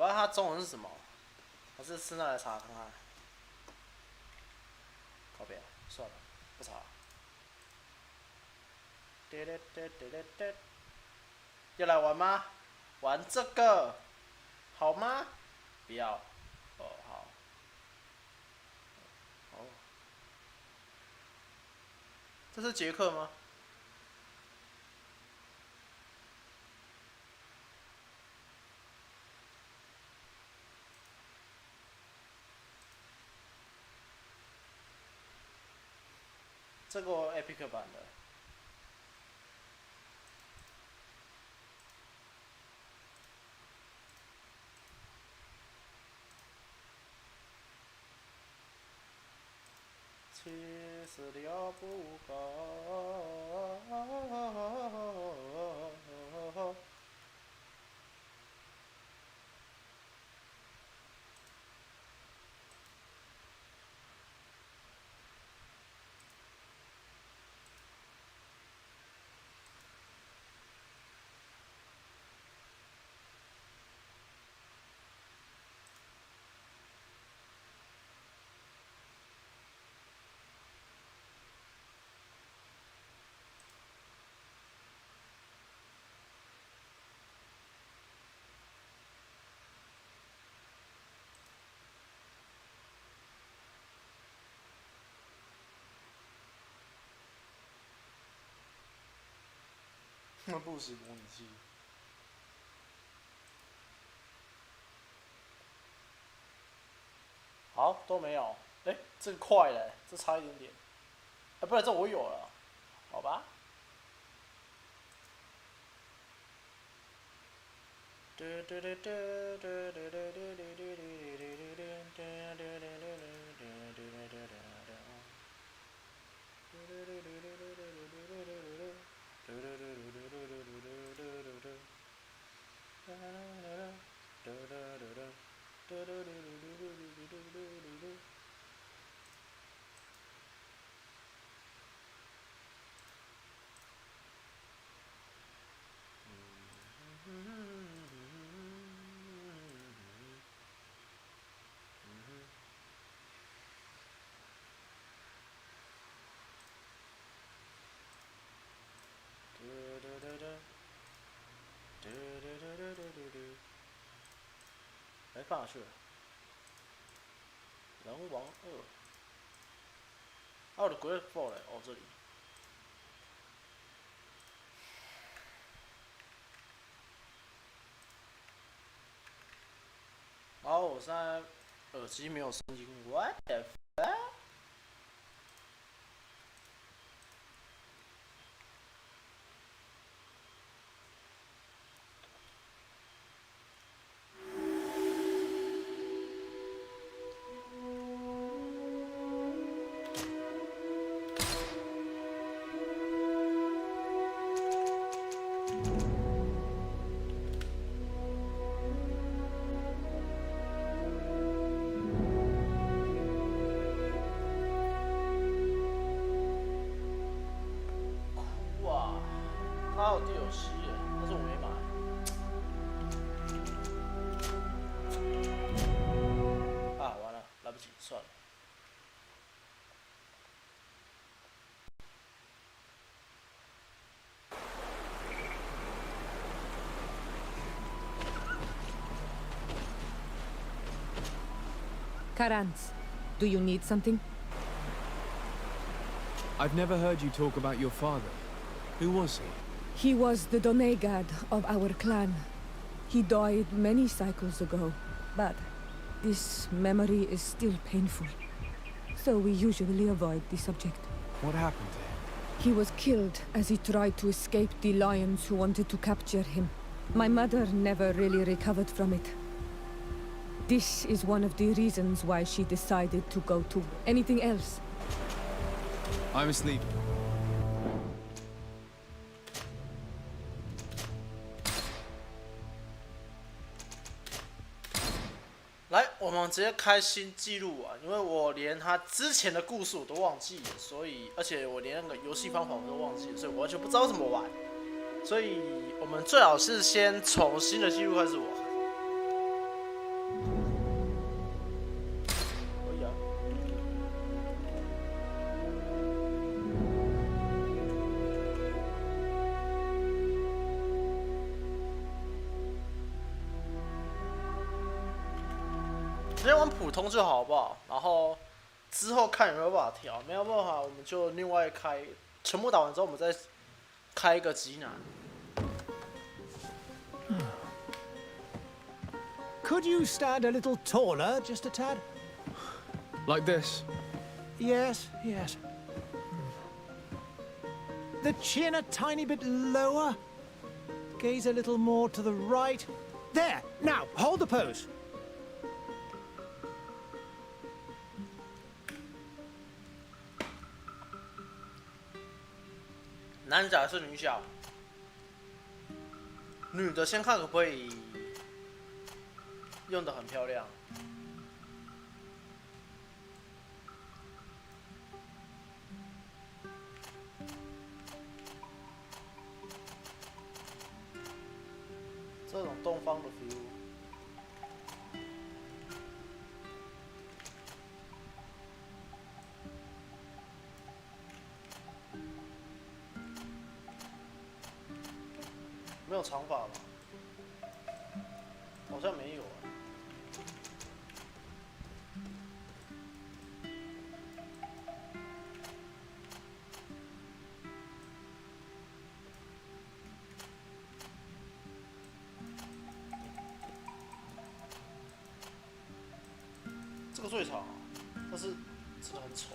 不知道它中文是什么，还是现在来查看看。靠边，算了，不查了。要来玩吗？玩这个好吗？不要。哦，好。哦，这是杰克吗？这个 Epic 版的。其实了不够。不时模拟器。好，都没有。哎，这个快了，这差一点点。哎，不然这我有了，好吧。哎，放哪去了？人王2。啊，我的 GreedFall 嘞，哦这里。然后我现在耳机没有声音 ，What the fuck？它有 DLC 耶，但是我没买。啊，完了，来不及，算了。Karantz, do you need something? I've never heard you talk about your father. Who was he? He was the Donegad of our clan. He died many cycles ago, but this memory is still painful. So we usually avoid the subject. What happened to him? He was killed as he tried to escape the lions who wanted to capture him. My mother never really recovered from it. This is one of the reasons why she decided to go to anything else. I'm asleep. 来，我们直接开新记录啊！因为我连他之前的故事我都忘记了，所以而且我连那个游戏方法我都忘记了，所以我完全不知道怎么玩。所以我们最好是先从新的记录开始玩。先玩普通就好，好不好？然后之后看有没有办法调，没有办法我们就另外开，全部打完之后我们再开一个极难。Could you stand a little taller, just a tad? Like this. Yes, yes. The chin a tiny bit lower. Gaze a little more to the right. There! Now, hold the pose. 男角还是女角？女的先看可不可以用的很漂亮。这种东方的 feel。没有长发吗？好像没有啊。这个最长，但是真的很丑。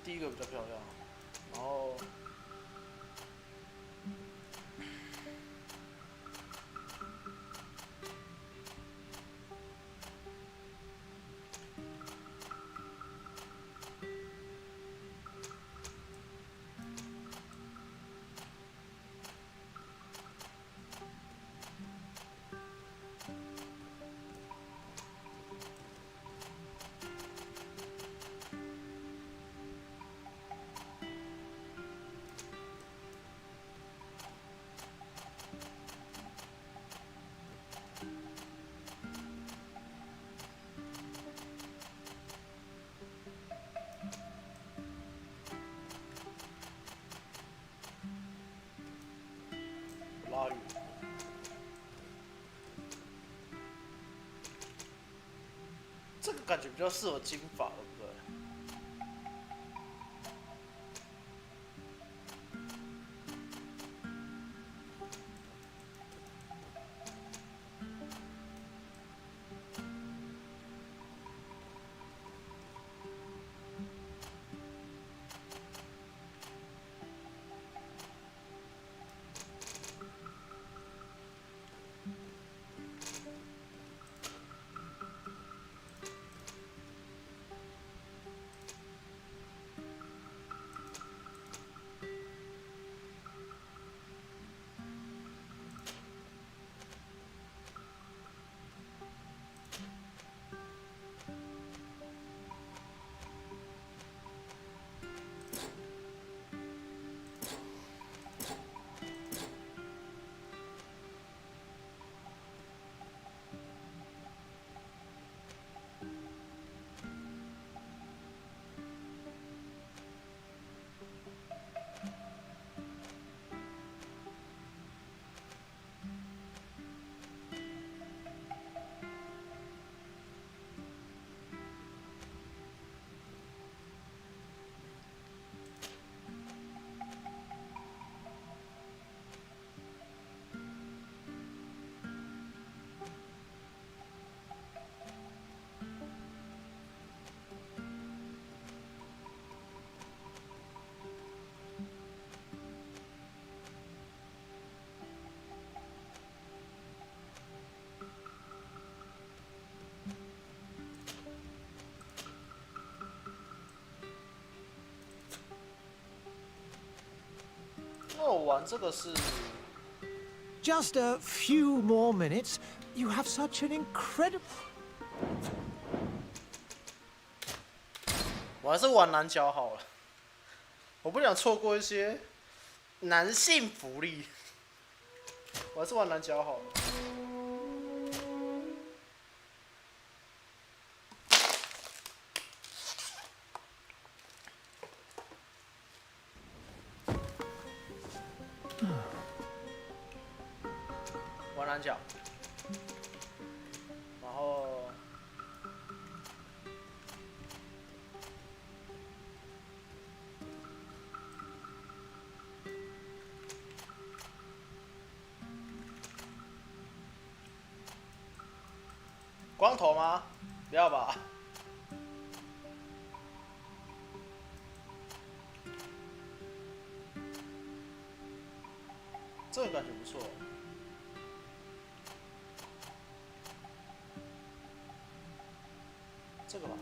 第一个比较漂亮，然后拉远。这个感觉比较适合金发，对不对？那我玩这个是 Just a few more minutes. You have such an incredible... 我还是玩男角好了，我不想错过一些男性福利，我还是玩男角好了。南角，然后光头吗？不要吧。这个感觉不错。这个吧。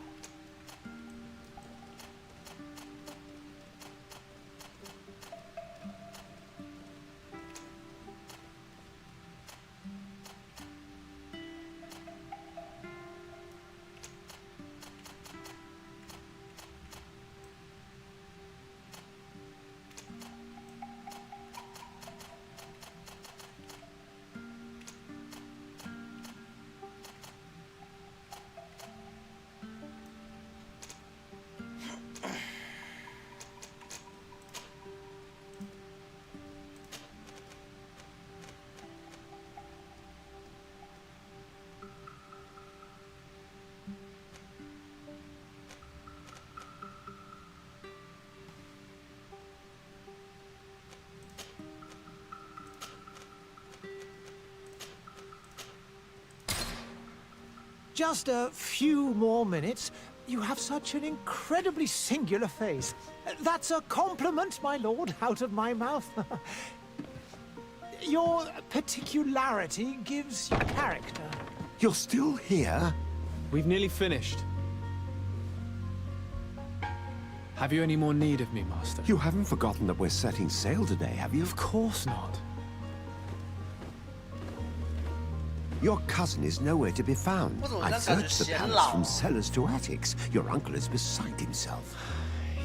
Just a few more minutes. You have such an incredibly singular face. That's a compliment, my lord, out of my mouth. Your particularity gives you character. You're still here? We've nearly finished. Have you any more need of me, Master? You haven't forgotten that we're setting sail today, have you? Of course not. Your cousin is nowhere to be found. I've searched the palace from cellars to attics. Your uncle is beside himself.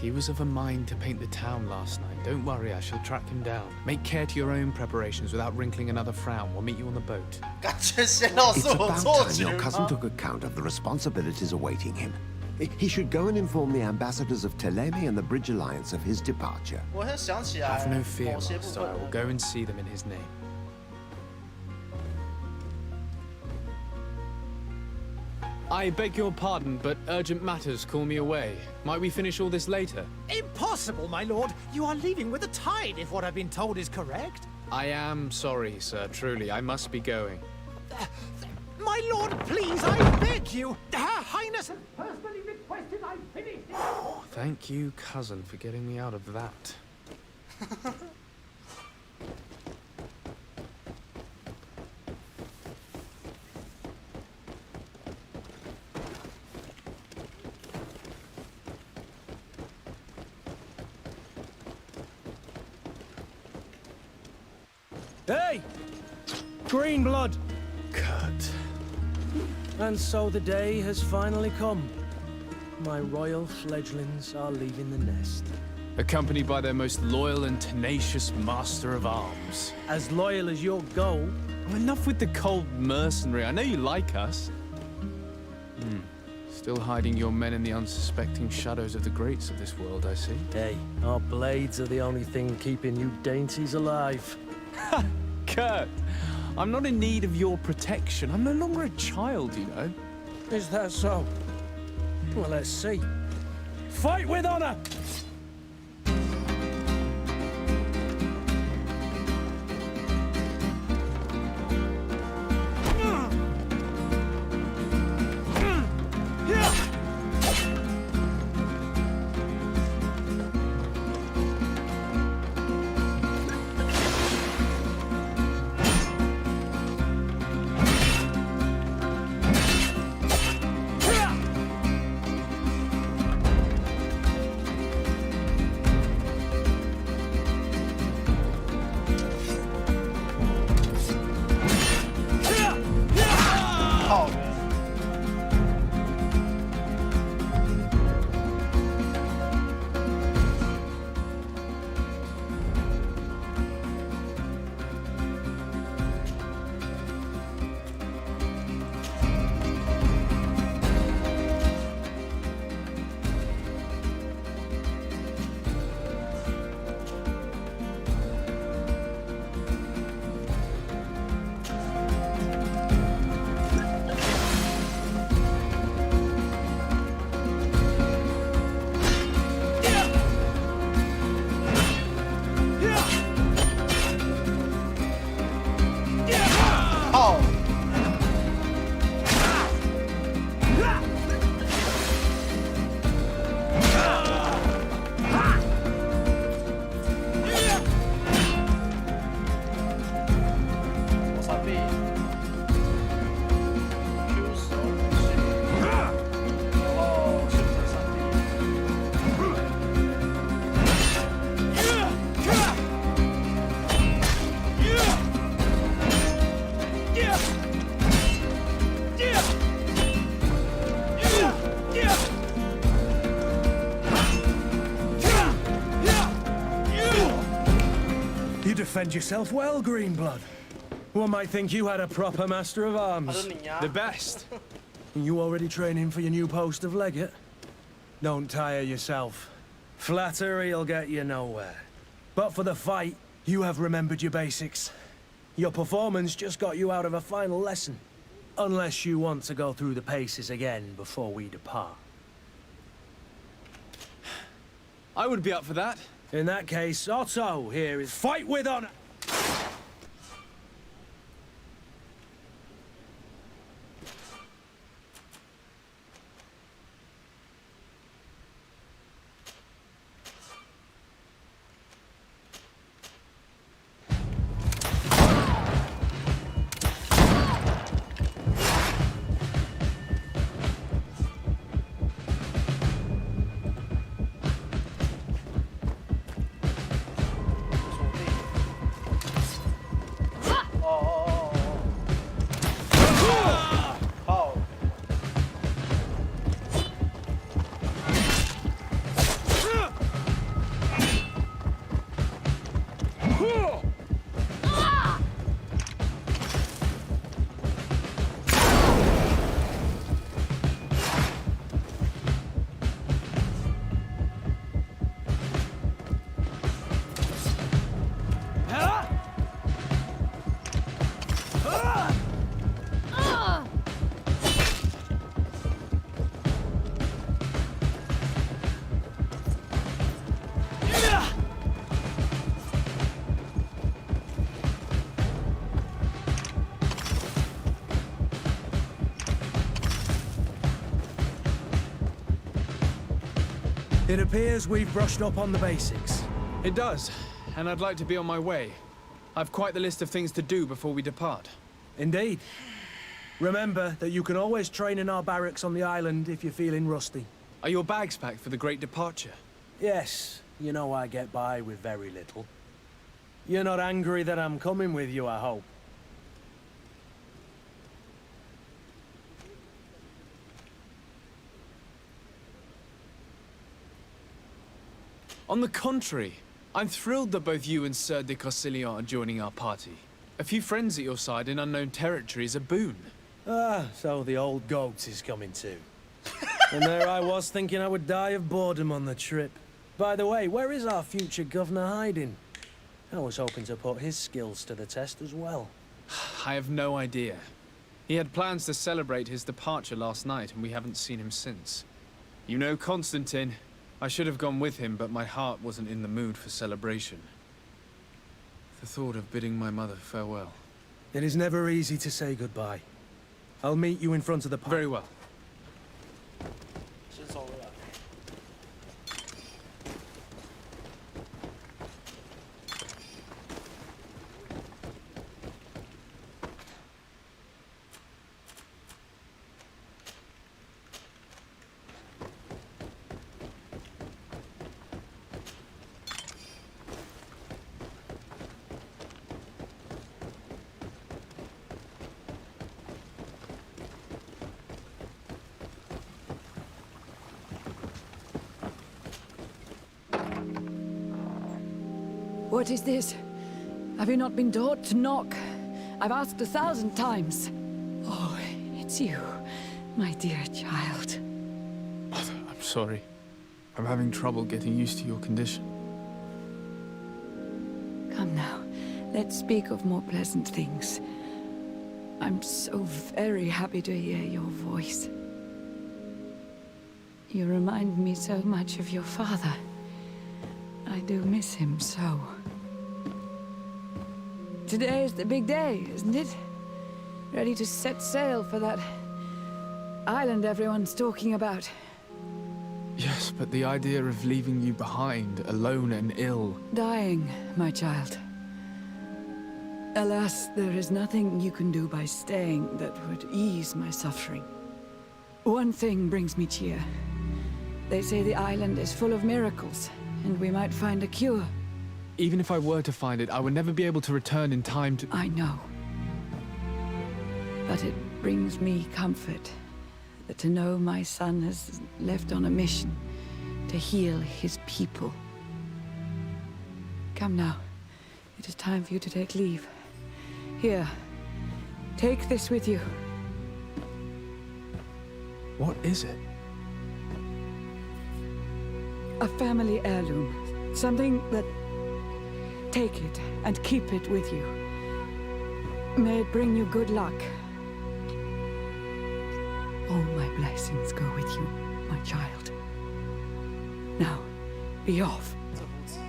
He was of a mind to paint the town last night. Don't worry, I shall track him down. Make care to your own preparations without wrinkling another frown. We'll meet you on the boat. It's about time your cousin took account of the responsibilities awaiting him. He should go and inform the ambassadors of Teleme and the Bridge Alliance of his departure. Have no fear, Master. I will go and see them in his name. I beg your pardon, but urgent matters call me away. Might we finish all this later? Impossible, my lord. You are leaving with the tide, if what I've been told is correct. I am sorry, sir. Truly, I must be going. My lord, please, I beg you. Her Highness has personally requested I finish this. Oh, thank you, cousin, for getting me out of that. Hey! Green blood! Kurt. And so the day has finally come. My royal fledglings are leaving the nest. Accompanied by their most loyal and tenacious master of arms. As loyal as your gold. Oh, enough with the cold mercenary. I know you like us. Still hiding your men in the unsuspecting shadows of the greats of this world, I see. Hey, our blades are the only thing keeping you dainties alive. Ha! Kurt! I'm not in need of your protection. I'm no longer a child, you know. Is that so? Well, let's see. Fight with honor! defend yourself well, Greenblood. One might think you had a proper master of 他 arms. 说你呀、 The best. You already training for your new post of legate? Don't tire yourself. Flattery'll get you nowhere. But for the fight, you have remembered your basics. Your performance just got you out of a final lesson. Unless you want to go through the paces again before we depart. I would be up for that. In that case, Otto here is fight with honor. It appears we've brushed up on the basics. It does, and I'd like to be on my way. I've quite the list of things to do before we depart. Indeed. Remember that you can always train in our barracks on the island if you're feeling rusty. Are your bags packed for the great departure? Yes, you know I get by with very little. You're not angry that I'm coming with you, I hope. On the contrary, I'm thrilled that both you and Sir de Cossillon are joining our party. A few friends at your side in unknown territory is a boon. Ah, so the old goat is coming too. And there I was thinking I would die of boredom on the trip. By the way, where is our future governor hiding? I was hoping to put his skills to the test as well. I have no idea. He had plans to celebrate his departure last night, and we haven't seen him since. You know Constantine. I should have gone with him, but my heart wasn't in the mood for celebration. The thought of bidding my mother farewell. It is never easy to say goodbye. I'll meet you in front of the park. Very well. 先走回来。What is this? Have you not been taught to knock? I've asked 1,000 times. Oh, it's you, my dear child. Mother, I'm sorry. I'm having trouble getting used to your condition. Come now, let's speak of more pleasant things. I'm so very happy to hear your voice. You remind me so much of your father. I do miss him so. Today is the big day, isn't it? Ready to set sail for that island everyone's talking about. Yes, but the idea of leaving you behind, alone and ill... Dying, my child. Alas, there is nothing you can do by staying that would ease my suffering. One thing brings me cheer. They say the island is full of miracles, and we might find a cure. Even if I were to find it, I would never be able to return in time to... I know. But it brings me comfort to know my son has left on a mission to heal his people. Come now. It is time for you to take leave. Here, take this with you. What is it? A family heirloom. Something that... Take it and keep it with you. May it bring you good luck. All my blessings go with you, my child. Now, be off. 这不止。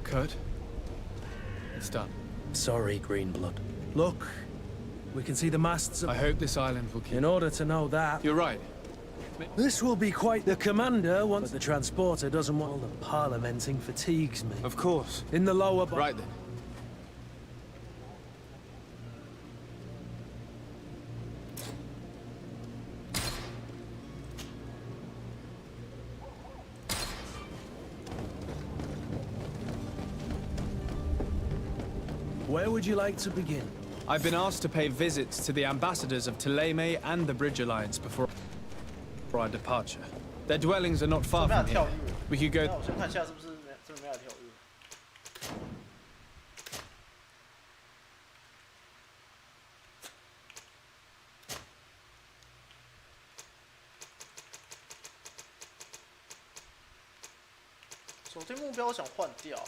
Kurt? It's done. Sorry, Greenblood. Look, we can see the masts of... I hope this island will keep... In order to know that... You're right. This will be quite the commander once the transporter doesn't want all the parliamenting fatigues me. Of course. In the lower... Right then. Where would you like to begin? I've been asked to pay visits to the ambassadors of Thélème and the Bridge Alliance before our departure. Their dwellings are not far from here. We could 那 go... 我先看一下是不是真的没有跳跃。锁定目标，我想换掉。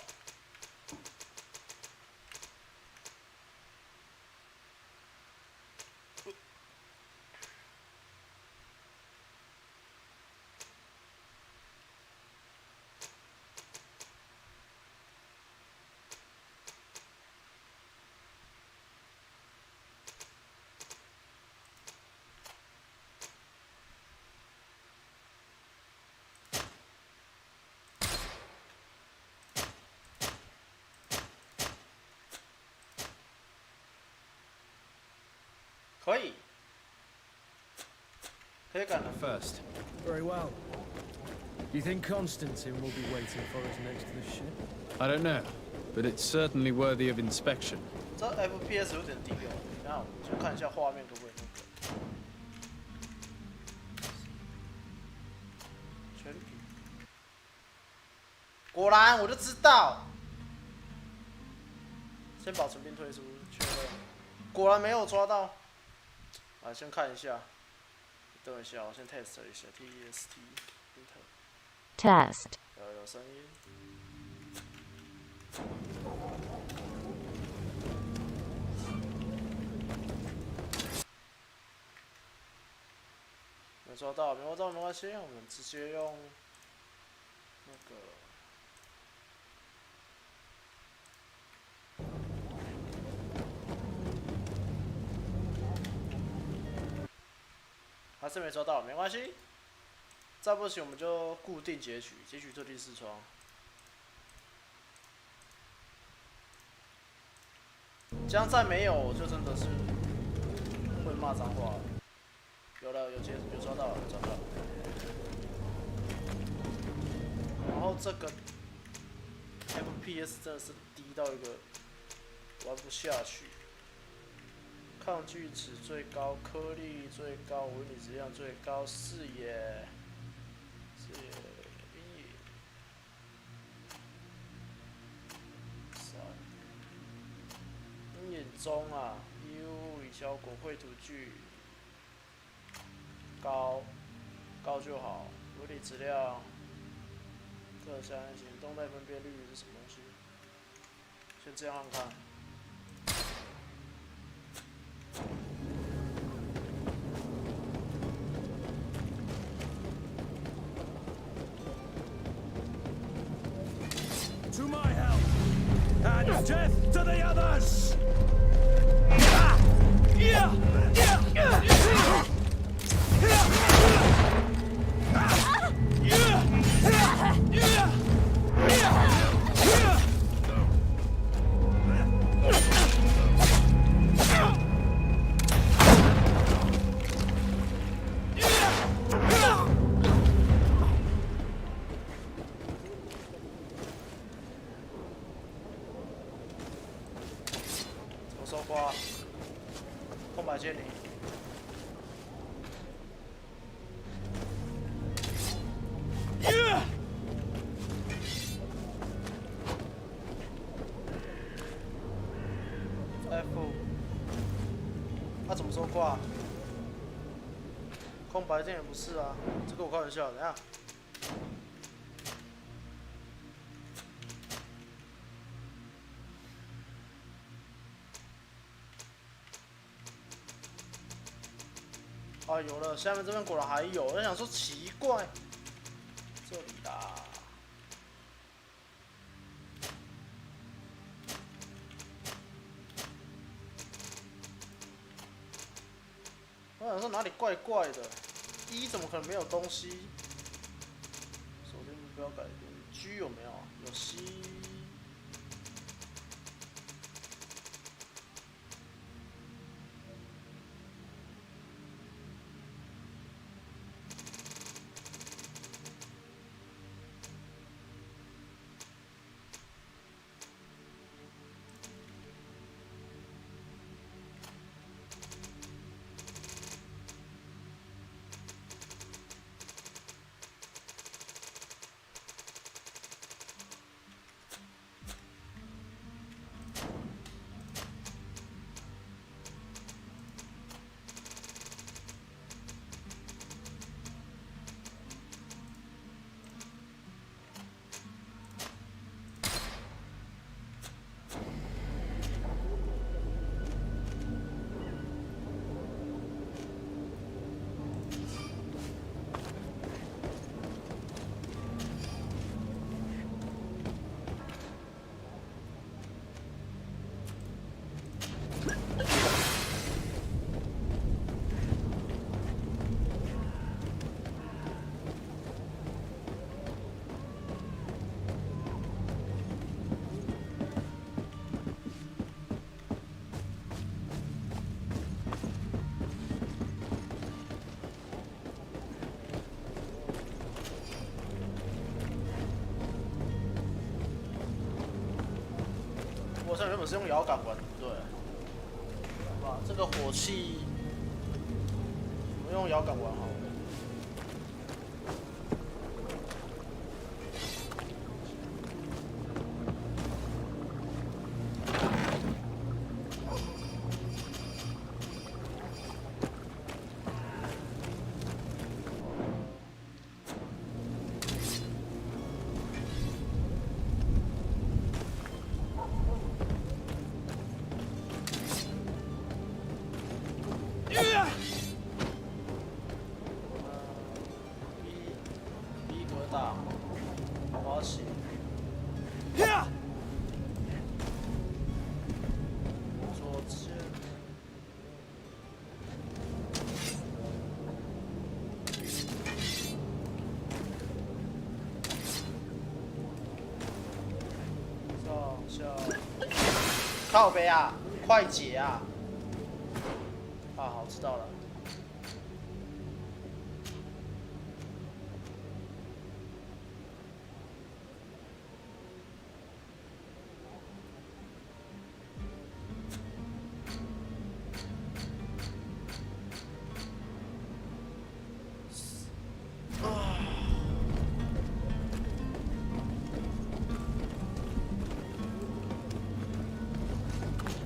可以，可以赶了。 First. Very well. Do you think Constantine will be waiting for us next to the ship? I don't know, but it's certainly worthy of inspection. 这 FPS 有点低哦，然后我先看一下画面可不可以那个全屏。果然，我就知道。先保存并退出，确认。果然没有抓到。啊，先看一下。等一下，我先 test 一下 test Test. 有声音。没抓到，没抓到没关系，我们直接用那个。还是没抓到，没关系。再不行我们就固定截取，截取特定视窗。这样再没有，我就真的是会骂脏话了。有了，有抓到了，有抓到了。然后这个 FPS 真的是低到一个玩不下去。抗锯齿最高，颗粒最高，微米质量最高，视野音中啊，衣物物理效果，绘图具高就好，物理质量，各项行动态分辨率是什么东西？先这样看。 To my help! And death to the others!他怎么说挂？空白键也不是啊，这个我开玩笑，等一下。啊，有了，下面这边果然还有，我想说奇怪，这里啦。 我想说哪里怪怪的，E 怎么可能没有东西？锁定目标改变，G 有没有？有 C。我像原本是用摇杆玩，对不对？好吧，这个火器我用摇杆玩好了。B 格大，滑起。左键。上下。靠北啊，快捷啊！啊，好，知道了。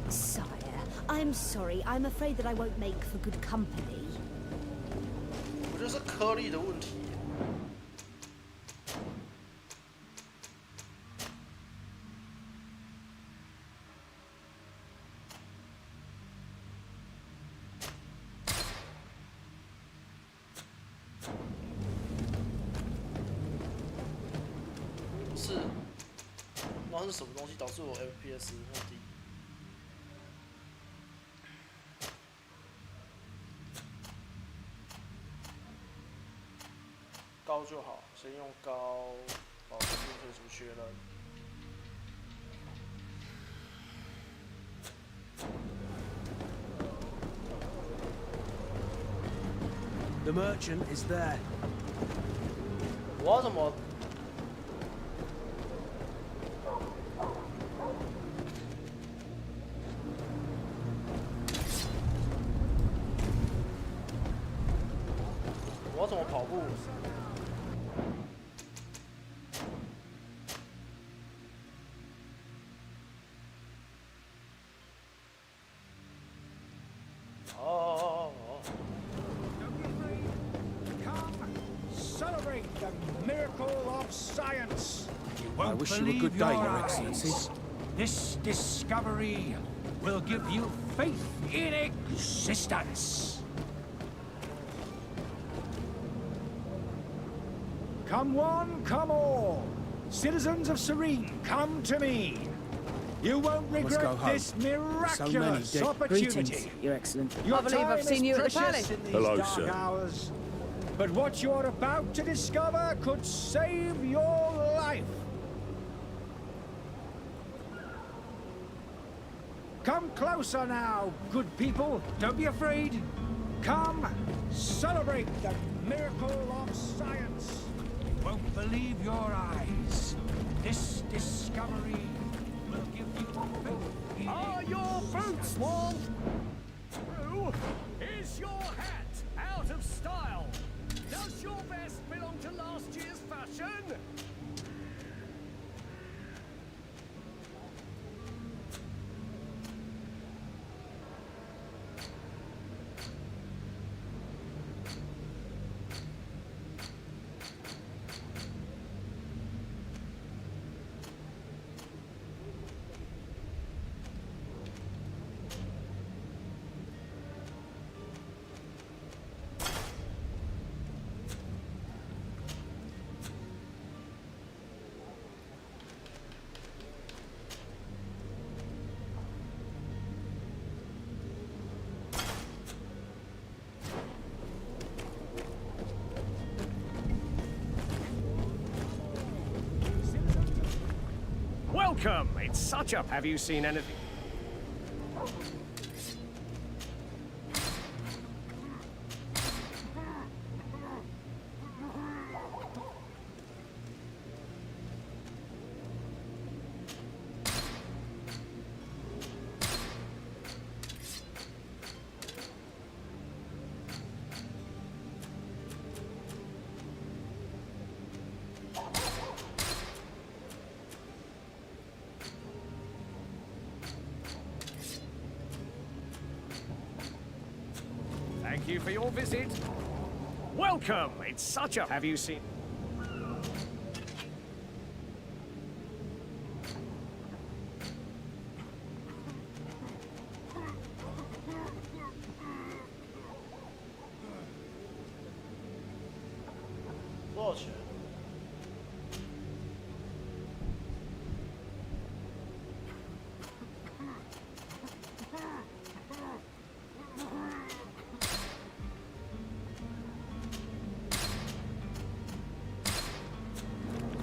Sire, I'm sorry. I'm afraid that I won't make for good company. 我觉得是颗粒的问题。是，然后是什么东西导致我 FPS 很低？高就好，先用高，把分数退出确认。The merchant is there. 我要怎么？我要怎么跑步？Celebrate the miracle of science. You I won't wish you a believe good day, your Your eyes. Excellency. This discovery will give you faith in existence. Come one, come all. Citizens of Serene, come to me. You won't go regret home. this miraculous dead. opportunity. Greetings, Your Excellency. Your I believe time I've seen is you at the precious palace. in these Hello, dark sir. hours. But what you're about to discover could save your life. Come closer now, good people. Don't be afraid. Come, celebrate the miracle of science. You won't believe your eyes. This discovery will give you faith in Are your boots small? True. Is your hat out of style? Does your vest belong to last year's fashion? Welcome! It's such a... Have you seen anything? Thank you for your visit. Welcome! It's such a... Have you seen...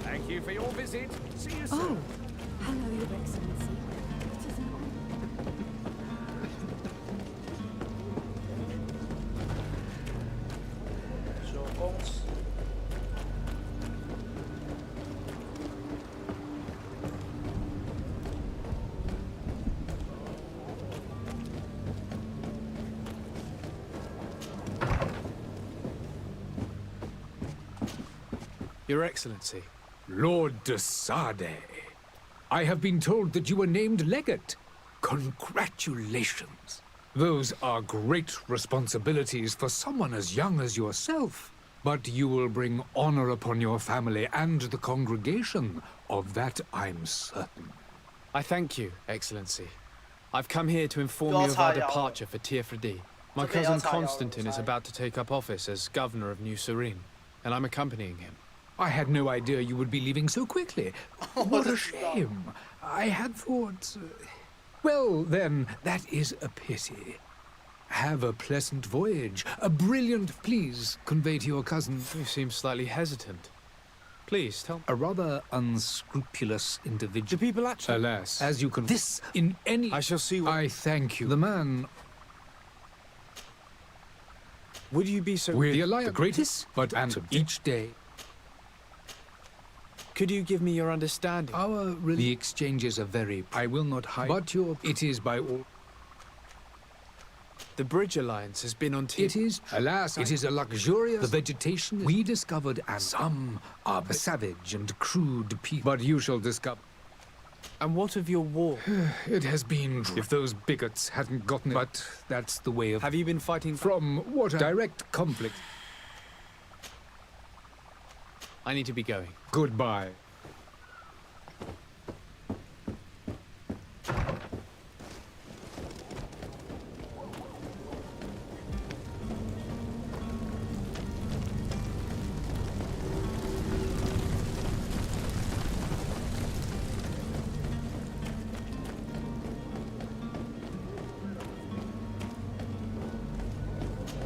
Thank you for your visit. See you soon. Oh, hello, Your Excellency. It is an Your Excellency. Lord de Sade, I have been told that you were named legate. Congratulations. Those are great responsibilities for someone as young as yourself. But you will bring honor upon your family and the congregation. Of that I'm certain. I thank you, Excellency. I've come here to inform you of our departure for Tiefredi. My cousin Constantine is about to take up office as governor of New Serene, and I'm accompanying him. I had no idea you would be leaving so quickly. What a shame. I had thought... Well, then, that is a pity. Have a pleasant voyage. A brilliant... Please convey to your cousin... You seem slightly hesitant. Please, tell me. A rather unscrupulous individual. Do people actually... Alas, as you can... This, in any... I shall see what... I thank you. The man... Would you be so... We're the greatest, but and each day... Could you give me your understanding? The exchanges are very... I will not hide... But it is by all... The Bridge Alliance has been on It is, alas, it is a luxurious... The vegetation we discovered, and some are savage and crude people. But you shall discover... And what of your war? It has been... If those bigots hadn't gotten it... But that's the way of... Have you been fighting... From what? Direct conflict. I need to be going. Goodbye.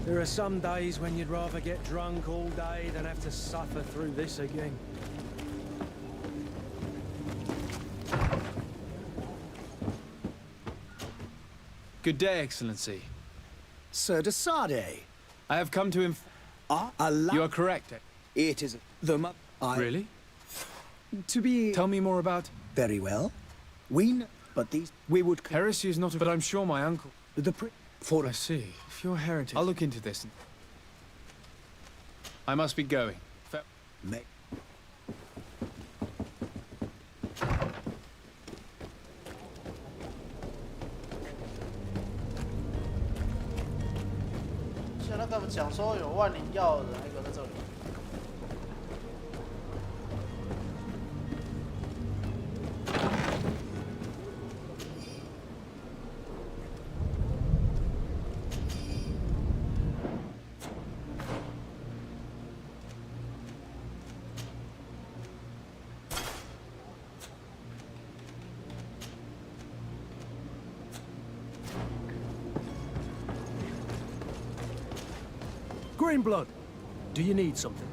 There are some days when you'd rather get drunk all day than have to suffer through this again. Good day, Excellency. Sir de Sardet. I have come to You are correct. It is the Really? To be... Tell me more about... Very well. We know, but we would... Heresy is not a... But I'm sure my uncle... For I see. If you're heritage... I'll look into this. I must be going. May...现在跟我们讲说有万灵药的那个在这里。Greenblood, do you need something?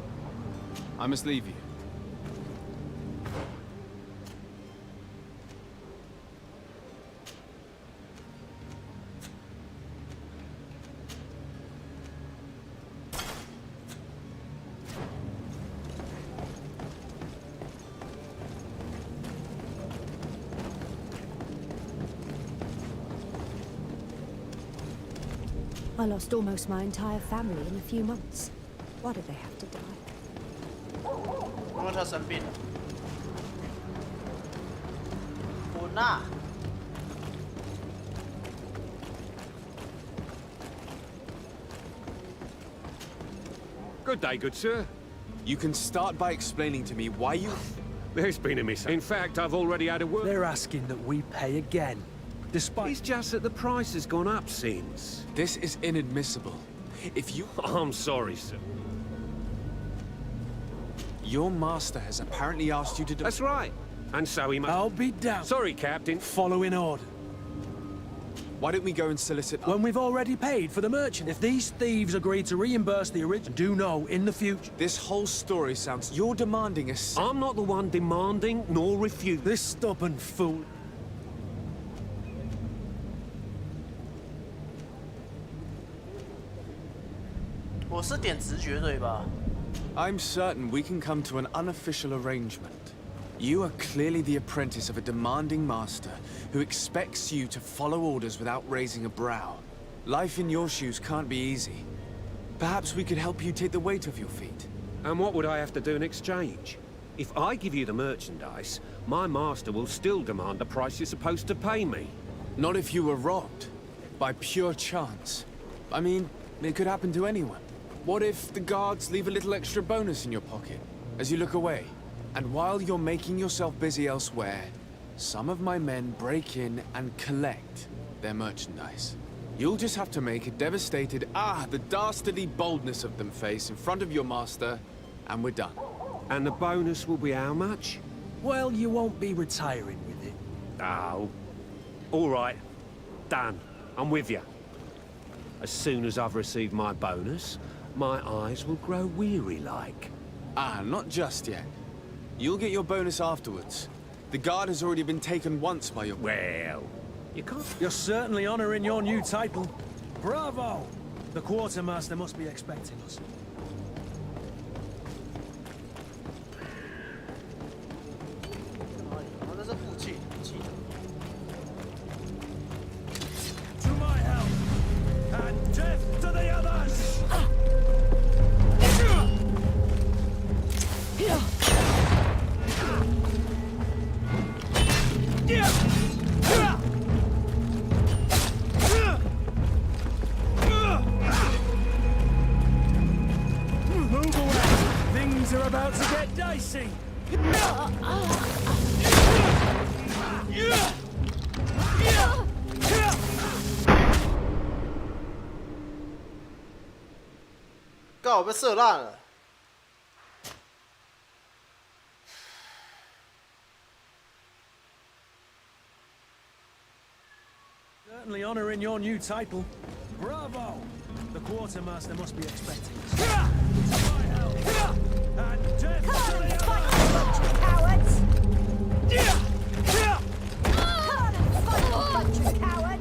I must leave you. I lost almost my entire family in a few months. Why did they have to die? 因为他生病了。滚啊！ Good day, good sir. You can start by explaining to me why you... There's been a miss. In fact, I've already had a word. They're asking that we pay again. Despite... It's just that the price has gone up since. This is inadmissible. If you... I'm sorry, sir. Your master has apparently asked you to do... That's right. And so he must... I'll be down. Sorry, Captain. Following order. Why don't we go and solicit... When we've already paid for the merchant. If these thieves agree to reimburse the original, do know in the future... This whole story sounds... You're demanding a... I'm not the one demanding nor refusing. This stubborn fool... I'm certain we can come to an unofficial arrangement. You are clearly the apprentice of a demanding master who expects you to follow orders without raising a brow. Life in your shoes can't be easy. Perhaps we could help you take the weight off your feet. And what would I have to do in exchange? If I give you the merchandise, my master will still demand the price you're supposed to pay me. Not if you were robbed. by pure chance. I mean, it could happen to anyone. What if the guards leave a little extra bonus in your pocket as you look away? And while you're making yourself busy elsewhere, some of my men break in and collect their merchandise. You'll just have to make a devastated, the dastardly boldness of them face in front of your master, and we're done. And the bonus will be how much? Well, you won't be retiring with it. Oh. All right. Done. I'm with you. As soon as I've received my bonus, my eyes will grow weary-like. Not just yet. You'll get your bonus afterwards. The guard has already been taken once by your... Well, you can't... You're certainly honoring your new title. Bravo! The quartermaster must be expecting us. To my help! And death to the others! Move away! Things are about to get dicey!刚好被射烂了。 Certainly honoring your new title. Bravo! The quartermaster must be expecting us. And death to the others! Cowards! Come on and fight, you bunch of cowards!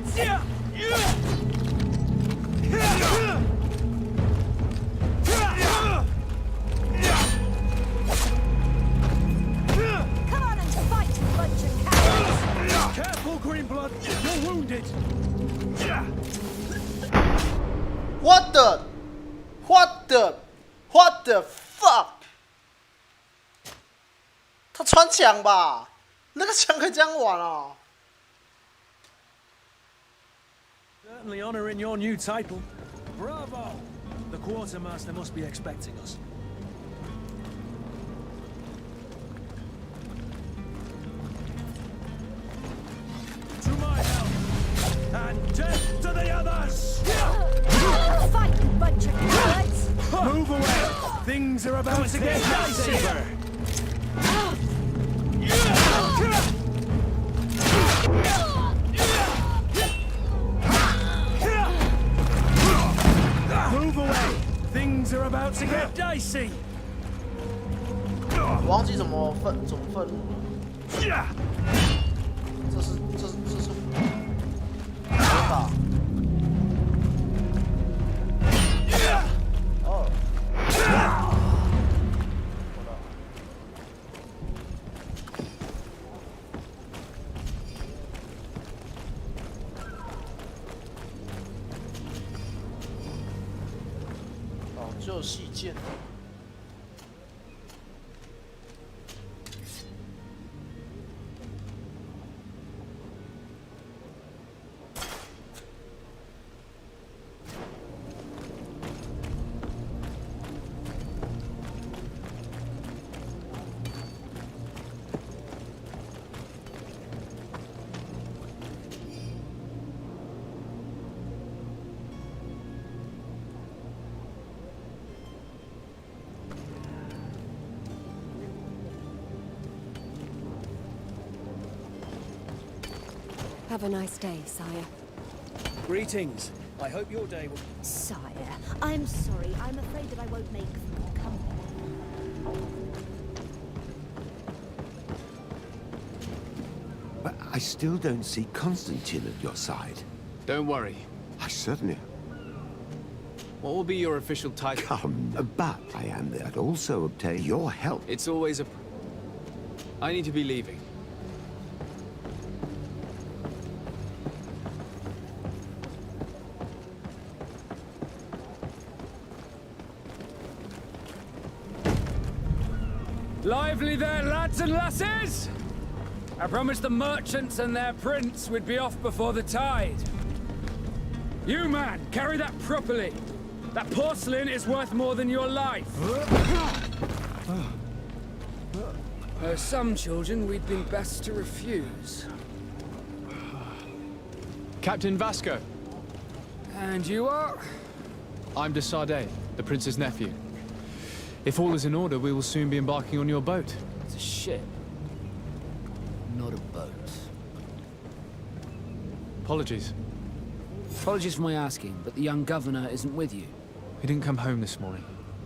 Come on and fight, you bunch of cowards! Careful, Greenblood! You're wounded! What the? What the? What the fuck? 他穿墙吧？那个枪可以这样玩哦。 Certainly honoring your new title. Bravo! The quartermaster must be expecting us. To my help! And death to the others! Fight, you bunch of cowards! Move away! Things are about to get dicey! Move away! Things are about to get dicey! 我忘记怎么愤怒了。这是合法。哦。老旧细剑。 Have a nice day, sire. Greetings. I hope your day will... Sire, I'm sorry. I'm afraid that I won't make company. But I still don't see Constantine at your side. Don't worry. I certainly... What will be your official title? Come, but I am there to also obtain your help. It's always a... I need to be leaving. Lively there, lads and lasses! I promised the merchants and their prince we'd be off before the tide. You, man, carry that properly. That porcelain is worth more than your life. Some children we'd been best to refuse. Captain Vasco. And you are? I'm de Sardet, the prince's nephew. If all is in order, we will soon be embarking on your boat. It's a ship, not a boat. Apologies. Apologies for my asking, but the young governor isn't with you. He didn't come home this morning.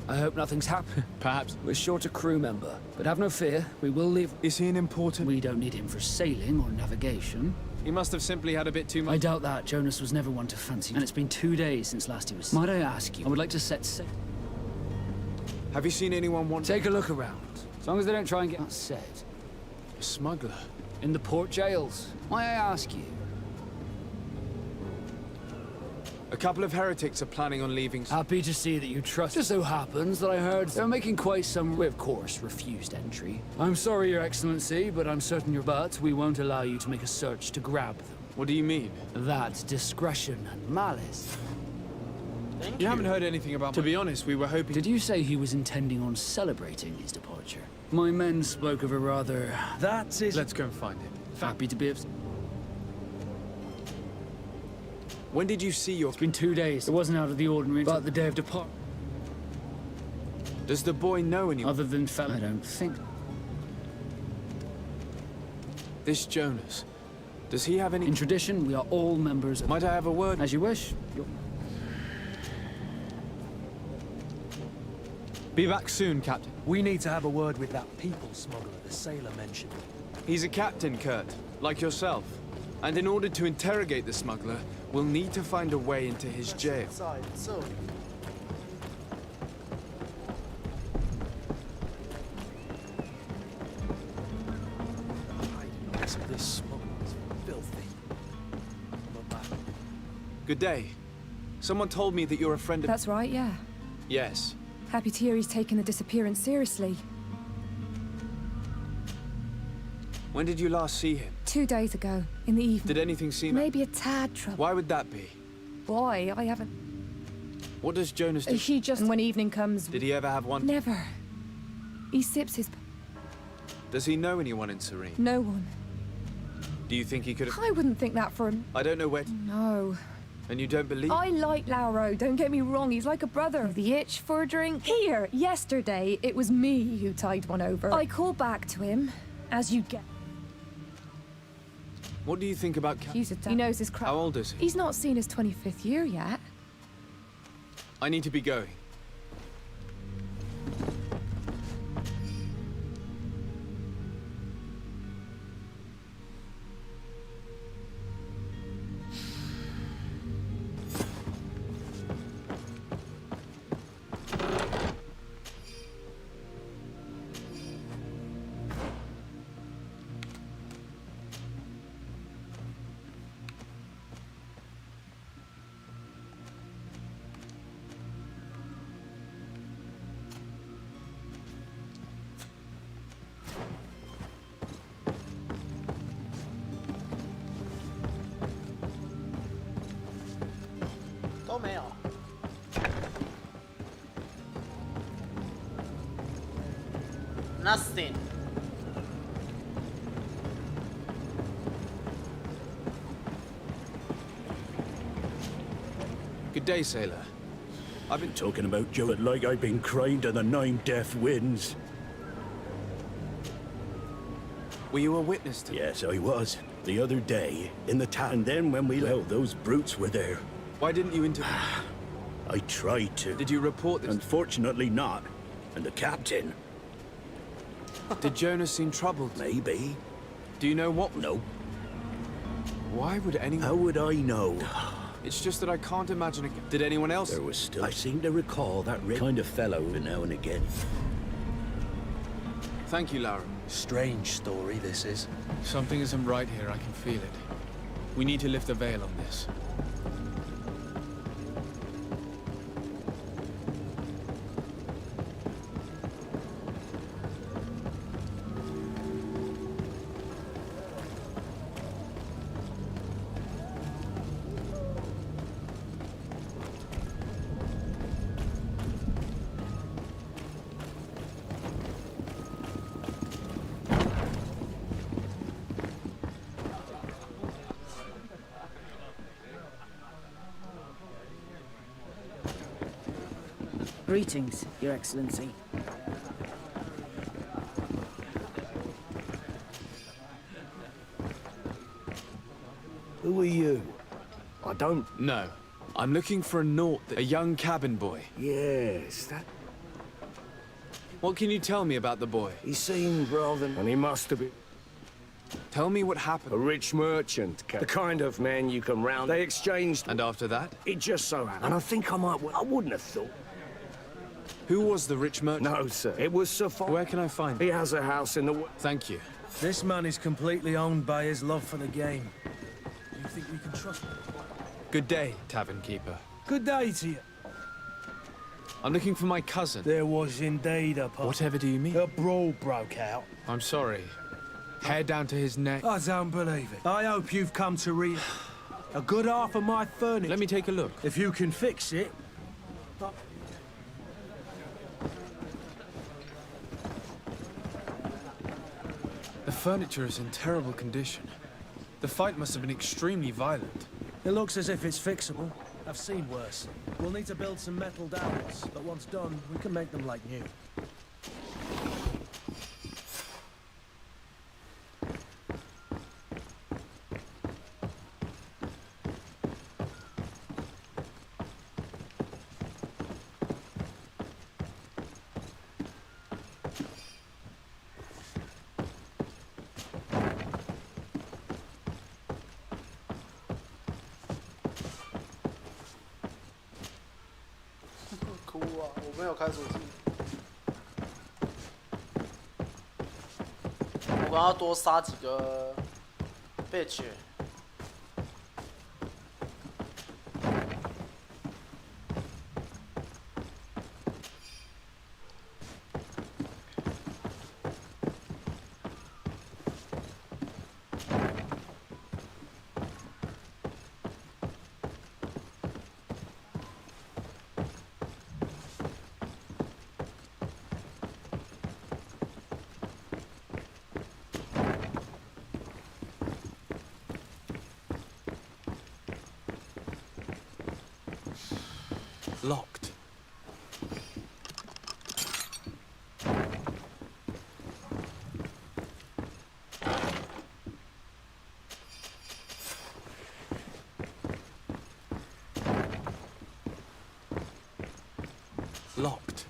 I hope nothing's happened. Perhaps. We're short a crew member, but have no fear, we will leave. Is he an important... We don't need him for sailing or navigation. He must have simply had a bit too much... I doubt that. Jonas was never one to fancy. And it's been 2 days since last he was... Might I ask you? I would like to set sail. Have you seen anyone want... Take a look around. As long as they don't try and get upset. A smuggler? In the port jails. Might I ask you? A couple of heretics are planning on leaving... Happy to see that you trust. Just so happens that I heard they're making quite some... We, of course, refused entry. I'm sorry, Your Excellency, but I'm certain you're... But we won't allow you to make a search to grab them. What do you mean? That's discretion and malice. You haven't heard anything about... To be honest, we were hoping... Did you say he was intending on celebrating his departure? My men spoke of a rather... That is... Let's go and find him. Happy to be of... When did you see your... It's been 2 days. It wasn't out of the ordinary, but the day of depart... Does the boy know anyone? Other than I don't think... This Jonas, does he have any... In tradition, we are all members of... Might I have a word? As you wish. Be back soon, Captain. We need to have a word with that people smuggler the sailor mentioned. He's a captain, Kurt, like yourself. And in order to interrogate the smuggler, we'll need to find a way into his jail. This smuggler is filthy. Good day. Someone told me that you're a friend of... That's right, yeah. Yes. Happy to hear he's taken the disappearance seriously. When did you last see him? 2 days ago, in the evening. Did anything seem... Maybe a tad trouble. Why would that be? Why? I haven't... What does Jonas do? He just... When evening comes... Did he ever have one? Never. He sips his... Does he know anyone in Serene? No one. Do you think he could have... I wouldn't think that for him. I don't know where... No. And you don't believe... I like Lauro, don't get me wrong, he's like a brother. The itch for a drink? Here, yesterday, it was me who tied one over. I called back to him, as you get. What do you think about... He knows his crap. How old is he? He's not seen his 25th year yet. I need to be going. Nothing. Good day, sailor. I've been talking about Joe like I've been crying to the 9 deaf winds. Were you a witness to... Yes, I was. The other day, in the town. And then when we... Well, those brutes were there. Why didn't you intervene? I tried to. Did you report this? Unfortunately not. And the captain... Did Jonas seem troubled? Maybe. Do you know what? No. Why would anyone... How would I know? It's just that I can't imagine... Did anyone else? There was still... I seem to recall that kind of fellow now and again. Thank you, Laura. Strange story, this is. Something isn't right here, I can feel it. We need to lift the veil on this. Greetings, Your Excellency. Who are you? I don't... No. I'm looking for a naught, a young cabin boy. Yes, that... What can you tell me about the boy? He seemed rather... And he must have been... Tell me what happened. A rich merchant, the kind of man you can round. They exchanged... And after that? It just so happened. And I think I might... I wouldn't have thought. Who was the rich merchant? No, sir. It was Sir Where can I find him? He has a house in the... Thank you. This man is completely owned by his love for the game. Do you think we can trust him? Good day, tavern keeper. Good day to you. I'm looking for my cousin. There was indeed a... Whatever do you mean? A brawl broke out. I'm sorry. Hair down to his neck. I don't believe it. I hope you've come to a good half of my furniture. Let me take a look. If you can fix it... The furniture is in terrible condition. The fight must have been extremely violent. It looks as if it's fixable. I've seen worse. We'll need to build some metal dowels, but once done, we can make them like new.哭啊！我没有开主机，我刚要多杀几个bitch。Locked. Locked.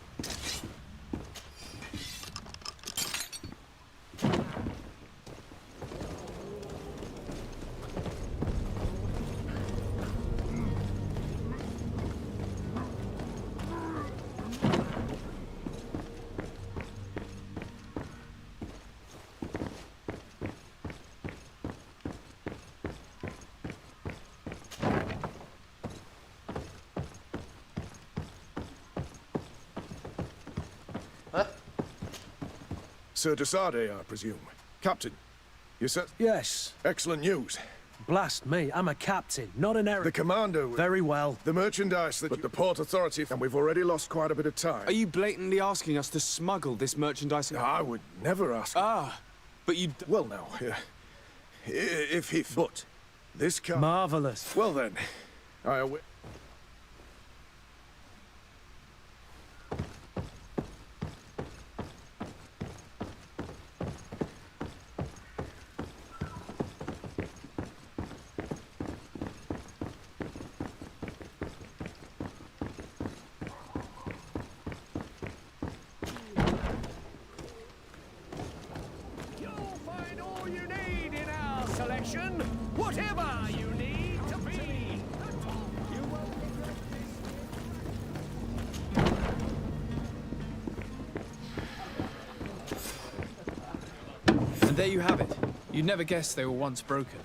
Sir Desade, I presume. Captain, you said... Yes. Excellent news. Blast me, I'm a captain, not an errand. The commander... Very well. The merchandise that... But the Port Authority... And we've already lost quite a bit of time. Are you blatantly asking us to smuggle this merchandise? I would never ask... Ah, but you... Well, now, if he... But this car... Marvelous. Well then, I... Whatever you need to be. And there you have it. You'd never guess they were once broken.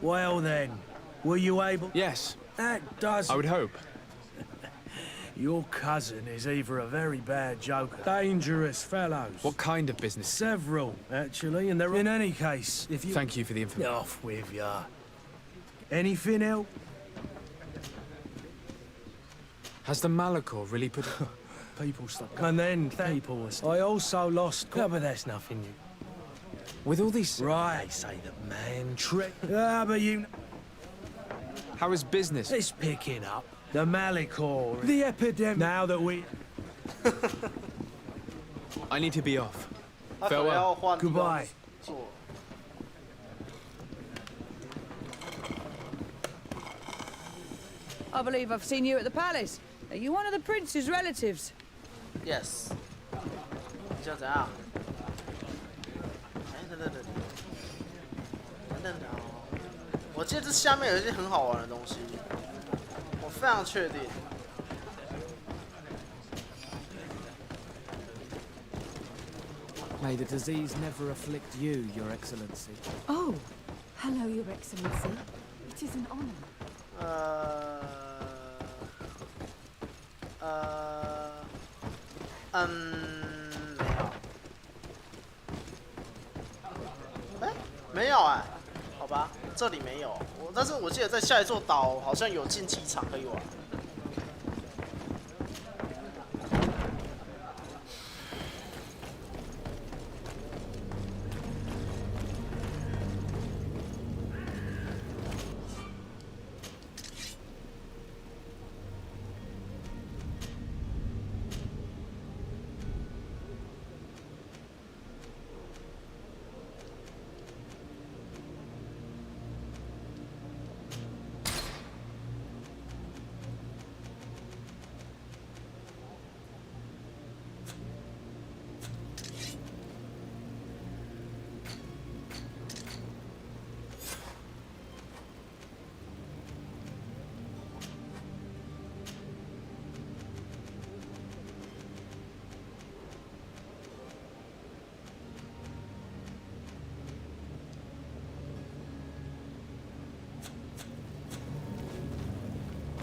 Well then, were you able... Yes. That does... I would hope. Your cousin is either a very bad joker, dangerous fellows. What kind of business? Several, actually, and they're... In any case, if you... Thank you for the information. Off with ya. Anything else? Has the Malachor really put... People stopped. And then people were... I also lost... Yeah, but that's nothing new. With all these... Right, they say that man trick. Ah, but you... How is business? It's picking up. The Malicore. The epidemic. Now that we... I need to be off. 他可能要换地方 Goodbye. 做。 I believe I've seen you at the palace. Are you one of the prince's relatives? Yes. 你想怎样？哎，等，我记得这下面有一些很好玩的东西，我非常确定。 May the disease never afflict you, Your Excellency. Oh, hello, Your Excellency. It is an honor. 没有哎，好吧，这里没有。但是我记得在下一座岛好像有竞技场可以玩。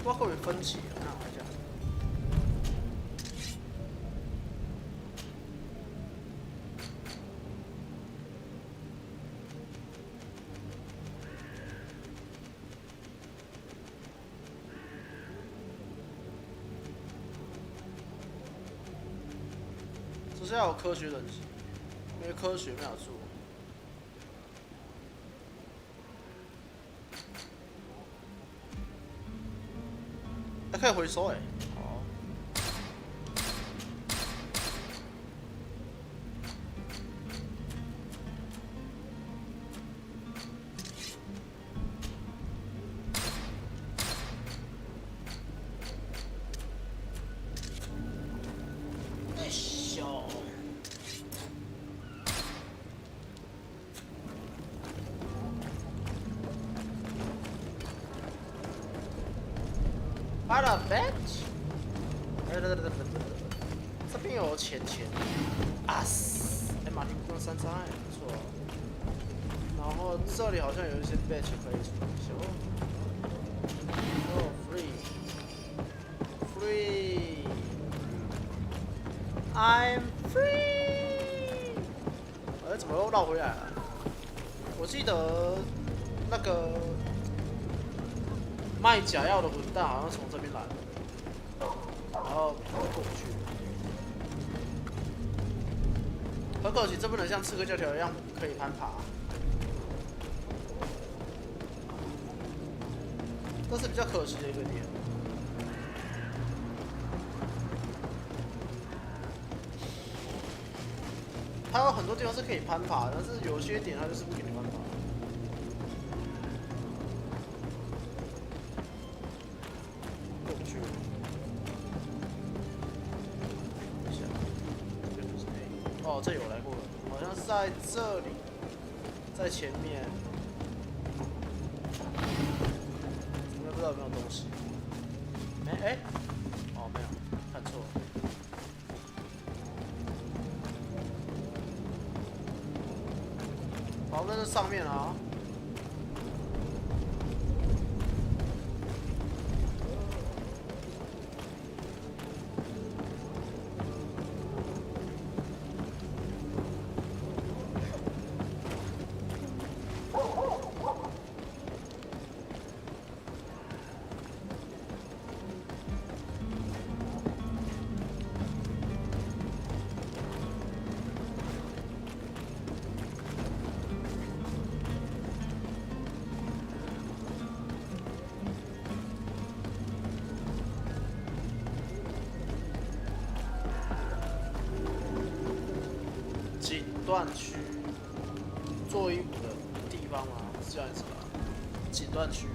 不知道会不会分歧啊？看我一下。这是要有科学等级，因为科学没有做。 还可以回收哎，好。哎呦！What a bitch！ 这边有钱啊！哎，马丁不山楂也不错。然后这里好像有一些 bitch 可以修。哦 ，free，I'm free。哎，怎么又绕回来了？我记得那个。 卖假药的混蛋好像从这边来的，然后过不去。很可惜，这不能像刺客教条一样可以攀爬，这是比较可惜的一个点。它有很多地方是可以攀爬，但是有些点它就是不给你攀爬。 哦，这有来过了，好像是在这里，在前面，应该不知道有没有东西。哎，哦，没有，看错了。好，在这上面啊。断区做衣服的地方吗？是这样子吧？锦缎区，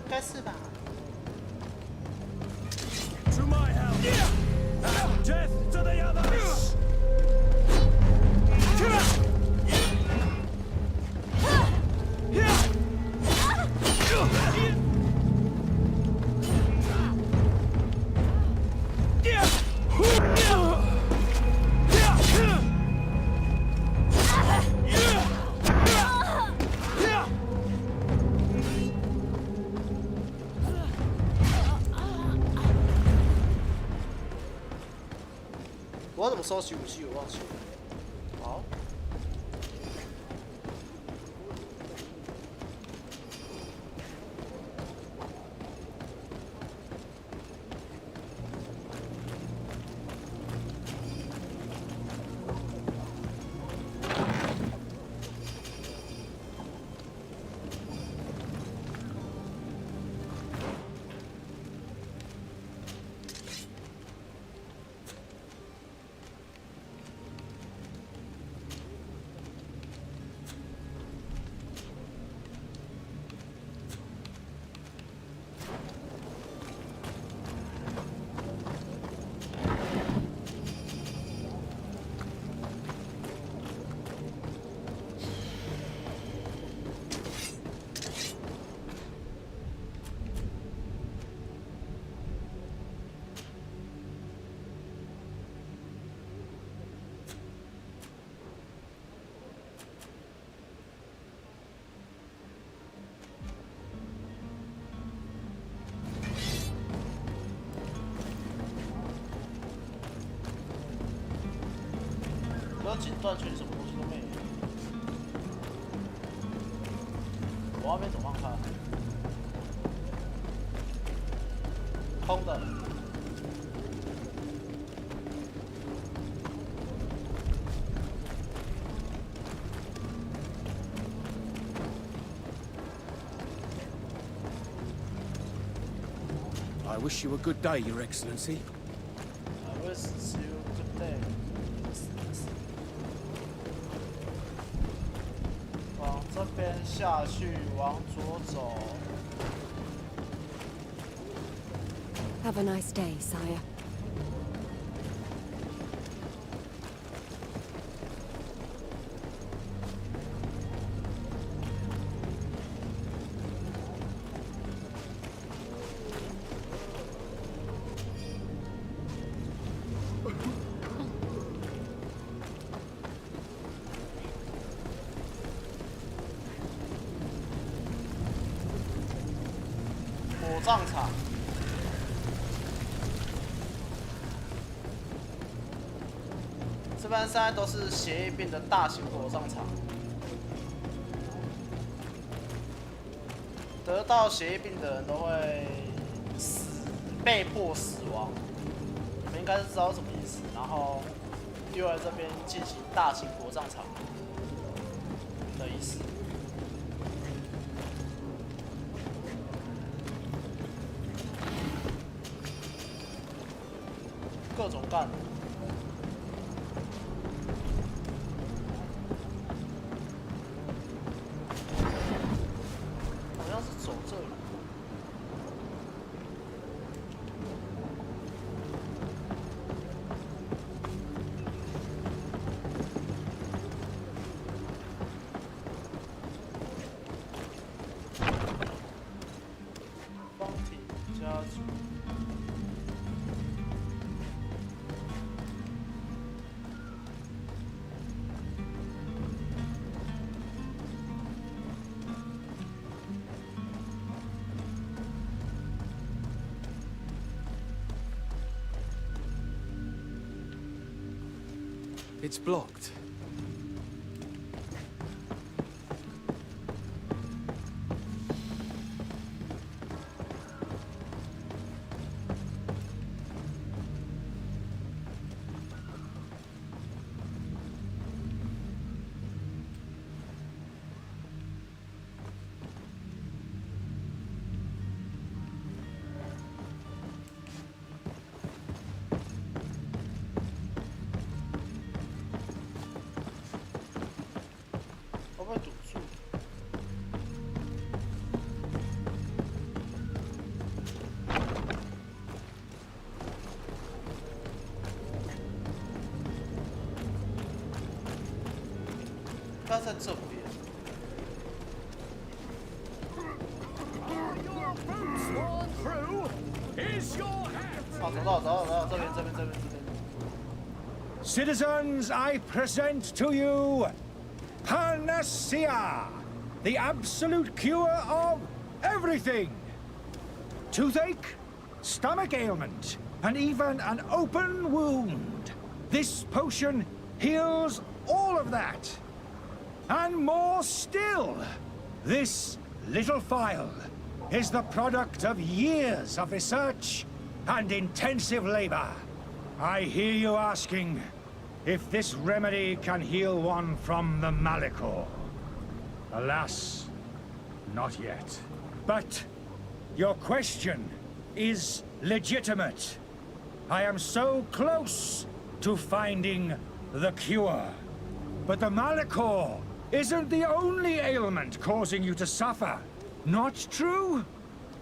应该是吧。 To my help! And death to the others! 我要怎么收起武器？我忘记了。好。我要锦缎圈什么东西都没有。我那边怎么看？空的。I wish you a good day, Your Excellency. I wish you a good day. 往这边下去，往左走。 Have a nice day, sire.火葬场。 这边现在都是血液病的大型火葬场，得到血液病的人都会被迫死亡。你们应该是知道什么意思。然后丢来这边进行大型火葬场的仪式。各种干。 It's blocked. 在这边。 好，走到这边。 Citizens, I present to you Panacea, the absolute cure of everything. Toothache, stomach ailment, and even an open wound. This potion heals all of that. And more still, this little phial is the product of years of research and intensive labor. I hear you asking if this remedy can heal one from the Malicor. Alas, not yet. But your question is legitimate. I am so close to finding the cure. But the Malicor isn't the only ailment causing you to suffer. Not true?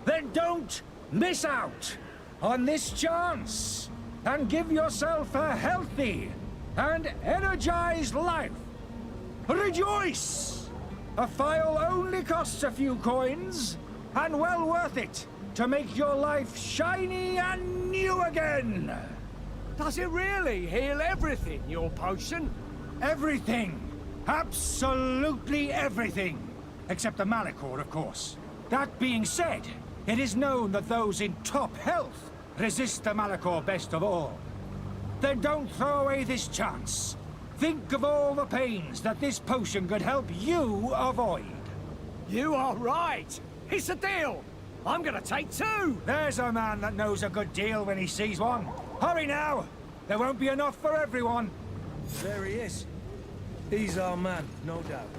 Then don't miss out on this chance and give yourself a healthy and energized life. Rejoice! A phial only costs a few coins, and well worth it to make your life shiny and new again. Does it really heal everything, your potion? Everything. Absolutely everything. Except the Malicor, of course. That being said, it is known that those in top health resist the Malicor best of all. Then don't throw away this chance. Think of all the pains that this potion could help you avoid. You are right. It's a deal. I'm gonna take two. There's a man that knows a good deal when he sees one. Hurry now. There won't be enough for everyone. There he is. He's our man, no doubt.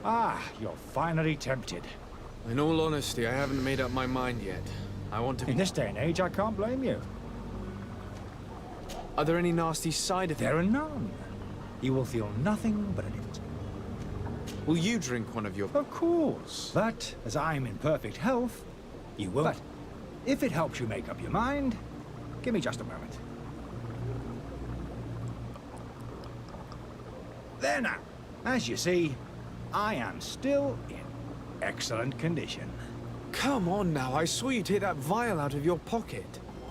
Ah, you're finally tempted. In all honesty, I haven't made up my mind yet. I want to be... In this day and age, I can't blame you. Are there any nasty side effects? There are none. You will feel nothing but an instant. Will you drink one of your... Of course. But, as I'm in perfect health, you will. But, if it helps you make up your mind, give me just a moment. There now. As you see, I am still in excellent condition. Come on now, I saw you take that vial out of your pocket.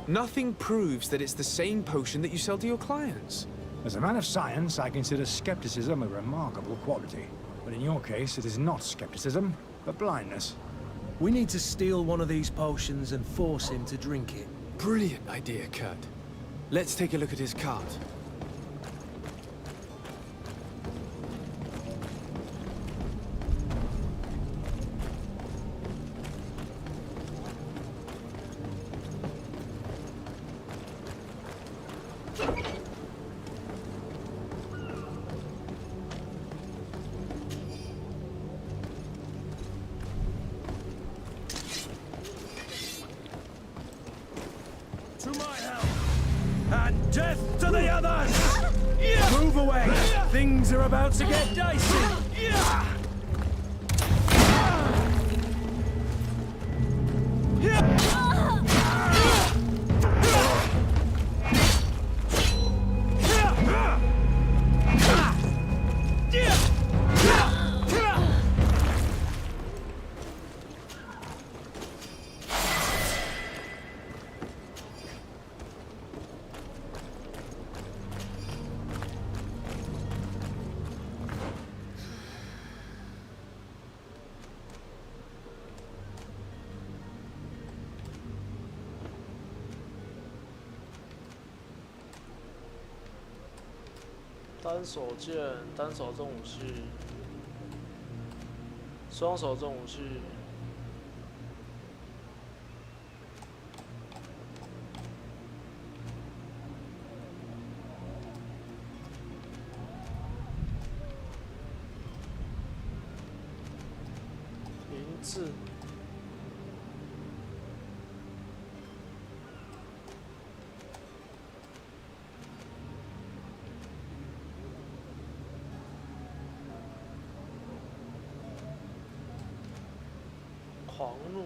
Nothing proves that it's the same potion that you sell to your clients. As a man of science, I consider skepticism a remarkable quality. But in your case, it is not skepticism, but blindness. We need to steal one of these potions and force him to drink it. Brilliant idea, Kurt. Let's take a look at his cart. To my help. And death to the others! Move away! Things are about to get dicey!单手剑、单手重武器、双手重武器。名字。狂怒。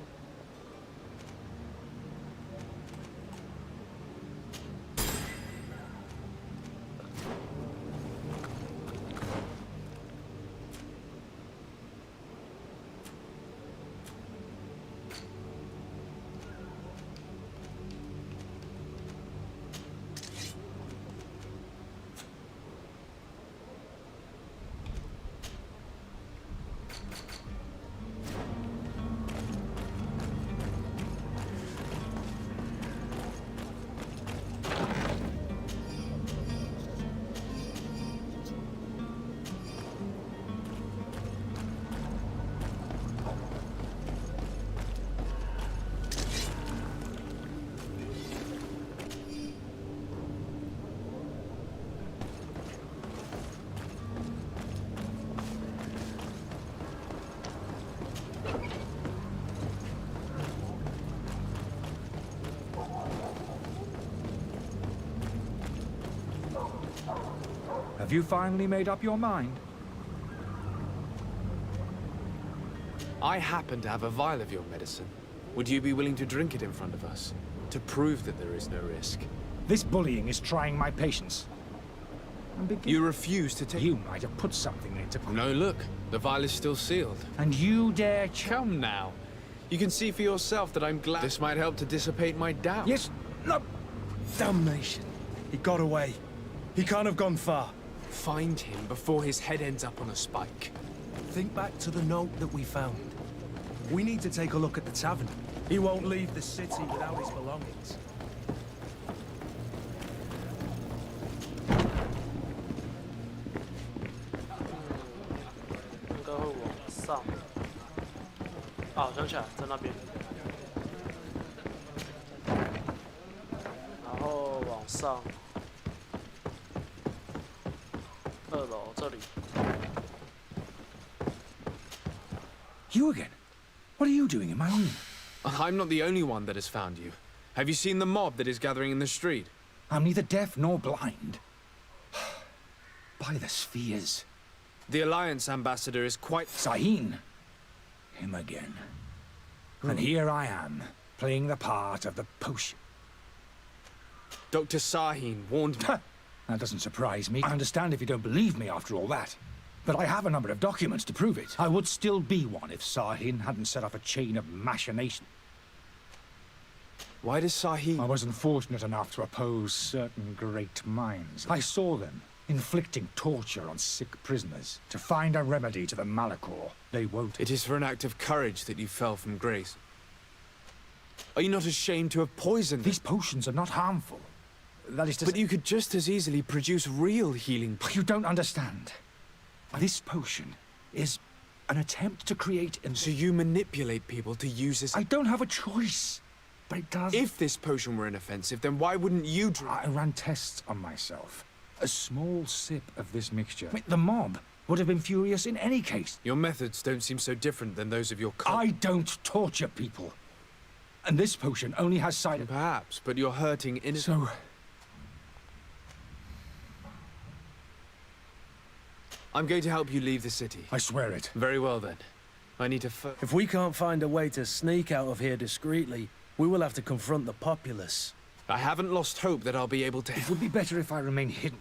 Have you finally made up your mind? I happen to have a vial of your medicine. Would you be willing to drink it in front of us? To prove that there is no risk? This bullying is trying my patience. You refuse to take... You might have put something in it to... No, look. The vial is still sealed. And you dare... Come now. You can see for yourself that I'm glad... This might help to dissipate my doubt. Yes, no. Damnation. He got away. He can't have gone far. Find him before his head ends up on a spike. Think back to the note that we found. We need to take a look at the tavern. He won't leave the city without his belongings. Ah, 我想起来，在那边。然后往上，2楼这里。You again? What are you doing in my room? I'm not the only one that has found you. Have you seen the mob that is gathering in the street? I'm neither deaf nor blind. By the spheres. The Alliance ambassador is quite... Sahin. Him again. And here I am, playing the part of the potion. Dr. Sahin warned me... That doesn't surprise me. I understand if you don't believe me after all that. But I have a number of documents to prove it. I would still be one if Sahin hadn't set off a chain of machination. Why does Sahin... I wasn't fortunate enough to oppose certain great minds. I saw them inflicting torture on sick prisoners to find a remedy to the Malachor. They won't. It is for an act of courage that you fell from grace. Are you not ashamed to have poisoned them? These potions are not harmful. That is to say... But you could just as easily produce real healing... You don't understand. This potion is an attempt to create... So you manipulate people to use this... I don't have a choice. But it does... If this potion were inoffensive, then why wouldn't you drink... I ran tests on myself. A small sip of this mixture. I mean, the mob would have been furious in any case. Your methods don't seem so different than those of your I don't torture people. And this potion only has side... Perhaps, but you're hurting innocent... So... I'm going to help you leave the city. I swear it. Very well, then. I need to If we can't find a way to sneak out of here discreetly, we will have to confront the populace. I haven't lost hope that I'll be able to... It would be better if I remain hidden.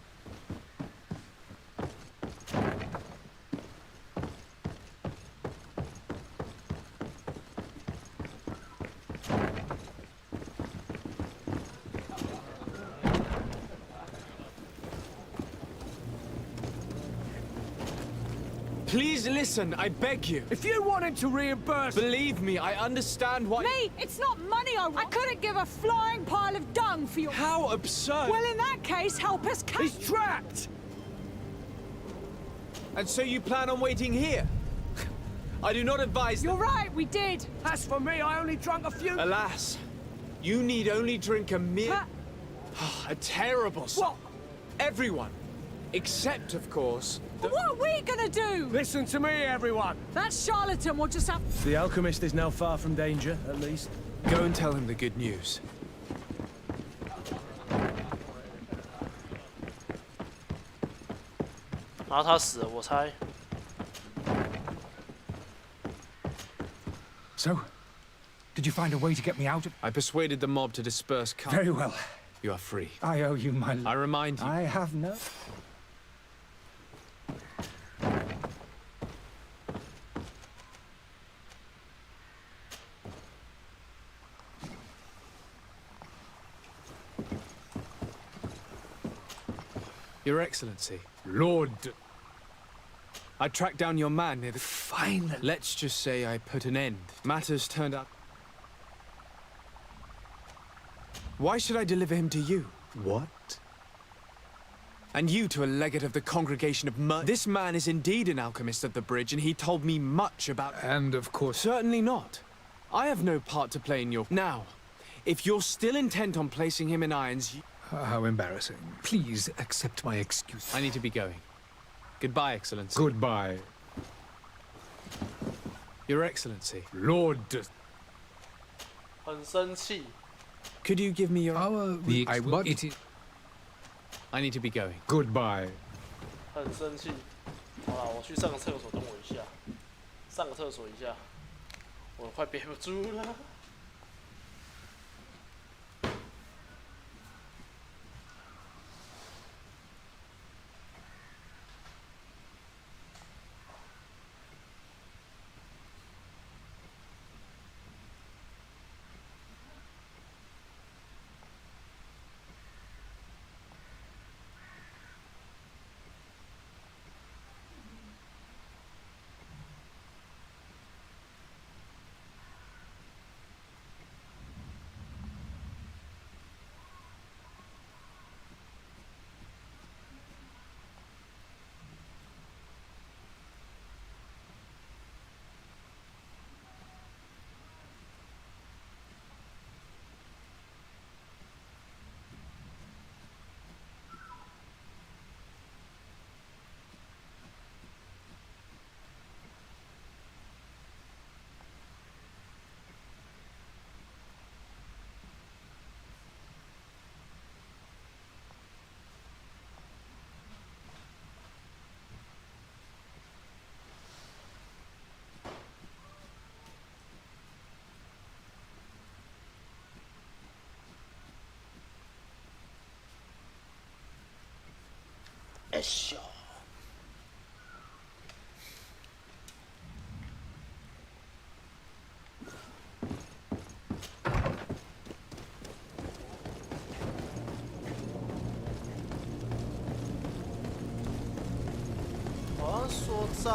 Please listen, I beg you. If you wanted to reimburse... Believe me, I understand why... Me? It's not money I want. I couldn't give a flying pile of dung for your... How absurd! Well, in that case, help us catch... He's trapped! And so you plan on waiting here? I do not advise... You're right, we did. As for me, I only drank a few... Alas, you need only drink a mere... a terrible... What? Everyone. Except, of course... What are we gonna do? Listen to me, everyone! That charlatan will just have... The alchemist is now far from danger, at least. Go and tell him the good news. So, did you find a way to get me out of... I persuaded the mob to disperse... Very well. You are free. I owe you my... I remind you... I have no... Your Excellency. Lord... I tracked down your man near the... Finally. Let's just say I put an end. Matters turned out... Why should I deliver him to you? What? And you to a legate of the Congregation of This man is indeed an alchemist of the bridge, and he told me much about... And of course... Certainly not. I have no part to play in your... Now, if you're still intent on placing him in irons... How embarrassing. Please accept my excuse. I need to be going. Goodbye, Excellency. Goodbye. Your Excellency. Lord...很生气. Could you give me your... I need to be going. Goodbye. 很生气。好了，我去上个厕所，等我一下。上个厕所一下，我快憋不住了。哎呦！好像说在。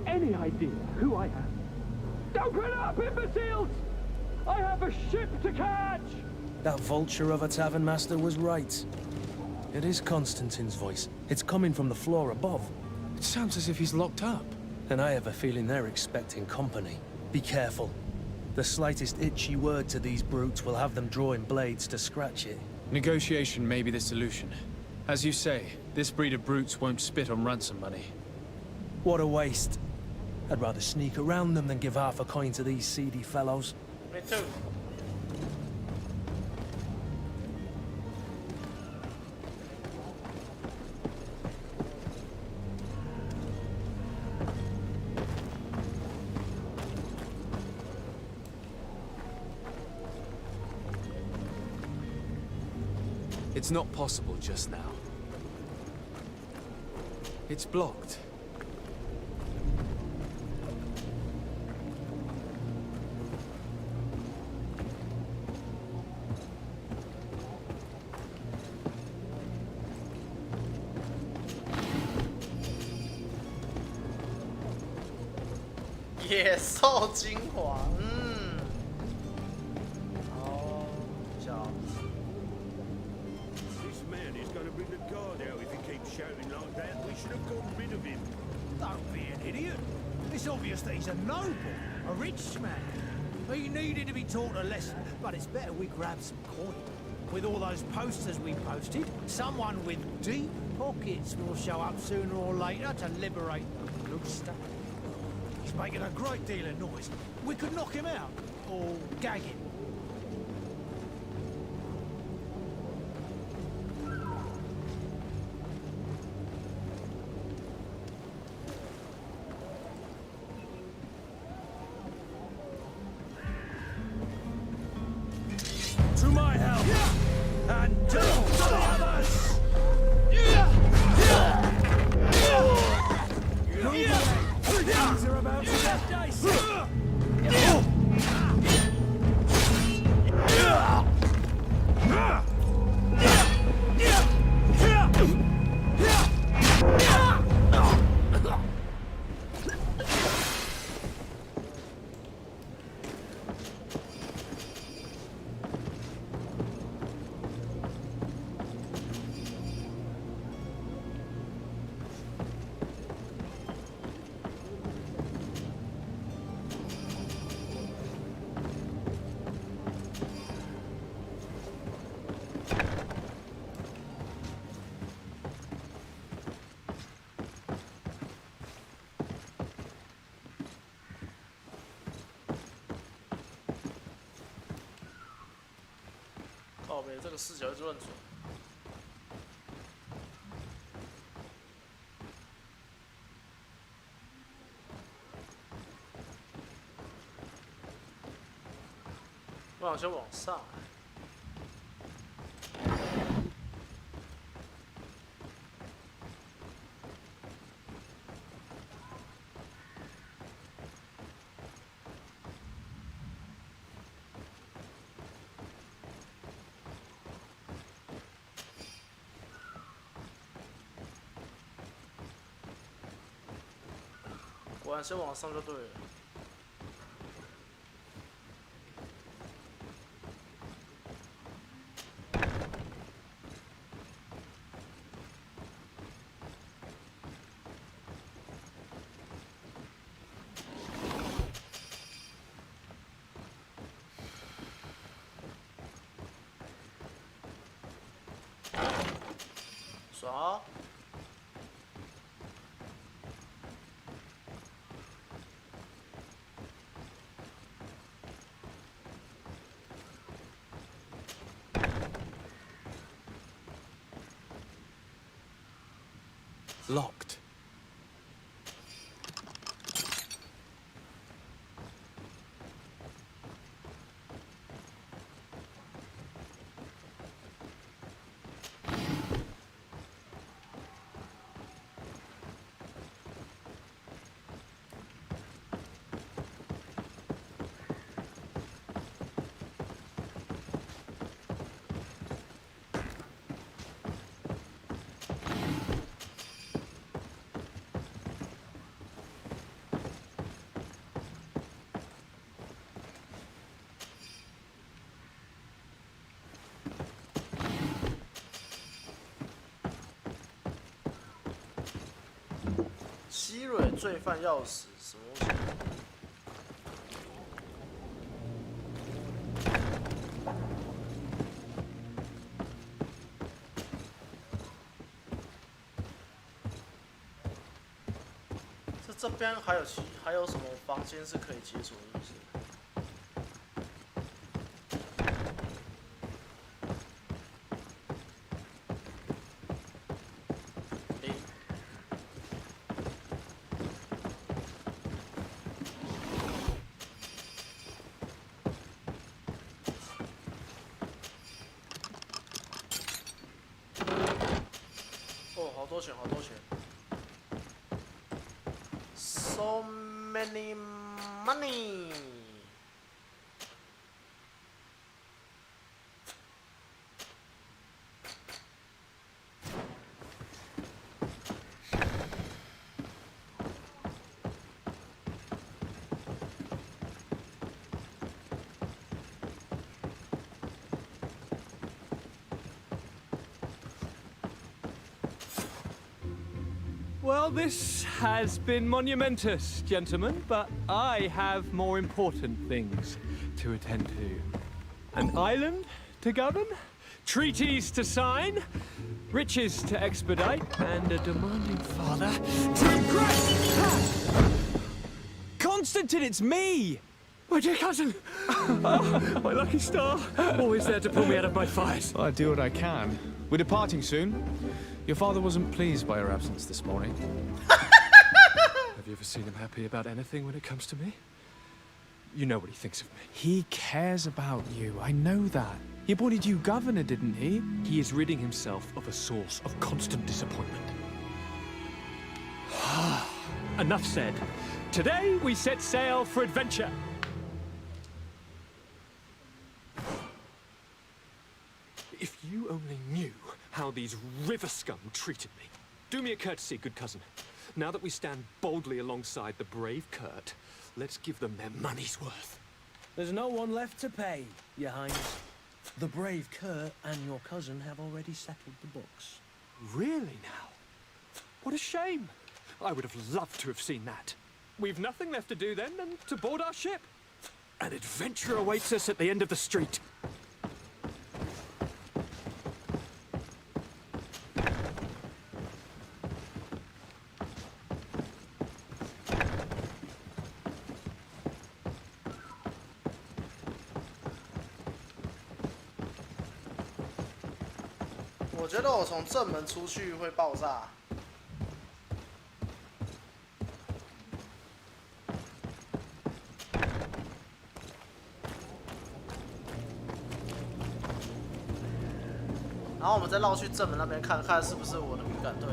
Any idea who I am? Open up, imbeciles! I have a ship to catch! That vulture of a tavern master was right. It is Constantine's voice. It's coming from the floor above. It sounds as if he's locked up. And I have a feeling they're expecting company. Be careful. The slightest itchy word to these brutes will have them drawing blades to scratch it. Negotiation may be the solution. As you say, this breed of brutes won't spit on ransom money. What a waste. I'd rather sneak around them than give half a coin to these seedy fellows. Me too. It's not possible just now. It's blocked.《野兽精华》，好，小。 This man is going to bring the guard out if he keeps shouting like that. We should have got rid of him. Don't be an idiot. It's obvious that he's a noble, a rich man. He needed to be taught a lesson, but it's better we grab some coin. With all those posters we posted, someone with deep pockets will show up sooner or later to liberate the good stuff. He's making a great deal of noise. We could knock him out, or gag him. To my help! And to the others! 北，这个视角一直乱转。我好像往上。果然先往上就对了。爽。 Locked.西蕊罪犯钥匙什么东西？这边还有什么房间是可以解锁的？是不是？ 好多钱，好多钱 ，so many money。Well, this has been monumentous, gentlemen, but I have more important things to attend to. An island to govern, treaties to sign, riches to expedite, and a demanding father to impress! Constantine, it's me! My dear cousin! Oh, my lucky star! Always there to pull me out of my fires. Well, I do what I can. We're departing soon. Your father wasn't pleased by your absence this morning. Have you ever seen him happy about anything when it comes to me? You know what he thinks of me. He cares about you, I know that. He appointed you governor, didn't he? He is ridding himself of a source of constant disappointment. Enough said. Today we set sail for adventure. If you only knew how these river scum treated me. Do me a courtesy, good cousin. Now that we stand boldly alongside the brave Kurt, let's give them their money's worth. There's no one left to pay, Your Highness. The brave Kurt and your cousin have already settled the books. Really now? What a shame. I would have loved to have seen that. We've nothing left to do then than to board our ship. An adventure awaits us at the end of the street. 我觉得我从正门出去会爆炸。然后我们再绕去正门那边看看是不是我的预感对。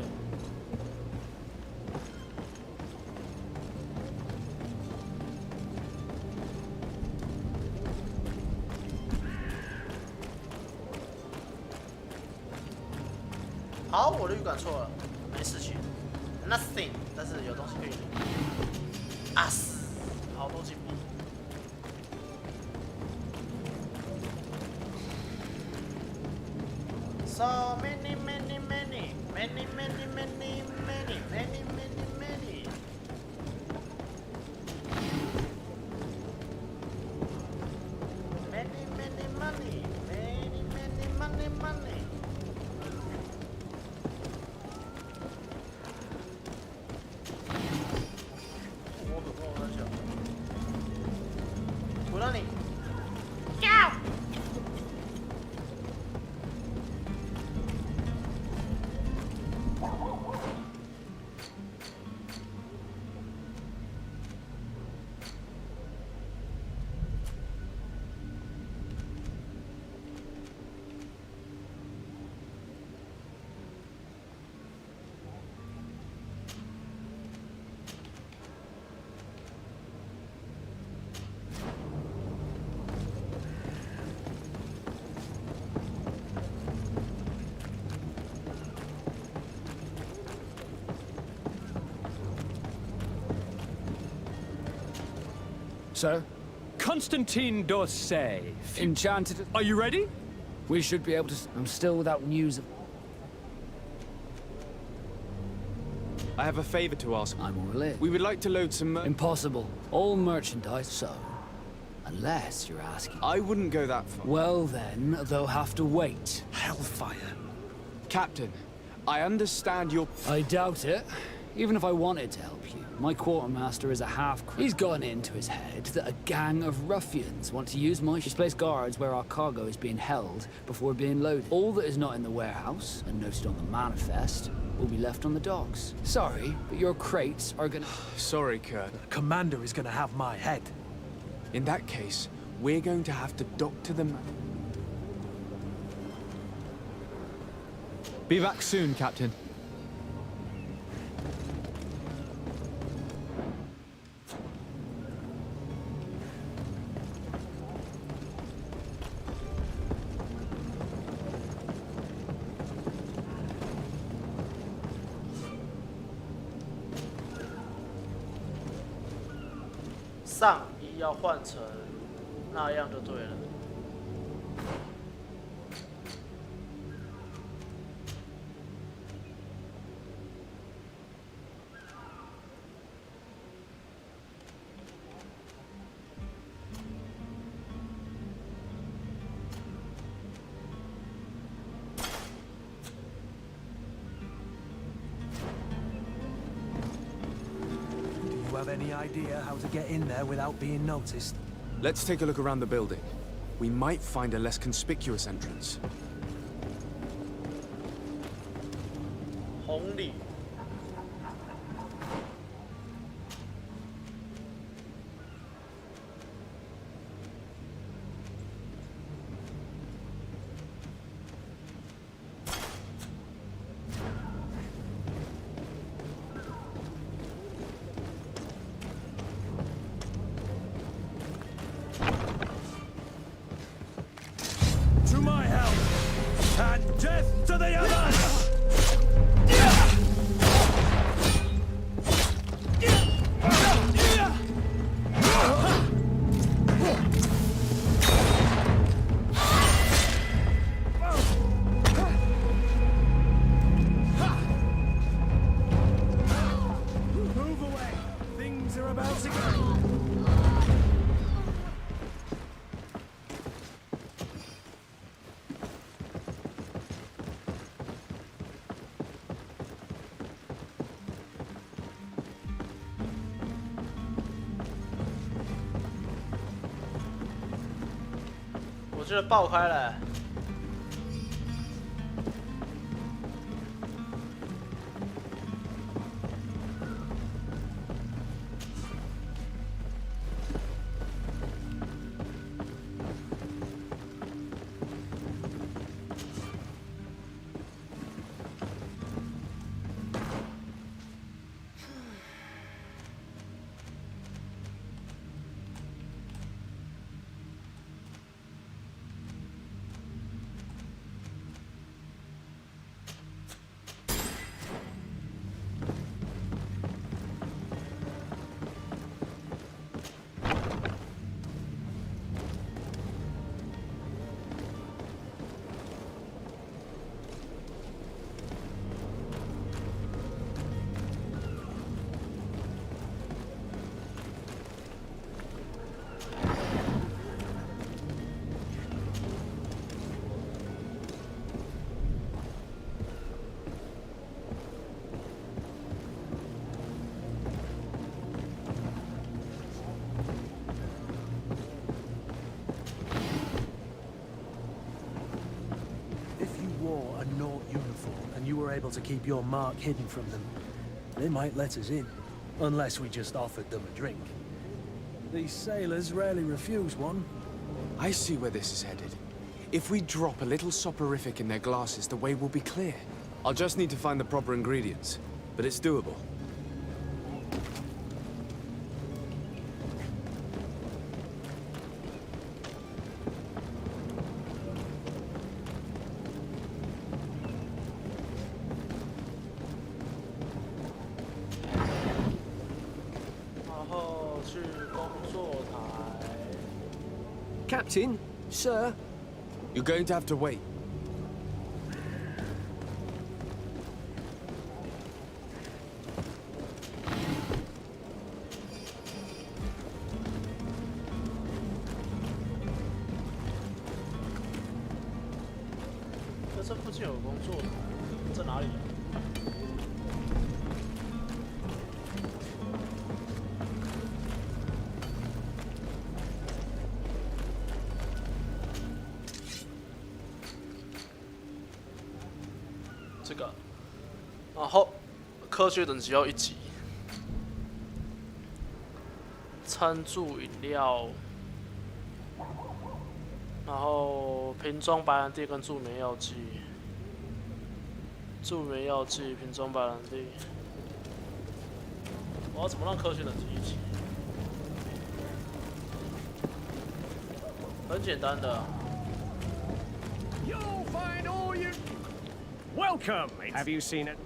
好，我的预感错了，没事情 ，nothing， 但是有东西可以领。啊死，好多金币。So many, many, many, many, many, many, many, many, many, many. Many, many money, many, many, money, money. 我在想，鼓到你，跳。Sir? Constantine d'Orsay. Enchanted. Are you ready? We should be able to... I'm still without news of... I have a favor to ask. I'm all in. We would like to load some... Impossible. All merchandise, so... Unless you're asking... I wouldn't go that far. Well then, they'll have to wait. Hellfire. Captain, I understand your... I doubt it. Even if I wanted to help you, my quartermaster is a half-crip. He's gotten into his head that a gang of ruffians want to use my... He's placed guards where our cargo is being held before being loaded. All that is not in the warehouse, and noted on the manifest, will be left on the docks. Sorry, but your crates are gonna... Sorry, Kurt. The commander is gonna have my head. In that case, we're going to have to dock to the... Be back soon, Captain. "上衣要换成那样就对了。Do you have any idea how to get in there without being noticed? Let's take a look around the building. We might find a less conspicuous entrance. 红里。To my help, and death to the others! Move away. Things are about to go. 我觉得爆开了。were able to keep your mark hidden from them, they might let us in. Unless we just offered them a drink. These sailors rarely refuse one. I see where this is headed. If we drop a little soporific in their glasses, the way will be clear. I'll just need to find the proper ingredients, but it's doable. 然后去工作台。 Captain, sir. You're going to have to wait.这附近有工作台，在哪里啊？ 这个，然后科学等级要1级，餐助饮料，然后瓶装白兰地跟助眠药剂，助眠药剂、瓶装白兰地，我要怎么让科学等级1级？很简单的。 You'll find all you. Welcome. Have you seen it?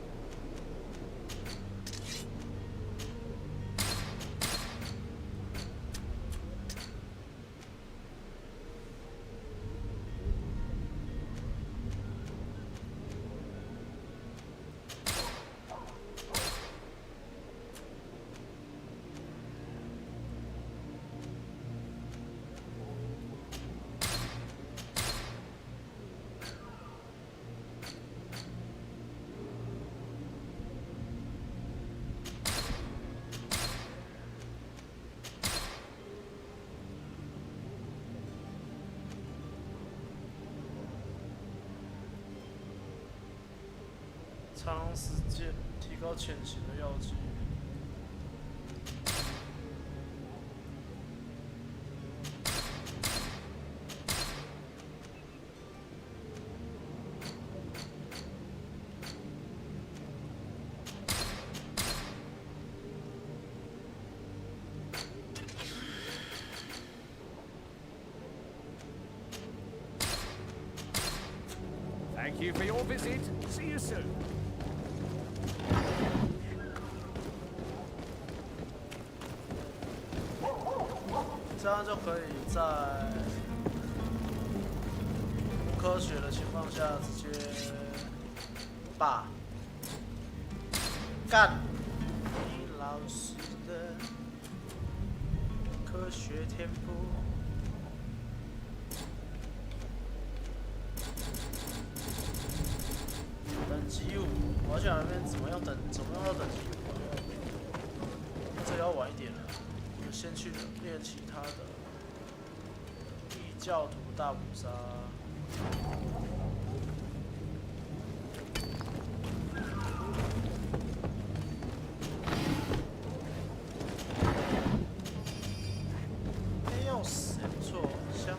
长时间提高潜行的药剂。Thank you for your visit. See you soon. 这样就可以在不科学的情况下直接把干你老师的科学天赋。等级5，我想那边怎么样到等级5啊？这要晚一点了。 先去练其他的异教徒大捕杀。没钥匙也不错，香。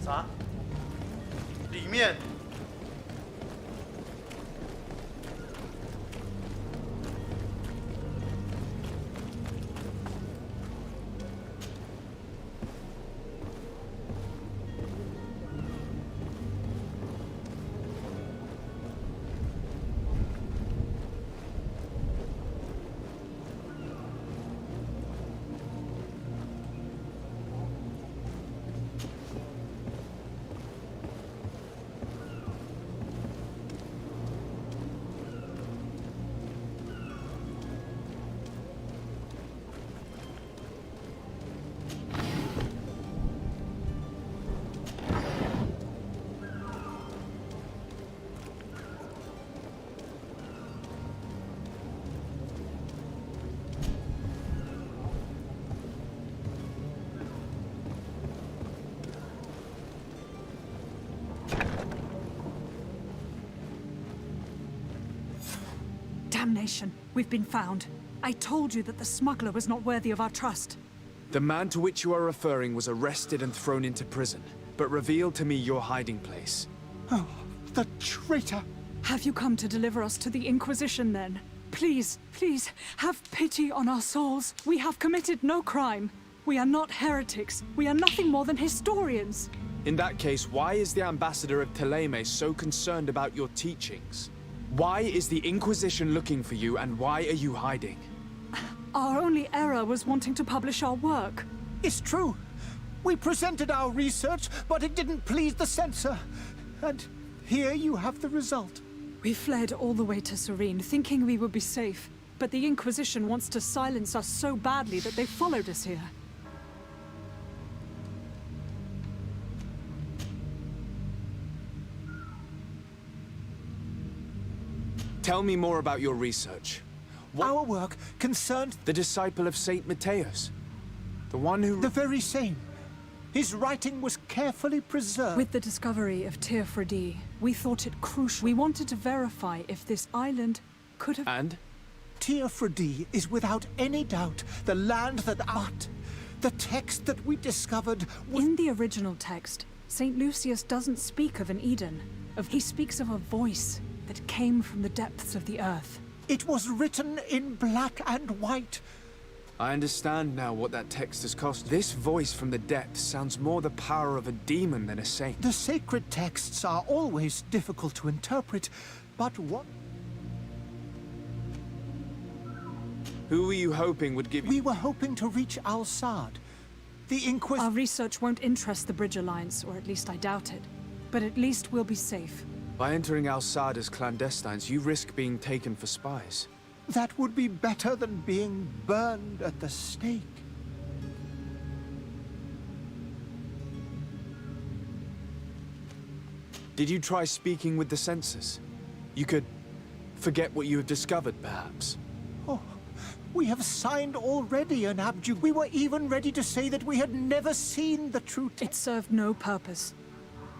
啥？里面？ explanation. We've been found. I told you that the smuggler was not worthy of our trust. The man to which you are referring was arrested and thrown into prison, but revealed to me your hiding place. Oh, the traitor! Have you come to deliver us to the Inquisition, then? Please, please, have pity on our souls. We have committed no crime. We are not heretics. We are nothing more than historians. In that case, why is the ambassador of Thélème so concerned about your teachings? Why is the Inquisition looking for you, and why are you hiding? Our only error was wanting to publish our work. It's true. We presented our research, but it didn't please the censor. And here you have the result. We fled all the way to Serene, thinking we would be safe. But the Inquisition wants to silence us so badly that they followed us here. Tell me more about your research. Our work concerned the disciple of Saint Matthias. The one who... The very same. His writing was carefully preserved. With the discovery of Teofredi, we thought it crucial. We wanted to verify if this island could have... And? Teofredi is without any doubt the land that the text that we discovered was... In the original text, St. Lucius doesn't speak of an Eden. He speaks of a voice that came from the depths of the earth. It was written in black and white. I understand now what that text has cost. This voice from the depths sounds more the power of a demon than a saint. The sacred texts are always difficult to interpret, but what... Who were you hoping would give you... We were hoping to reach Al-Sad. The Inquisition... Our research won't interest the Bridge Alliance, or at least I doubt it. But at least we'll be safe. By entering Al-Sad as clandestines, you risk being taken for spies. That would be better than being burned at the stake. Did you try speaking with the censors? You could forget what you have discovered, perhaps. Oh, we have signed already an abjuration. We were even ready to say that we had never seen the true text. It served no purpose.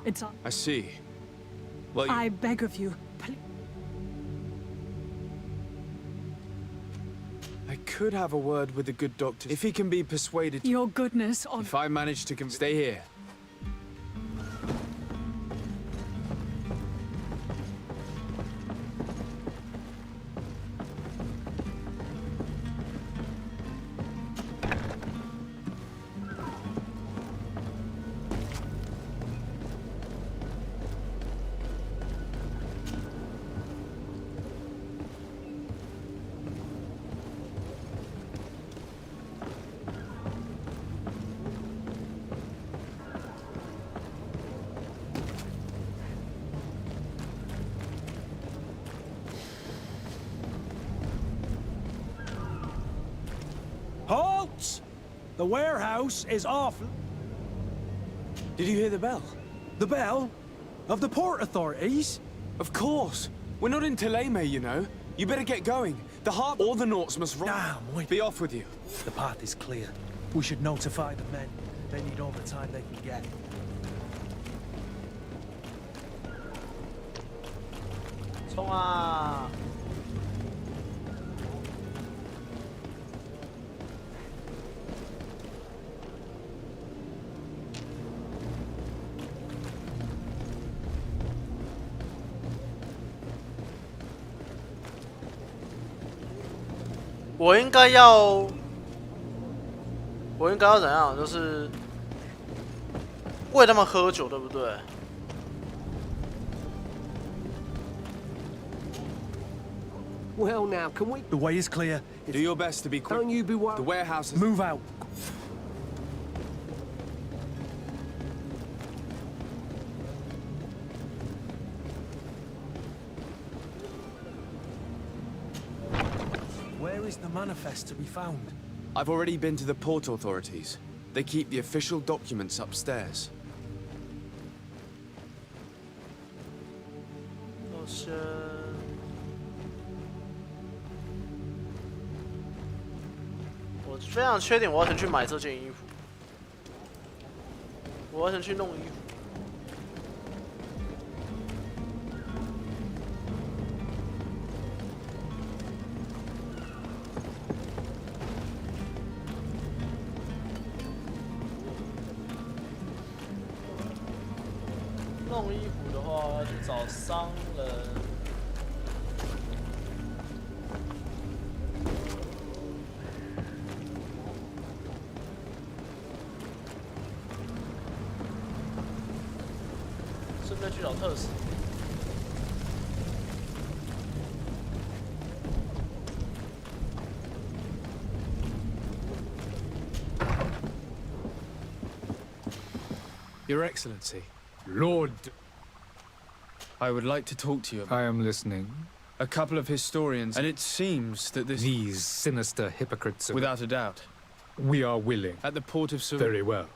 It's... I see. Well, I beg of you, please. I could have a word with the good doctor, if he can be persuaded. Your goodness on... If I manage to stay here. Halt! The warehouse is off. Did you hear the bell? The bell? Of the port authorities? Of course. We're not in Thélème, you know. You better get going. The harbor... All the Nauts must run. Damn, wait. Be off with you. The path is clear. We should notify the men. They need all the time they can get.冲啊！我应该要怎样？就是喂他们喝酒，对不对？ Well, now, can we... The way is clear. Do your best to be quick. Don't you be worried. The warehouse is... Move out. Where is the manifest to be found? I've already been to the port authorities. They keep the official documents upstairs. Oh shit.我非常确定我要先去买这件衣服，我要先去弄衣服。弄衣服的话，要去找商人。顺便去找特使。Your Excellency. Lord. I would like to talk to you about... I am listening. A couple of historians, and it seems that this... These sinister hypocrites... Without a doubt. We are willing. At the port of Seville. Very well.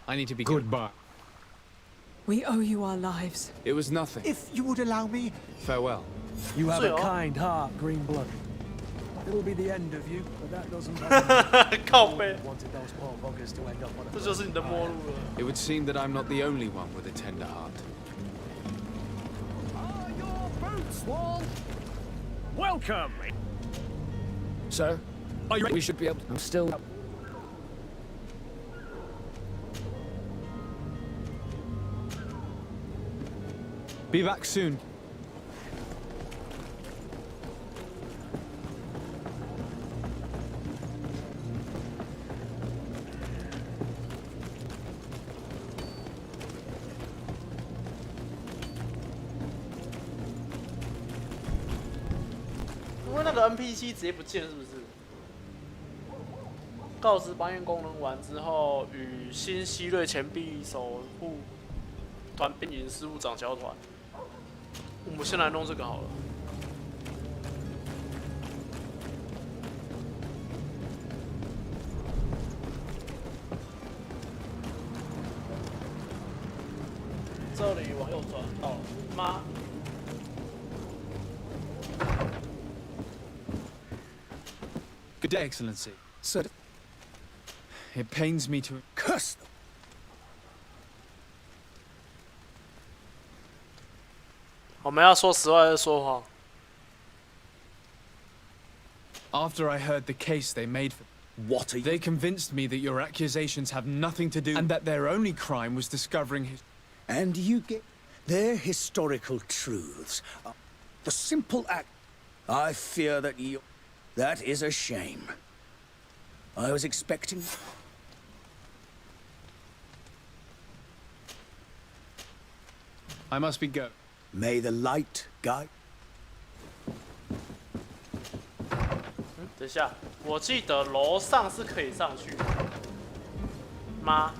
I need to be... Goodbye. We owe you our lives. It was nothing. If you would allow me... Farewell. You have a kind heart, Greenblood. It'll be the end of you, but that doesn't matter. 靠背。 Wanted those poor buggers to end up on a... 这就是你的末路了。 It would seem that I'm not the only one with a tender heart. Are your boots warm? Welcome. Sir, are you ready? We should be able to... I'm still... Be back soon. NPC 直接不见是不是？告知搬运功能完之后，与新希瑞钱币守护团兵营事务长交团。我们先来弄这个好了。这里往右转，哦妈！ Good day, Excellency. Sir. It pains me to... Curse them! After I heard the case they made for... What are you... They convinced me that your accusations have nothing to do... and that their only crime was discovering his... And you get... Their historical truths. The simple act... I fear that you... That is a shame. I was expecting... I must be go. May the light guide... 等一下，我记得楼上是可以上去的吗？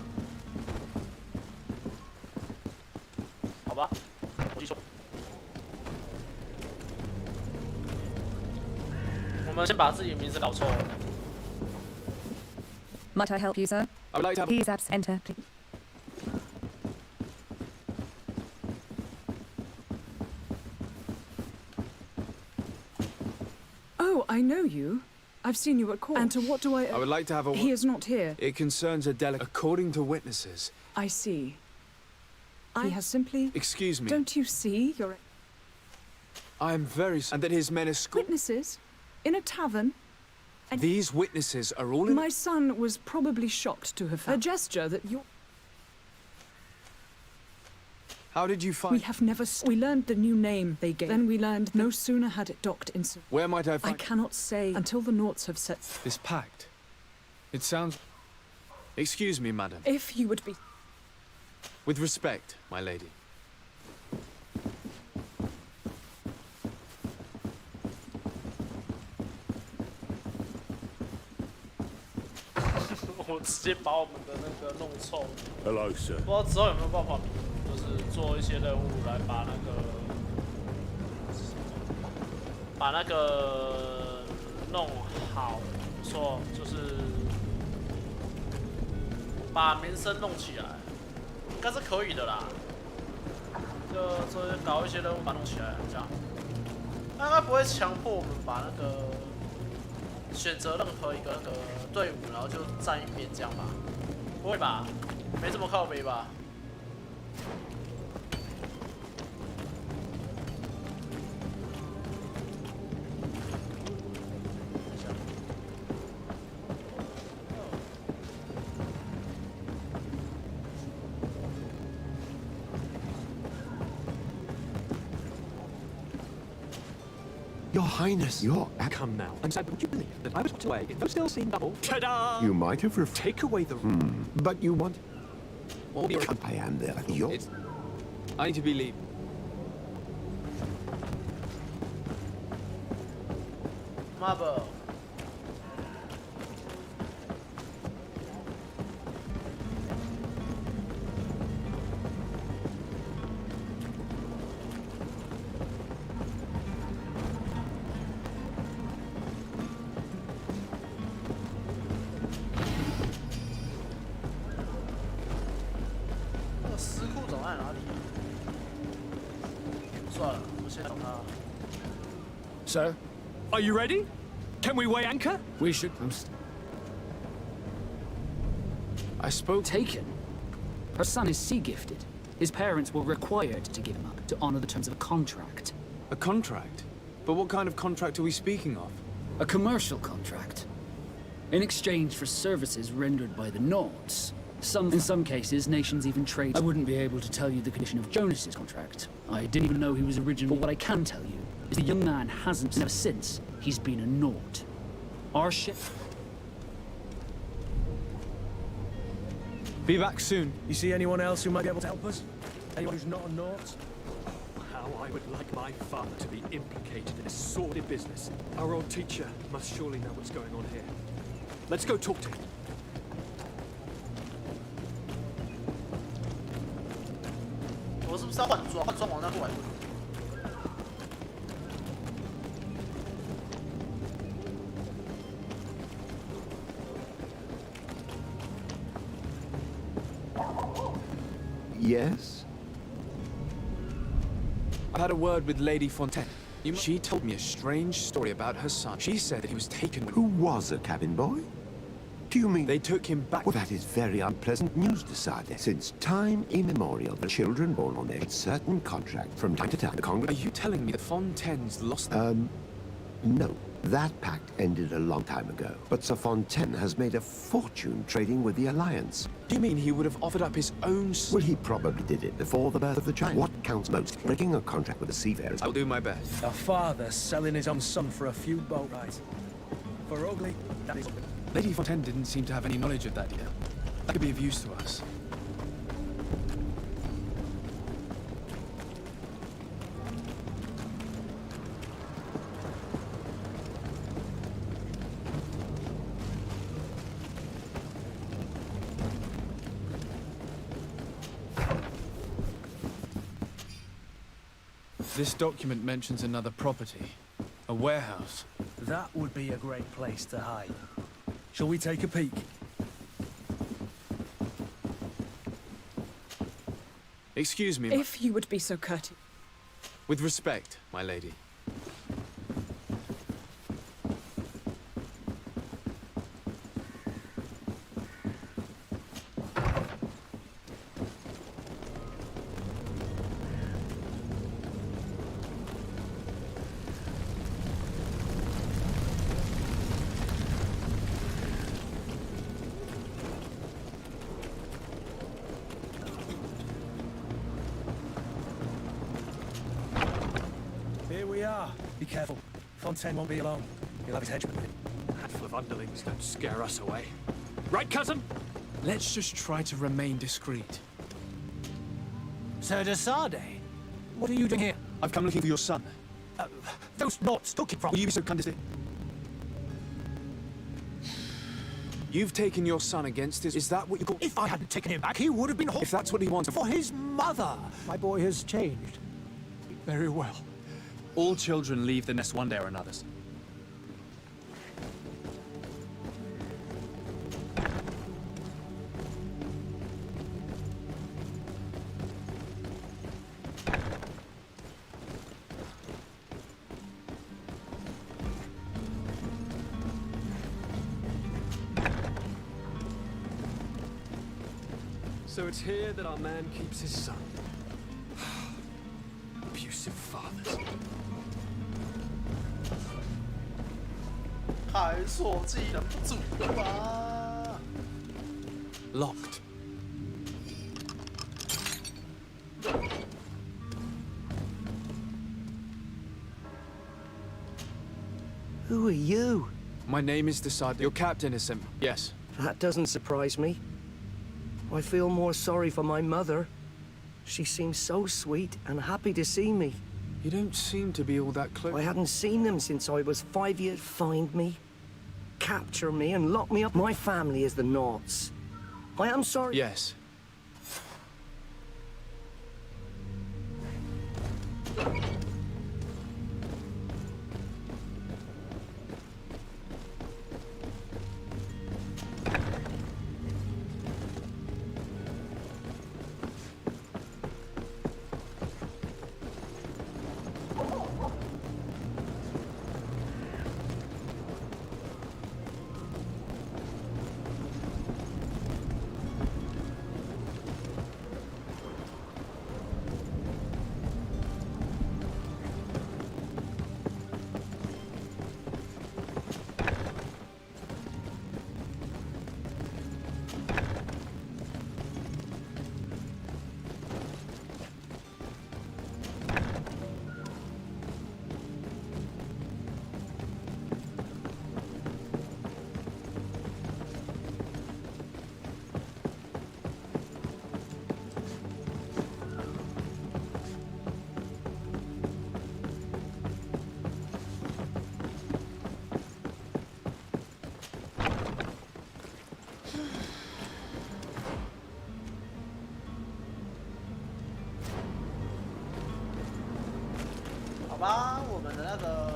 好吧，我记错。我们先把自己的名字搞错了。 Might I help you, sir? I would like to have... Please enter. Oh, I know you. I've seen you at court. And to what do I... I would like to have a... He is not here. It concerns a delicate... According to witnesses... I see. He has simply... Excuse me. Don't you see? You're... I am very... And that his men are... Witnesses? In a tavern? And these witnesses are all in... My son was probably shocked to have found... A gesture that you... How did you find... We have never... We learned the new name they gave. Then we learned no sooner had it docked in... Where might I find... I cannot say until the Naughts have set... This pact. It sounds... Excuse me, madam. If you would be... With respect, my lady. 我直接把我们的那个弄臭。 Hello, sir. 不知道之后有没有办法，就是做一些任务来把那个弄好，不错，就是把名声弄起来，应该是可以的啦。就搞一些任务把它弄起来，这样。他应该不会强迫我们把那个。 选择任何一个那个队伍，然后就站一边这样吧？不会吧？没这么靠北吧？ Highness, your... Come now, and said, would you believe that I was put away in those still seen double? Ta-da! You might have Take away the... But you want... Or be I am there. Your... I need to be leaving. Marble.那个尸库总在哪里？算了，我先找他。 So, are you ready? Can we weigh anchor? We should... I spoke... Taken? Her son is sea-gifted. His parents were required to give him up to honor the terms of a contract. A contract? But what kind of contract are we speaking of? A commercial contract. In exchange for services rendered by the Nords. In some cases, nations even trade. I wouldn't be able to tell you the condition of Jonas's contract. I didn't even know he was original. But what I can tell you is the young man hasn't ever since he's been a Nord. Our ship... Be back soon. You see anyone else who might be able to help us? Anyone who's not a Nort? How I would like my father to be implicated in this sordid business. Our old teacher must surely know what's going on here. Let's go talk to him. 我是不是要换装？换装完再过来。 Yes? I had a word with Lady Fontaine. She told me a strange story about her son. She said that he was taken with... Who was a cabin boy? Do you mean... They took him back... Well, that is very unpleasant news to Sade. Since time immemorial, the children born on a certain contract from time to time. The Congress... Are you telling me that Fontaine's lost... No. That pact ended a long time ago. But Sir Fontaine has made a fortune trading with the Alliance. Do you mean he would have offered up his own... Well, he probably did it before the birth of the child. What counts most? Breaking a contract with the seafarers. I'll do my best. A father selling his own son for a few boat rides. For ugly, that is... Lady Fontaine didn't seem to have any knowledge of that deal. That could be of use to us. This document mentions another property. A warehouse. That would be a great place to hide. Shall we take a peek? Excuse me, If you would be so courteous. with respect, my lady. Here we are. Be careful. Fontaine won't be alone. He'll have his henchmen with him. A handful of underlings don't scare us away. Right, cousin? Let's just try to remain discreet. Sir de Sade, what are you doing here? I've come looking for your son. Those Nords took him from... Will you be so kind as to... You've taken your son against his... Is that what you call... If I hadn't taken him back, he would have been... If that's what he wants... For his mother! My boy has changed. Very well. All children leave the nest one day or another. So it's here that our man keeps his son. Abusive fathers. 开锁技能不足了吧 Locked. Who are you? My name is Desade. Your captain has sent me. Yes. That doesn't surprise me. I feel more sorry for my mother. She seems so sweet and happy to see me. You don't seem to be all that close. I hadn't seen them since I was 5 years. Find me, capture me, and lock me up. My family is the Nords. I am sorry. Yes.我们的那个。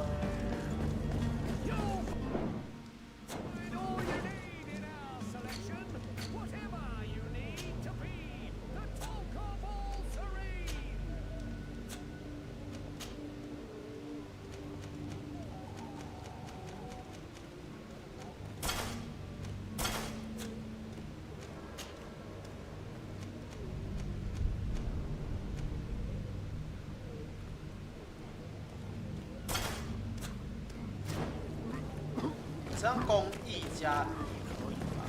这样公益家庭也可以吧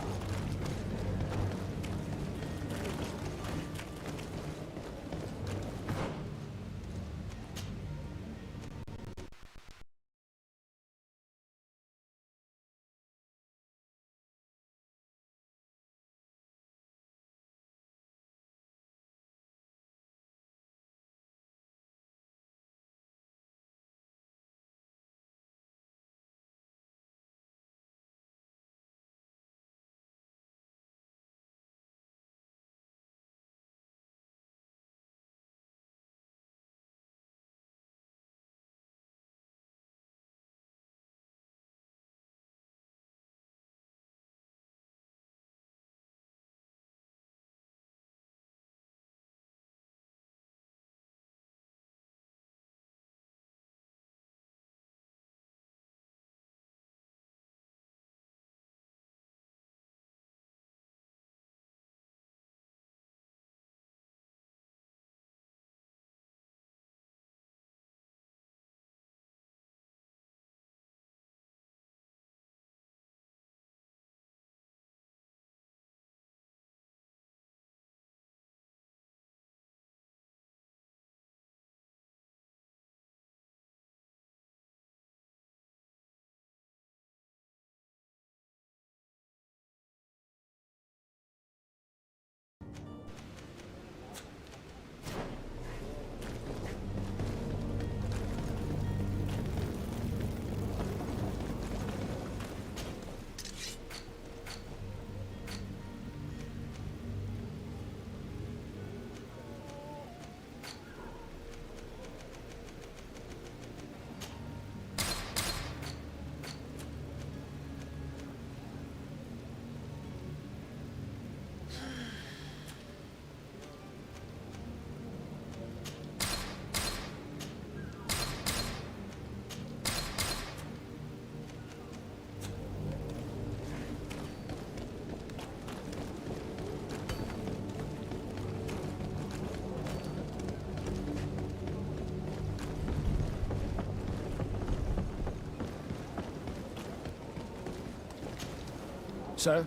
？So,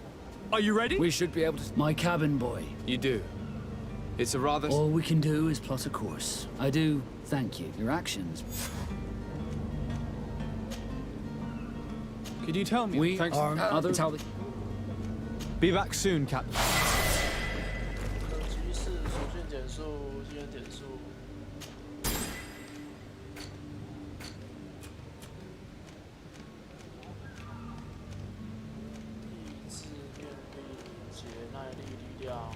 are you ready? We should be able to... My cabin boy. You do. It's a rather... All we can do is plot a course. I do thank you. Your actions... Did you tell me? We Thanks. are others. Be back soon, Captain. 等级是属性点数、经验点数。意志、念力、节耐力、力量、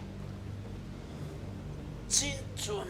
精准。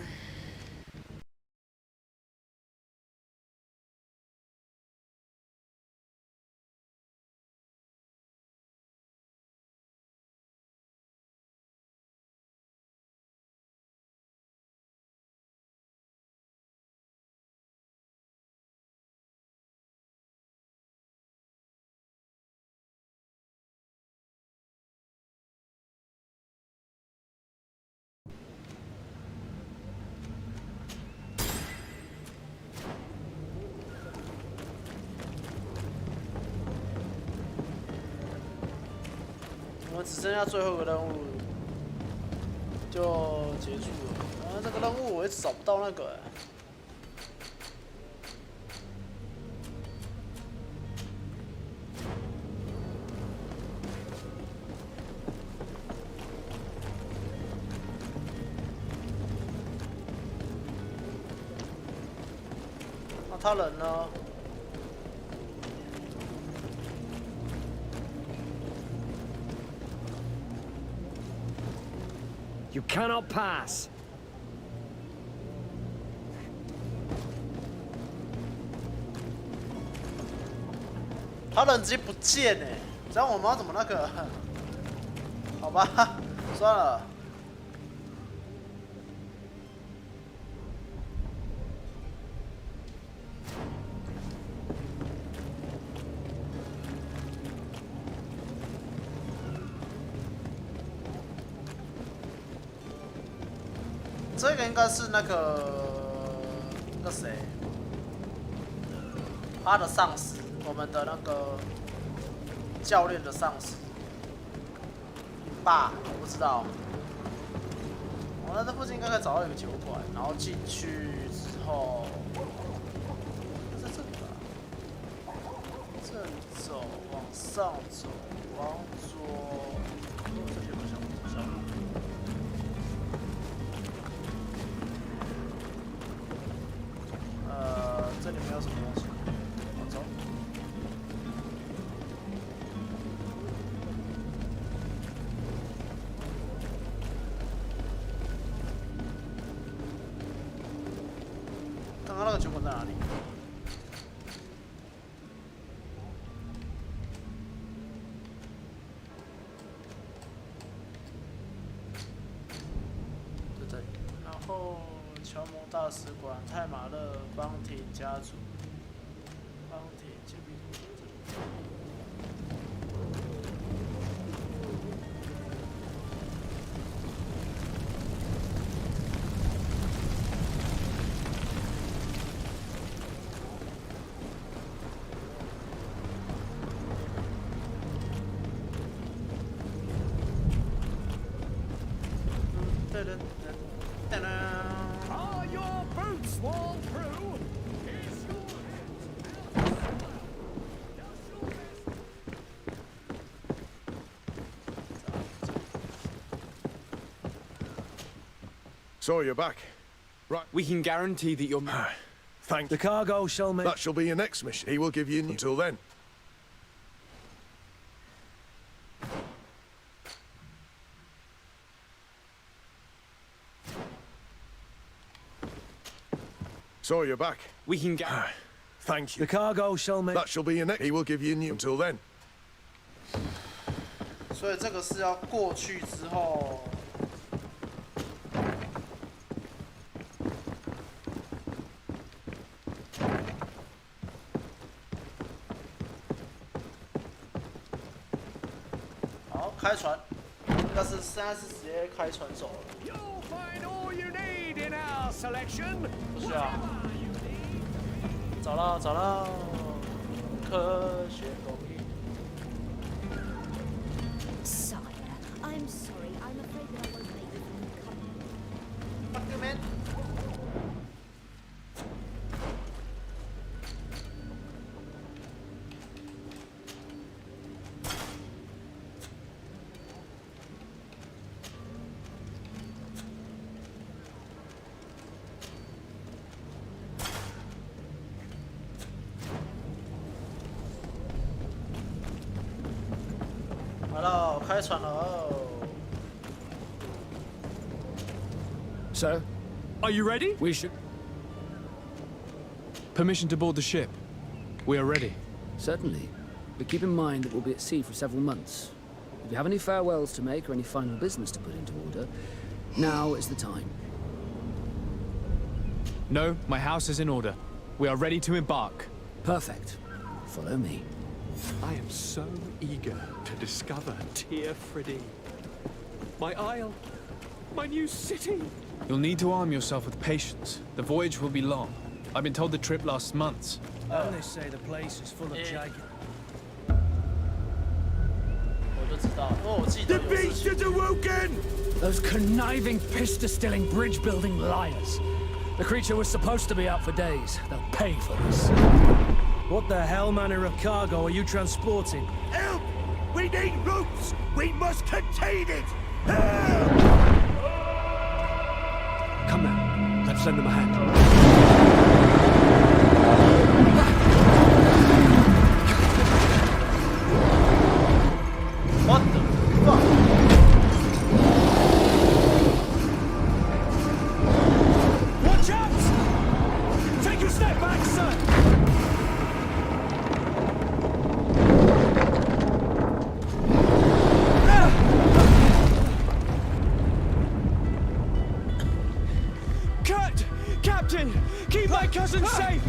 我们只剩下最后一个任务就结束了。这个任务我一直找不到那个、那他人呢？ You cannot pass. 他人直接不见哎，这样我们要怎么那个？好吧，算了。这个应该是那谁，他的上司，我们的那个教练的上司，爸，我不知道。我在这附近应该可以找到一个酒馆，然后进去之后，是这个，正走，往上走，往左，这些不想。 这里没有什么东西，好走。刚刚那个酒馆在哪里？在这里。然后乔蒙大使馆、泰马勒邦廷家族。 邦廷简笔图这里。Are your boots worn through? So you're back. Right. We can guarantee that you're... Thank The cargo shall make... That shall be your next mission. He will give you... Until then. So you're back. We can get... Thank you. The cargo shall make... That shall be your next... He will give you new... Until then. 所以这个是要过去之后。 好，开船，但是现在是直接开船走了。 You'll find all you need in our selection. 不需要。找到，找到，科学工艺。 Sire, I'm sorry. I'm afraid that I won't make it. Fuck you, man. 好了，开船了。Sir, are you ready? We should. Permission to board the ship. We are ready. Certainly. But keep in mind that we'll be at sea for several months. If you have any farewells to make or any final business to put into order, now is the time. No, my house is in order. We are ready to embark. Perfect. Follow me. I am so eager to discover Tear Friddy. My isle, my new city. You'll need to arm yourself with patience. The voyage will be long. I've been told the trip lasts months. And they say the place is full of jagged. 我就知道，因为我记得 The beast is awoken! Those conniving, pista-stilling, bridge-building liars. The creature was supposed to be out for days. They'll pay for this. What the hell manner of cargo are you transporting? Help! We need ropes! We must contain it! Help! Come now. Let's lend them a hand. What the fuck? Watch out! Take a step back, sir! Cut! Captain! Keep my cousin safe!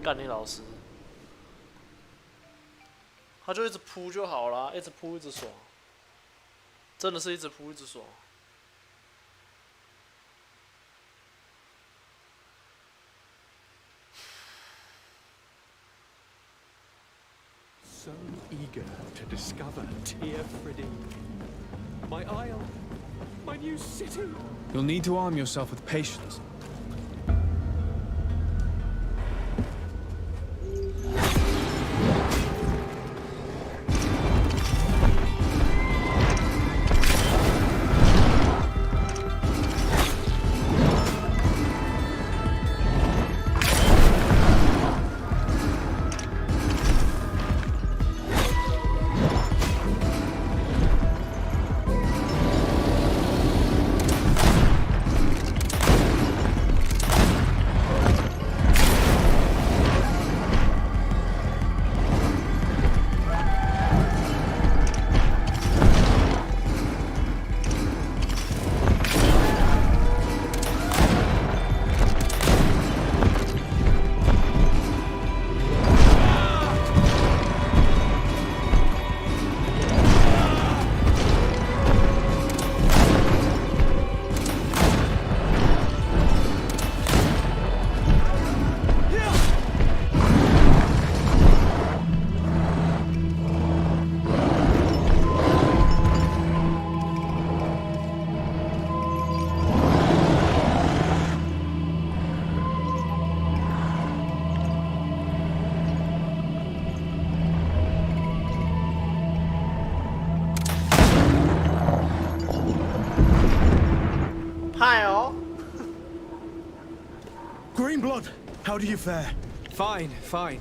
干你老师，他就一直扑就好啦，一直扑一直爽，真的是一直扑一直爽。So eager to discover Tear Friddy. My isle, my new city. You'll need to arm yourself with patience. Greenblood, how do you fare? Fine, fine.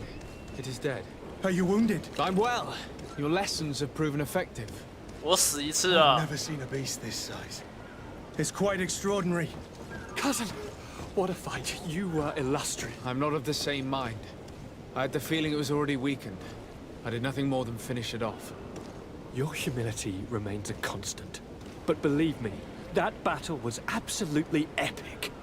It is dead. Are you wounded? I'm well. Your lessons have proven effective. 我死一次 I've 啊！ never seen a beast this size. It's quite extraordinary. Cousin, what a fight. You were illustrious. I'm not of the same mind. I had the feeling it was already weakened. I did nothing more than finish it off. Your humility remains a constant. But believe me, that battle was absolutely epic. "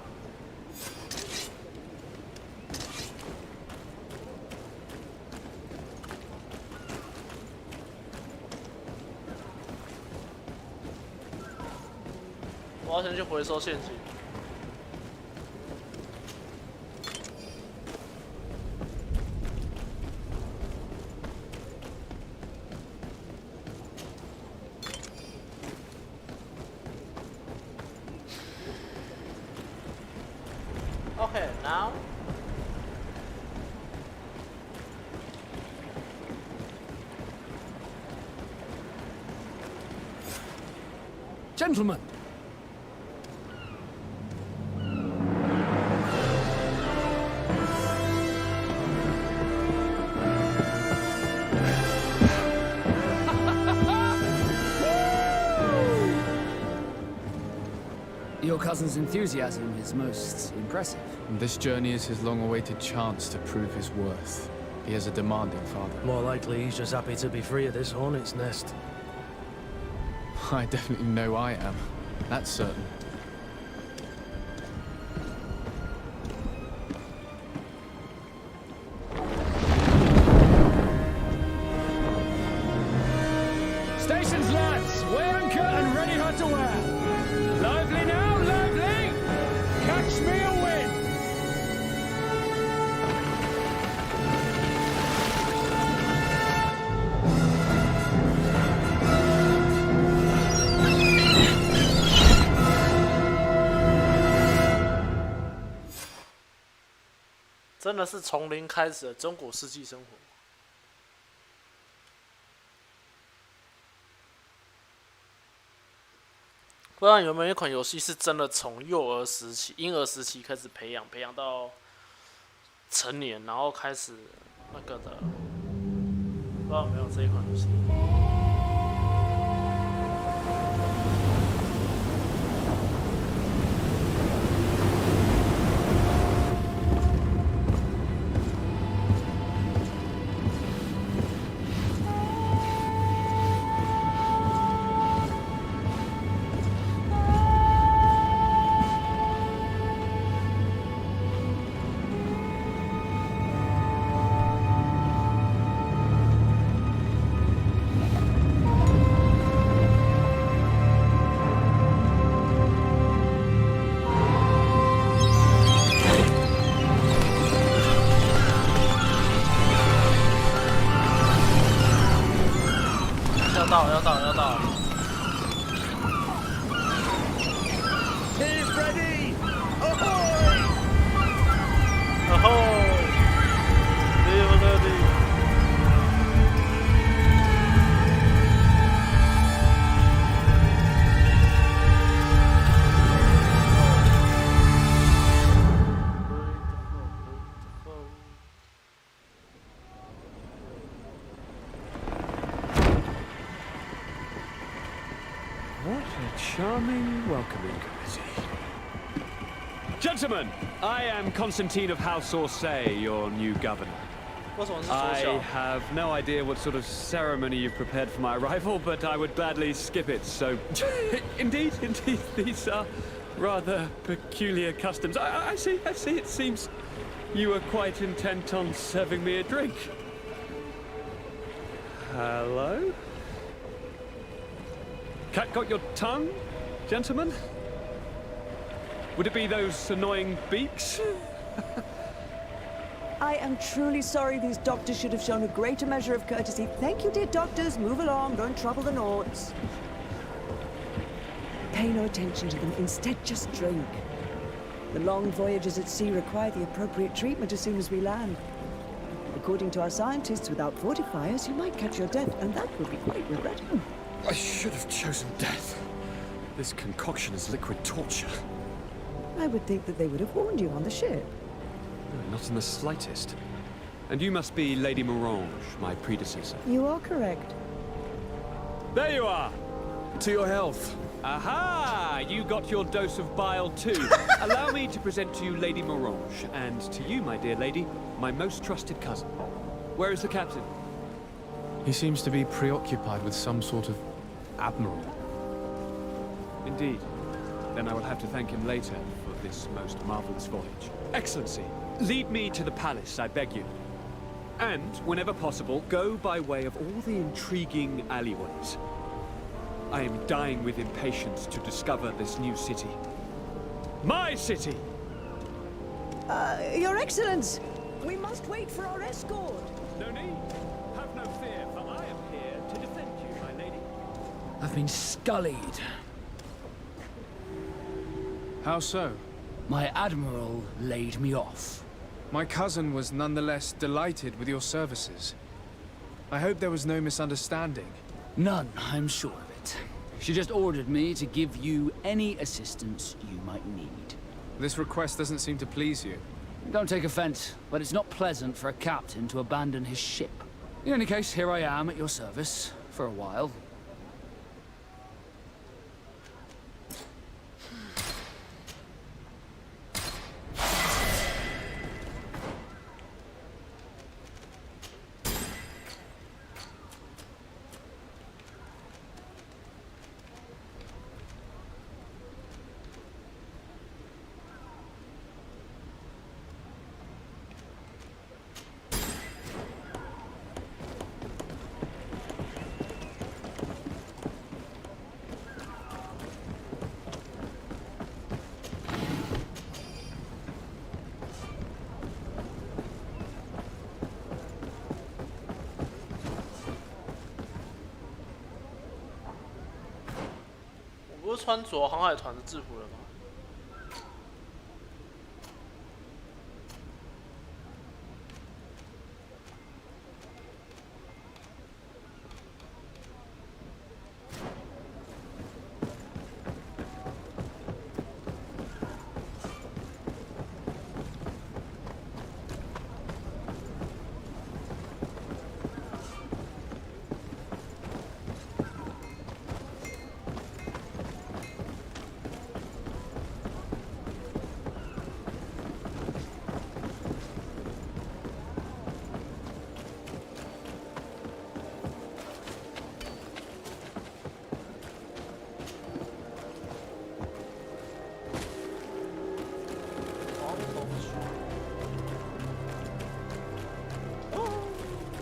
我要先去回收陷阱。Okay, now. Gentlemen, Your cousin's enthusiasm is most impressive. And this journey is his long-awaited chance to prove his worth. He has a demanding father. More likely he's just happy to be free of this hornet's nest. I definitely know I am. That's certain. Stations, lads! Weigh anchor and ready her to wear. Lively now, lively! Catch me a win! "真的是从零开始的中国世纪生活。不知道有没有一款游戏是真的从幼儿时期、婴儿时期开始培养到成年，然后开始那个的？不知道有没有这一款游戏。要到。Here's ready! Ahoy! Ahoy! Live ready! What a charming welcoming committee. Gentlemen, I am Constantine of House Orsay, your new governor. I have no idea what sort of ceremony you've prepared for my arrival, but I would gladly skip it, so... Indeed, these are rather peculiar customs. I see, it seems you are quite intent on serving me a drink. Hello? Cat got your tongue, gentlemen? Would it be those annoying beaks? I am truly sorry. These doctors should have shown a greater measure of courtesy. Thank you, dear doctors. Move along. Don't trouble the Nauts. Pay no attention to them. Instead, just drink. The long voyages at sea require the appropriate treatment as soon as we land. According to our scientists, without fortifiers, you might catch your death, and that would be quite regrettable. I should have chosen death. This concoction is liquid torture. I would think that they would have warned you on the ship. No, not in the slightest. And you must be Lady Morange, my predecessor. You are correct. There you are! To your health. Aha! You got your dose of bile too. Allow me to present to you Lady Morange, and to you, my dear lady, my most trusted cousin. Where is the captain? He seems to be preoccupied with some sort of admiral. Indeed. Then I will have to thank him later for this most marvelous voyage. Excellency, lead me to the palace, I beg you. And, whenever possible, go by way of all the intriguing alleyways. I am dying with impatience to discover this new city. My city! Your Excellence! We must wait for our escort! No need. Have no fear, for I am here to defend you, my lady. I've been scullied. How so? My admiral laid me off. My cousin was nonetheless delighted with your services. I hope there was no misunderstanding. None, I'm sure of it. She just ordered me to give you any assistance you might need. This request doesn't seem to please you. Don't take offense, but it's not pleasant for a captain to abandon his ship. In any case, here I am at your service, for a while.不是穿着航海团的制服了吗？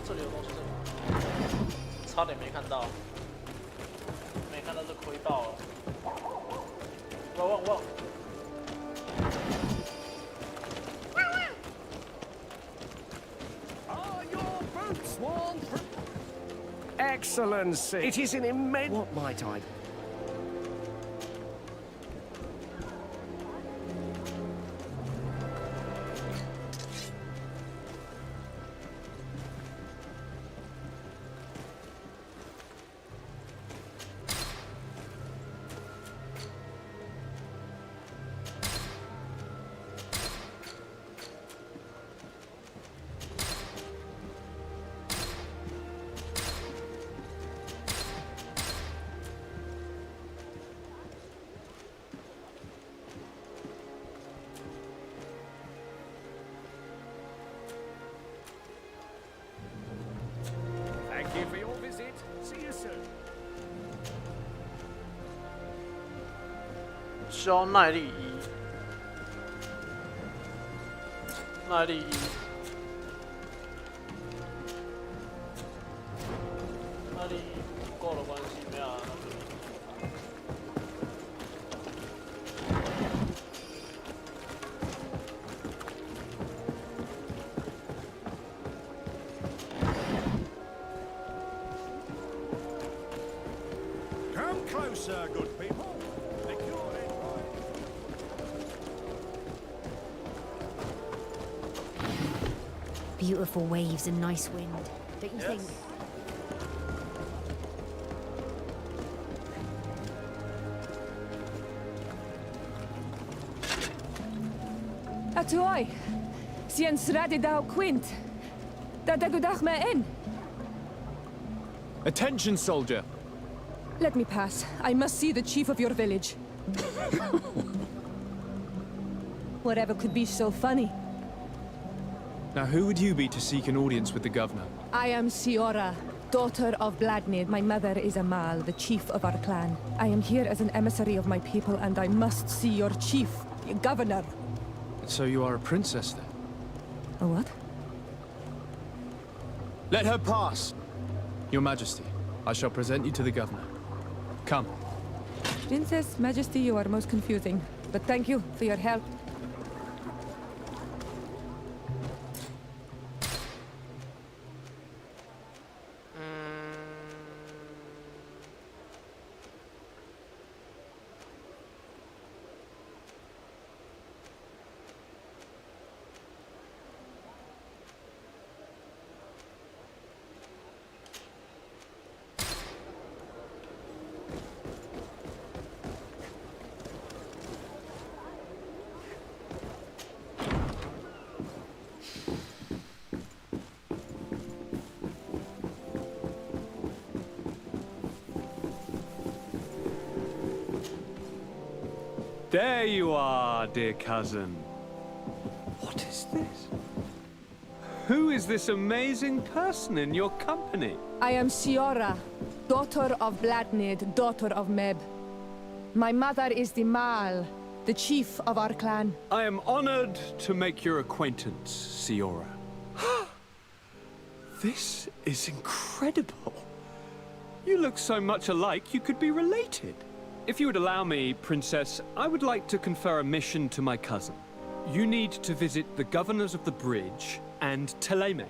这里有东西在哪？差点没看到，没看到就亏到了。汪！ Are your boots worn? Excellency, it is an immense... What might I... Thank you for your visit. See you soon. 需要耐力一，耐力一，耐力一不够的关系，没有啊。Come closer, good people. Beautiful waves and nice wind, don't you think? Atuai, Siens radidau quint. Dadagudach me in. Attention, soldier! Let me pass. I must see the chief of your village. Whatever could be so funny? Now, who would you be to seek an audience with the governor? I am Siora, daughter of Bladnid. My mother is Amal, the chief of our clan. I am here as an emissary of my people, and I must see your chief, your governor. So you are a princess, then? A what? Let her pass! Your Majesty, I shall present you to the governor. Come. Princess, Majesty, you are most confusing. But thank you for your help. There you are, dear cousin. What is this? Who is this amazing person in your company? I am Siora, daughter of Bladnid, daughter of Meb. My mother is the Mal, the chief of our clan. I am honored to make your acquaintance, Siora. This is incredible. You look so much alike, you could be related. If you would allow me, Princess, I would like to confer a mission to my cousin. You need to visit the governors of the bridge and Teleme,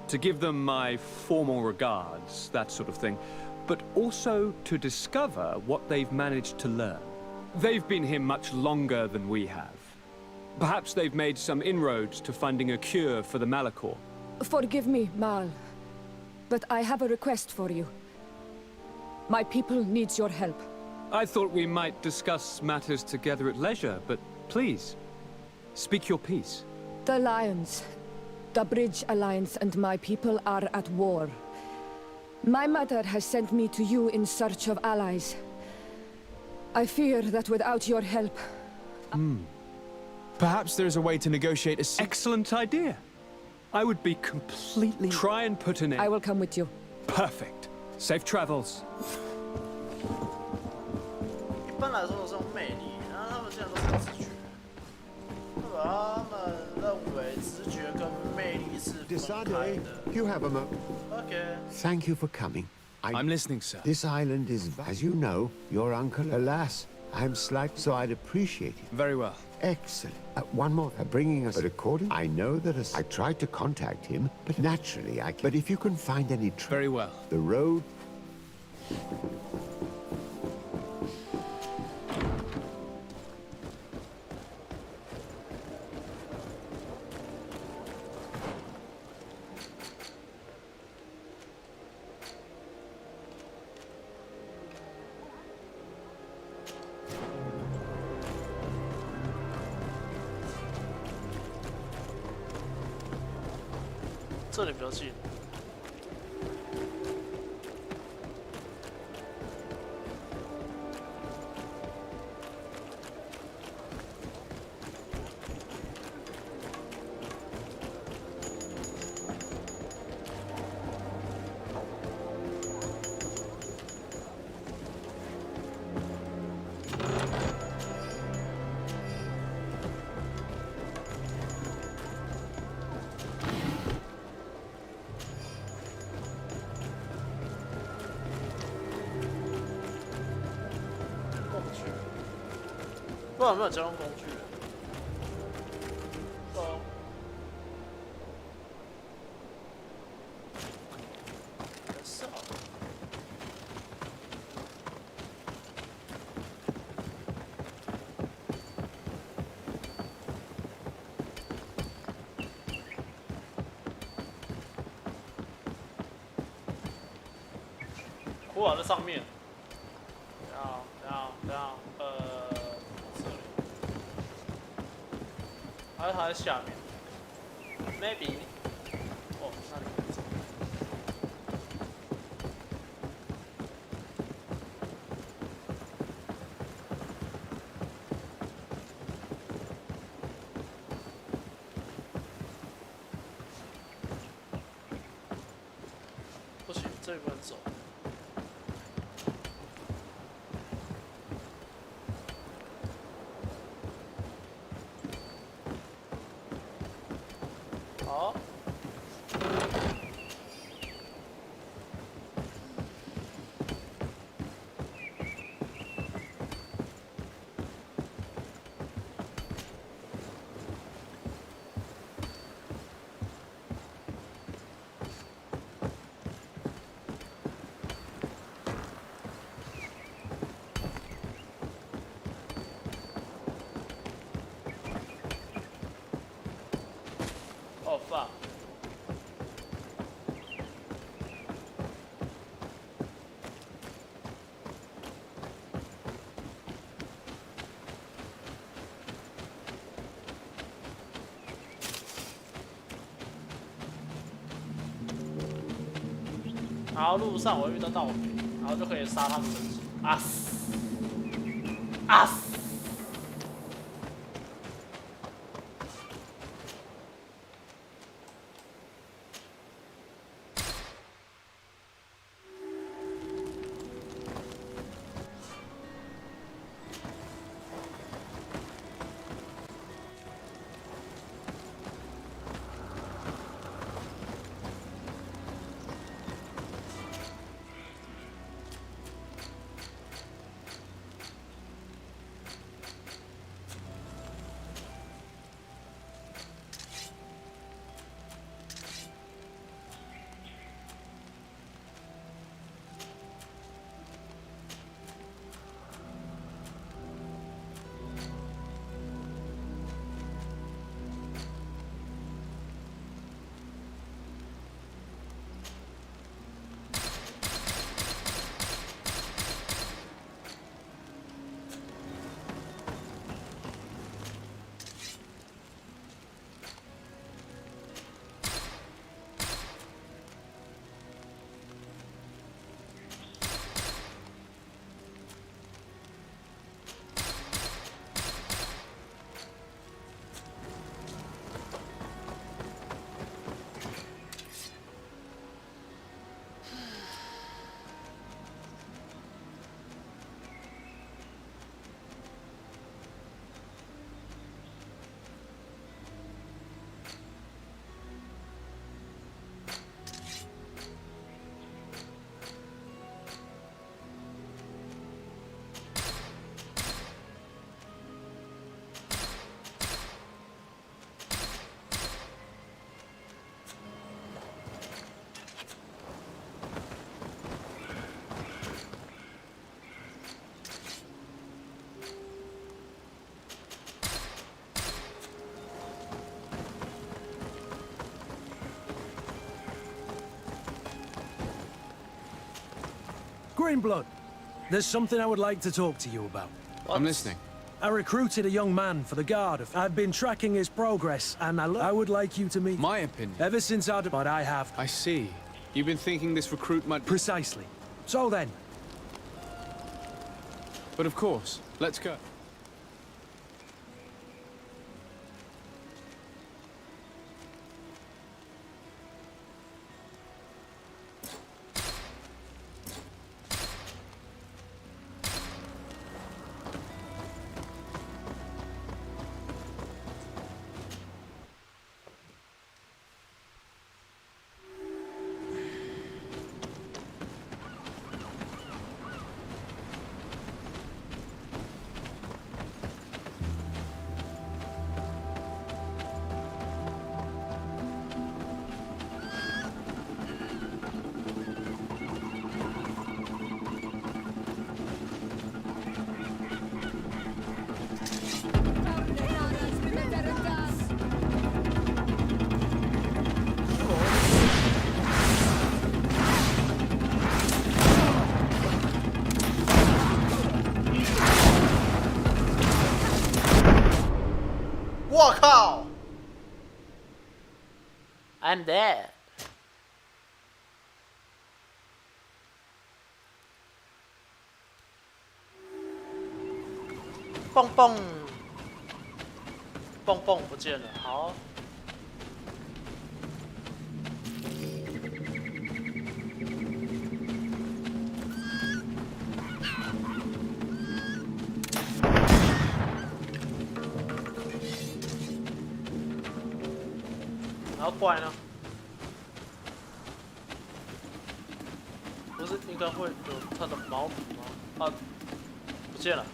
to give them my formal regards, that sort of thing, but also to discover what they've managed to learn. They've been here much longer than we have. Perhaps they've made some inroads to finding a cure for the Malachor. Forgive me, Mal, but I have a request for you. My people needs your help. I thought we might discuss matters together at leisure, but please, speak your piece. The Lions, the Bridge Alliance and my people are at war. My mother has sent me to you in search of allies. I fear that without your help... Perhaps there's a way to negotiate a... Excellent idea. I would be completely... Try and put an end... I will come with you. Perfect. Safe travels. 一般来说都是用魅力，然后他们现在都是直觉，对吧？他们认为直觉跟魅力是分开的。 You have a moment. Okay. Thank you for coming. I'm listening, sir. This island is, as you know, your uncle. Alas, I'm slight, so I'd appreciate it. Very well. Excellent. One more. Bringing us, but according, I know that I tried to contact him, but naturally I. But if you can find any. Very well. The road. "这里比较近。不知道有没有交通工具？哦，是啊。库瓦在上面。等下，这里。还是它在下面。maybe。哦，那里可以走。不行，这里不能走。好。哦，fuck。然后路上我会遇到盗匪，然后就可以杀他们人数。啊死！啊死！Greenblood, there's something I would like to talk to you about. I'm listening. I recruited a young man for the Guard. I've been tracking his progress, and I would like you to meet... My opinion? Ever since but I have... I see. You've been thinking this recruit might... Precisely. So then... But of course. Let's go. I'm dead。蹦蹦，蹦蹦不见了，好。然后怪呢？不是应该会有它的毛笔吗？啊，不见了。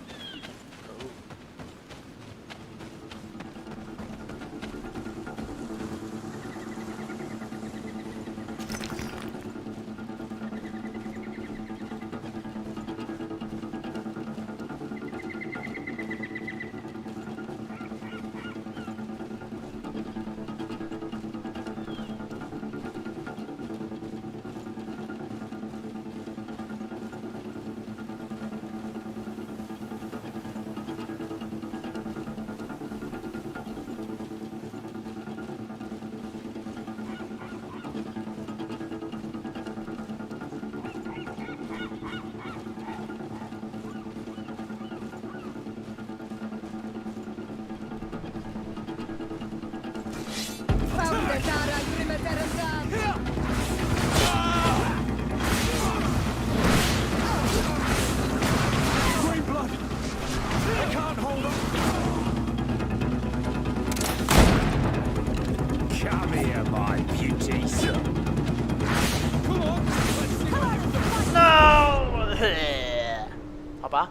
好吧，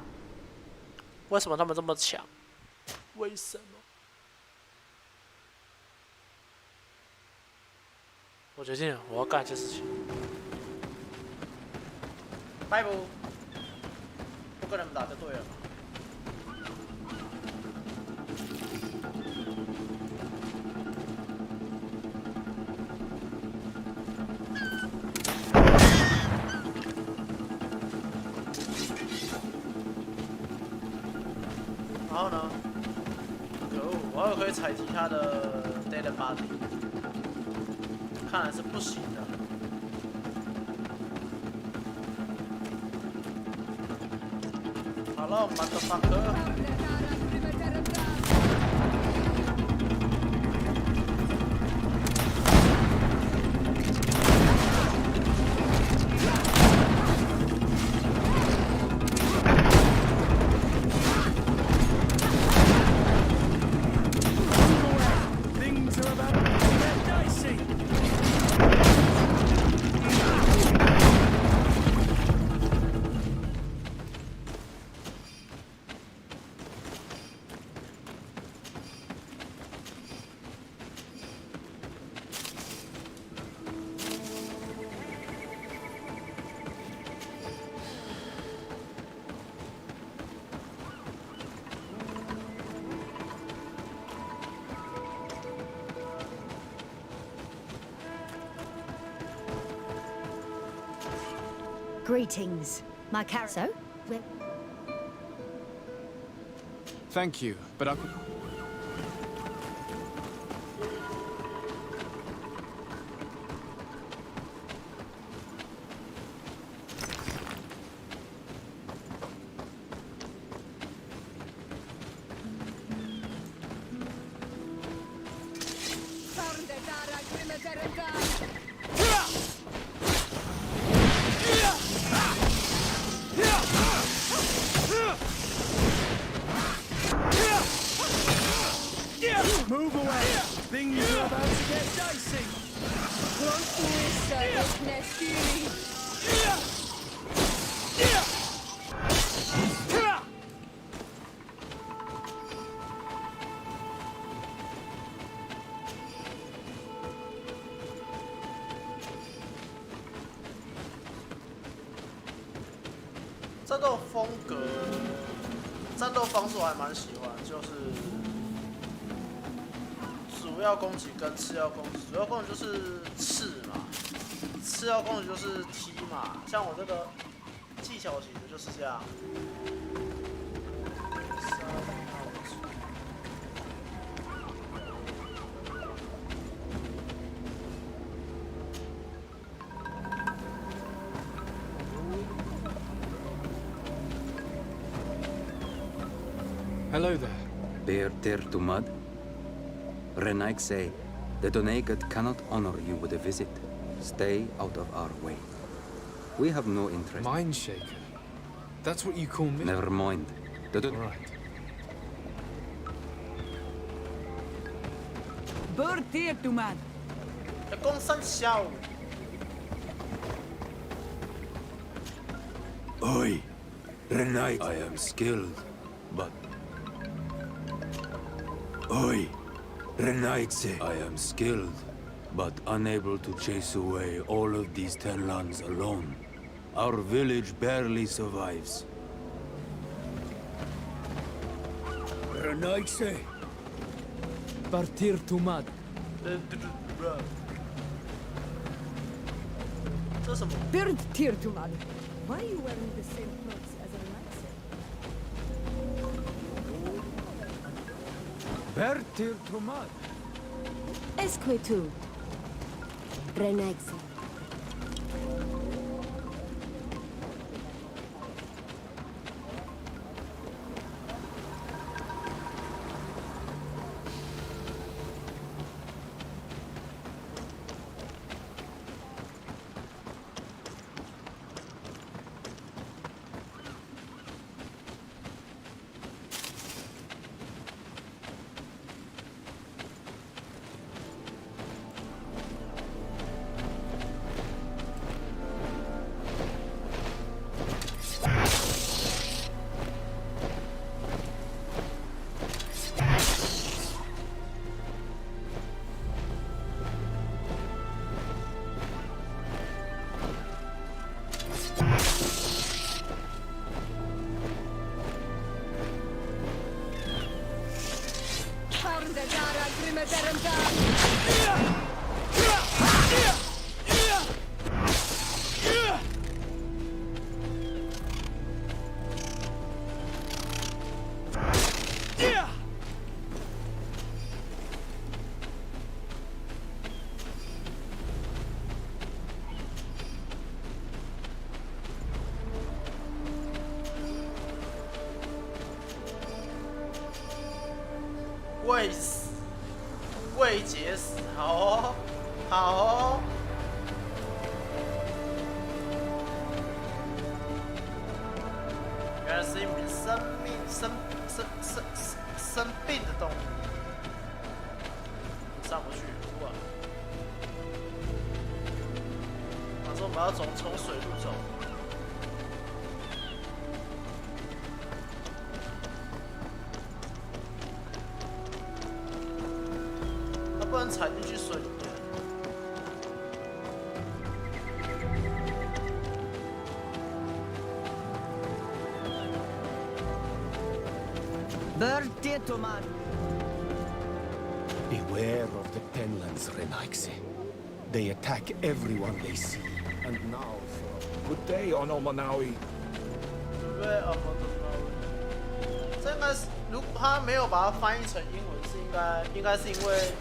为什么他们这么强？为什么？我决定了，我要干一件事情。拜拜，不跟你们打就对了。 然后呢？可恶，我又可以采集他的 dead body， 看来是不行的。Hello, motherfucker。 Greetings, my character. So, Thank you, but I... Move away! Things are about to get dicey! 战斗风格、战斗方式我还蛮喜欢，就是主要攻击跟次要攻击。主要攻击就是刺嘛，次要攻击就是踢嘛。像我这个技巧型的就是这样。Hello there. Bear tear to mud? Renaik say, the Donegat cannot honor you with a visit. Stay out of our way. We have no interest. Mind shaker? That's what you call me? Never mind. Right. Bird tear to man. 要攻三小。 Oi! Renaik! I am skilled, but... Oi! Renaik say, I am skilled, but unable to chase away all of these 10 lands alone. Our village barely survives. Renaik say. Partir to mud. 这什么？ Bird tear to mud. Why are you wearing the same clothes as a knight? Partir to mud. Esque tu. Renexe.未解死，好哦，好哦。原来是一名生病的动物。上不去，哇！反正我们要从水路走。 不能踩进去水里面。Beware of the Penlands, Renaikse. They attack everyone they see. And now for a good day on Omanawi. 对啊，这应该是，如果他没有把它翻译成英文，是应该是因为。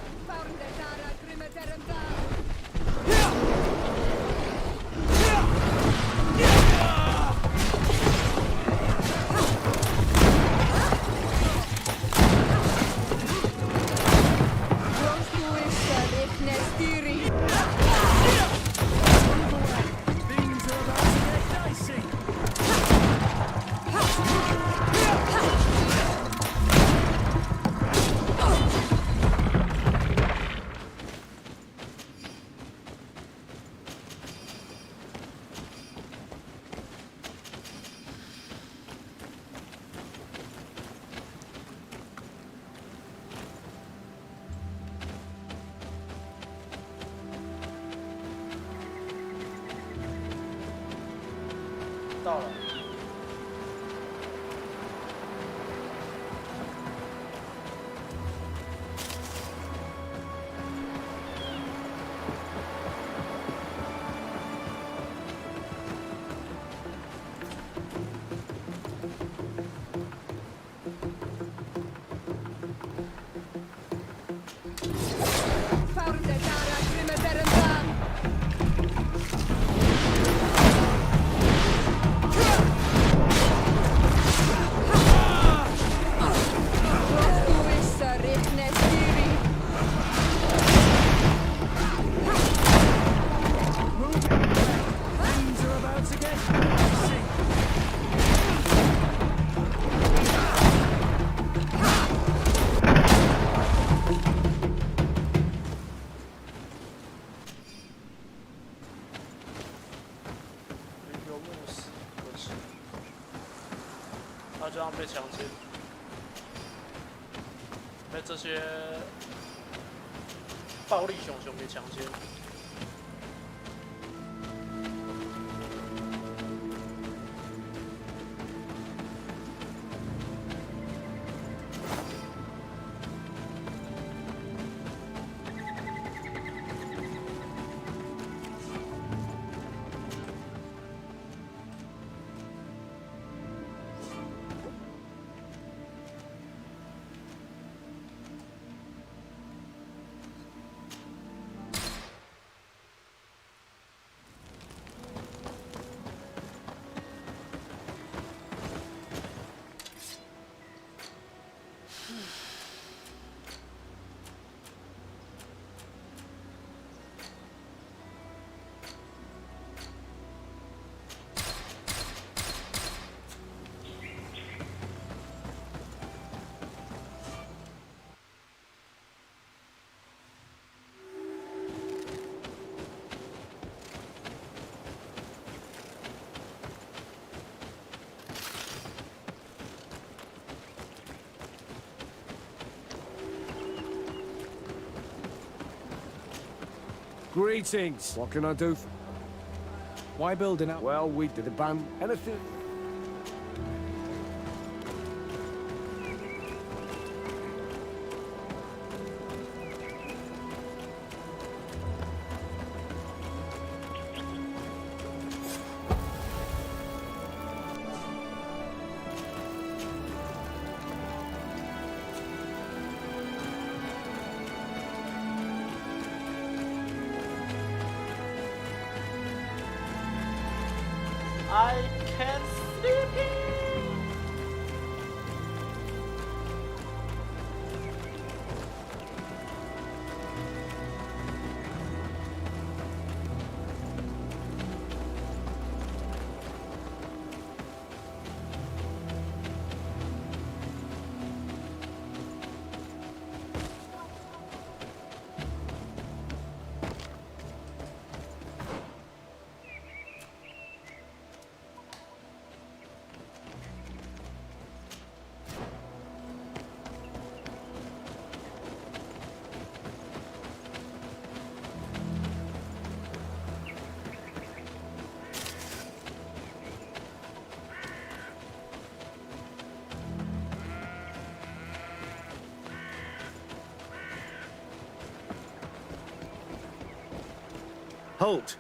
到了。些暴力熊熊给强奸。Greetings. What can I do? Why build an out? Well, we did a ban. Anything? I can sleep here. Halt!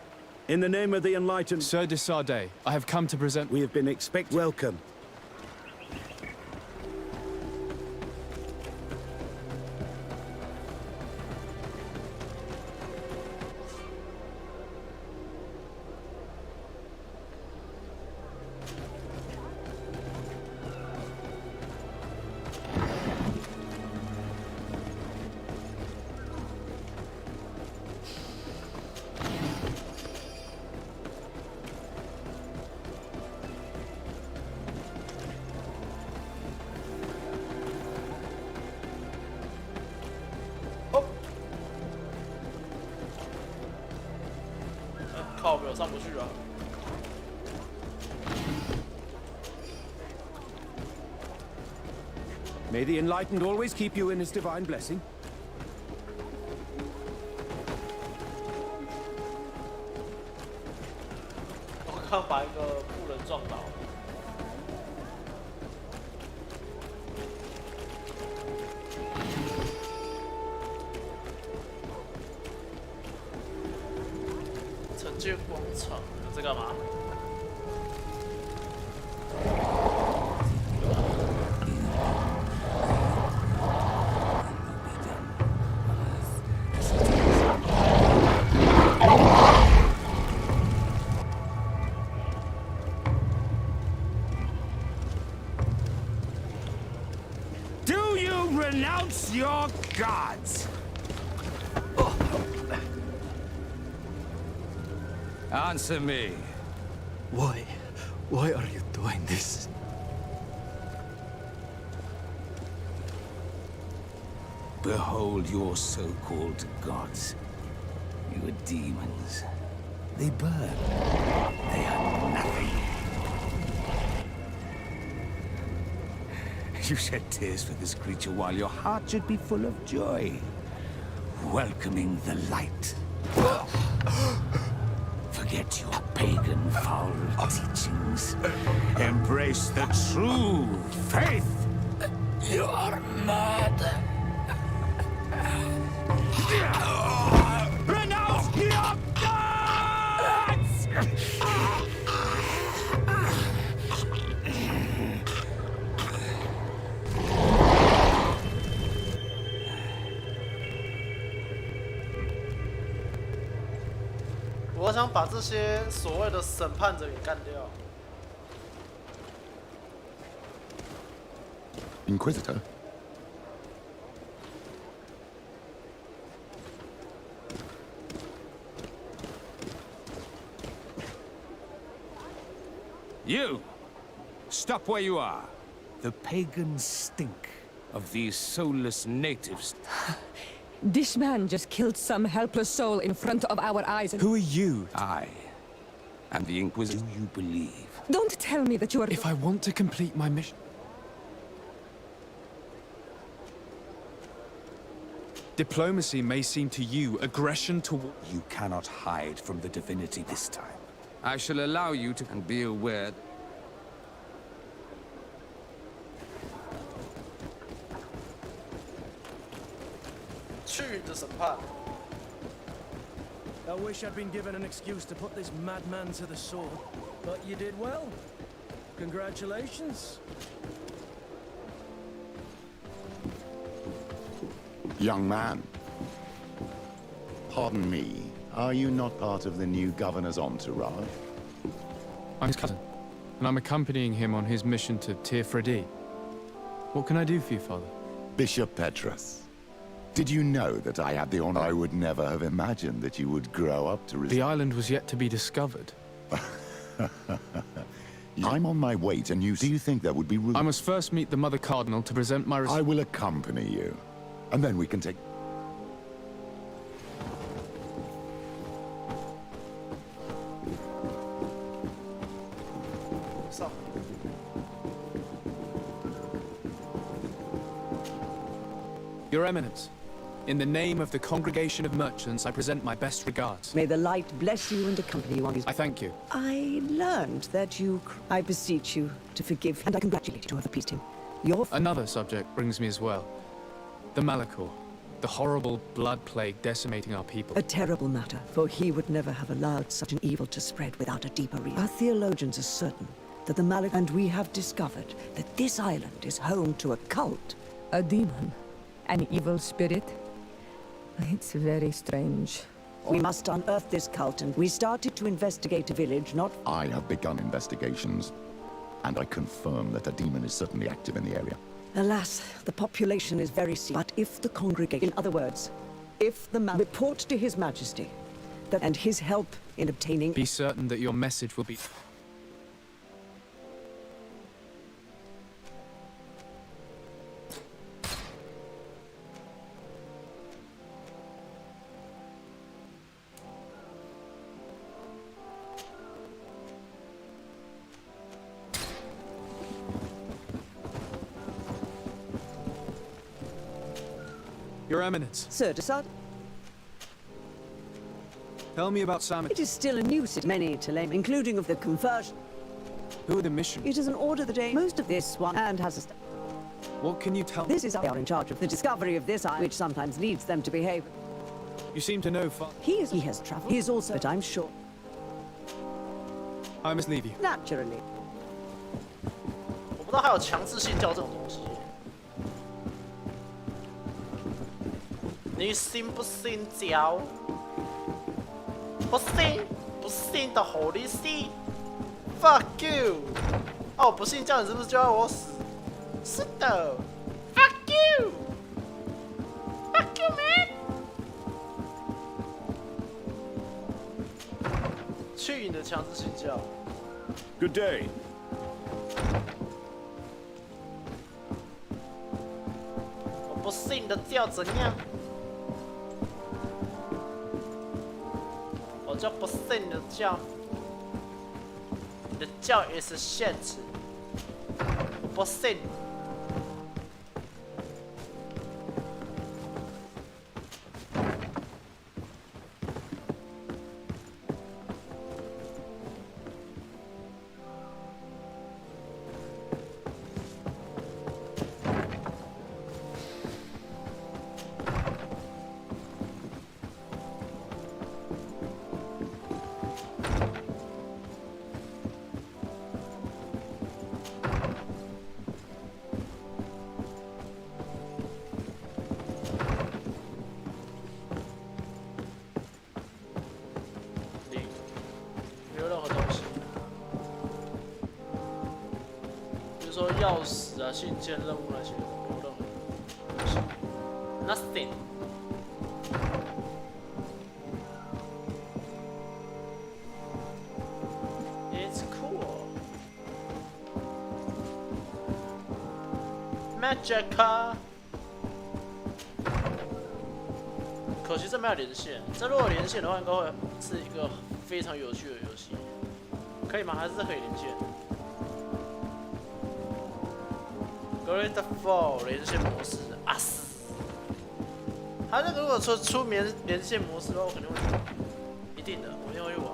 In the name of the enlightened... Sir de Sardet, I have come to present... We have been welcome.靠北，我上不去啊！ May the enlightened always keep you in his divine blessing. 我刚把一个妇人撞倒。 城建广场，在干嘛？ Do you renounce your gods? Answer me. Why are you doing this? Behold your so-called gods. You are demons. They burn. They are nothing. You shed tears for this creature while your heart should be full of joy. Welcoming the light. Forget your pagan foul teachings. Embrace the true faith. You are mad. Renounce your gods!我想把这些所谓的审判者给干掉。 Inquisitor? You! Stop where you are. The pagans stink of these soulless natives. This man just killed some helpless soul in front of our eyes. Who are you? I am the Inquisitor. Do you believe? Don't tell me that you are... If I want to complete my mission... Diplomacy may seem to you aggression toward... You cannot hide from the divinity this time. I shall allow you to be aware... I wish I'd been given an excuse to put this madman to the sword, but you did well. Congratulations. Young man. Pardon me, are you not part of the new governor's entourage? I'm his cousin, and I'm accompanying him on his mission to Tir-Fredi. What can I do for you, Father? Bishop Petrus. Did you know that I had the honor? I would never have imagined that you would grow up to... The island was yet to be discovered. I'm on my way to New... Do you think that would be rude? I must first meet the Mother Cardinal to present my... I will accompany you, and then we can take... Your Eminence, in the name of the Congregation of Merchants, I present my best regards. May the light bless you and accompany you on his... I thank you. I learned that you... I beseech you to forgive, and I congratulate you to have appeased him. Your... Another subject brings me as well. The Malachor. The horrible blood plague decimating our people. A terrible matter, for he would never have allowed such an evil to spread without a deeper reason. Our theologians are certain that the Malachor... And we have discovered that this island is home to a cult. A demon? An evil spirit? It's very strange. We must unearth this cult, and we started to investigate a village not... I have begun investigations, and I confirm that a demon is certainly active in the area. Alas, the population is very sick. But if the congregation... In other words, if the man... Report to His Majesty, that and his help in obtaining... Be certain that your message will be... Your Eminence. Sir Desaad? Tell me about Sam. It is still a new city, many to name, including of the conversion. Who are the missionaries? It is an order that aims most of this one and has a... What can you tell me? This is they are in charge of the discovery of this island, which sometimes leads them to behave. You seem to know He has traveled. He is also, but I'm sure. I must leave you. Naturally. 我不知道还有强制性交这种东西。你信不信教？不信，不信的吼你死 ！Fuck you！ 哦，不信教，你是不是就要我死？是的 ！Fuck you！Fuck you man！ 去你的强制性教！ Good day. 我不信你的教怎样？ 我就不信你的教，你的教也是限制，我不信。钥匙啊、信件、任务那些，没有任何东西 ，nothing。It's cool. Magic. 可惜这没有连线，这如果有连线的话，应该会是一个非常有趣的游戏。可以吗？还是可以连线？GreedFall 连线模式啊死！他那个如果出连线模式的话，我肯定会去玩，一定的，我一定会去玩。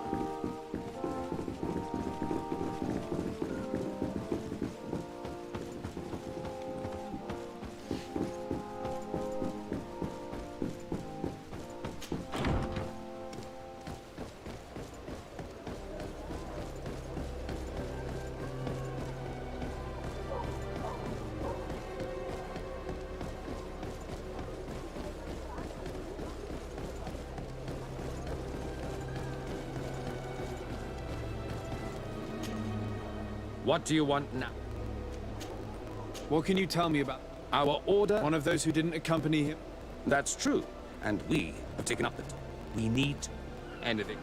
What do you want now? What can you tell me about our order? One of those who didn't accompany him? That's true. And we have taken up the... We need anything.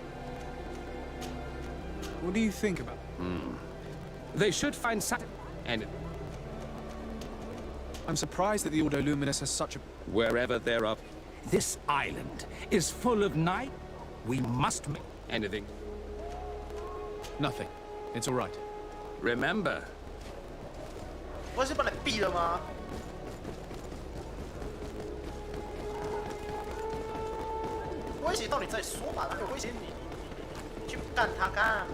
What do you think about? They should find something. Anything. I'm surprised that the Ordo Luminous has such a... Wherever there are... This island is full of night. We must make... Anything. Nothing. It's all right. Remember. 我是把你毙了吗？威胁到你再说嘛，哪有威胁你？你去干他干！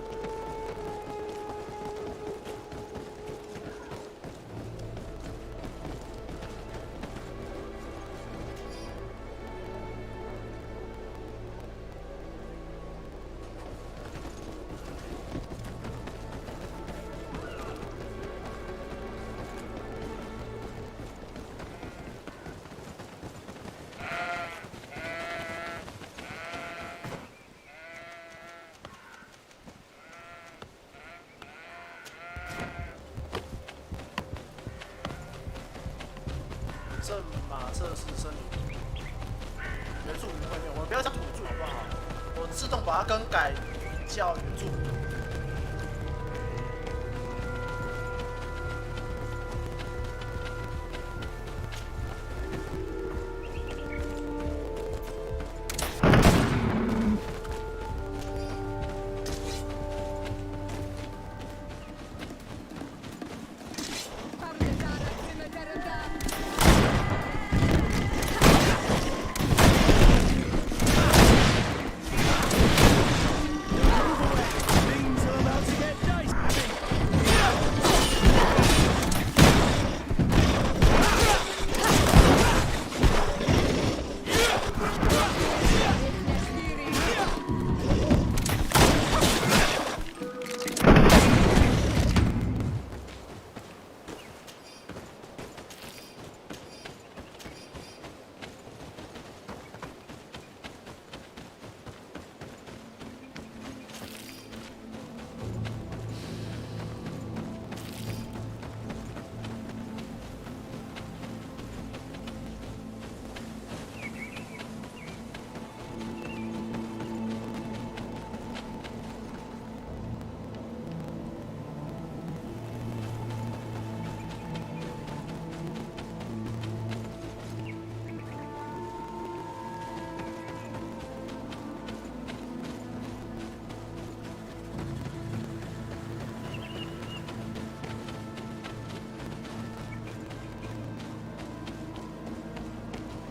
正马测试森林，原住民会面，我们不要讲土著好不好？我自动把它更改名叫原住民。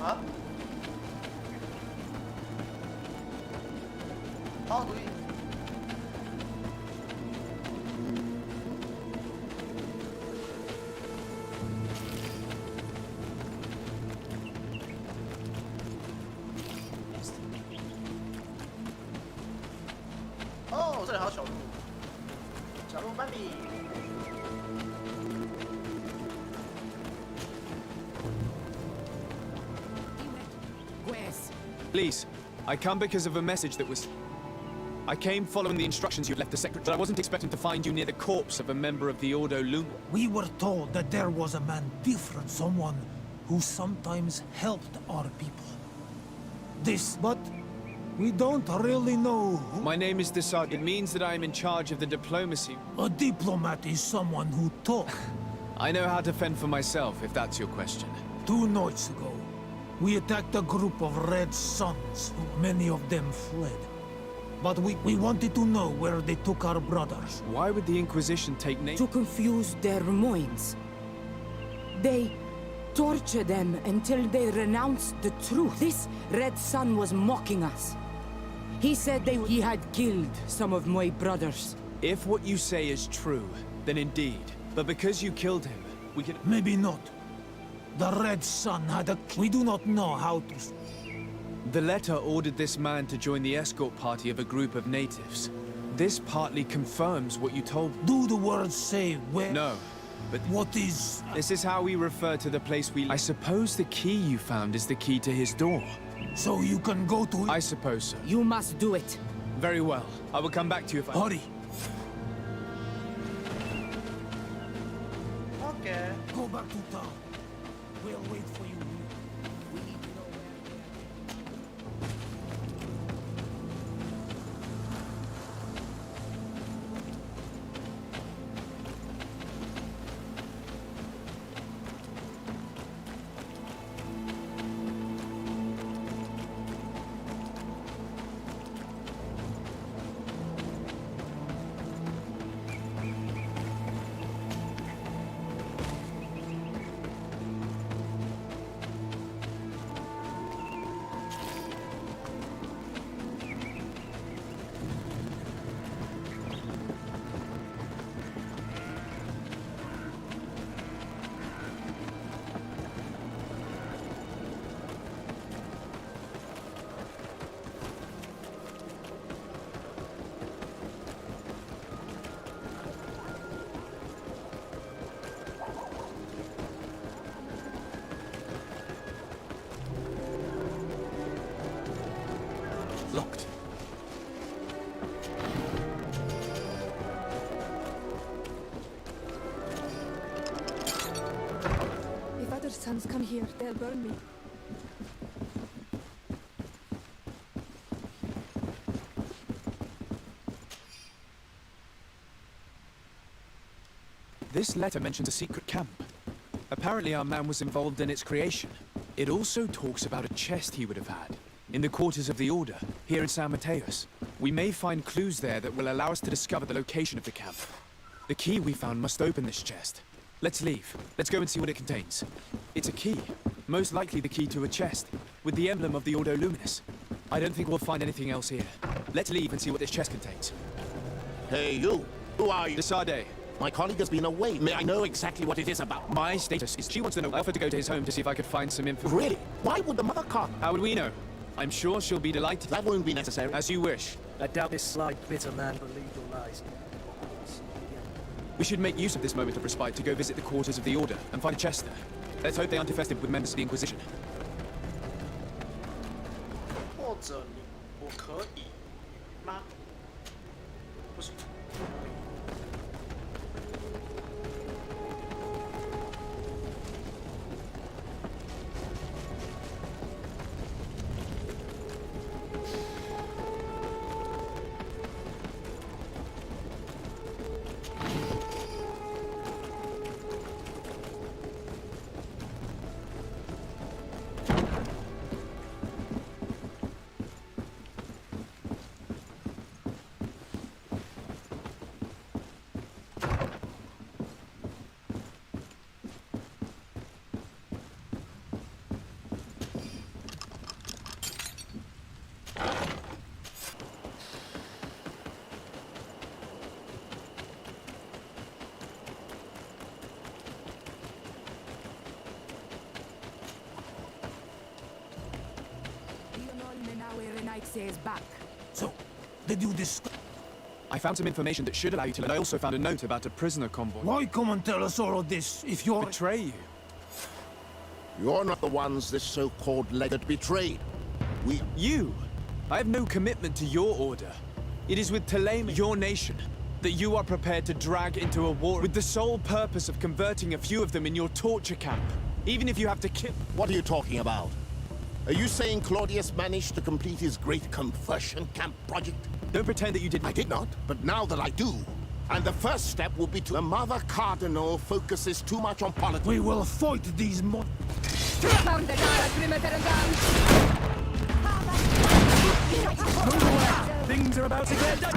啊？好，注意。哦，这里还有小鹿，小鹿斑比。 Please, I come because of a message that was... I came following the instructions you'd left the secretary, but I wasn't expecting to find you near the corpse of a member of the Ordo Lumen. We were told that there was a man different, someone who sometimes helped our people. But we don't really know who... My name is Desart. It means that I am in charge of the diplomacy. A diplomat is someone who talks. I know how to fend for myself, if that's your question. 2 nights ago, we attacked a group of Red Suns, many of them fled. But we wanted to know where they took our brothers. Why would the Inquisition take To confuse their minds. They torture them until they renounce the truth. This Red Sun was mocking us. He said he had killed some of my brothers. If what you say is true, then indeed. But because you killed him, we can... Maybe not. The Red Sun had a... We do not know how to... The letter ordered this man to join the escort party of a group of natives. This partly confirms what you told me. Do the words say where... No, but... What is... This is how we refer to the place we... I suppose the key you found is the key to his door. So you can go to... I suppose so. You must do it. Very well. I will come back to you if I... Hurry. Okay. Go back to town. We'll wait for you. We need to know Locked. If other sons come here, they'll burn me. This letter mentions a secret camp. Apparently our man was involved in its creation. It also talks about a chest he would have had. In the quarters of the Order, here in San Mateus. We may find clues there that will allow us to discover the location of the camp. The key we found must open this chest. Let's leave. Let's go and see what it contains. It's a key. Most likely the key to a chest, with the emblem of the Ordo Luminis. I don't think we'll find anything else here. Let's leave and see what this chest contains. Hey, you! Who are you? Desarde. My colleague has been away. May I know exactly what it is about? My status is she wants to know. I offered to go to his home to see if I could find some info. Really? Why would the mother come? How would we know? I'm sure she'll be delighted. That won't be necessary. As you wish. I doubt this sly, bitter man believed your lies. We should make use of this moment of respite to go visit the quarters of the Order and find a chest there. Let's hope they aren't infested with members of the Inquisition. 或者我可以吗？不行。Is back. So, did you discuss? I found some information that should allow you to. And I also found a note about a prisoner convoy. Why come and tell us all of this if you're... Betray you? You're not the ones this so-called legate betrayed. You? I have no commitment to your order. It is with Ptolemy, your nation, that you are prepared to drag into a war with the sole purpose of converting a few of them in your torture camp, even if you have to kill. What are you talking about? Are you saying Claudius managed to complete his great conversion camp project? Don't pretend that you didn't. I did not, but now that I do. And the first step will be to... The Mother Cardinal focuses too much on politics. We will fight these Things are about to get done.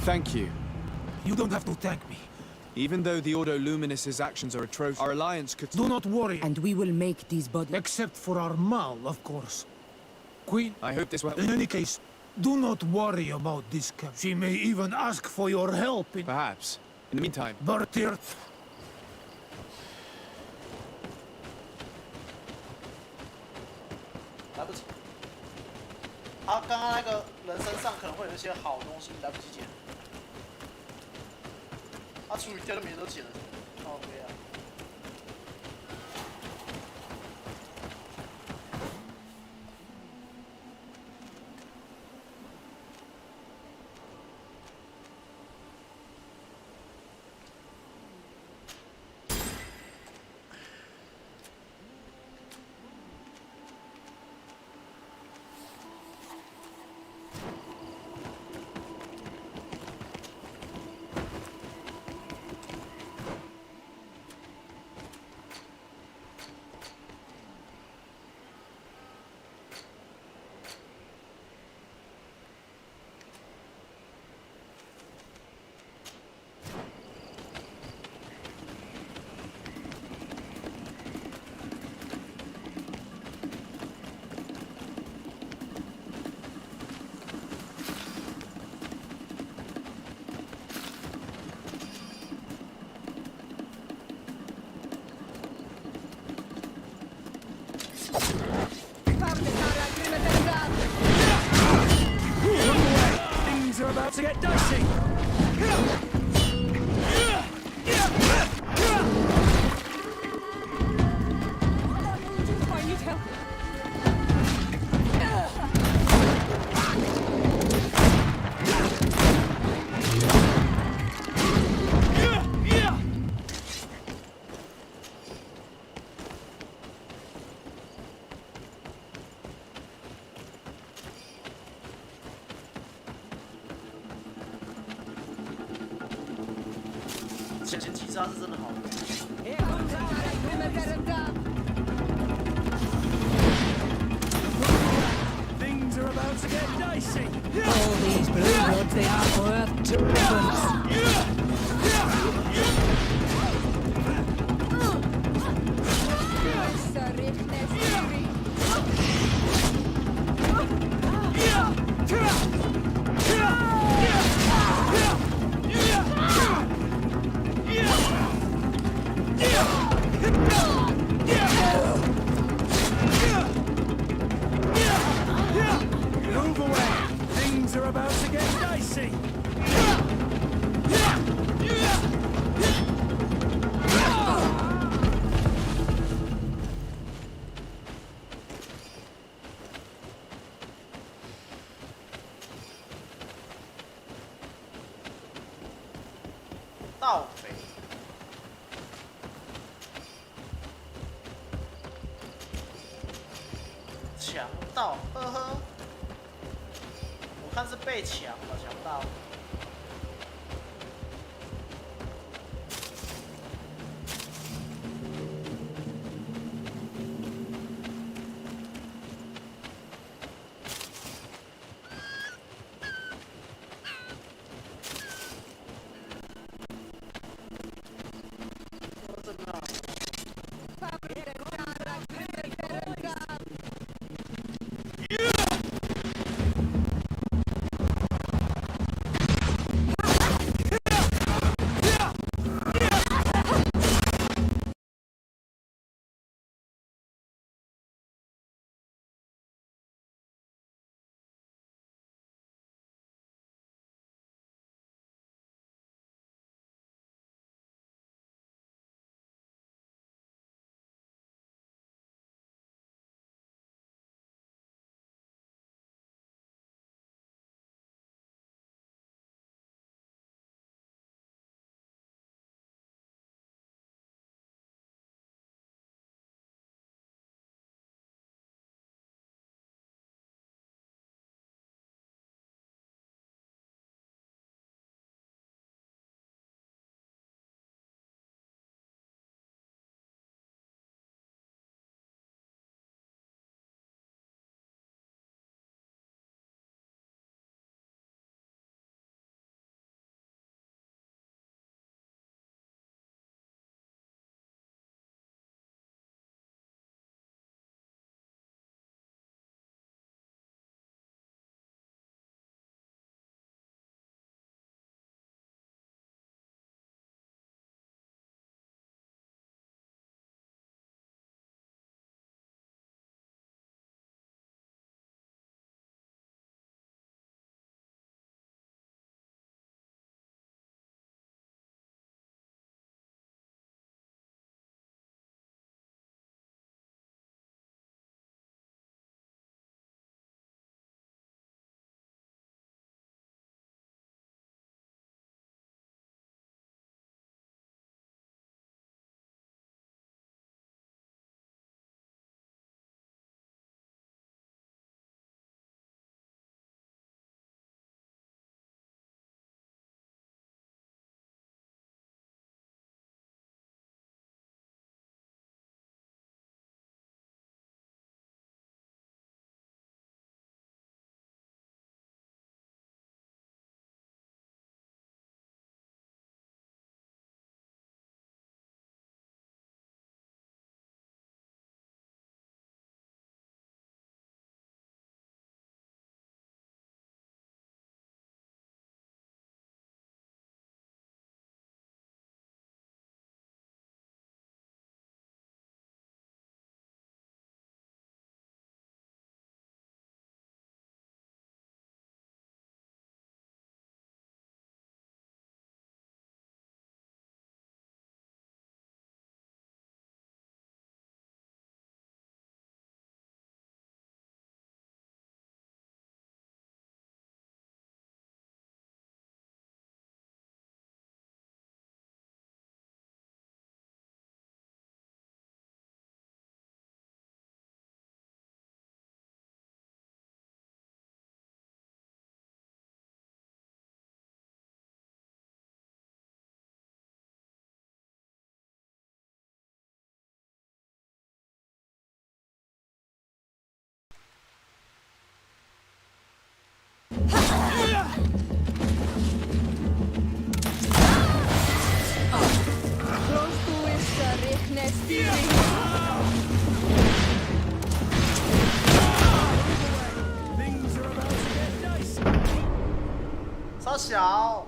Thank you. You don't have to thank me. Even though the Ordo Luminis's actions are atrocious, our alliance could... Do not worry. And we will make these bodies... Except for our Mal, of course. Queen... I hope this will... In any case, do not worry about this camp. She may even ask for your help in... Perhaps. In the meantime... Bertir...来不及。他刚刚那个人身上可能会有一些好东西，来不及捡。他处理掉的没都捡了。哦，对啊。Things are about to get dicey. I need help.前击杀是真的好。 Things are about to get dicey. All these bloods, they are worth Move away. Things are about to get dicey.强盗，呵呵，我看是被抢了，强盗。稍小。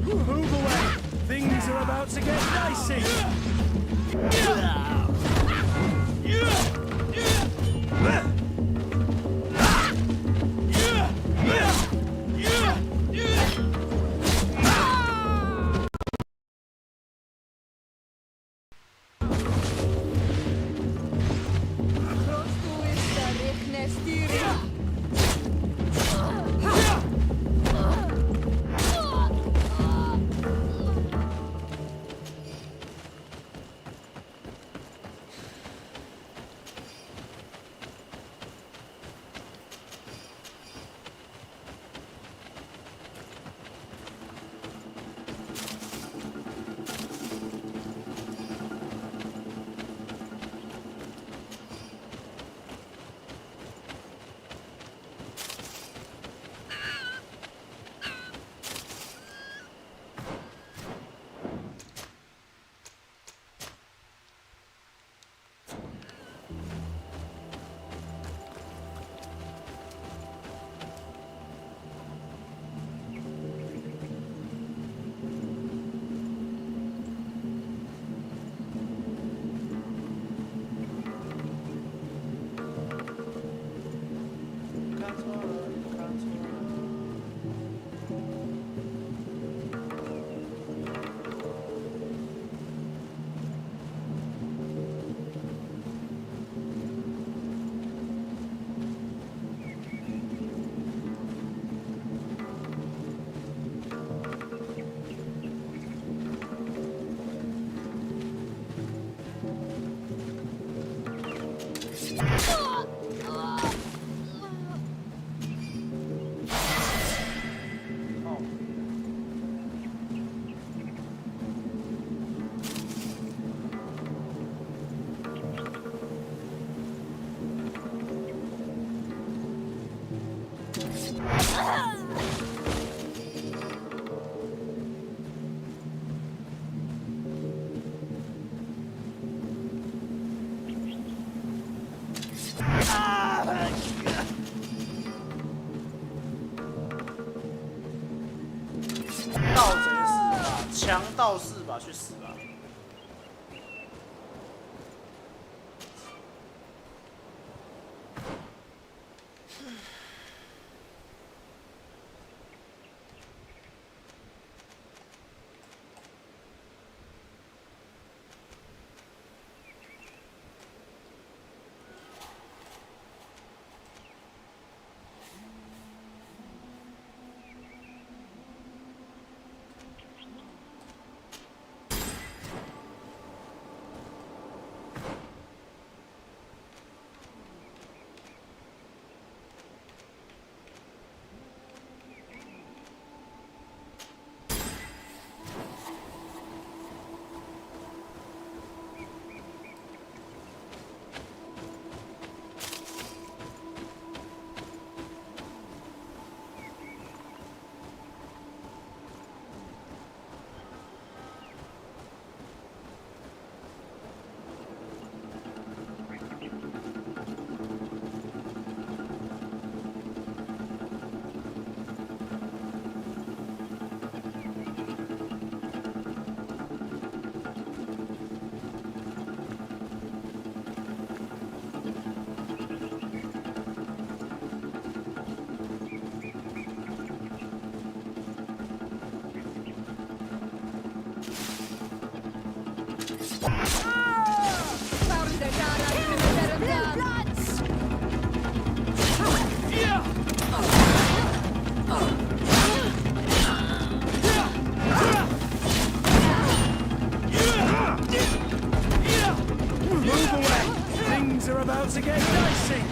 Move away! Things are about to get dicey!盗贼是吧？强盗是吧？去死吧！ Move away! Things are about to get dicey!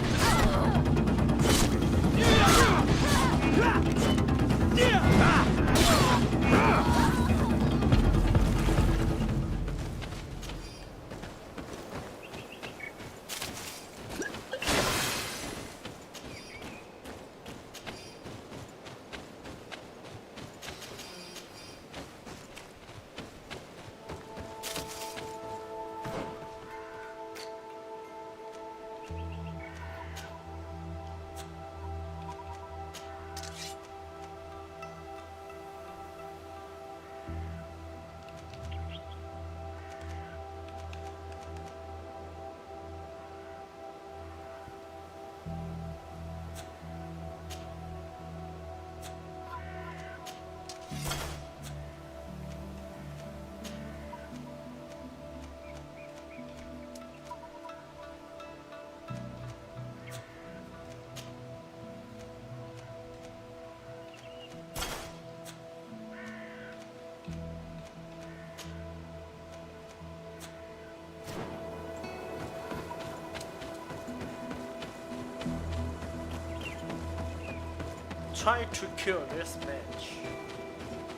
Try to kill this match.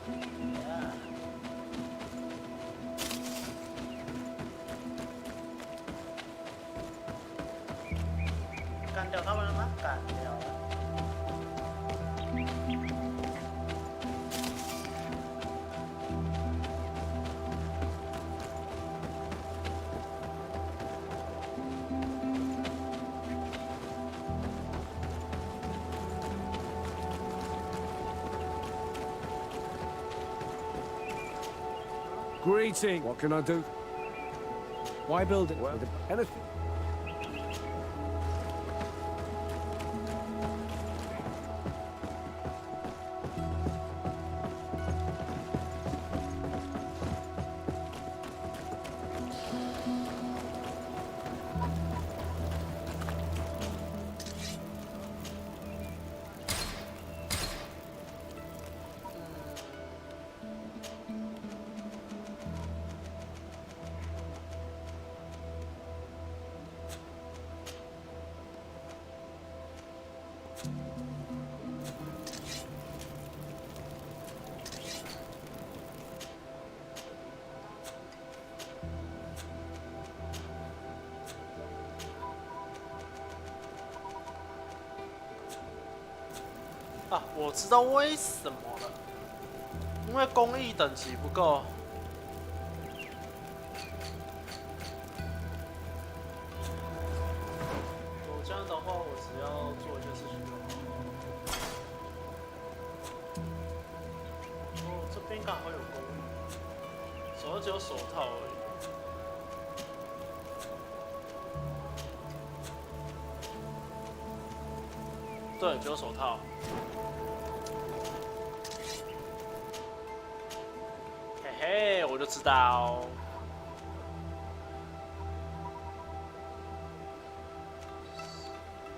Yeah. 干掉他们了吗？干掉了。Greeting. What can I do? Why build it? Well, anything.啊，我知道为什么了，因为工艺等级不够。我这样的话，我只要做一件事情就好。哦，这边刚好有工艺，手上只有手套而已。 对，只有手套。嘿嘿，我就知道。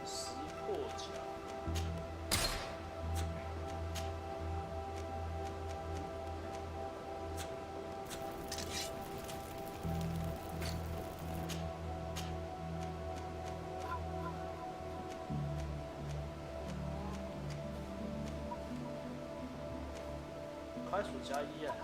识破甲。开除加一啊！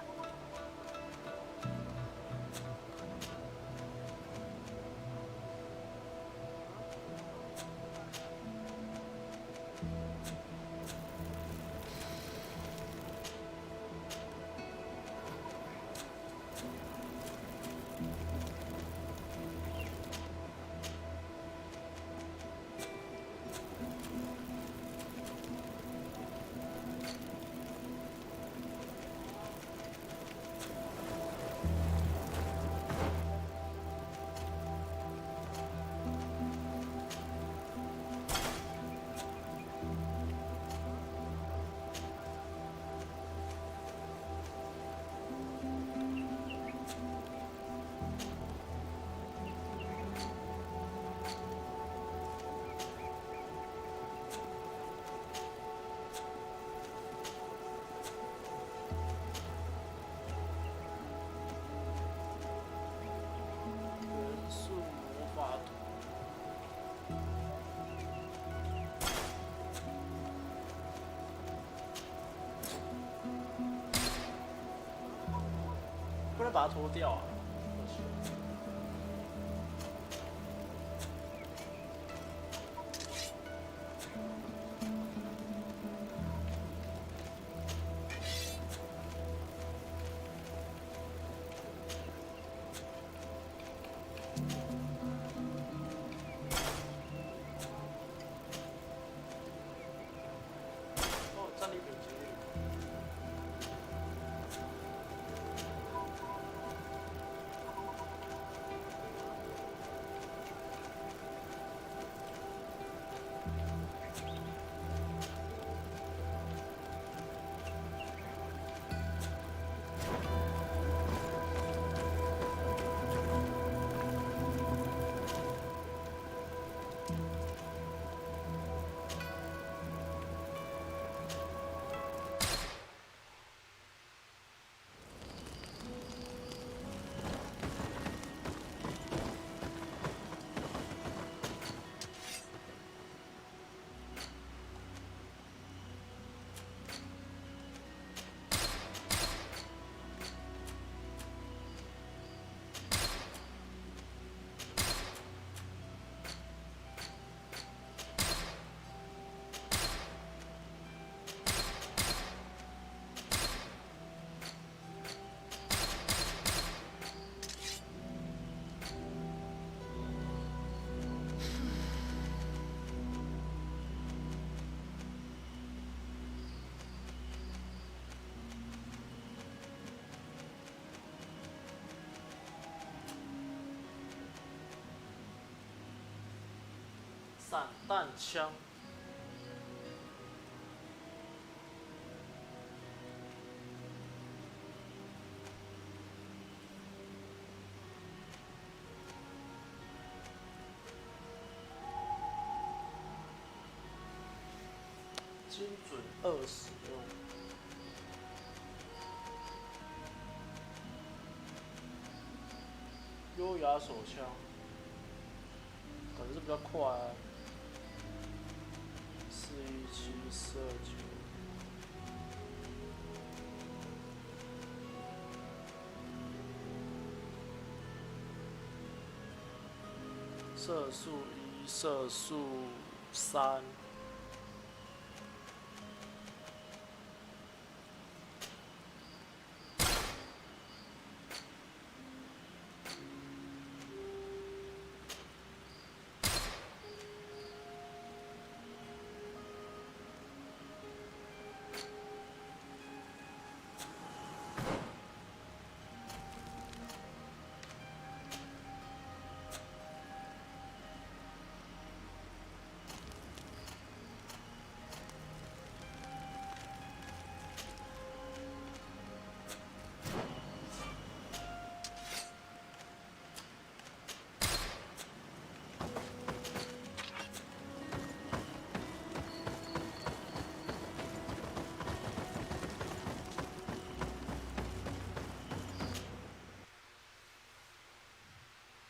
把它脱掉啊。可惜哦，战利品结束。散弹枪。精准2使用。优雅手枪，感觉是比较快啊。41749。射速1，射速3。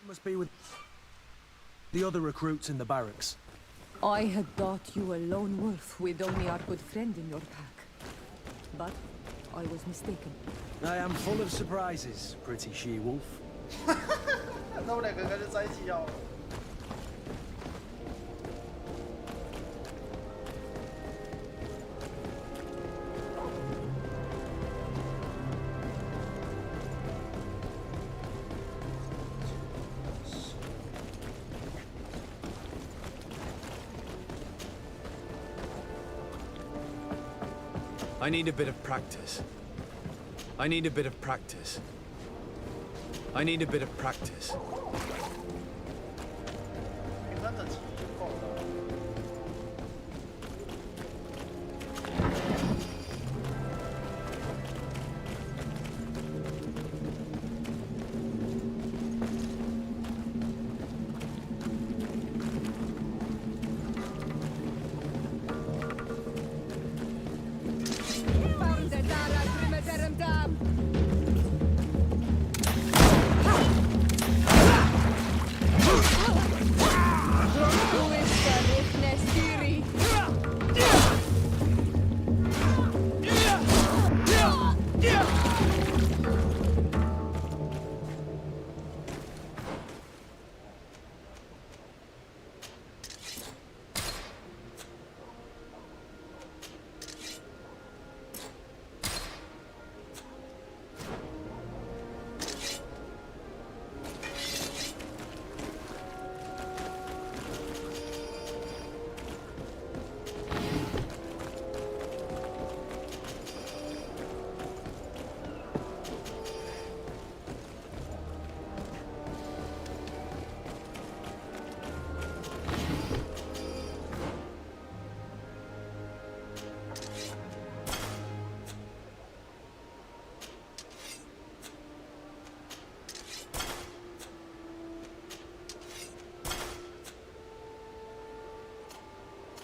Must be with the other recruits in the barracks. I had thought you a lone wolf with only our good friend in your pack. But I was mistaken. I am full of surprises, pretty she-wolf. 他们两个开始在一起哦。I need a bit of practice. I need a bit of practice. I need a bit of practice. 平常等级就够了。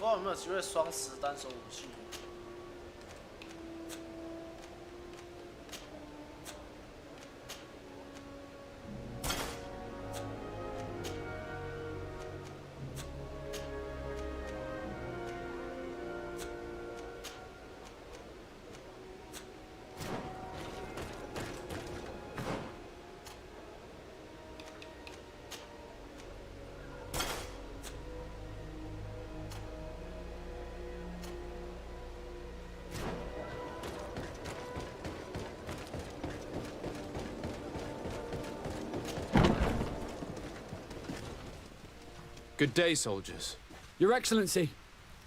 不知道有没有机会双持单手武器。Good day, soldiers. Your Excellency.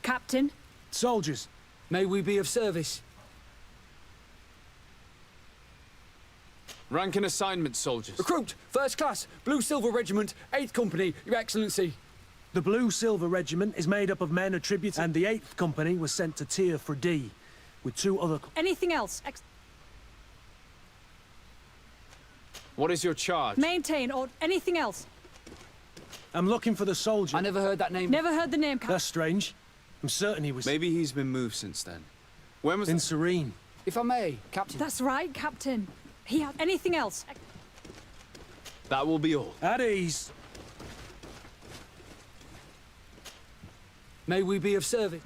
Captain. Soldiers. May we be of service? Rank and assignment, soldiers. Recruit, First Class, Blue Silver Regiment, 8th Company, Your Excellency. The Blue Silver Regiment is made up of men attributed, and the 8th Company was sent to Tier for D, with 2 other... Anything else? What is your charge? Maintain or anything else? I'm looking for the soldier. I never heard that name. Never heard the name, Captain. That's strange. I'm certain he was... Maybe he's been moved since then. When was... In Serene. If I may, Captain. That's right, Captain. He had anything else? That will be all. At ease. May we be of service?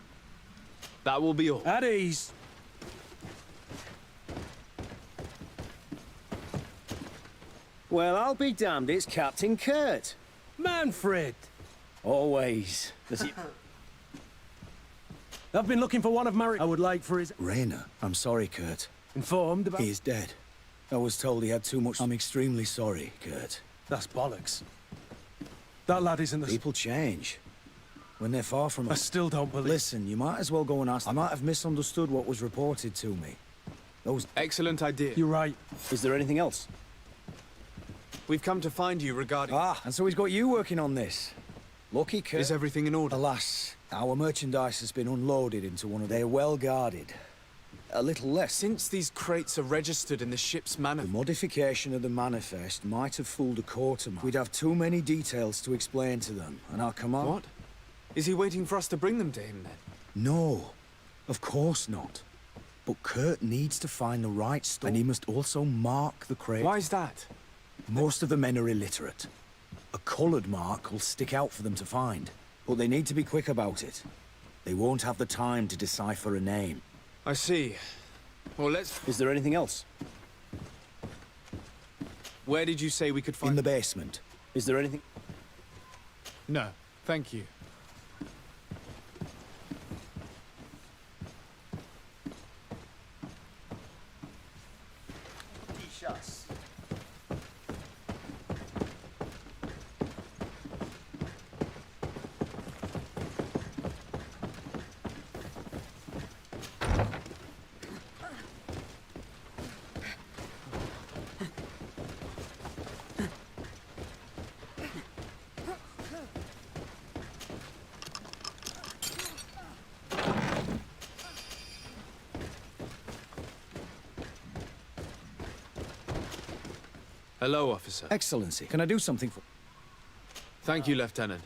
That will be all. At ease. Well, I'll be damned, it's Captain Kurt. Manfred! Always. I've been looking for one of Marek. I would like for his... Rainer, I'm sorry, Kurt. Informed about... He is dead. I was told he had too much... I'm extremely sorry, Kurt. That's bollocks. That lad isn't the... People change. When they're far from us. I still don't believe... Listen, you might as well go and ask... I might have misunderstood what was reported to me. Those... Excellent idea. You're right. Is there anything else? We've come to find you regarding... Ah, and so he's got you working on this. Lucky, Kurt. Is everything in order? Alas, our merchandise has been unloaded into one of... They're well guarded. A little less. Since these crates are registered in the ship's manifest... The modification of the manifest might have fooled a quartermaster. We'd have too many details to explain to them, and our command... What? Is he waiting for us to bring them to him, then? No, of course not. But Kurt needs to find the right stuff, and he must also mark the crate. Why's that? Most of the men are illiterate. A coloured mark will stick out for them to find, but they need to be quick about it. They won't have the time to decipher a name. I see. Well, let's... Is there anything else? Where did you say we could find... In the basement. Is there anything... No, thank you. Hello, officer. Excellency, can I do something for... Thank you, Lieutenant.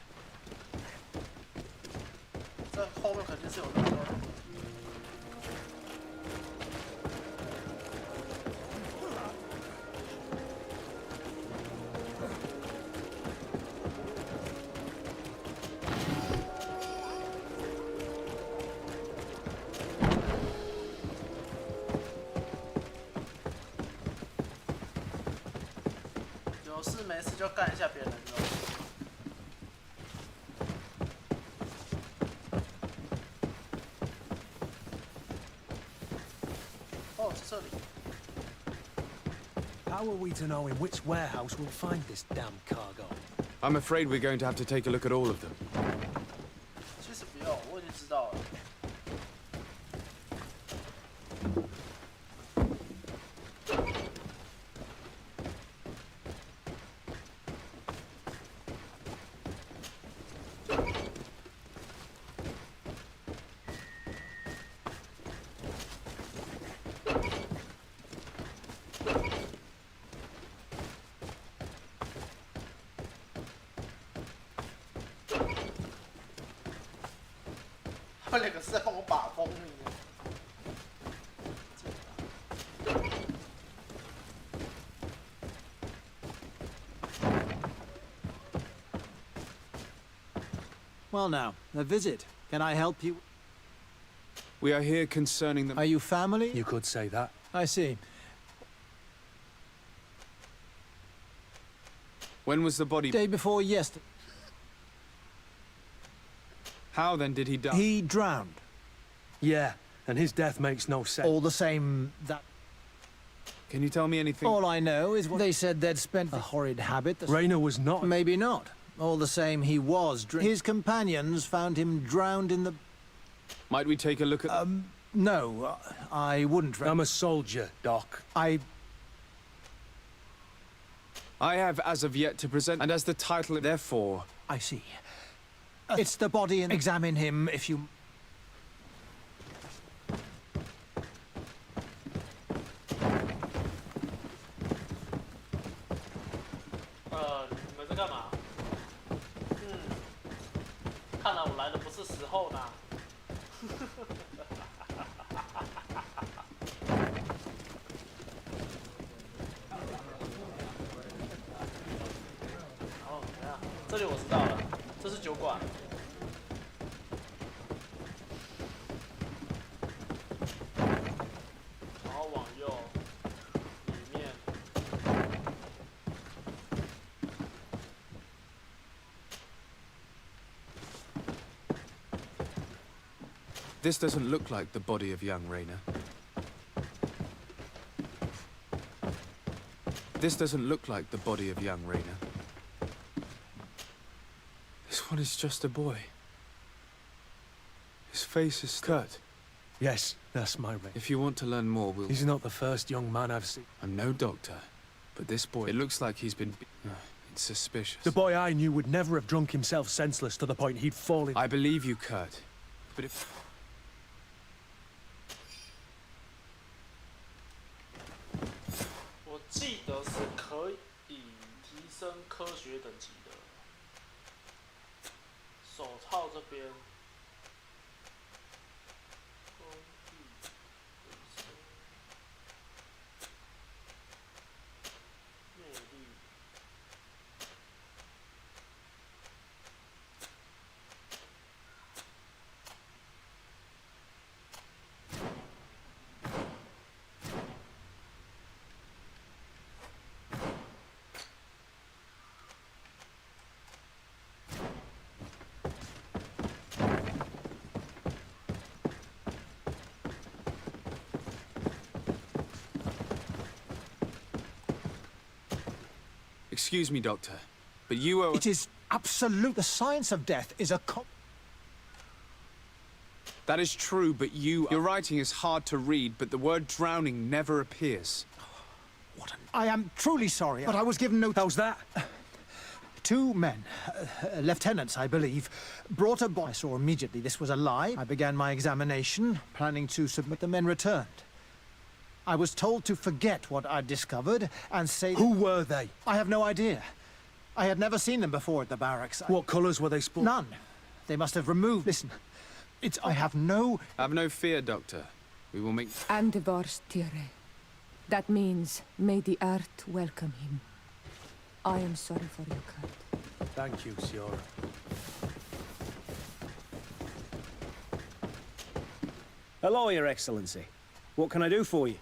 这后面肯定是有人的。有事没事就干一下别人，知道吗？哦，是这里。 How are we to know in which warehouse we'll find this damn cargo? I'm afraid we're going to have to take a look at all of them. 其实不用，我已经知道了。们两个是在帮我把风你。Well now, a visit. Can I help you? We are here concerning the... Are you family? You could say that. I see. When was the body... Day before yesterday. How then did he die? He drowned. Yeah, and his death makes no sense. All the same, that... Can you tell me anything? All I know is what they said they'd spent a horrid habit. Rainer was not. Maybe not. All the same, he was drinking. His companions found him drowned in the... Might we take a look at... No, I wouldn't... I'm a soldier, Doc. I have as of yet to present, and as the title... Therefore... I see. It's the body and... Examine him if you...你们在干嘛？看来我来的不是时候呢。哦，怎样？这里我知道了，这是酒馆。然后往右，里面。This doesn't look like the body of young Rainer. This doesn't look like the body of young Rainer. This one is just a boy. His face is cut. Yes, that's my Rainer. If you want to learn more, we'll... He's not the first young man I've seen. I'm no doctor, but this boy... It looks like he's been... it's suspicious. The boy I knew would never have drunk himself senseless to the point he'd fall in... I believe you, Kurt. But if...我记得是可以提升科学等级的。手套这边，工具提升，魅力。Excuse me, Doctor, but you are... It is absolute. The science of death is a... That is true, but your writing is hard to read, but the word drowning never appears. I am truly sorry, but I was given no... How's that? 2 men, lieutenants, I believe, brought a boy. I saw immediately this was a lie. I began my examination, planning to submit. The men returned. I was told to forget what I'd discovered and say... Who were they? I have no idea. I had never seen them before at the barracks. What colours were they sporting? None. They must have removed... Listen, I have no... Have no fear, Doctor. We will make... Andevars Tire. That means, may the earth welcome him. I am sorry for you, Kurt. Thank you, Siora. Hello, Your Excellency. What can I do for you?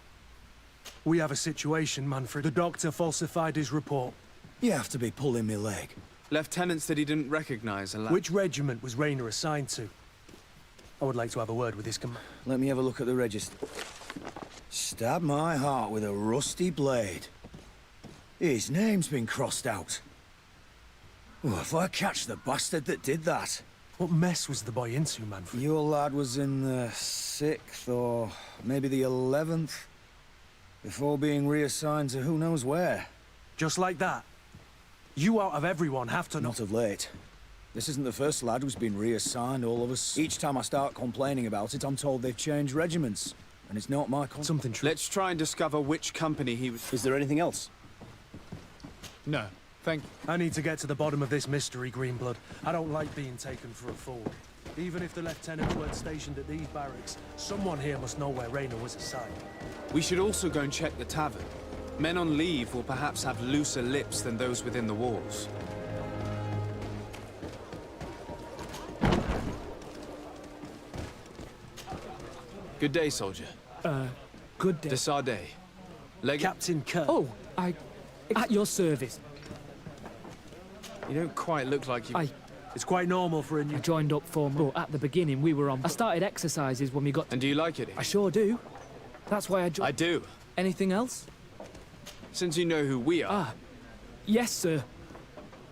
We have a situation, Manfred. The doctor falsified his report. You have to be pulling me leg. Lieutenants that he didn't recognize allowed... Which regiment was Rainer assigned to? I would like to have a word with his command. Let me have a look at the register. Stab my heart with a rusty blade. His name's been crossed out. Oh, if I catch the bastard that did that... What mess was the boy into, Manfred? Your lad was in the 6th or maybe the 11th, before being reassigned to who knows where. Just like that? You out of everyone have to know. Not of late. This isn't the first lad who's been reassigned, all of us. Each time I start complaining about it, I'm told they've changed regiments. And it's not my con— Something true. Let's try and discover which company he was... Is there anything else? No, thank you. I need to get to the bottom of this mystery, Greenblood. I don't like being taken for a fool. Even if the lieutenants weren't stationed at these barracks, someone here must know where Raynor was assigned. We should also go and check the tavern. Men on leave will perhaps have looser lips than those within the walls. Good day, soldier. Good day. Desade. Captain Kirk. Oh, at your service. You don't quite look like you... It's quite normal for a new... I joined up for... But at the beginning, we were on... I started exercises when we got... And do you like it? I sure do. That's why I joined... I do. Anything else? Since you know who we are... Ah, yes, sir.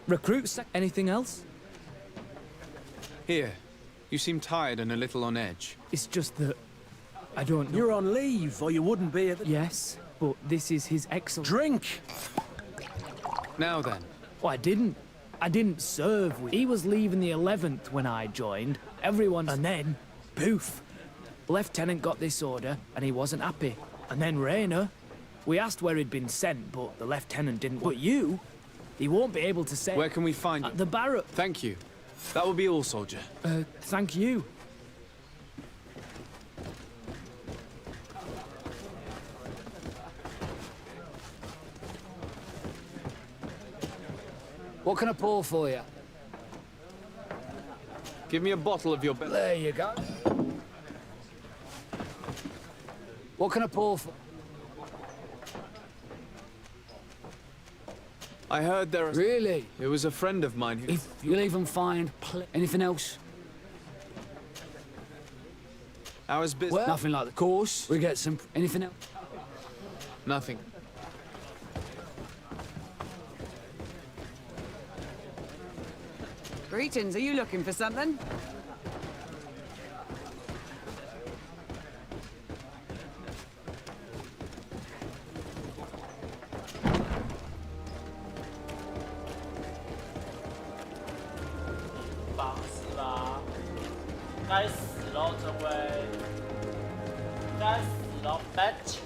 Recruits... Anything else? Here. You seem tired and a little on edge. It's just that... I don't know. You're on leave, or you wouldn't be at the... Yes, but this is his excellent... Drink! Now then. Oh, I didn't serve with... He was leaving the 11th when I joined. Everyone... And then, poof. Lieutenant got this order, and he wasn't happy. And then Raynor. We asked where he'd been sent, but the lieutenant didn't... But you? He won't be able to say... Where can we find you? At the barrack. Thank you. That will be all, soldier. Thank you. What can I pour for you? Give me a bottle of your... There you go. What can I pour for... I heard there are... Really? It was a friend of mine who... If you'll even find... Anything else? How is business? Well, nothing like the course. We get some... Anything else? Nothing. Greetings, are you looking for something?棒是吧？该死喽，这位！该死喽 ，bitch！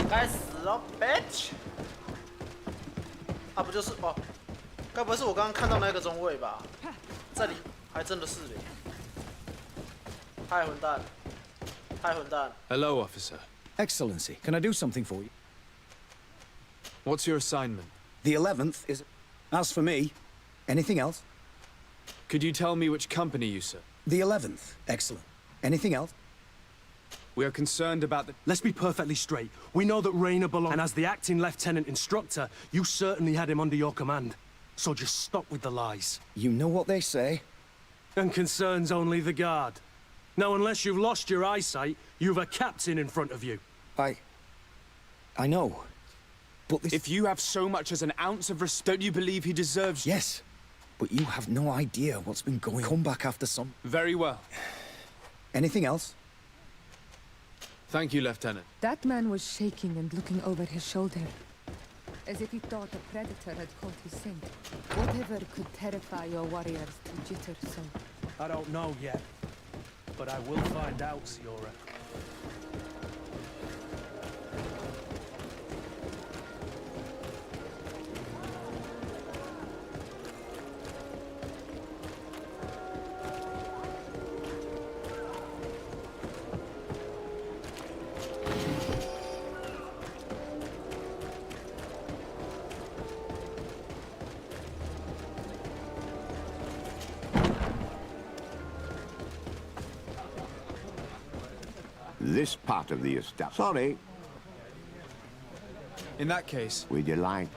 该死喽 ，bitch！ 啊，不就是哦？该不会是我刚刚看到那个中尉吧？这里还真的是嘞！太混蛋！太混蛋！ Hello, officer. Excellency, can I do something for you? What's your assignment? The 11th is... As for me, anything else? Could you tell me which company you serve? The 11th. Excellent. Anything else? We are concerned about the... Let's be perfectly straight. We know that Raynor belongs... And as the acting lieutenant instructor, you certainly had him under your command. So just stop with the lies. You know what they say. And concerns only the guard. Now, unless you've lost your eyesight, you've a captain in front of you. I know. But this... If you have so much as an ounce of respect, don't you believe he deserves... Yes. But you have no idea what's been going... Come back after some... Very well. Anything else? Thank you, Lieutenant. That man was shaking and looking over his shoulder, as if he thought a predator had caught his scent. Whatever could terrify your warriors to jitter so? I don't know yet, but I will find out, Siora. This part of the estate. Sorry. In that case... Would you like?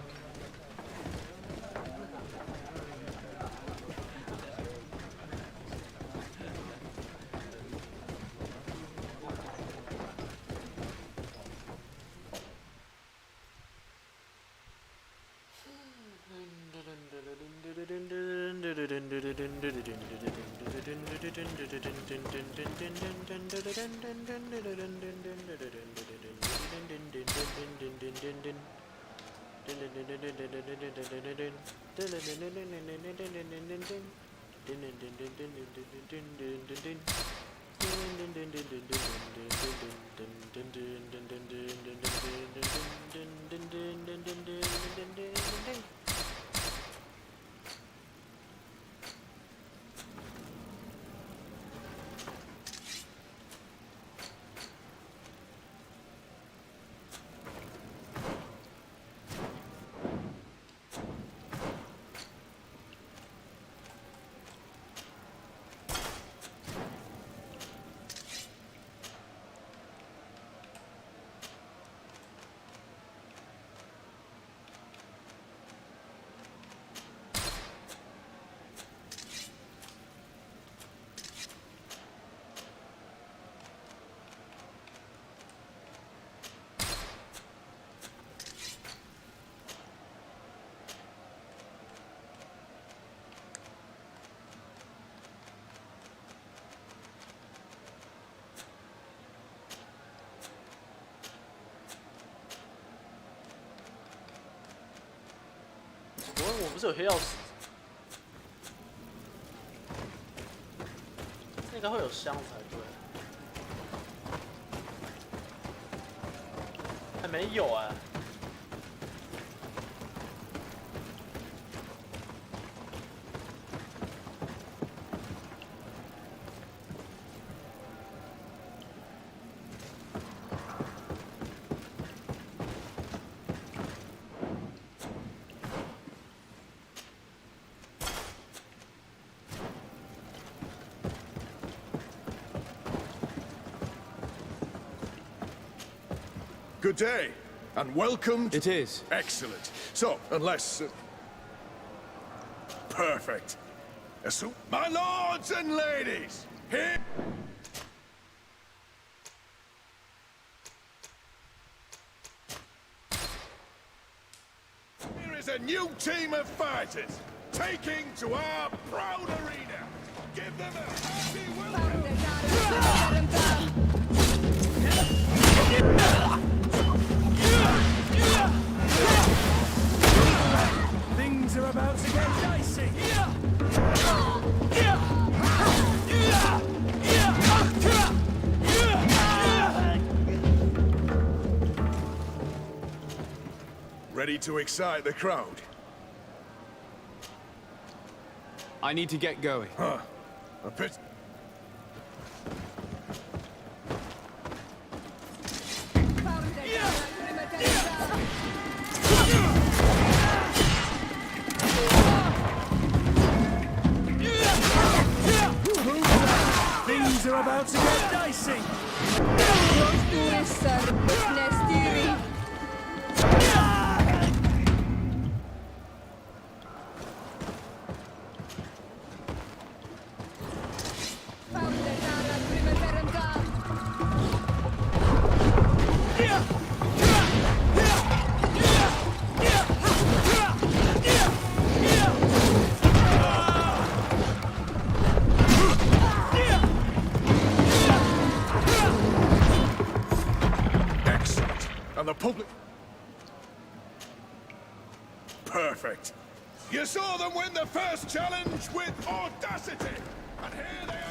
我不是有黑曜石？这应该会有箱子才对。还没有哎、Good day, and welcome to... It is. Excellent. So, unless... Perfect. So, my lords and ladies, here... Here is a new team of fighters, taking to our proud arena. Give them a hearty welcome. Things are about to get dicey. Ready to excite the crowd? I need to get going. Huh. A bit... Things are about to get dicey. And the public... Perfect. You saw them win the first challenge with audacity. And here they are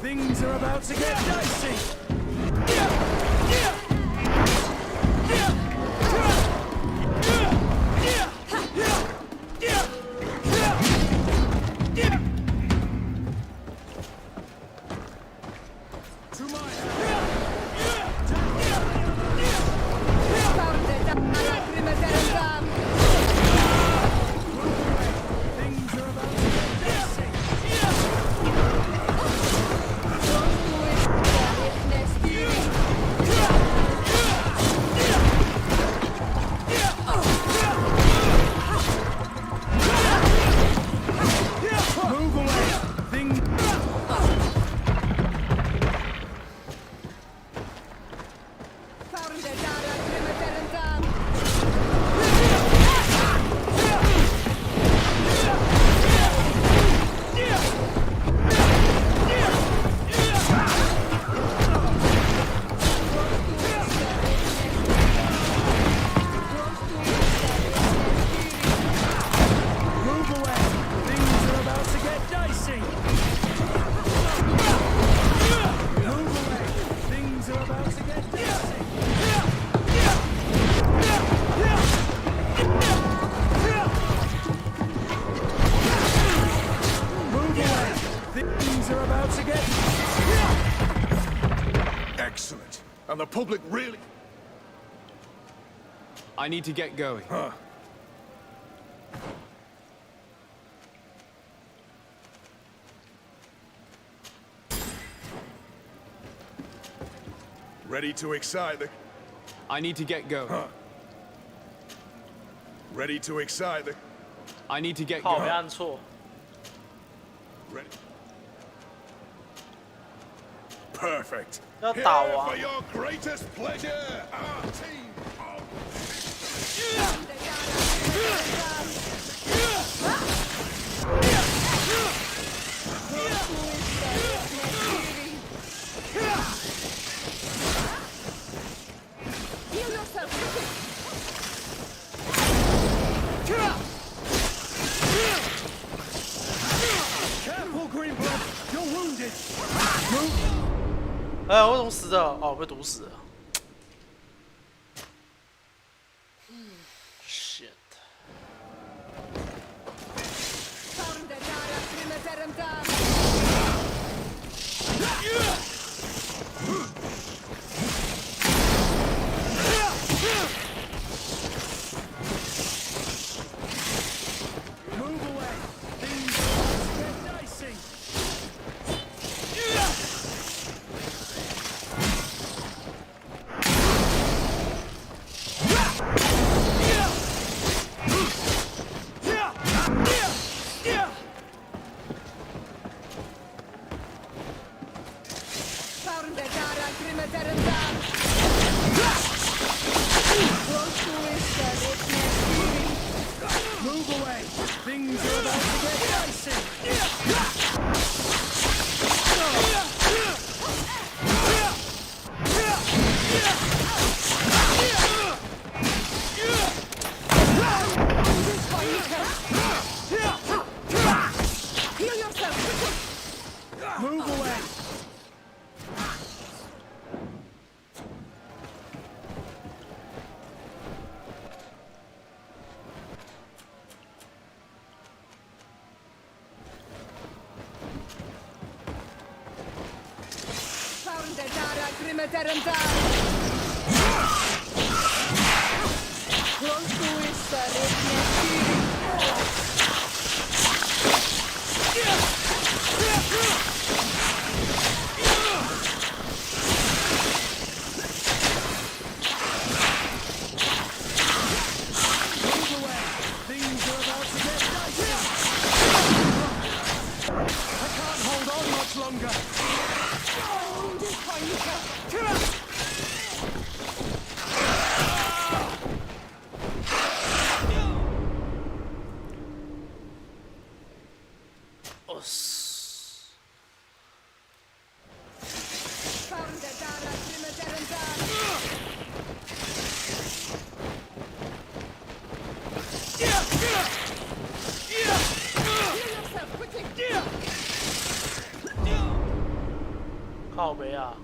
Things are about to get dicey. Excellent. And the public really... I need to get going. Huh. Ready to excite the... I need to get going. Huh. Ready to excite the... I need to get 好，没 going. 按错。 Ready. perfect. Here for your greatest pleasure, our team of... Careful, Greenblood! You're wounded! 我怎么死的？哦，被毒死了。Shit。Move away! Things get dicey! Move away! Things are about to get dicey! Heal yourself! Move away!靠北啊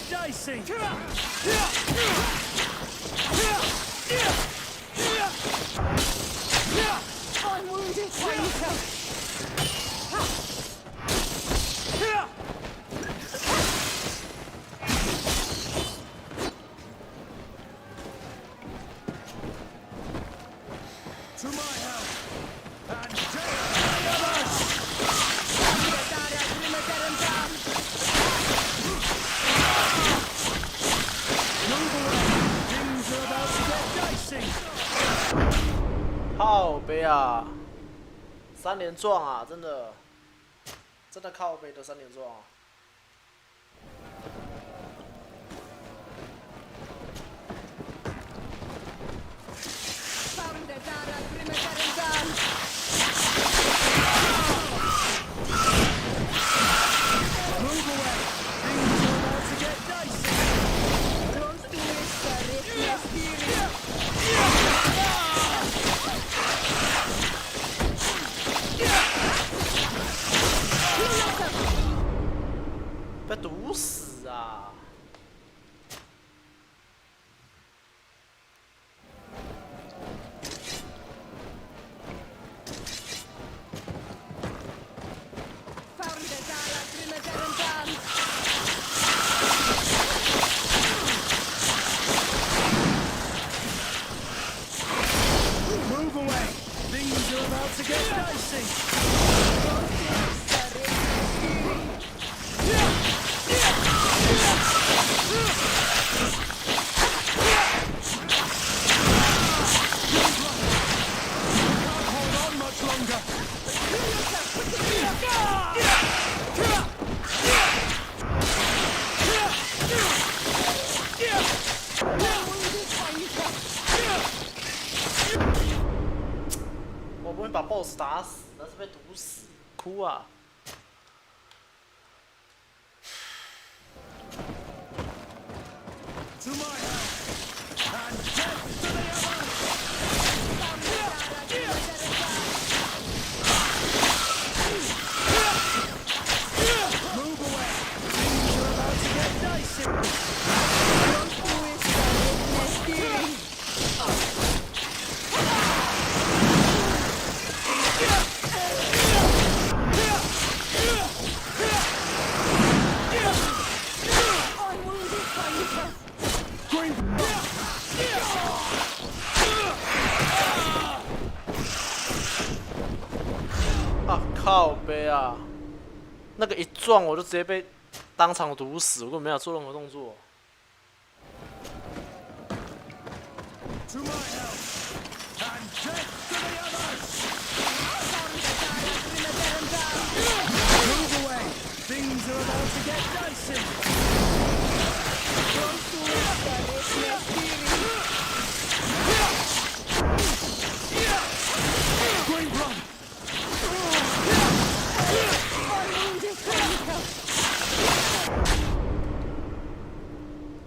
！dicey! I'm wounded. 啊！三连撞啊，真的靠北的三连撞啊！被毒死啊！我不会把 BOSS 打死，那是被毒死，哭啊！啊靠北啊！那个一撞我就直接被当场毒死，我根本没有做任何动作。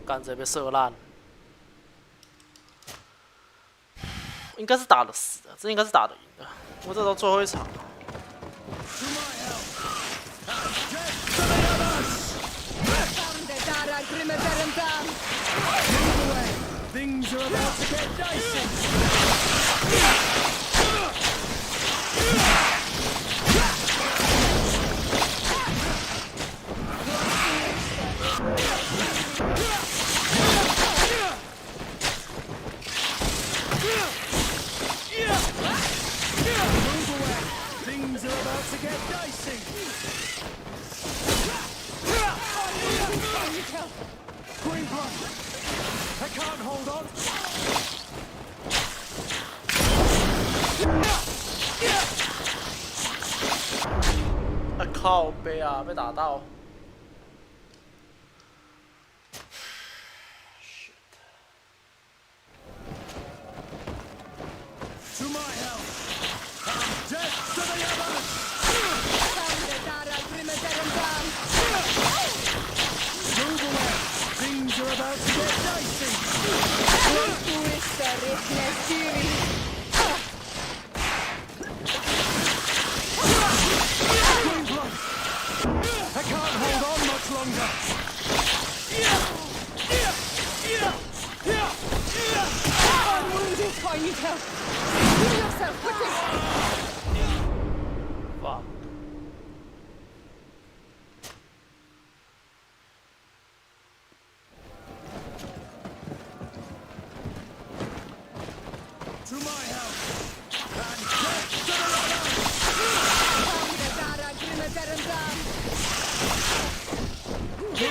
干直接被射烂，应该是打得死的，这应该是打得赢的。我这到最后一场。啊靠背啊，被打到。Fuck. To my house! And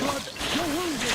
blood! You're wounded!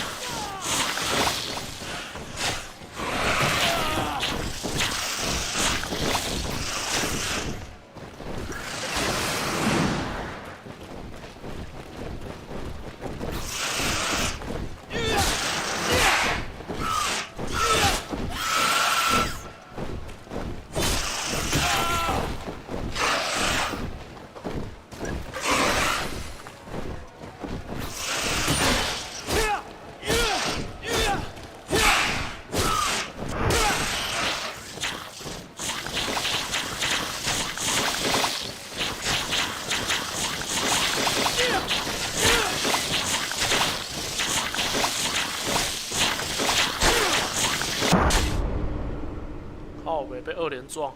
靠北被2连撞。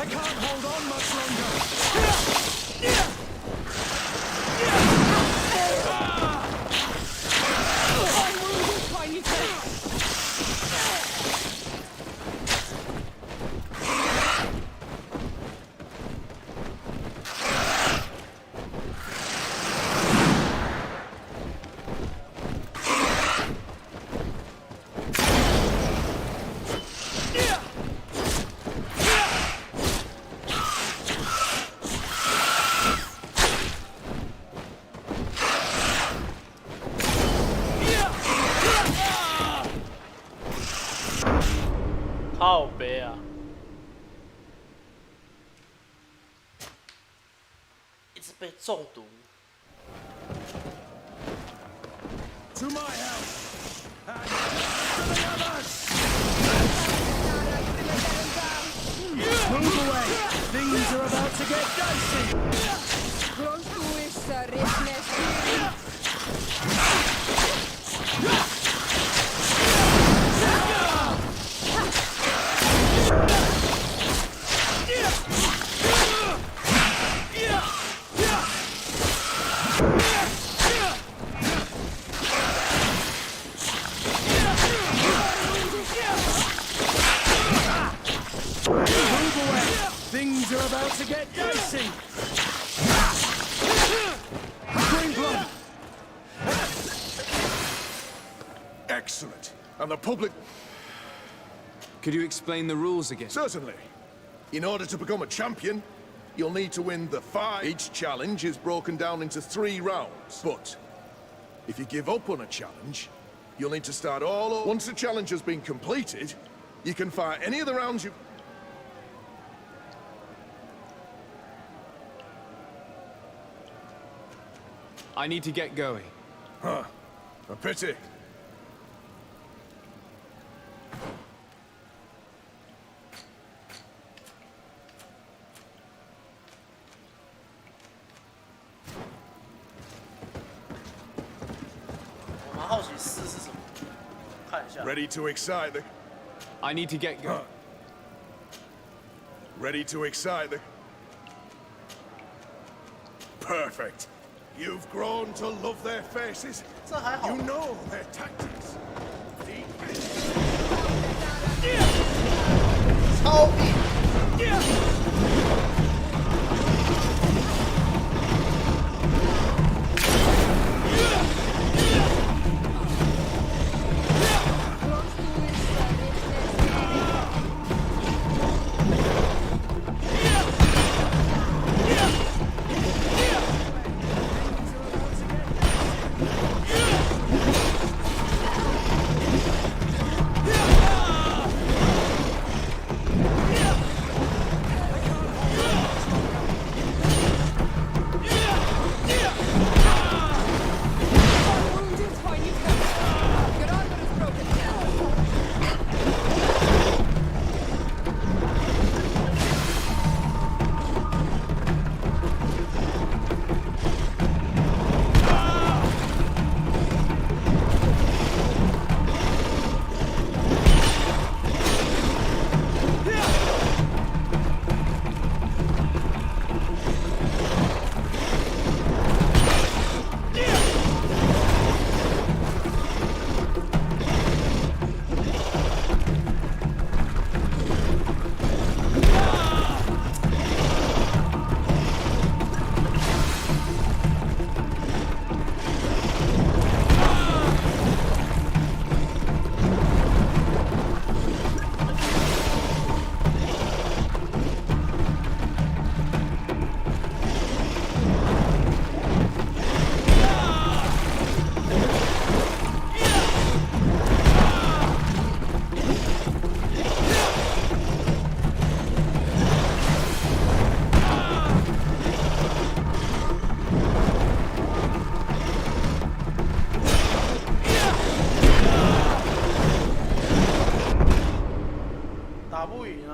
I can't hold on much longer.靠北啊！一直被中毒。To my house and to the others. Move away. Things are about to get dicey. Things are about to get dicey. Bring blood. Excellent. And the public... Could you explain the rules again? Certainly. In order to become a champion, you'll need to win the 5. Each challenge is broken down into 3 rounds. But if you give up on a challenge, you'll need to start all over. Once the challenge has been completed, you can fight any of the rounds you... I need to get going. Huh. A pity. Ready to excite the... I need to get going. Ready to excite the... Perfect. You've grown to love their faces. You know their tactics.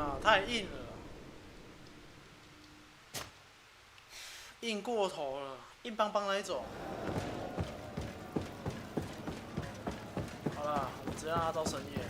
哪，太硬了，硬过头了，硬邦邦那一种。好啦，我们直接让他到深夜。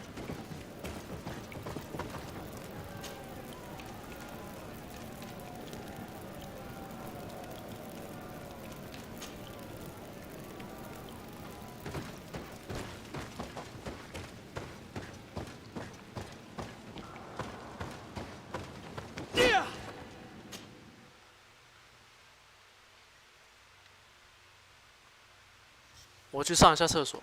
我去上一下厕所。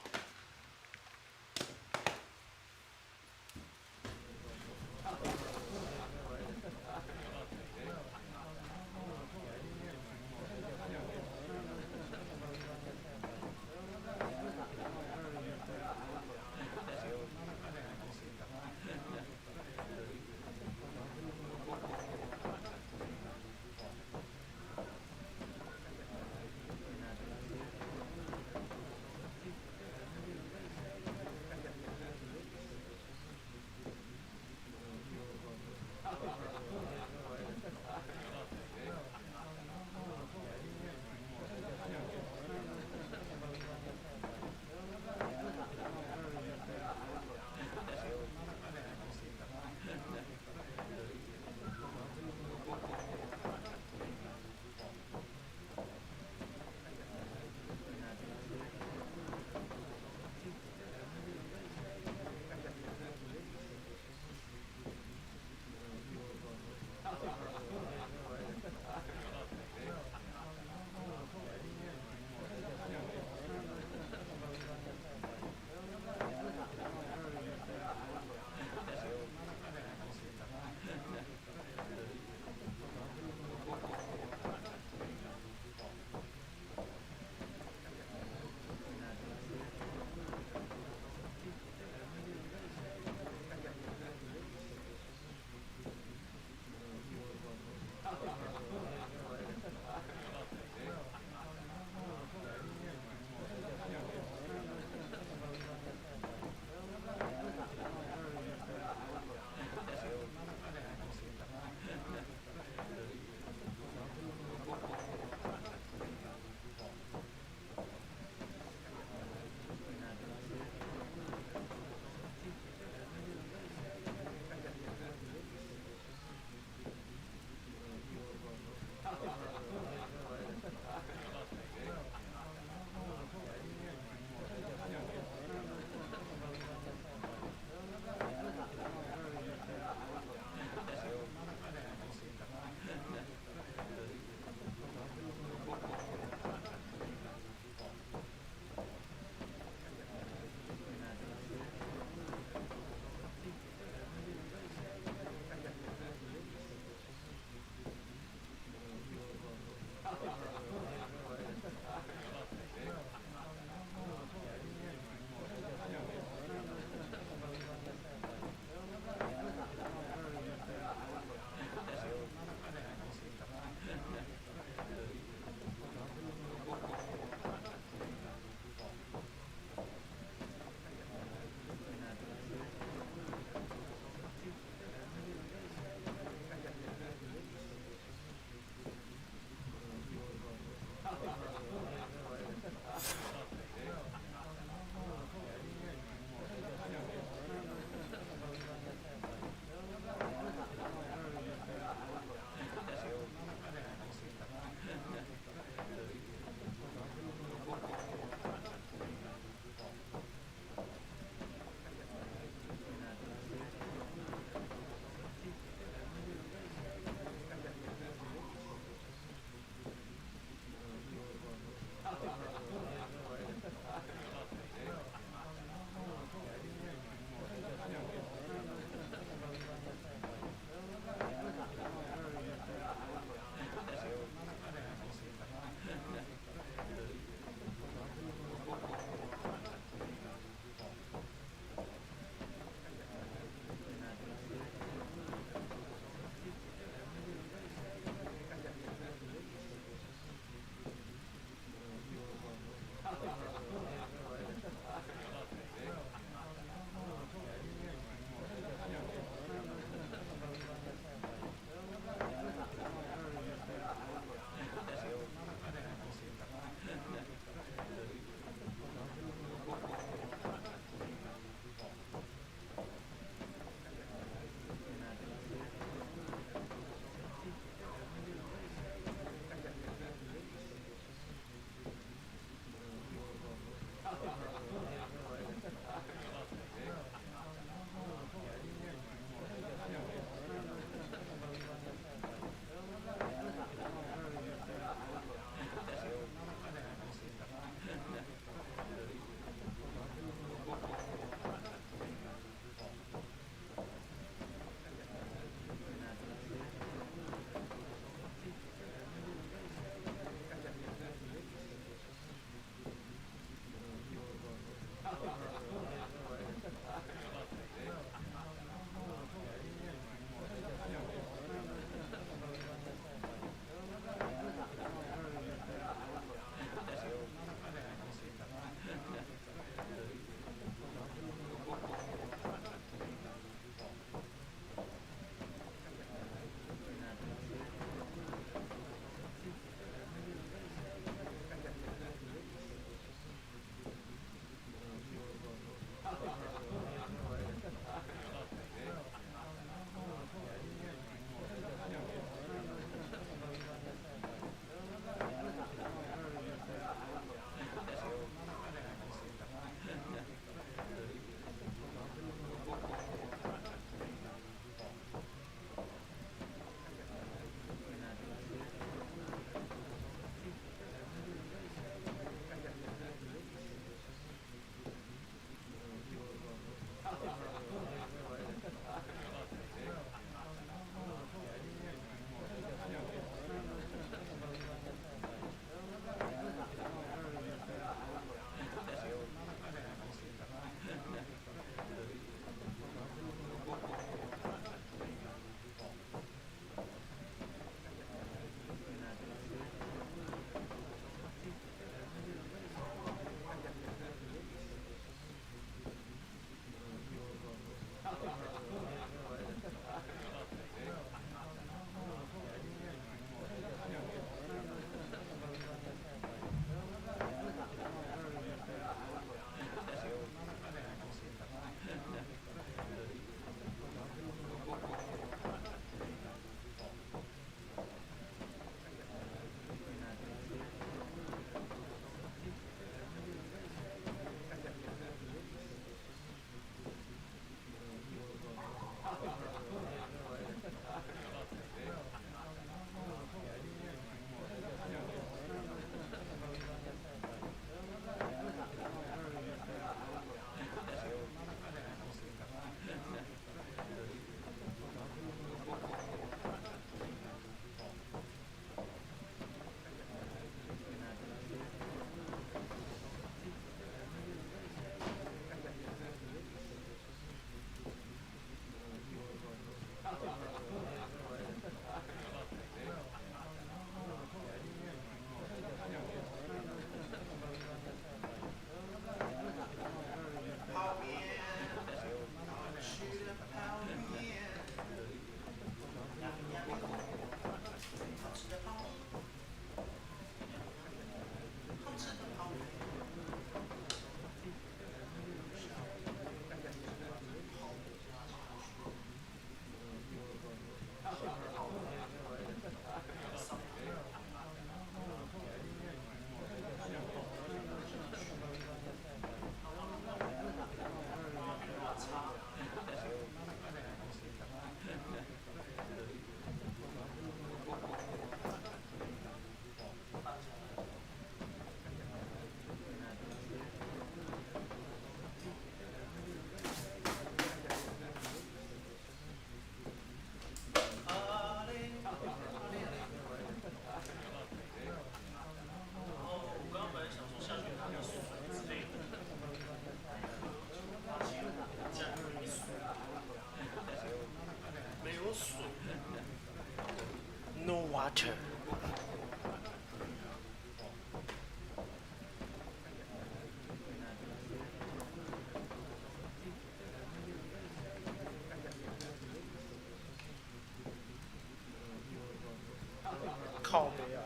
靠北啊！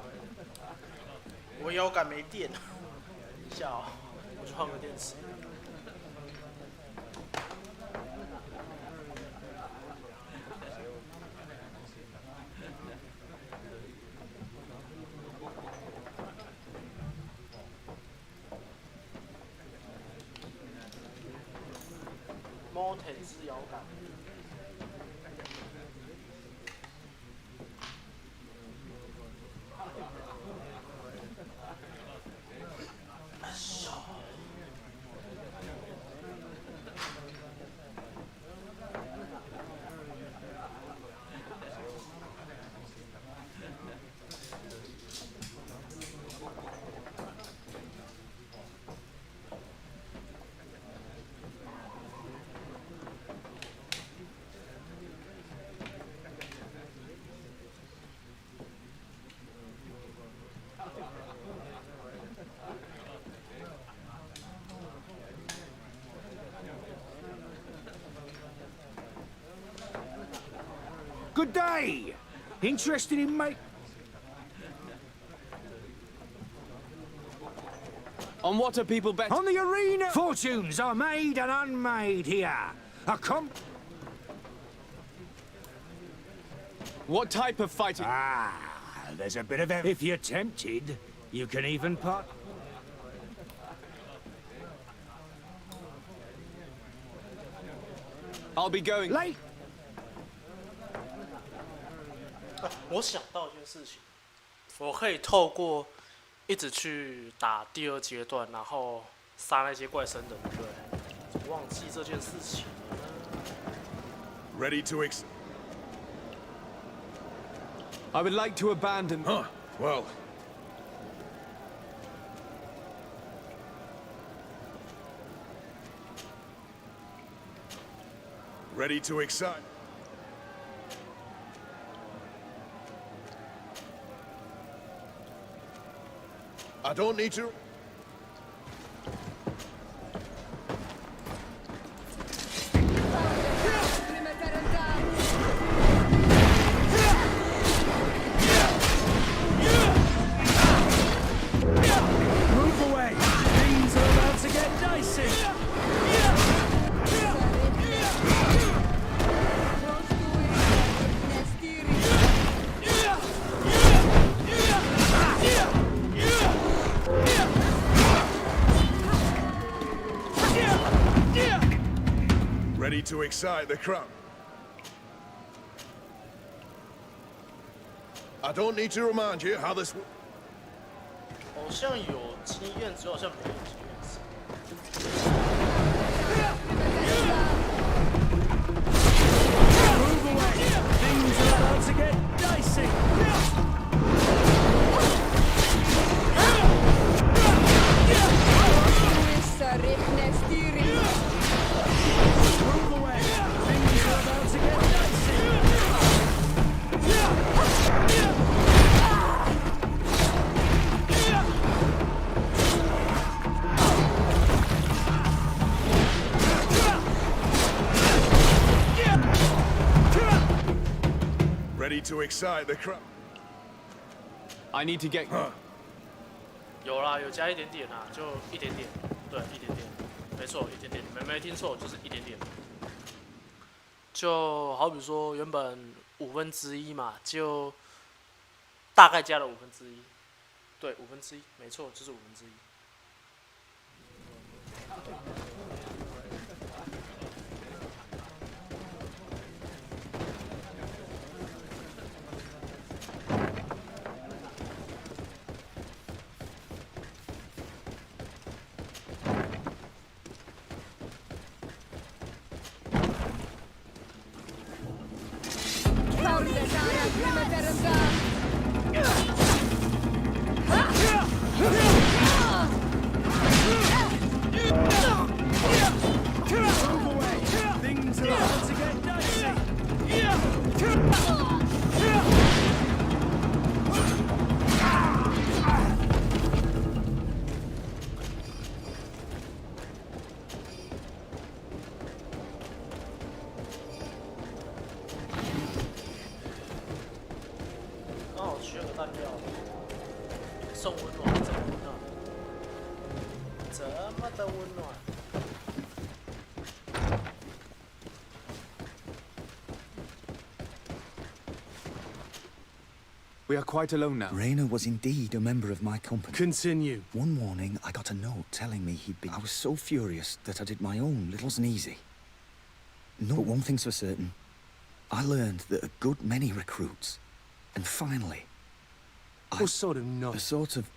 我摇杆没电，等一下哦，我去换个电池。猫腿式摇杆。Good day! Interested in make... On what are people betting? On the arena! Fortunes are made and unmade here. What type of fighting? There's a bit of everything. If you're tempted, you can even part... I'll be going. Late! 我想到一件事情，我可以透过一直去打第二阶段，然后杀那些怪生的，对不对？我忘记这件事情了。Ready to I would like to abandon. Huh. Well. Ready to excite. I don't need to. Move away! Things are about to get dicey! Ready to excite the crowd. I don't need to remind you how this. 好像有经验值，好像没有经验值。Move away! Things are about to get dicey! Move away! Things are about to get dicey! Ready to excite the crowd. I need to get. 有啦，有加一点点啊，就一点点，对，一点点，没错，一点点，没听错，就是一点点。就好比说原本1/5嘛，就大概加了1/5，对，1/5，没错，就是1/5。么的温暖。We are quite alone now. Rainer was indeed a member of my company. Continue. One morning, I got a note telling me he'd been... I was so furious that I did my own little sneezy. No, but one thing's for certain. I learned that a good many recruits, and finally... What sort of note? A sort of...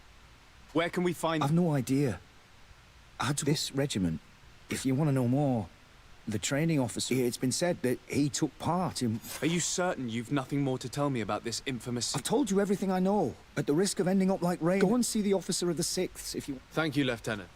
Where can we find... I've no idea. I had to... This regiment, if you want to know more, the training officer, it's been said that he took part in... Are you certain you've nothing more to tell me about this infamous... I've told you everything I know, at the risk of ending up like Rain. Go and see the officer of the 6th, if you... Thank you, Lieutenant.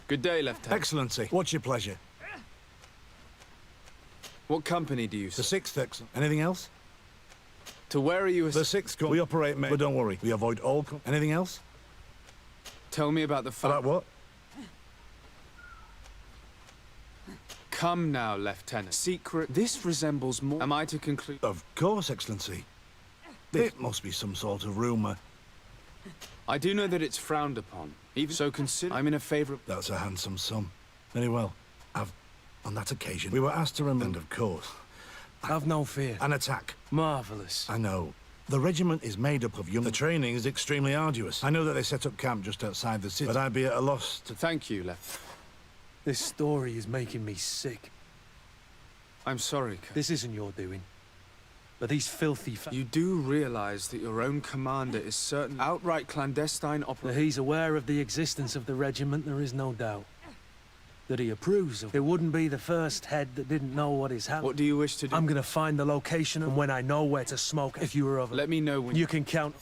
Good day, Lieutenant. Excellency, what's your pleasure? What company do you serve? The 6th, Excellent. Anything else? To where are you... The 6th, we operate... But don't worry, we avoid all... Anything else? Tell me about the... About what? Come now, Lieutenant. Secret... This resembles more... Am I to conclude... Of course, Excellency. It must be some sort of rumor. I do know that it's frowned upon. Even so, consider... I'm in a favor... That's a handsome sum. Very well. On that occasion, we were asked to remember... And of course... Have no fear. An attack. Marvelous. I know. The regiment is made up of young... The training is extremely arduous. I know that they set up camp just outside the city, but I'd be at a loss to... Thank you, Lef. This story is making me sick. I'm sorry, Colonel. This isn't your doing. But these filthy... You do realize that your own commander is certain outright clandestine That he's aware of the existence of the regiment, there is no doubt. That he approves of. It wouldn't be the first head that didn't know what is happening. What do you wish to do? I'm gonna find the location, and when I know where to smoke, if you were of... Let me know when... You can count...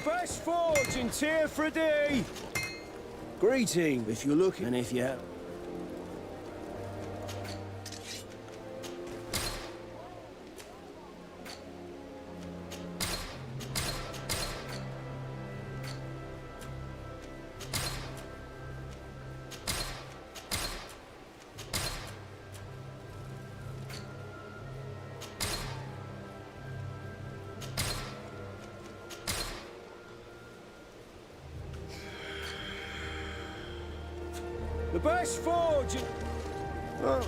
best forge in Tier for a day. Greeting, if you're looking, and if you have. The best forge in... Oh.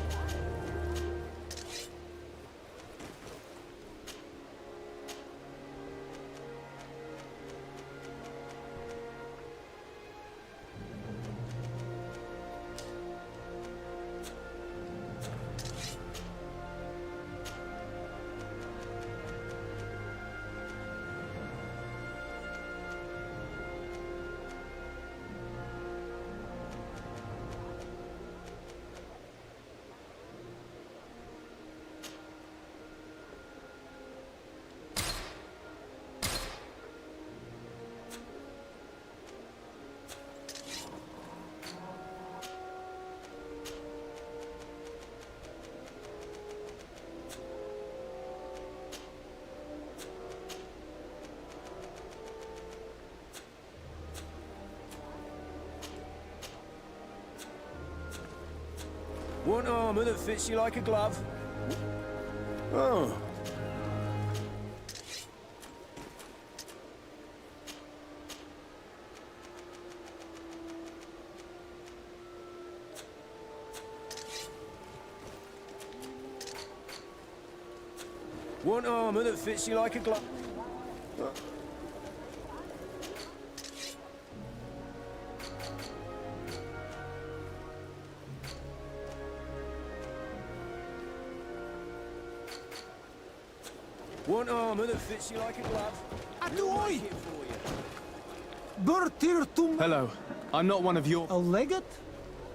One armour that fits you like a glove. Oh. One armour that fits you like a glove. Oh. One armour that fits you like a glove. Hello. I'm not one of your... A legate?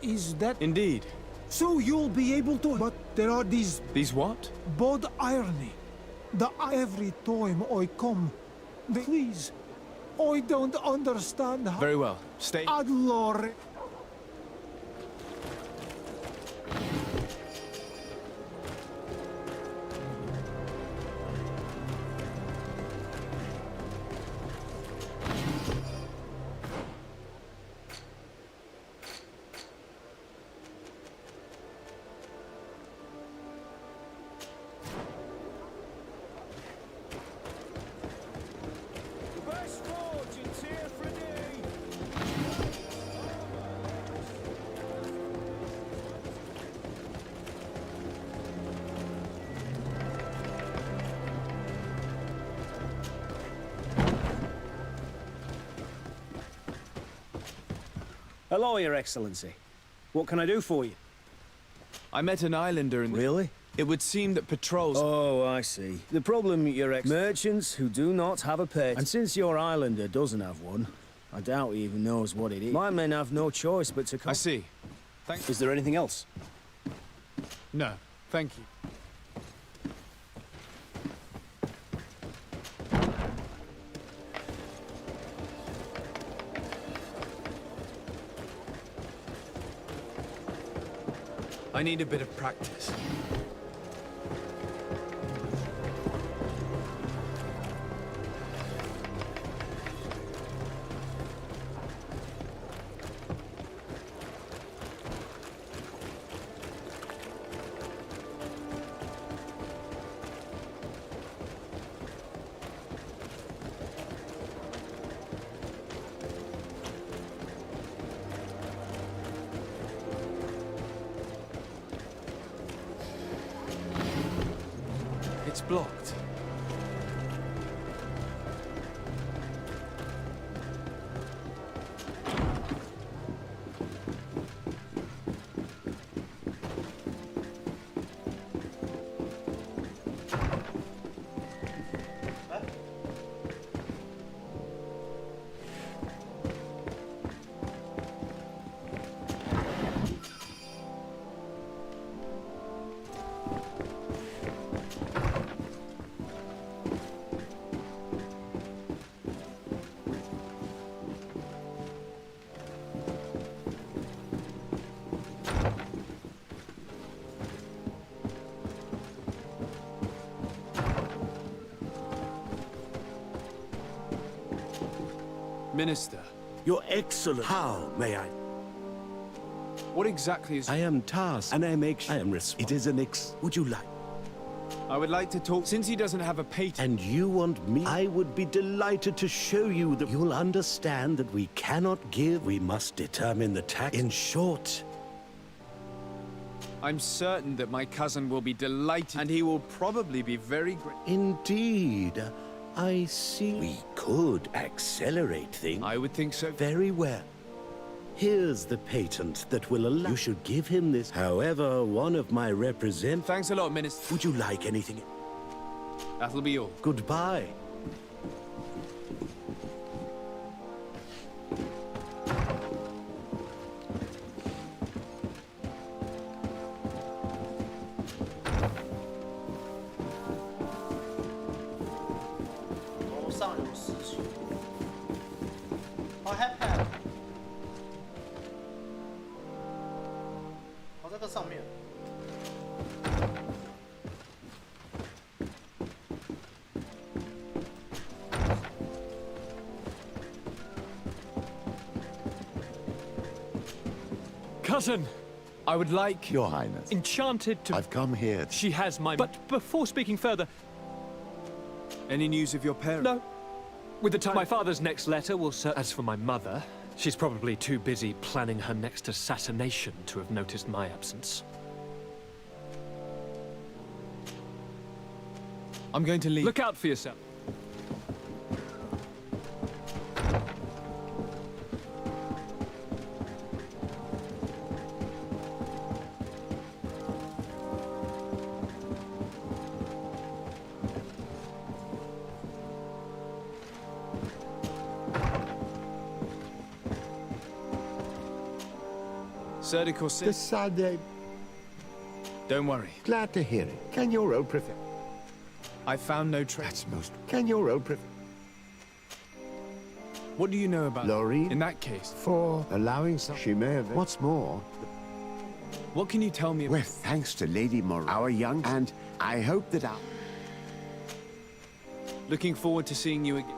Is that... Indeed. So you'll be able to... But there are these... These what? Bod irony. Every time I come... Please. I don't understand how... Very well. Stay... Adlore... Hello, Your Excellency. What can I do for you? I met an islander in... Really? It would seem that patrols... Oh, I see. The problem, Your Excellency... Merchants who do not have a pet. And since your islander doesn't have one, I doubt he even knows what it is. My men have no choice but to come... I see. Thank... Is there anything else? No, thank you. I need a bit of practice. It's blocked. Minister. Your Excellence. How may I? What exactly is... I am tasked, and I am responsible. It is an Would you like? I would like to talk... Since he doesn't have a patent... And you want me? I would be delighted to show you that you'll understand that we cannot give. We must determine the tax. In short... I'm certain that my cousin will be delighted, and he will probably be very grateful. Indeed. I see. We could accelerate things. I would think so. Very well. Here's the patent that will allow... You should give him this. However, one of my representatives... Thanks a lot, Minister. Would you like anything? That'll be all. Goodbye. Cousin! I would like... Your Highness. Enchanted to... I've come here. She has my... But before speaking further... Any news of your parents? No. With the time... My father's next letter will serve... As for my mother, she's probably too busy planning her next assassination to have noticed my absence. I'm going to leave. Look out for yourself. The sad. Don't worry. Glad to hear it. Can your old prefect? I found no trace. That's most. Can your old prefect? What do you know about Laurie? In that case, For allowing some. She may have. What's more? What can you tell me? Well, thanks to Lady Moreau, our young, and I hope that our. Looking forward to seeing you again.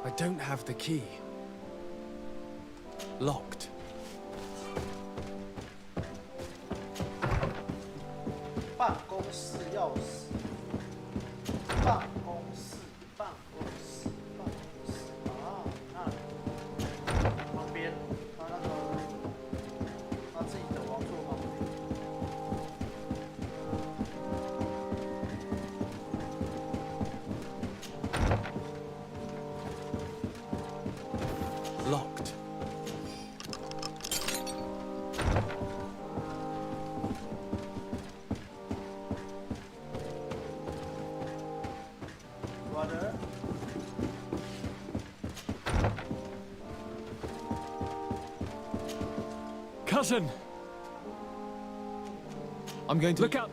I don't have the key. Locked. Locked. Brother. Cousin! I'm going to... Look out!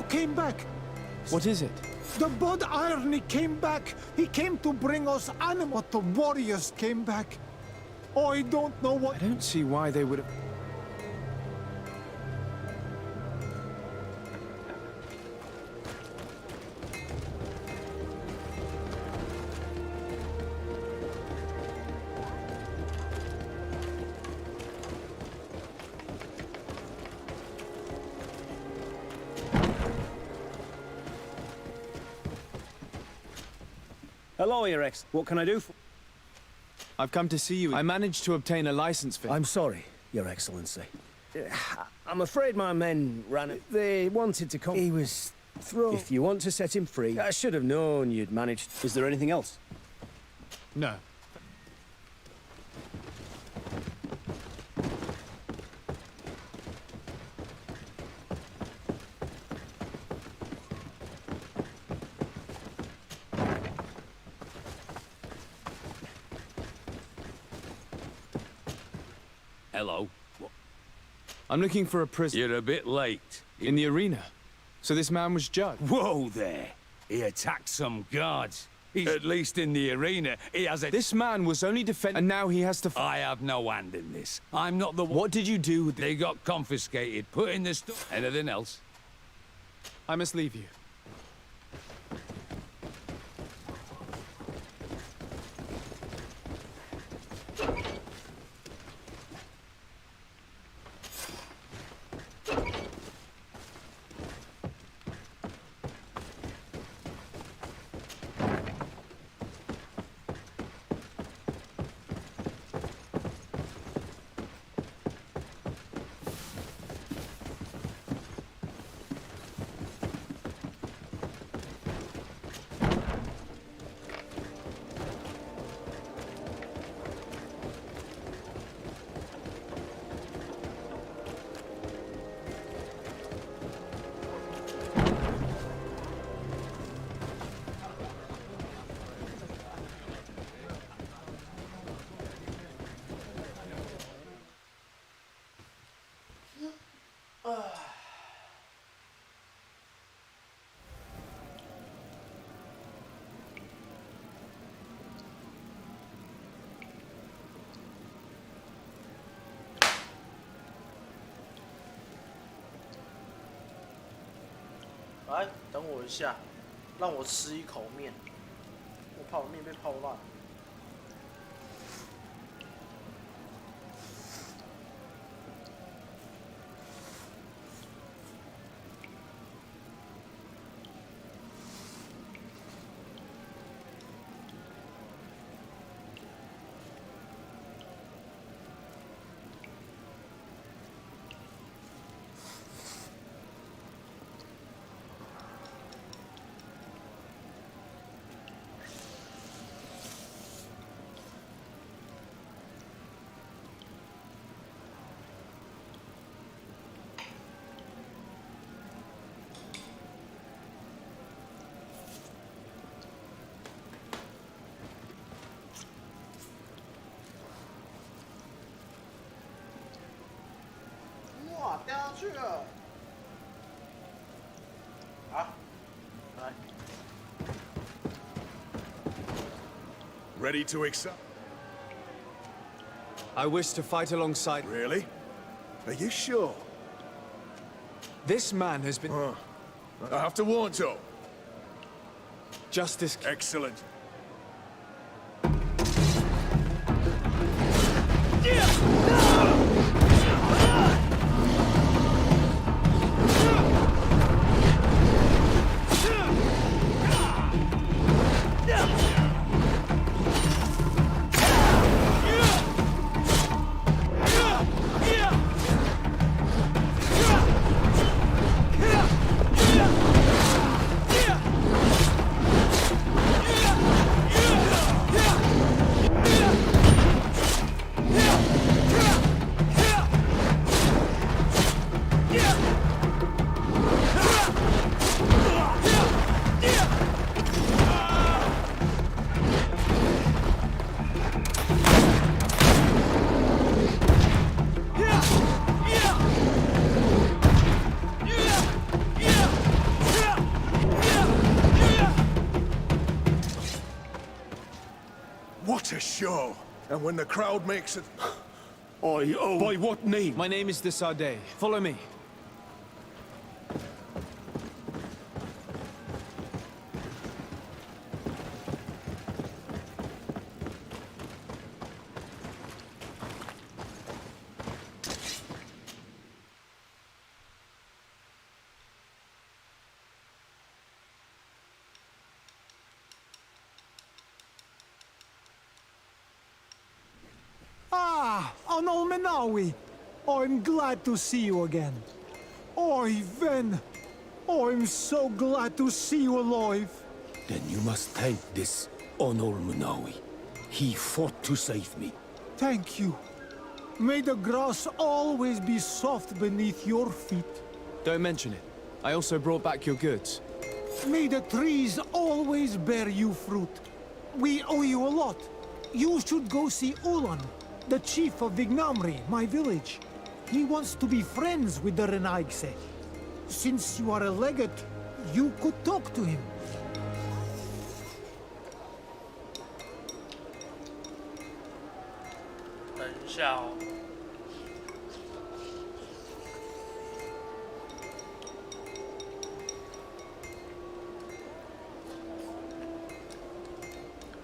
came back. What is it? The Bod Irony came back. He came to bring us animal. But the warriors came back. Oh, I don't know what... I don't see why they would have... Hello, Your Ex. What can I do for... I've come to see you. I managed to obtain a license for... I'm sorry, Your Excellency. I'm afraid my men ran it. They wanted to come... He was thrown... If you want to set him free, I should have known you'd managed... Is there anything else? No. Hello. I'm looking for a prisoner. You're a bit late. In the arena. So this man was judged. Whoa there. He attacked some guards. He's at least in the arena. He has a... This man was only defended, and now he has to... I have no hand in this. I'm not the one... What did you do with... They got confiscated, put in the stuff. Anything else? I must leave you.来，等我一下，让我吃一口面，我怕我面被泡烂。哇，掉下去了！好，来。Ready to accept? I wish to fight alongside... Really? Are you sure? This man has been... I have to warn you. Justice... Excellent. What a show! And when the crowd makes it... By what name? My name is de Sardet. Follow me. Ah, Anol Menawi. I'm glad to see you again. Oi, Ven. I'm so glad to see you alive. Then you must thank this Onol Munawi. He fought to save me. Thank you. May the grass always be soft beneath your feet. Don't mention it. I also brought back your goods. May the trees always bear you fruit. We owe you a lot. You should go see Ulan, the chief of Vignamri, my village. He wants to be friends with the Renaigse. Since you are a legate, you could talk to him. 等一下哦。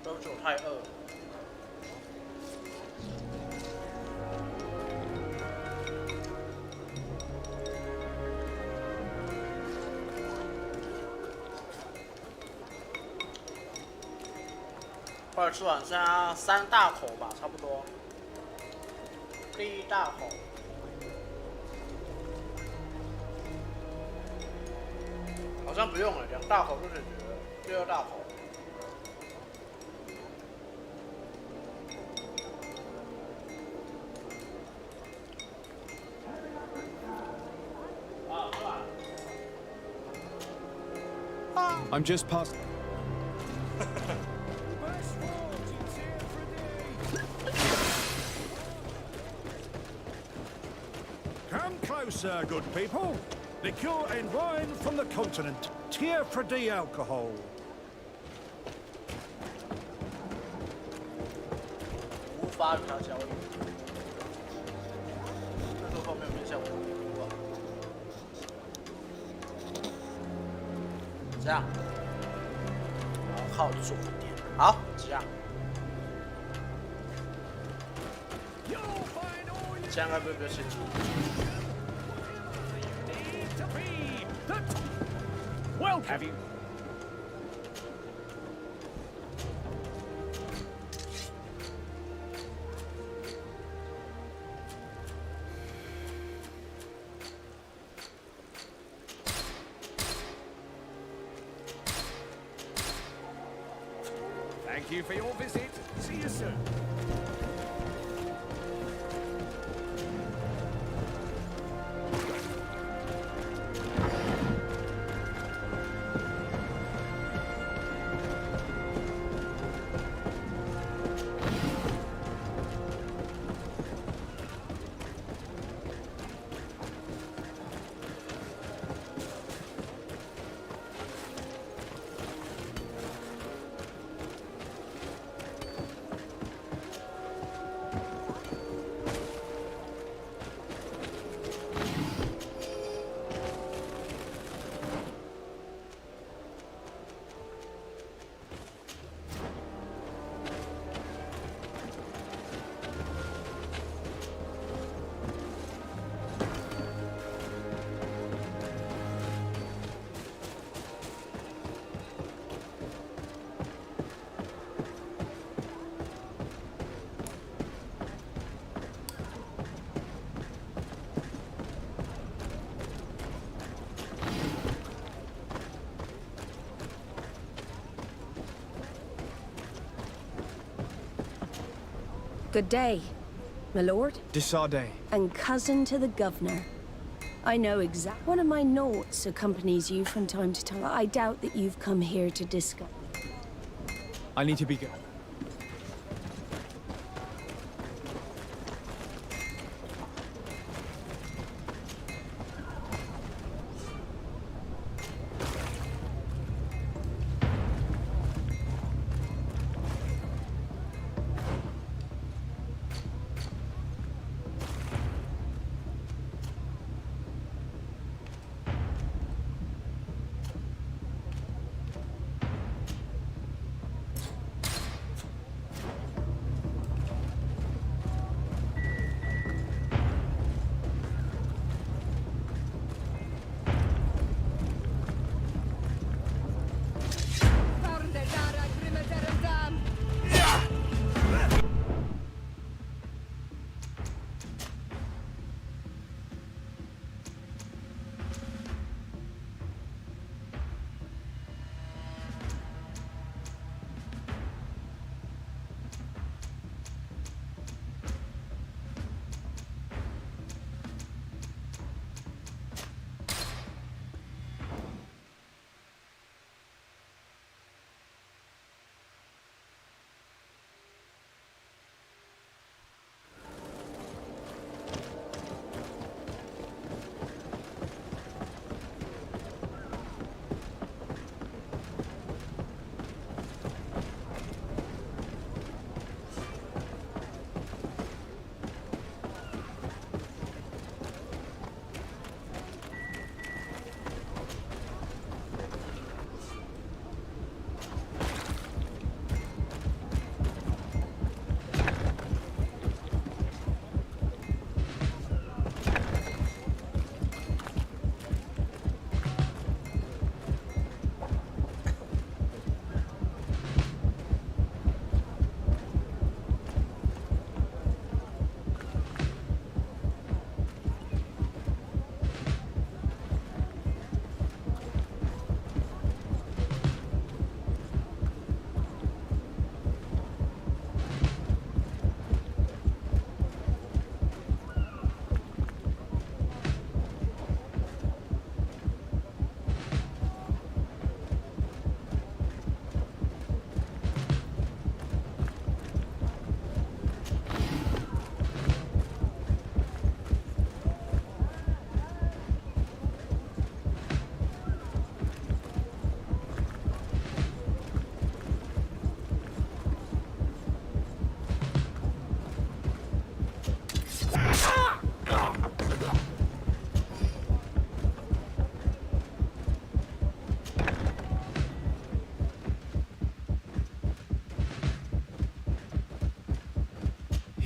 喝酒太饿了。快吃完，剩下3大口吧，差不多。第1大口。好像不用了，2大口就解决了。第2大口。I'm just past. Come closer, good people. Liqueur and wine from the continent. Tier for the alcohol. 无法与他交易。那个后面没像我礼物啊。这样，然后靠左点，好，这样。这样该不会比较清楚？Well, have you? Thank you for your visit. See you soon. Good day, my lord. De Sardet. And cousin to the governor. I know exactly. One of my notes accompanies you from time to time. I doubt that you've come here to discuss. I need to be going.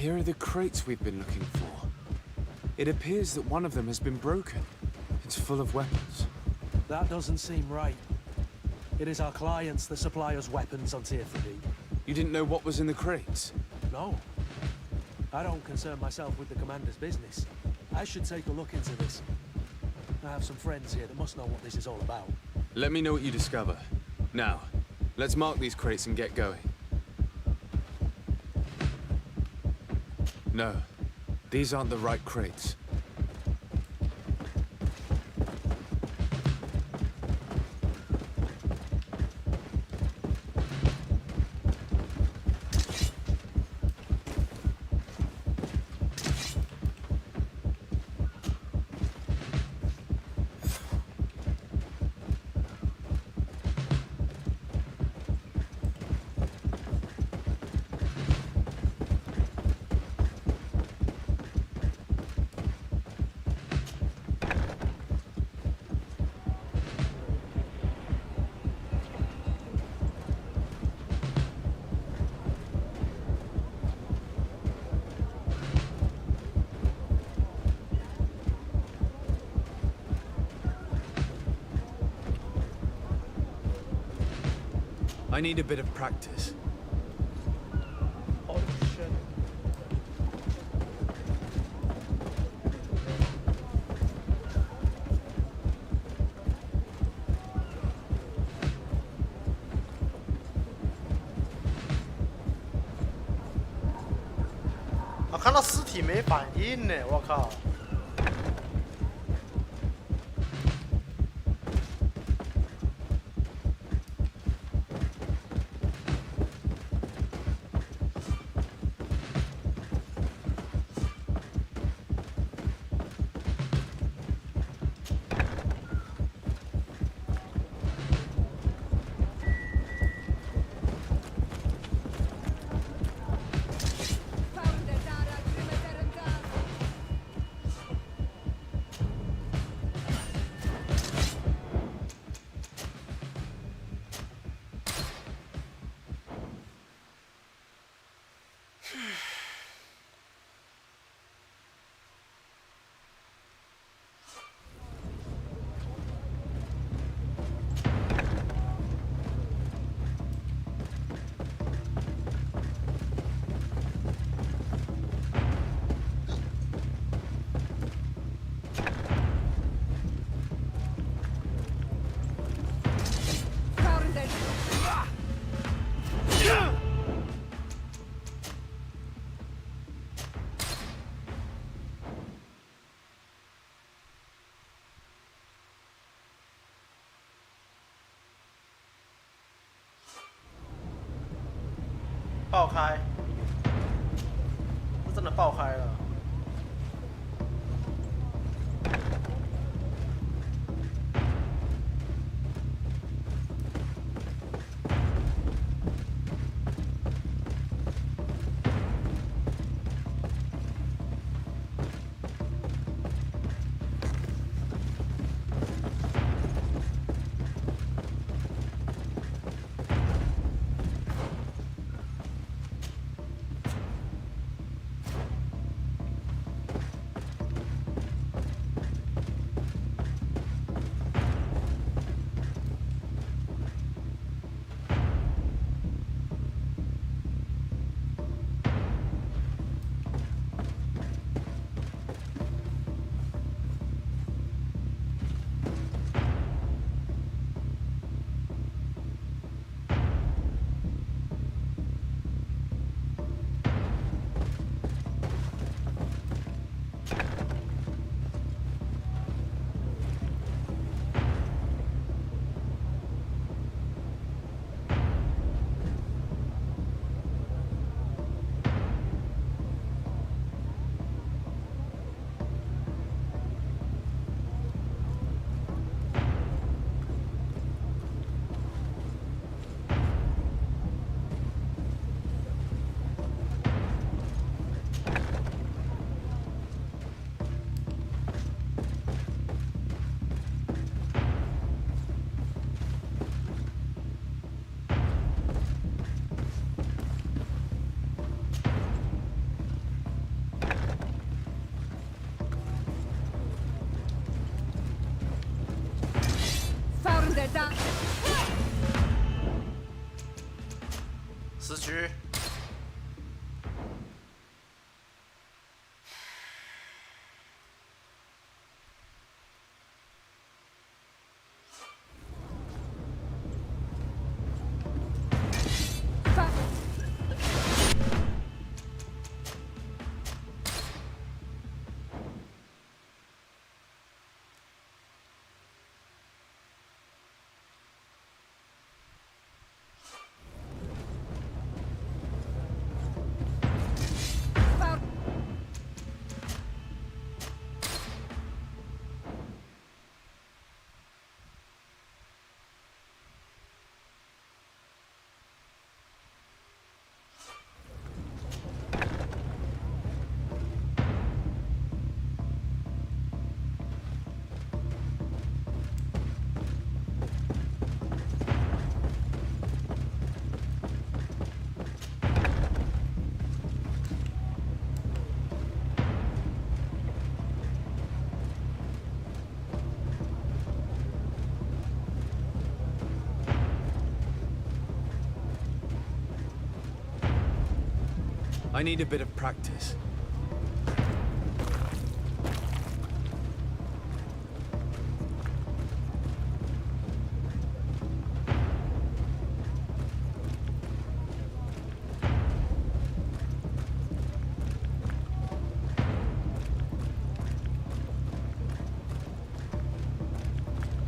Here are the crates we've been looking for. It appears that one of them has been broken. It's full of weapons. That doesn't seem right. It is our clients that supply us weapons on Tier 3. You didn't know what was in the crates? No. I don't concern myself with the commander's business. I should take a look into this. I have some friends here that must know what this is all about. Let me know what you discover. Now, let's mark these crates and get going. No, these aren't the right crates. I need a bit of practice. Holy shit.我看到尸体没反应呢，我靠！爆开，这真的爆开了。时局。I need a bit of practice.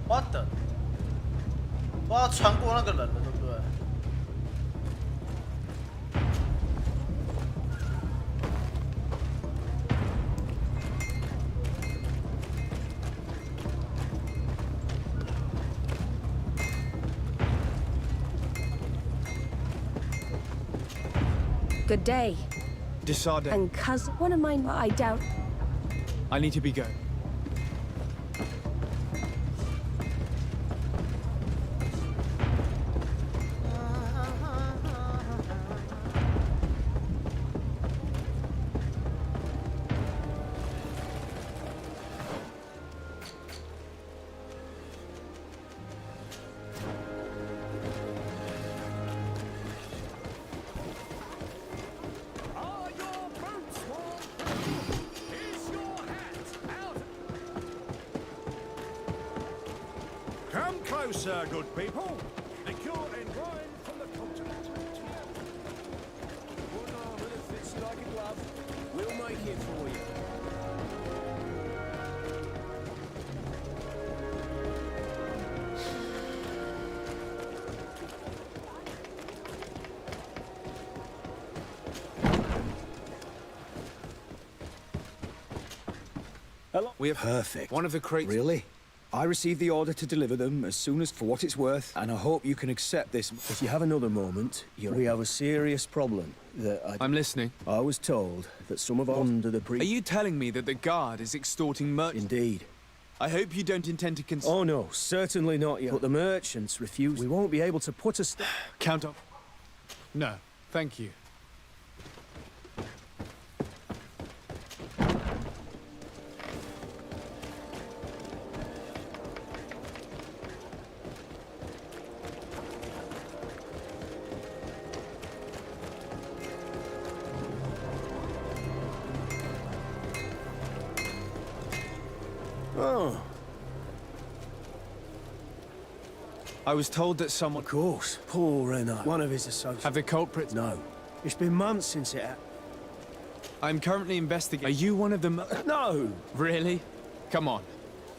What the？ 我要穿过那个人了，对不对？ Good day. Disarde. And cousin, one of mine, I doubt. I need to be going. Come closer, good people. Liqueur and wine from the continent. One armor that fits you like a glove. We'll make it for you. Hello. We have Perfect. one of the crates. Really? I received the order to deliver them as soon as for what it's worth, and I hope you can accept this. If you have another moment, we have a serious problem that I'm listening. I was told that some of us under the Are you telling me that the guard is extorting merchants? Indeed. I hope you don't intend to Oh no, certainly not yet. But the merchants refuse. We won't be able to put a Count up. No, thank you. Oh. I was told that someone... Of course. Paul Renard. One of his associates. Have the culprits... No. It's been months since it happened. I'm currently investigating... Are you one of them? No! Really? Come on.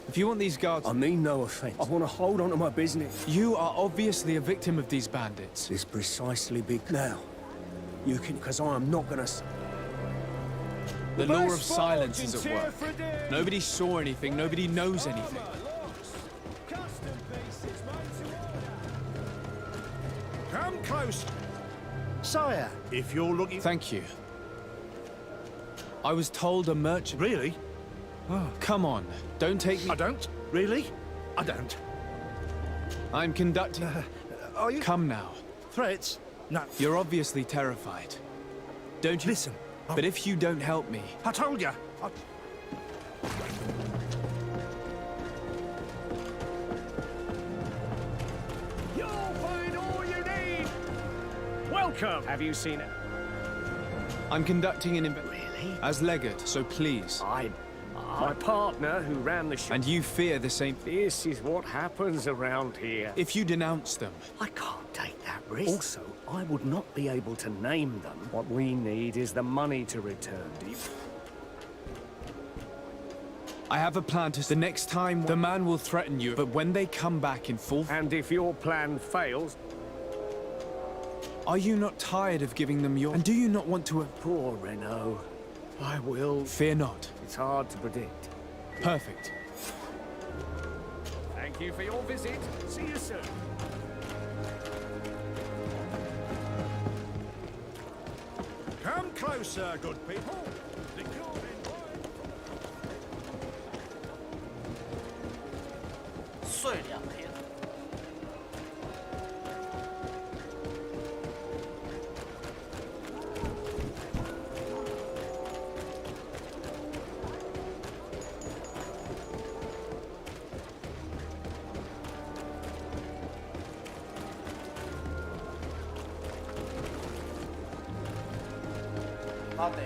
If you want these guards... I mean no offense. I want to hold on to my business. You are obviously a victim of these bandits. It's precisely big... Now, you can... Because I am not gonna... The law of silence is at work. Nobody saw anything, nobody knows anything. Come close. Sire, if you're looking... Thank you. I was told a merchant... Really? Oh, come on. Don't take me... I don't? Really? I don't. I'm conducting... Are you... Come now. Threats? No. You're obviously terrified. Don't you... Listen. But if you don't help me... I told you. You'll find all you need. Well Welcome! Have you seen it? I'm conducting an Really? As legate, so please. My partner who ran the show. And you fear the same... This is what happens around here. If you denounce them... I can't take that risk. Also, I would not be able to name them. What we need is the money to return. I have a plan to... The next time, the man will threaten you, but when they come back in full... And if your plan fails... Are you not tired of giving them your... And do you not want to... Poor Renault. I will... Fear not. It's hard to predict. Perfect. Thank you for your visit. See you soon. Come closer, good people. 睡2天。妈的！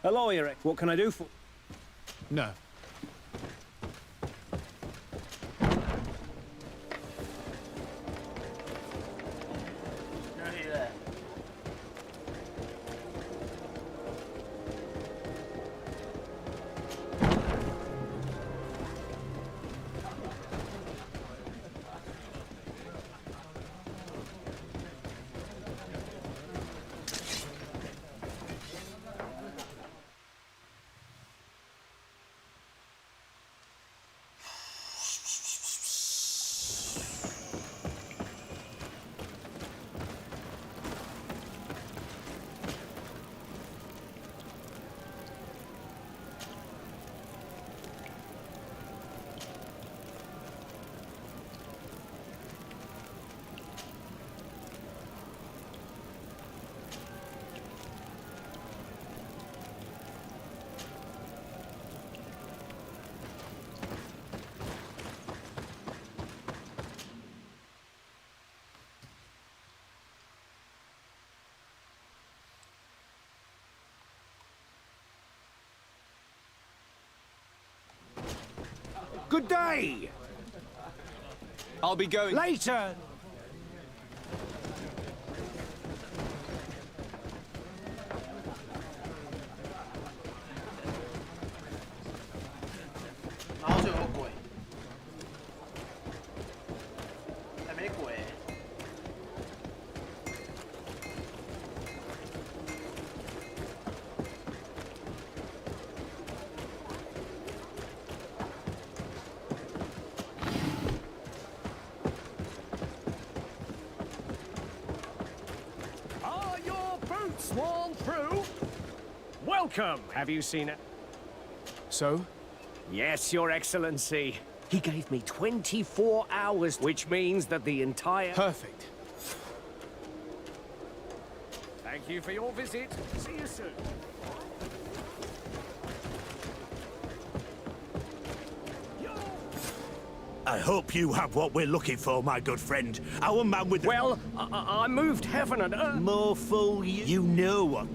Hello, Eric. What can I do for... No. Good day! I'll be going... Later!然后就有个鬼，还没鬼。 Are your boots worn through? Welcome! Have you seen it? So? Yes, Your Excellency. He gave me 24 hours, which means that the entire... Perfect. Thank you for your visit. See you soon. I hope you have what we're looking for, my good friend. Our man with the... Well, I moved heaven and earth. More fool you know what.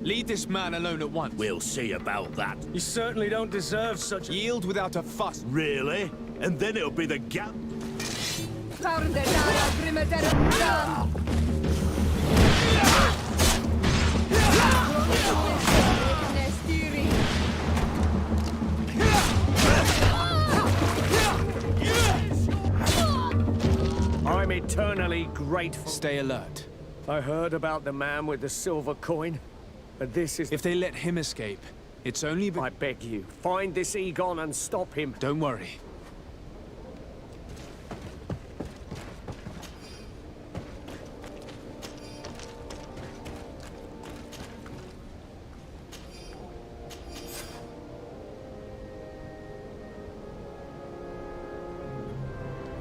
Leave this man alone at once. We'll see about that. You certainly don't deserve such... Yield without a fuss. Really? And then it'll be the gap... I'm eternally grateful. Stay alert. I heard about the man with the silver coin, but this is... If they let him escape, it's only... I beg you, find this Egon and stop him. Don't worry.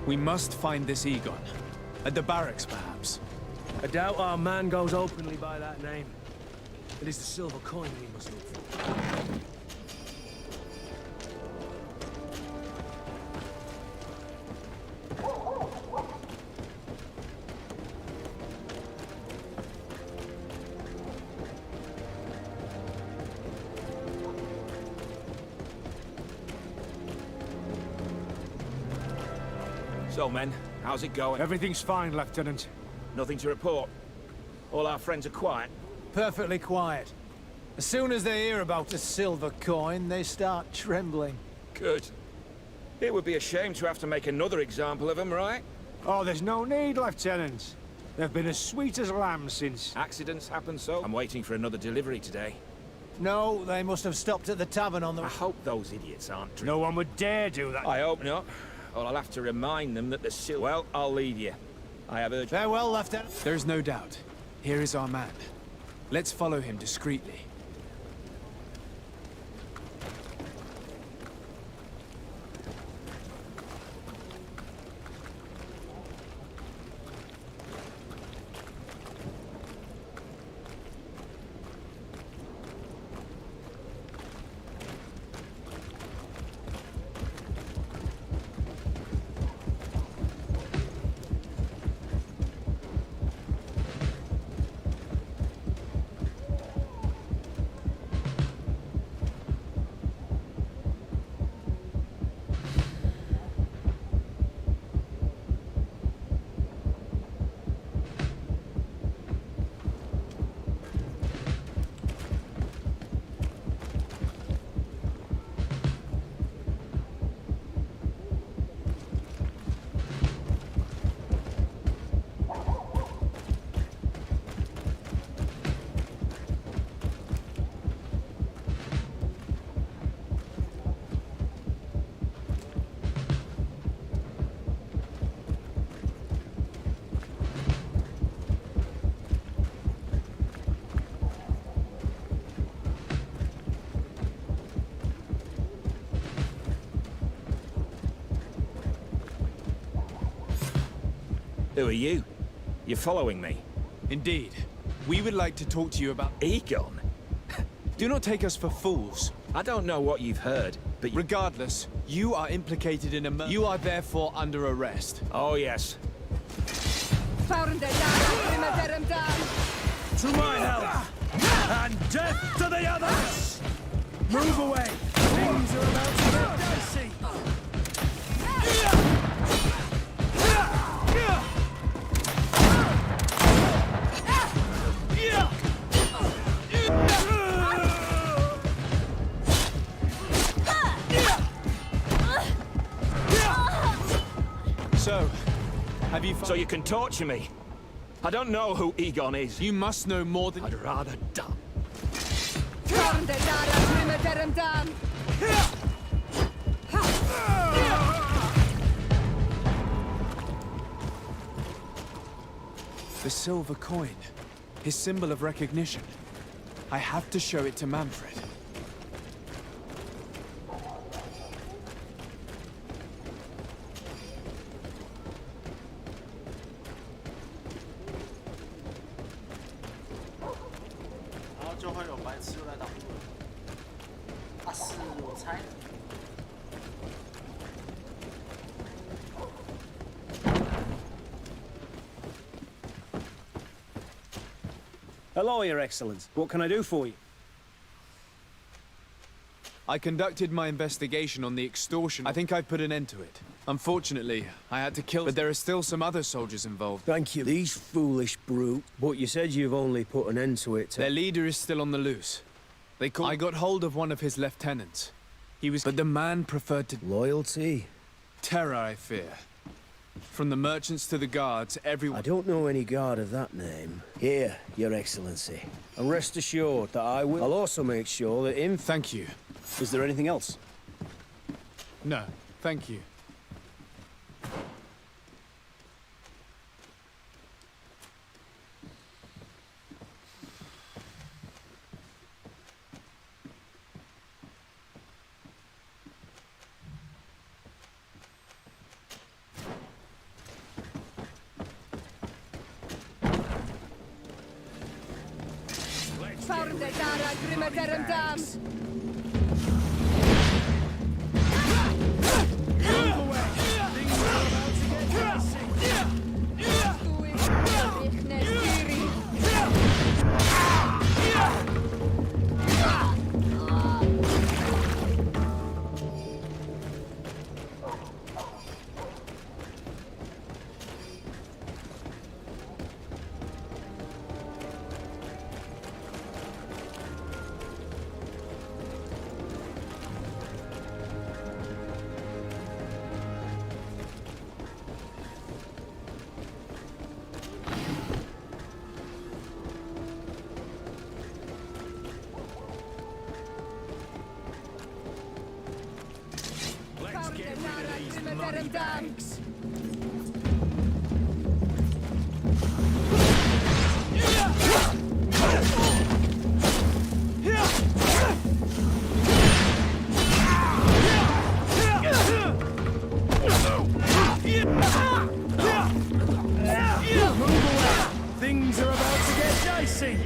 We must find this Egon. At the barracks, perhaps. I doubt our man goes openly by that name. It is the silver coin we must look for. So, men, how's it going? Everything's fine, Lieutenant. Nothing to report. All our friends are quiet. Perfectly quiet. As soon as they hear about a silver coin, they start trembling. Good. It would be a shame to have to make another example of them, right? Oh, there's no need, Lieutenant. They've been as sweet as lambs since... Accidents happen, so... I'm waiting for another delivery today. No, they must have stopped at the tavern on the... I hope those idiots aren't... No one would dare do that. I hope not. Or I'll have to remind them that the silver... Well, I'll leave you. I have urged... Farewell, Lieutenant. There's no doubt. Here is our man. Let's follow him discreetly. Who are you? You're following me? Indeed. We would like to talk to you about... Egon? Do not take us for fools. I don't know what you've heard, but... Regardless, you are implicated in a murder. You are therefore under arrest. Oh, yes. To my help! And death to the others! Move away! Things are about to get dicey! So, have you... So you can torture me? I don't know who Egon is. You must know more than... I'd rather die. The silver coin. His symbol of recognition. I have to show it to Manfred. Hello, Your Excellence. What can I do for you? I conducted my investigation on the extortion. I think I've put an end to it. Unfortunately, I had to kill... But there are still some other soldiers involved. Thank you. These foolish brute. But you said you've only put an end to it. Their leader is still on the loose. I got hold of one of his lieutenants. He was... But the man preferred to... Loyalty? Terror, I fear. From the merchants to the guards, everyone... I don't know any guard of that name. Here, Your Excellency. And rest assured that I will... I'll also make sure that in... Thank you. Is there anything else? No, thank you. money bags. Things are about to get dicey.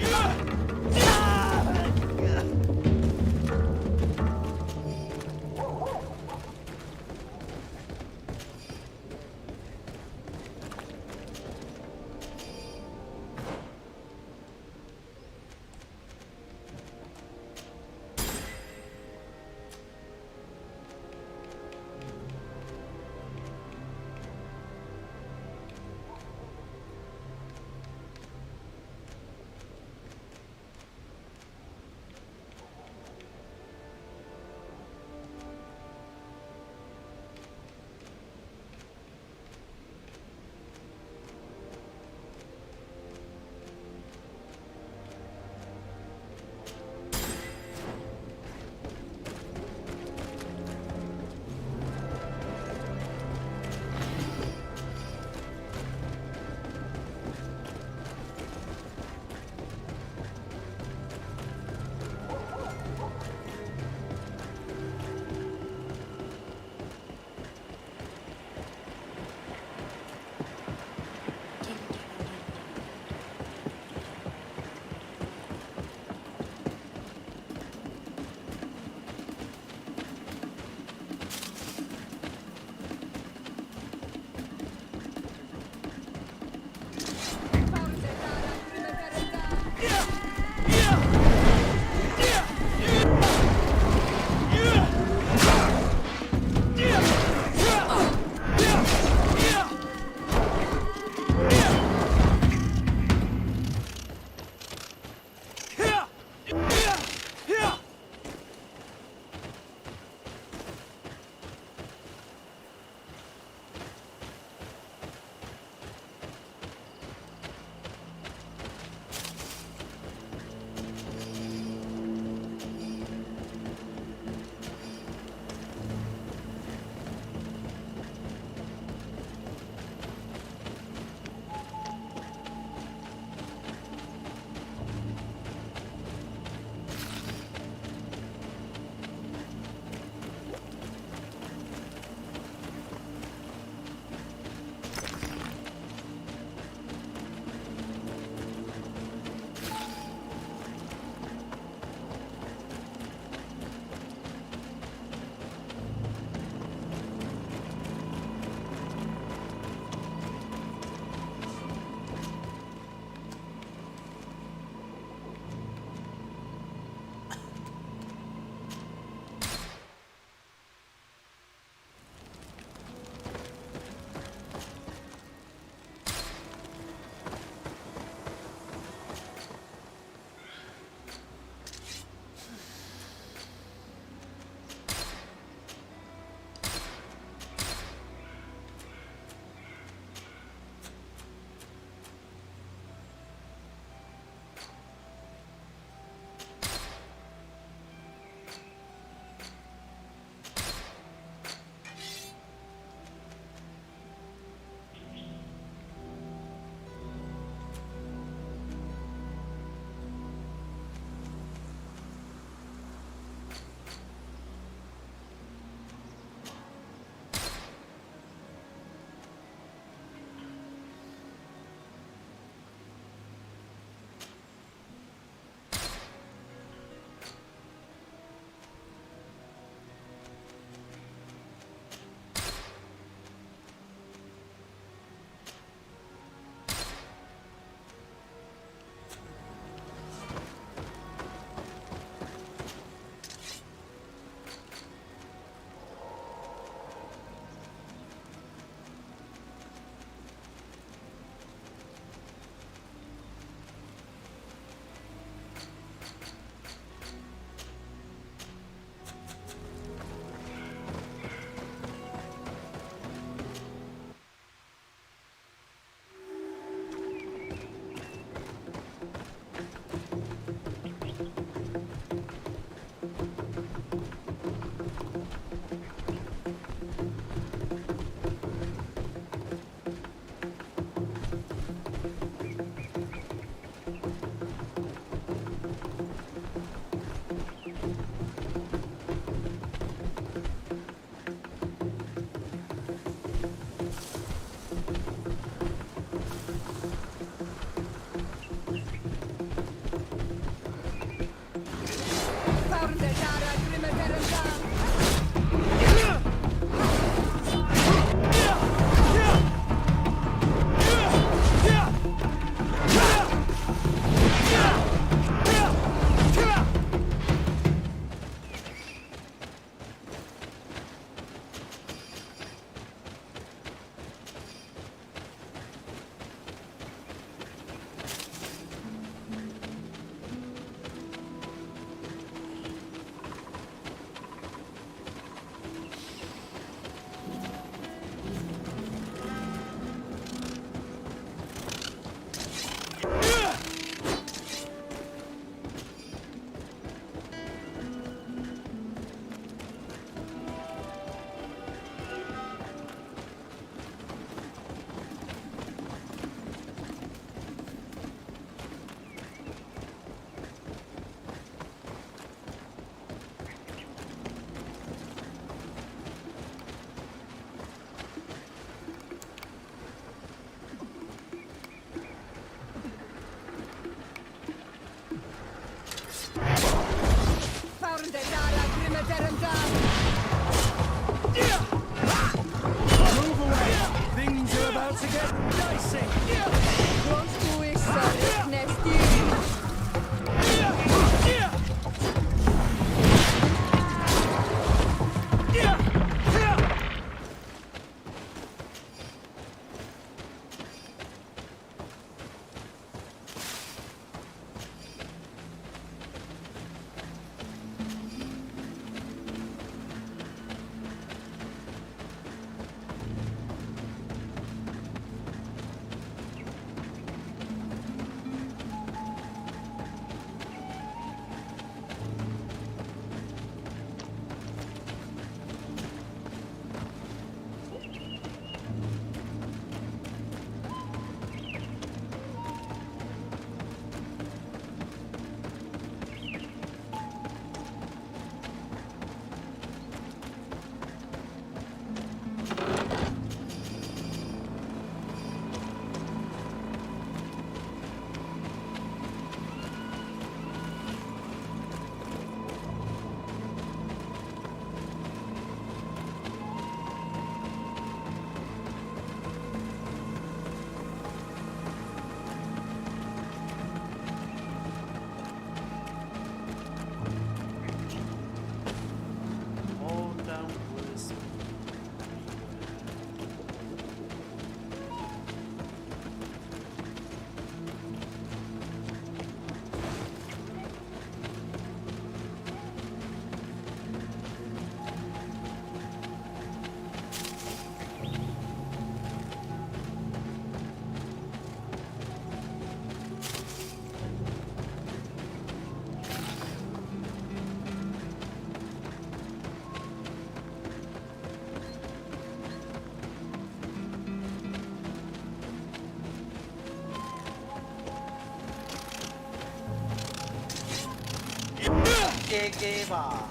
给给吧？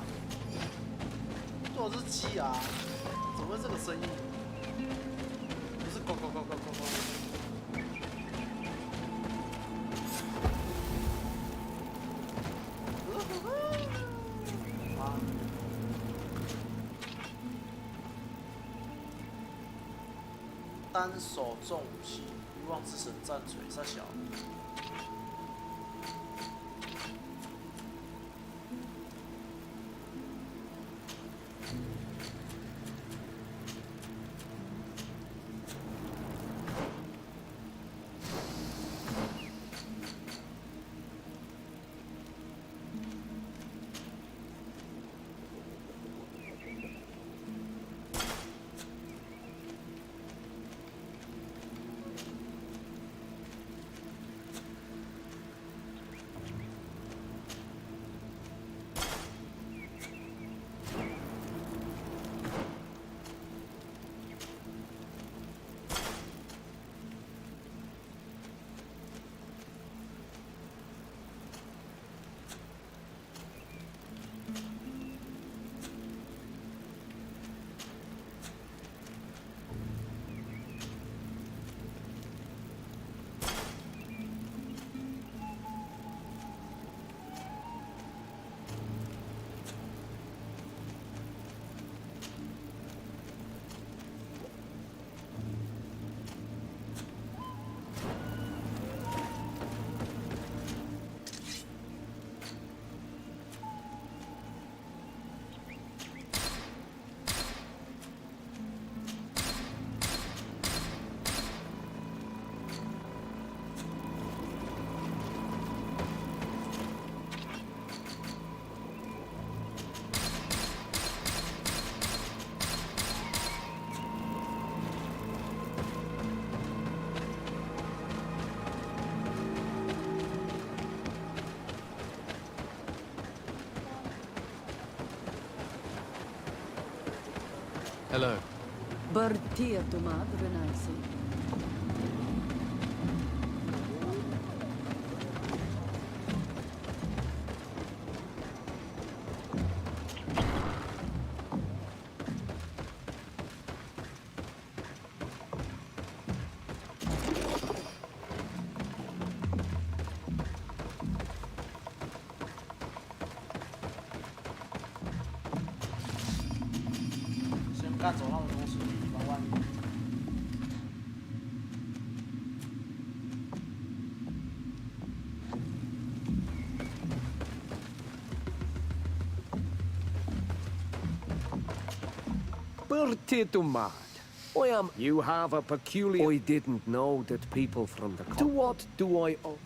这我是鸡啊，怎么会这个声音？不是狗狗狗狗狗狗。啊！单手重武器，欲望之神战锤，杀小。Hello. Bertia tu madre nasi. Bertito mad. I am. You have a peculiar. I didn't know that people from the. To what do I owe?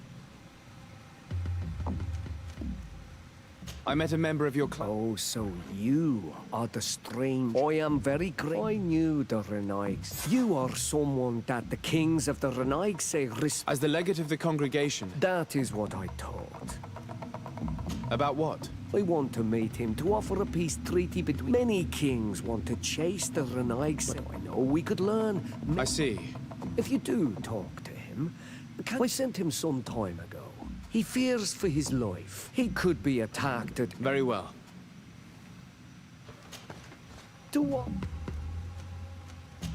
I met a member of your club. Oh, so you are the strange. I am very great. I knew the Renaigs. You are someone that the kings of the Renaigs say respect. As the legate of the congregation. That is what I thought. About what? I want to meet him to offer a peace treaty between. Many kings want to chase the Renaigs. But I know we could learn. I see. If you do talk to him, I sent him some time ago. He fears for his life. He could be attacked at... Very well. To what?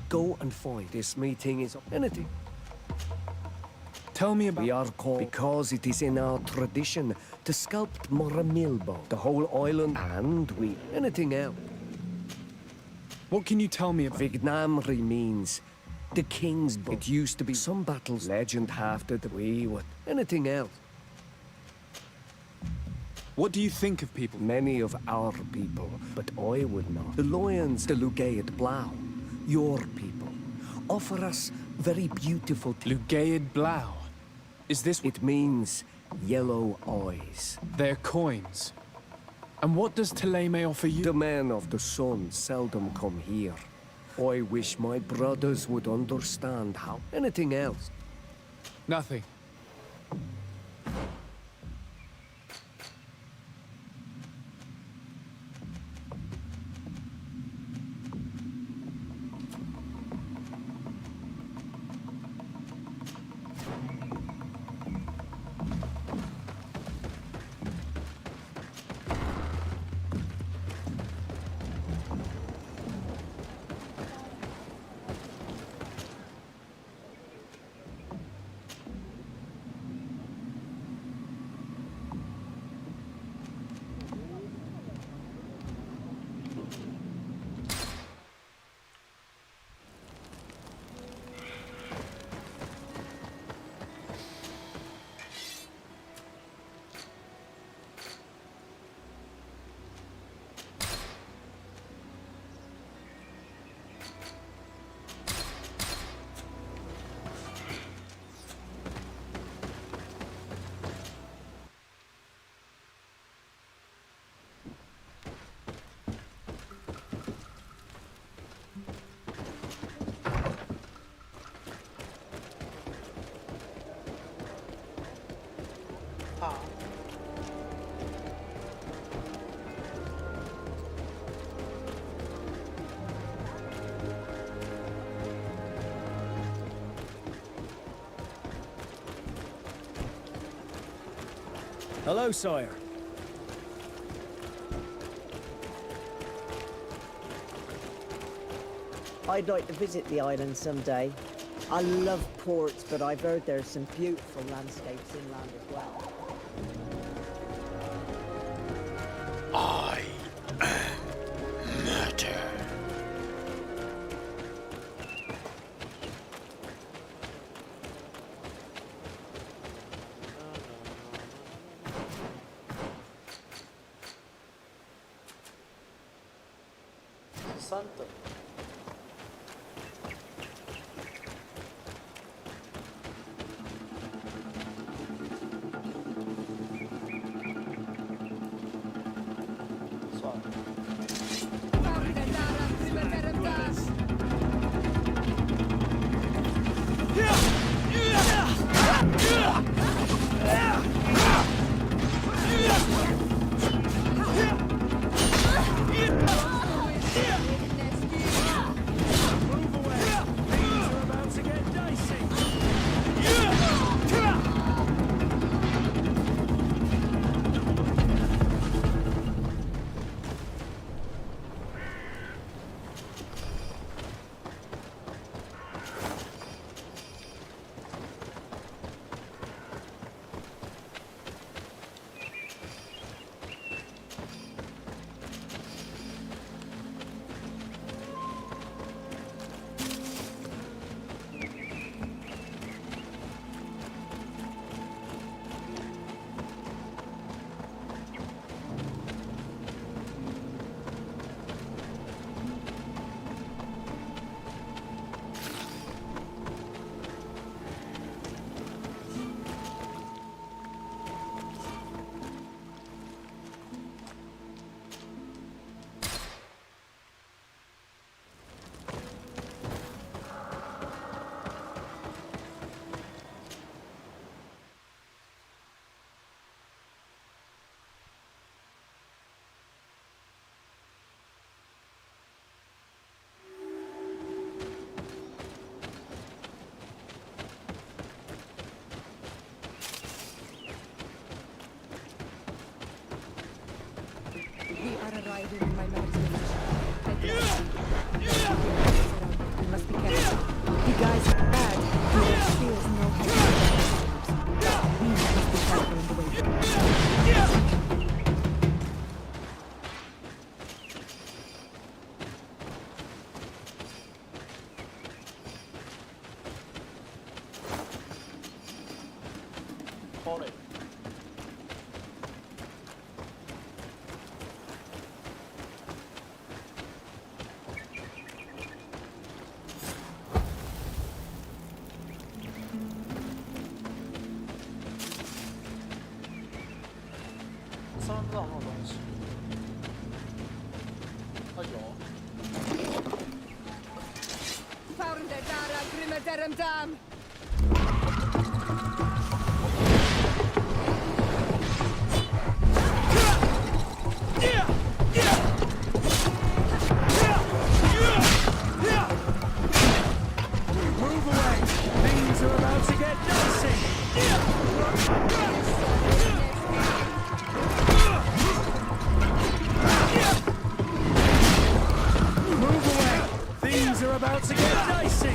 Go and find. This meeting is anything. Tell me about... We are called because it is in our tradition to sculpt Moramilbo, the whole island, and we... anything else. What can you tell me about... Vignamri means the king's book. It used to be some battles, legend after the we would... anything else. What do you think of people? Many of our people, but I would not. The lions, the Lugaid Blau, your people, offer us very beautiful... Lugaid Blau? Is this... It means yellow eyes. They're coins. And what does Teleme offer you? The men of the sun seldom come here. I wish my brothers would understand how... anything else. Nothing. Hello, sire. I'd like to visit the island someday. I love ports, but I've heard there's some beautiful landscapes inland as well. I am murder. Santa. We are arriving in my mother's village. We must be careful. The guys are bad. Their spears know how to defend themselves. We must be careful in the way we go. Hold it.上面不知道有没有东西。啊有。Found the Dara Grimaderum Dam! Move away! Things are about to get dicey! Move away! Things are about to get dicey!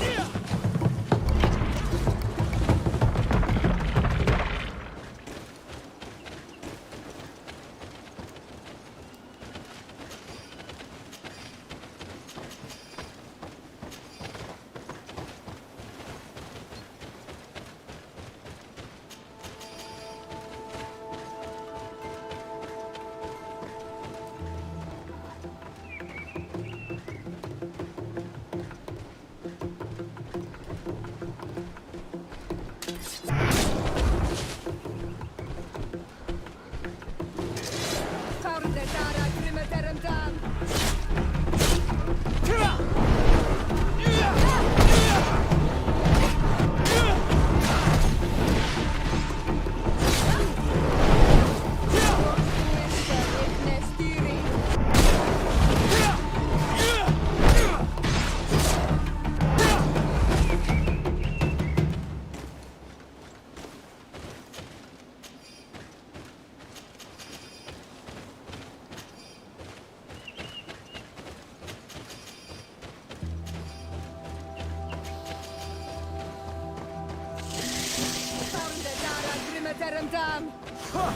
Serendam!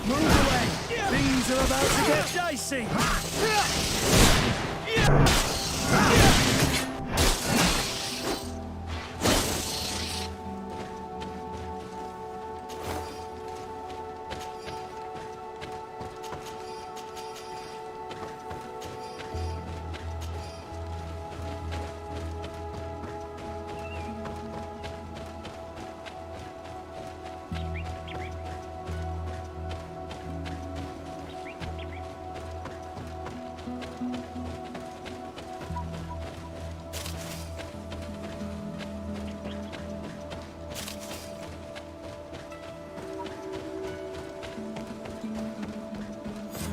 Move away! Things are about to get dicey!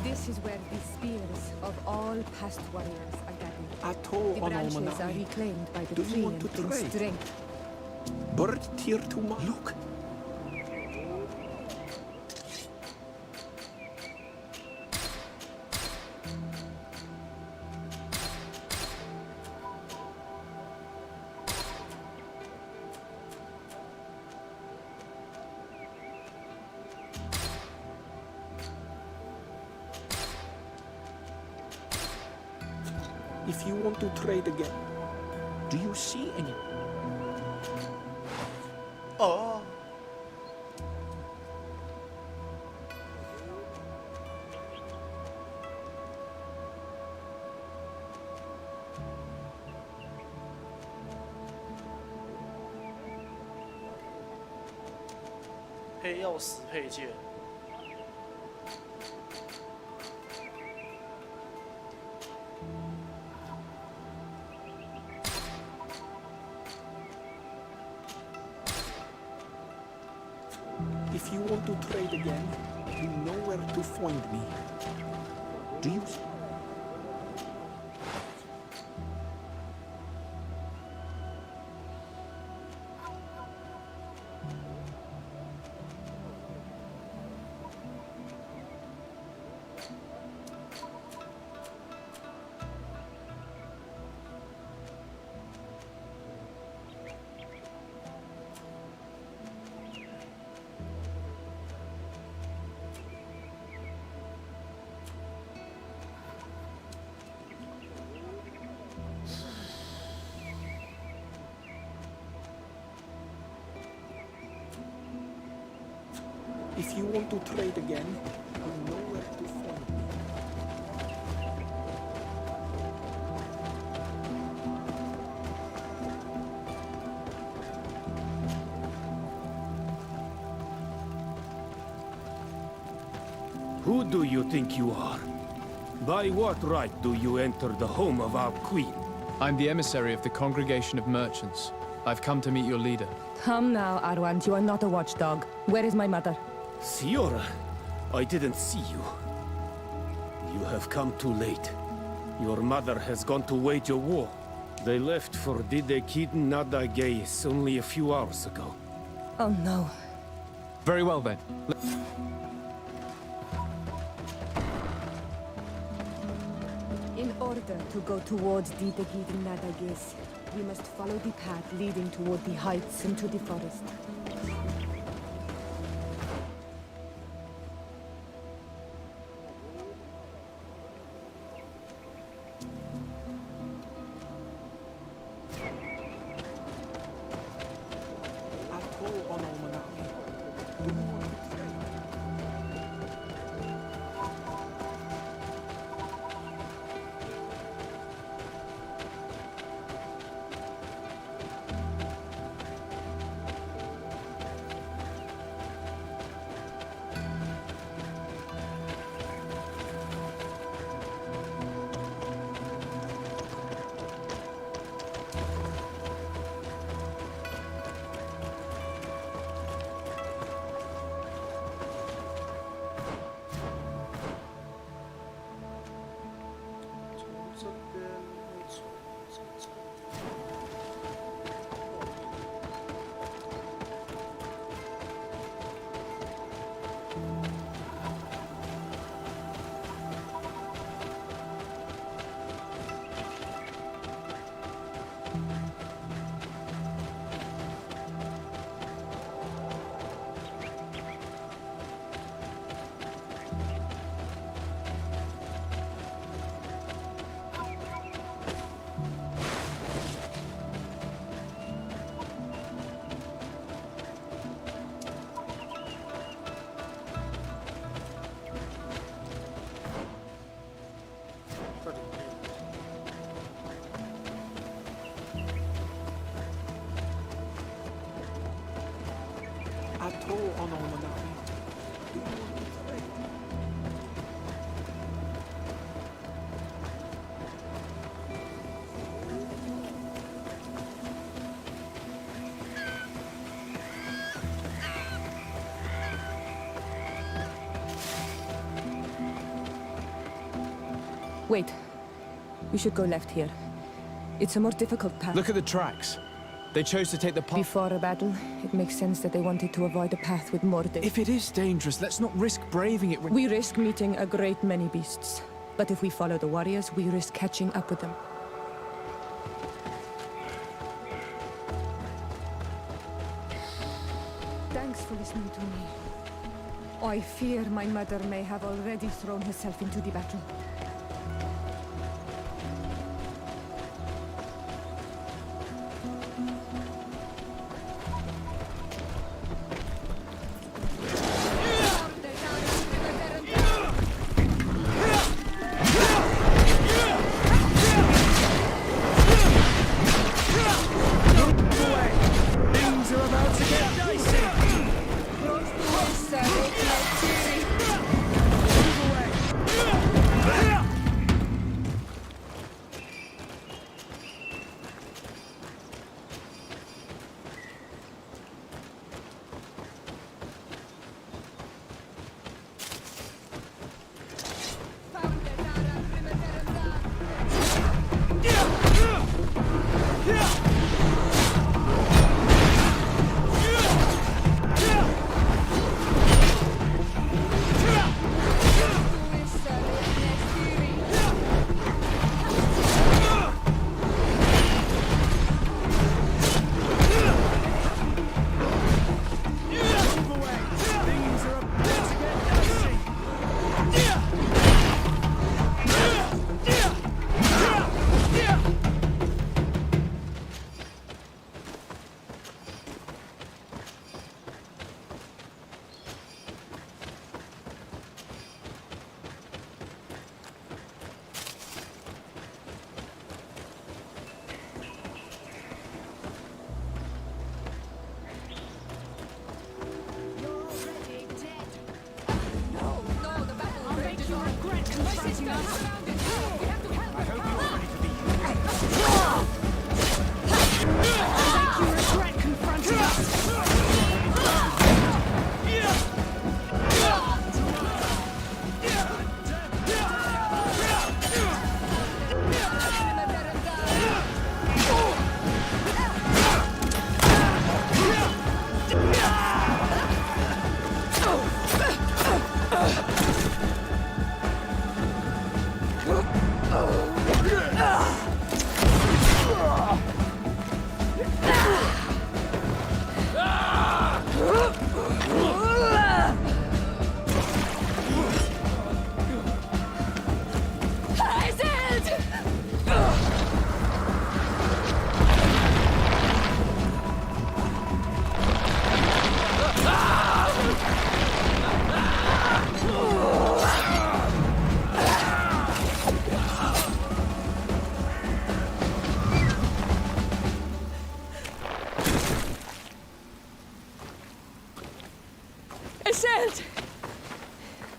This is where the spears of all past warriors are gathered. Ato The on branches are Almanai. reclaimed by the Do you tree want and to bring trade? strength. Bird tier to my look. If you want to trade again, do you see any? Oh.黑曜石配件。If you want to trade again, you know where to find me. Do you? If you want to trade again, you know where to find me. Who do you think you are? By what right do you enter the home of our queen? I'm the emissary of the Congregation of Merchants. I've come to meet your leader. Come now, Arwant, you are not a watchdog. Where is my mother? Siora, I didn't see you. You have come too late. Your mother has gone to wage a war. They left for Didekid Nadagais only a few hours ago. Oh no. Very well then. In order to go towards Didegid Nadagis, we must follow the path leading toward the heights into the forest. Ato on Almanai. Do you want to trade? Oh, no, no, no. Wait. We should go left here. It's a more difficult path. Look at the tracks. They chose to take the path. Before a battle, it makes sense that they wanted to avoid a path with more danger. If it is dangerous, let's not risk braving it. We risk meeting a great many beasts. But if we follow the warriors, we risk catching up with them. Thanks for listening to me. I fear my mother may have already thrown herself into the battle.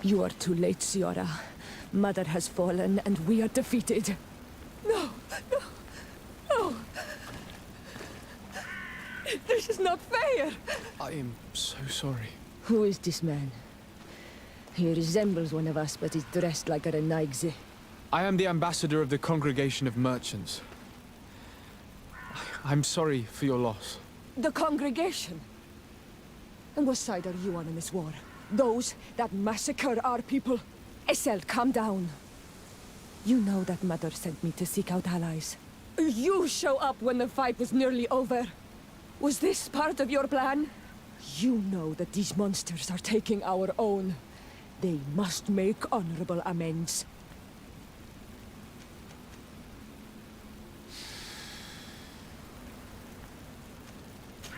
You are too late, Ciora. Mother has fallen, and we are defeated. No, no, no. This is not fair. I am so sorry. Who is this man? He resembles one of us, but is dressed like a Renaigze. I am the ambassador of the Congregation of Merchants. I'm sorry for your loss. The Congregation? And what side are you on in this war? Those that massacre our people? Essel, calm down. You know that Mother sent me to seek out allies. You show up when the fight was nearly over. Was this part of your plan? You know that these monsters are taking our own. They must make honorable amends.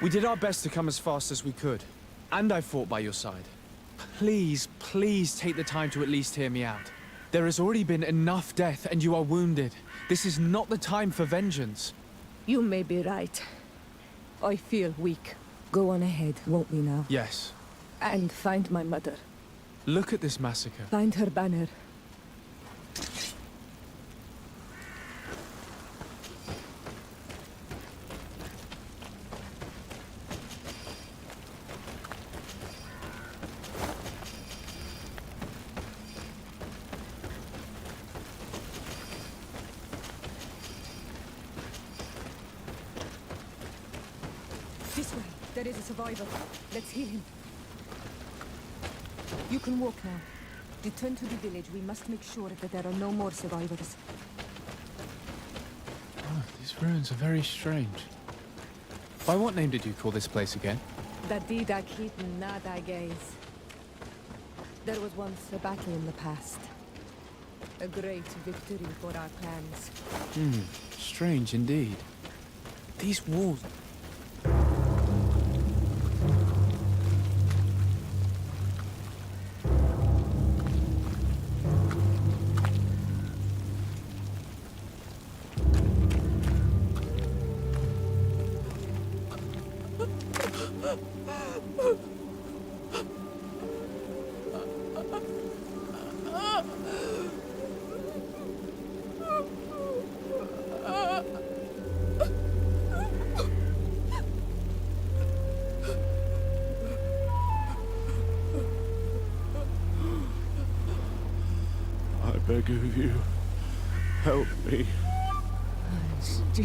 We did our best to come as fast as we could. And I fought by your side. Please, please take the time to at least hear me out. There has already been enough death, and you are wounded. This is not the time for vengeance. You may be right. I feel weak. Go on ahead, won't we now? Yes, And find my mother. Look at this massacre. Find her banner. This way. There is a survivor. Let's heal him. You can walk now. Return to the village. We must make sure that there are no more survivors. Oh, these ruins are very strange. By what name did you call this place again? Dadida Keaton Nada Gaze. There was once a battle in the past. A great victory for our clans. Strange indeed. These walls... I beg of you, help me. Still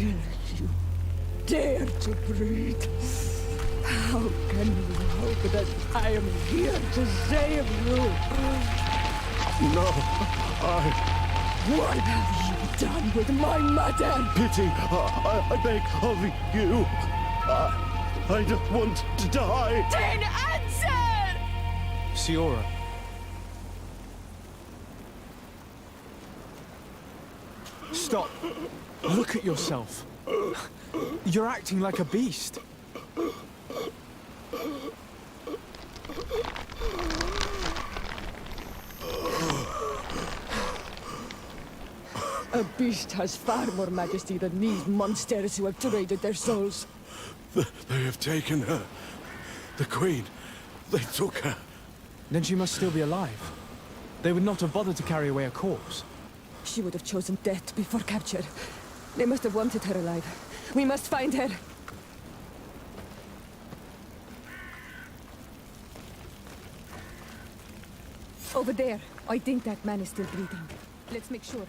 you dare to breathe. How can you hope that I am here to save you? No, What have you done with my mother? Pity, I beg of you. I don't want to die. Then answer! Siora. Stop. Look at yourself. You're acting like a beast. A beast has far more majesty than these monsters who have traded their souls. They have taken her. The Queen. They took her. Then she must still be alive. They would not have bothered to carry away a corpse. She would have chosen death before capture. They must have wanted her alive. We must find her. Over there. I think that man is still breathing. Let's make sure.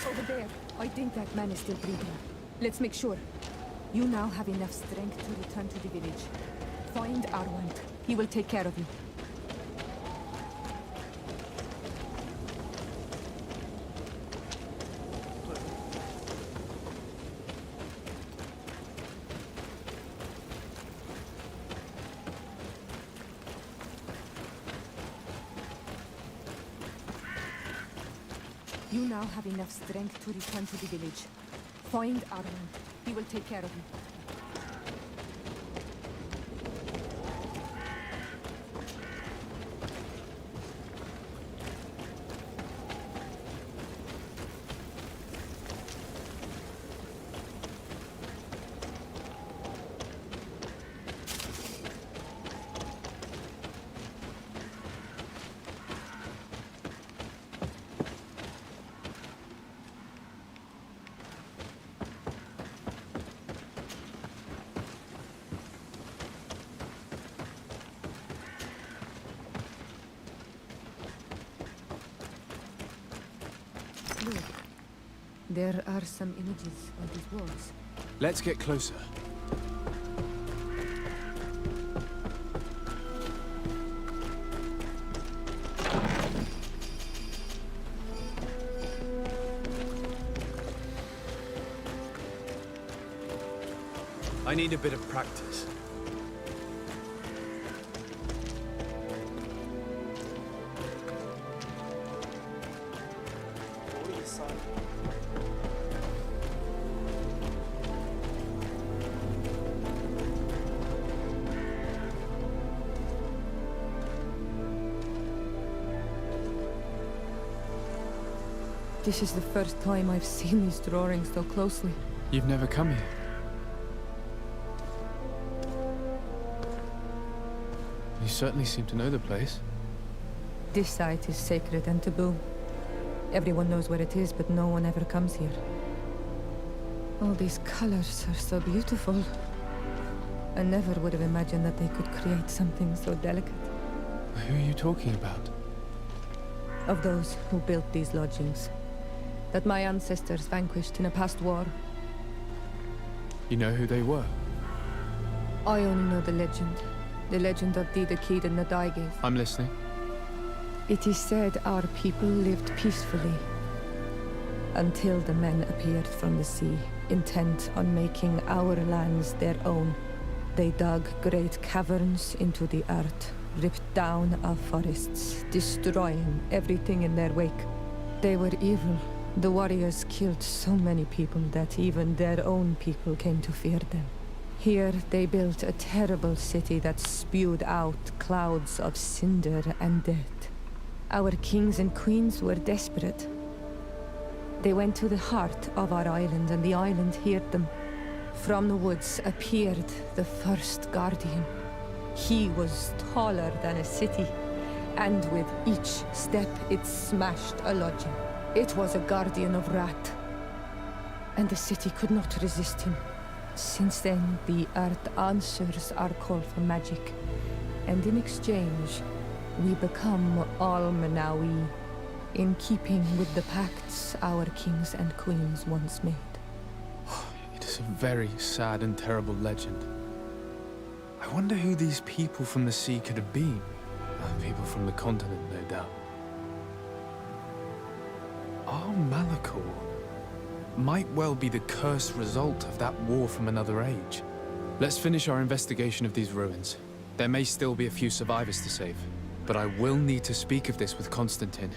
Over there. I think that man is still breathing. Let's make sure. You now have enough strength to return to the village. Find Arwand. He will take care of you. You now have enough strength to return to the village. Find Arwand. He will take care of you. look. There are some images on these walls. Let's get closer. I need a bit of practice. This is the first time I've seen these drawings so closely. You've never come here. You certainly seem to know the place. This site is sacred and taboo. Everyone knows where it is, but no one ever comes here. All these colors are so beautiful. I never would have imagined that they could create something so delicate. Who are you talking about? Of those who built these lodgings. That my ancestors vanquished in a past war. You know who they were? I only know the legend. The legend of Didakid and the Daiges. I'm listening. It is said our people lived peacefully until the men appeared from the sea, intent on making our lands their own. They dug great caverns into the earth, ripped down our forests, destroying everything in their wake. They were evil. The warriors killed so many people that even their own people came to fear them. Here they built a terrible city that spewed out clouds of cinder and death. Our kings and queens were desperate. They went to the heart of our island, and the island heard them. From the woods appeared the first guardian. He was taller than a city, and with each step it smashed a lodging. It was a guardian of Rat, and the city could not resist him. Since then, the earth answers our call for magic, and in exchange, we become Almanawi, in keeping with the pacts our kings and queens once made. It is a very sad and terrible legend. I wonder who these people from the sea could have been. People from the continent, no doubt. Our Malachor might well be the cursed result of that war from another age. Let's finish our investigation of these ruins. There may still be a few survivors to save, but I will need to speak of this with Constantine.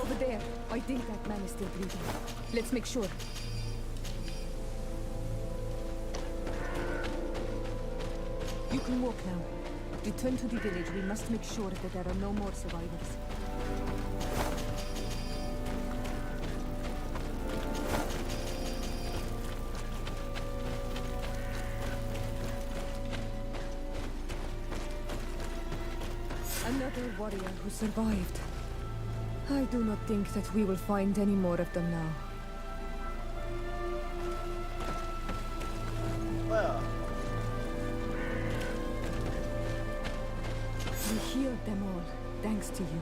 Over there. I think that man is still breathing. Let's make sure. You can walk now. Return to the village. We must make sure that there are no more survivors. Another warrior who survived. I do not think that we will find any more of them now. Well, We healed them all, thanks to you.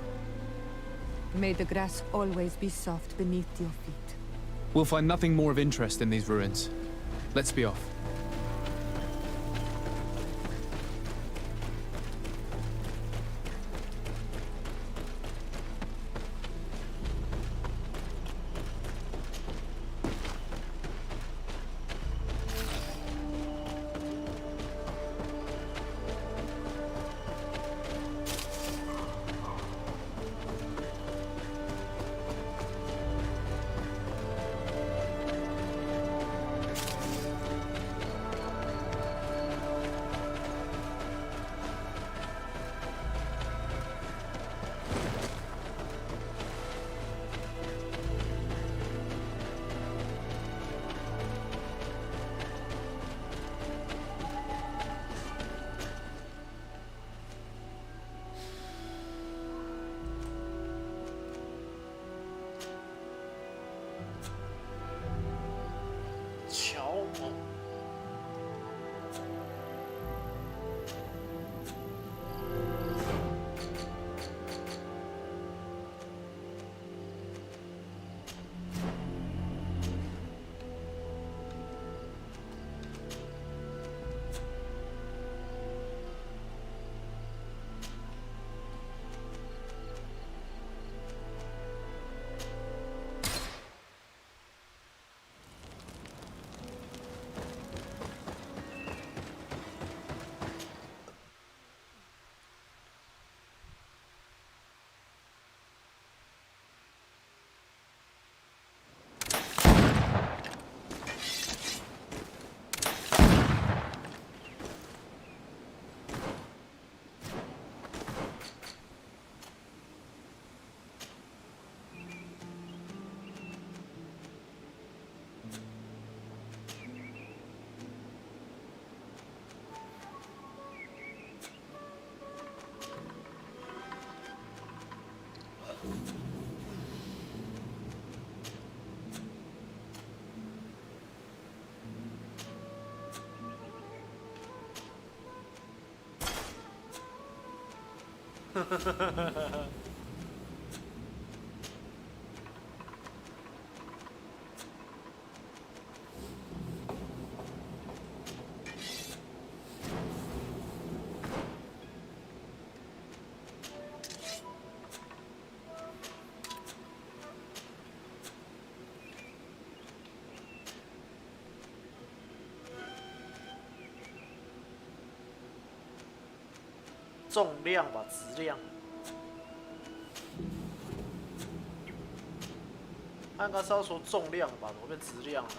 May the grass always be soft beneath your feet. We'll find nothing more of interest in these ruins. Let's be off. 重量吧，质量。他应该是要说重量吧，怎么变质量了？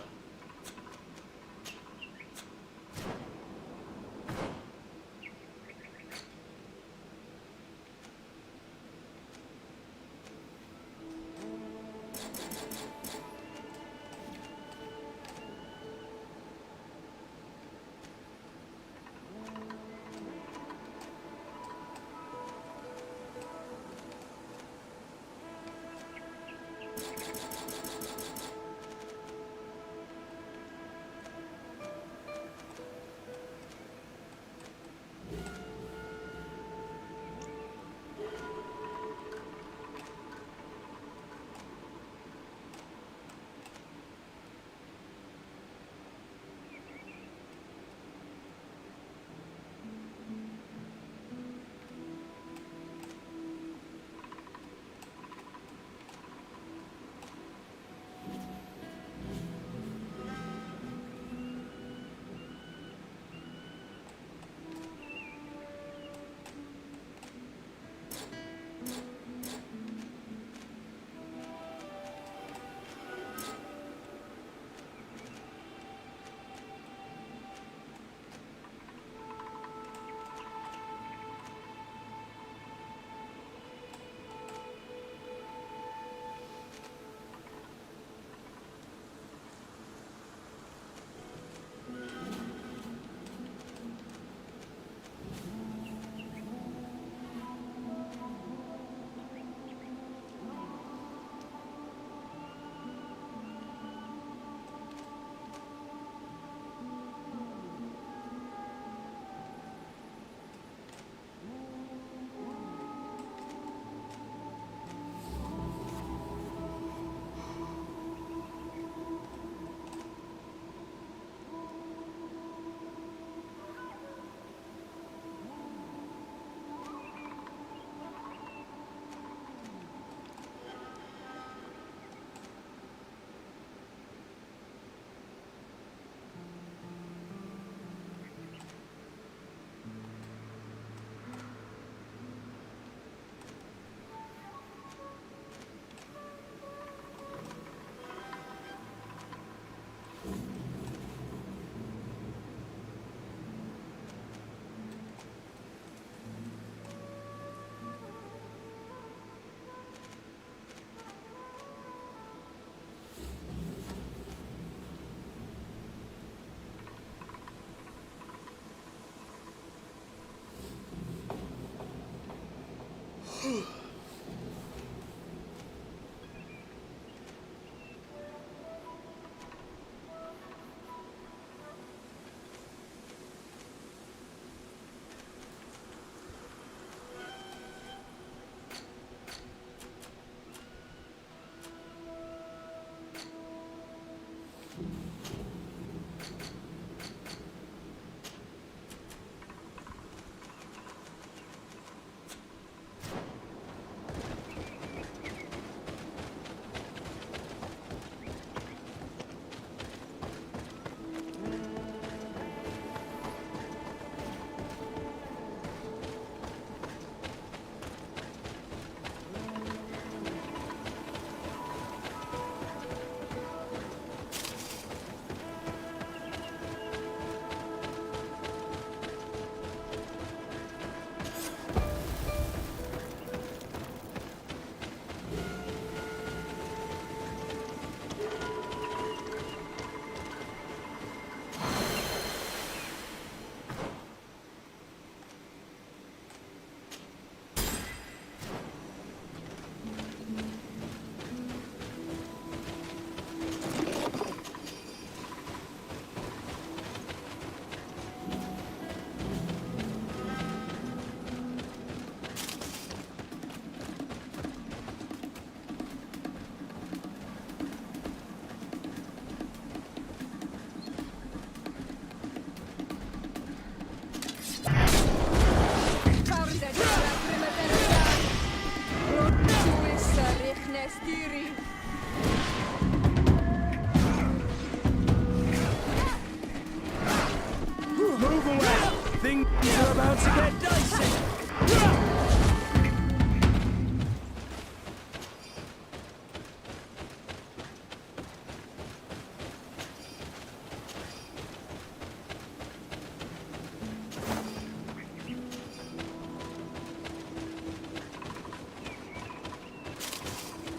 Things are about to get dicey.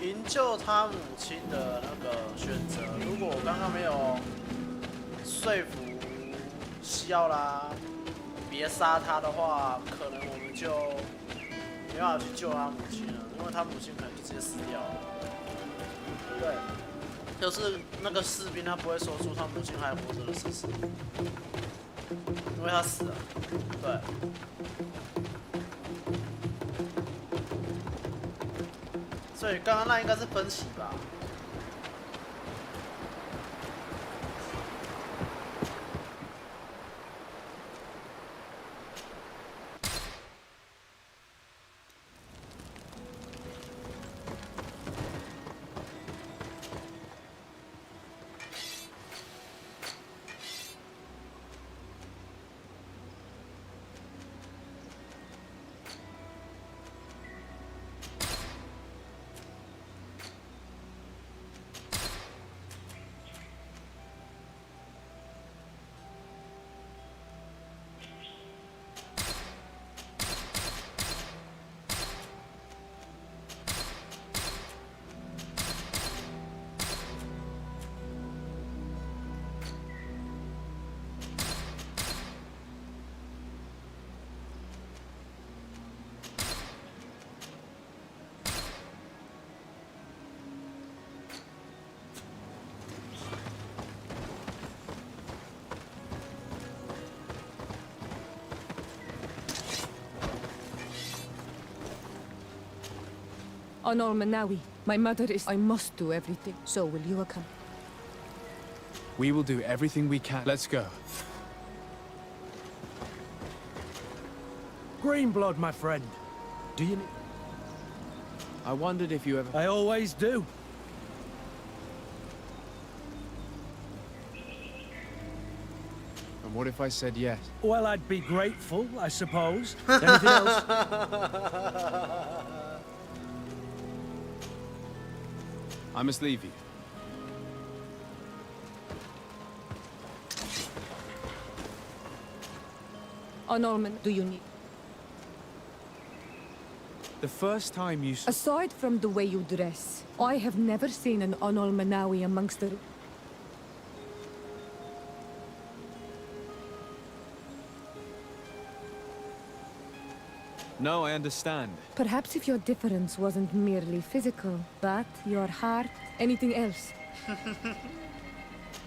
营救他母亲的那个选择，如果我刚刚没有说服西奥拉别杀他的话，可能我们就没办法去救他母亲了，因为他母亲可能就直接死掉了，对不对？就是那个士兵他不会说出他母亲还活着的事实，因为他死了，对。 所以刚刚那应该是分歧吧？Honor Manawi, my mother is... I must do everything. So will you come? We will do everything we can. Let's go. Green blood, my friend. Do you... I wondered if you ever... I always do. And what if I said yes? Well, I'd be grateful, I suppose. Anything else? I must leave you. Norman, do you need... The first time you... Aside from the way you dress, I have never seen an Onol Manawi amongst the... No, I understand. Perhaps if your difference wasn't merely physical, but your heart, anything else.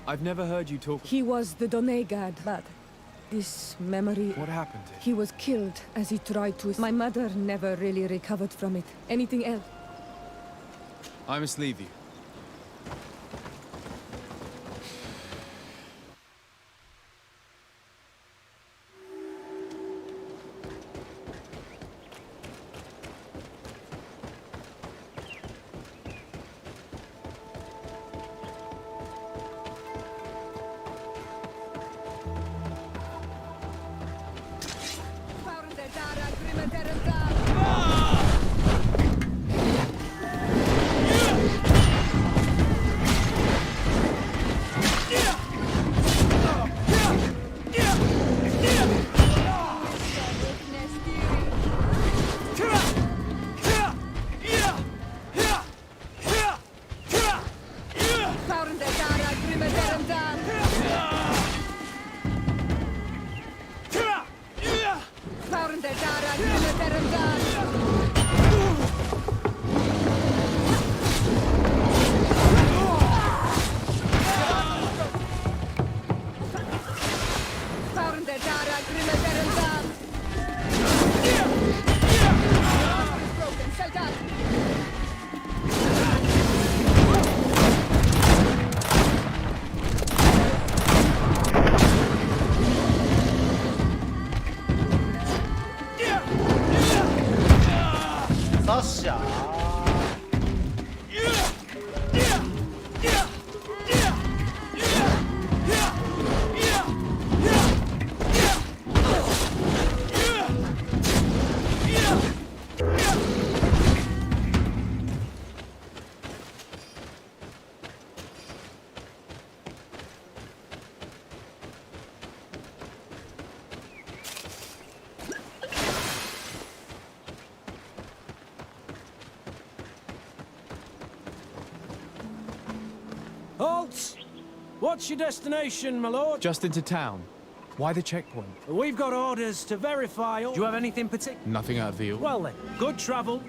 I've never heard you talk... He was the Donegad, but this memory... What happened to him? He was killed as he tried to... My mother never really recovered from it. Anything else? I must leave you. What's your destination, my lord? Just into town. Why the checkpoint? We've got orders to verify all... Do you have anything particular? Nothing out of the... Well then, good travel.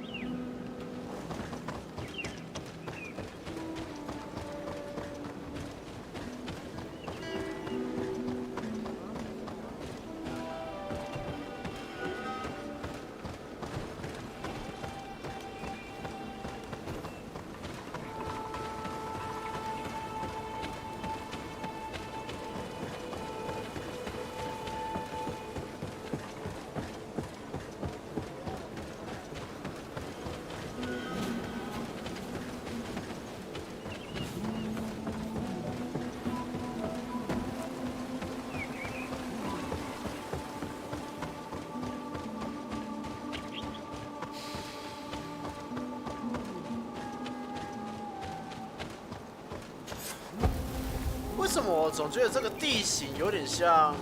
为什么我总觉得这个地形有点像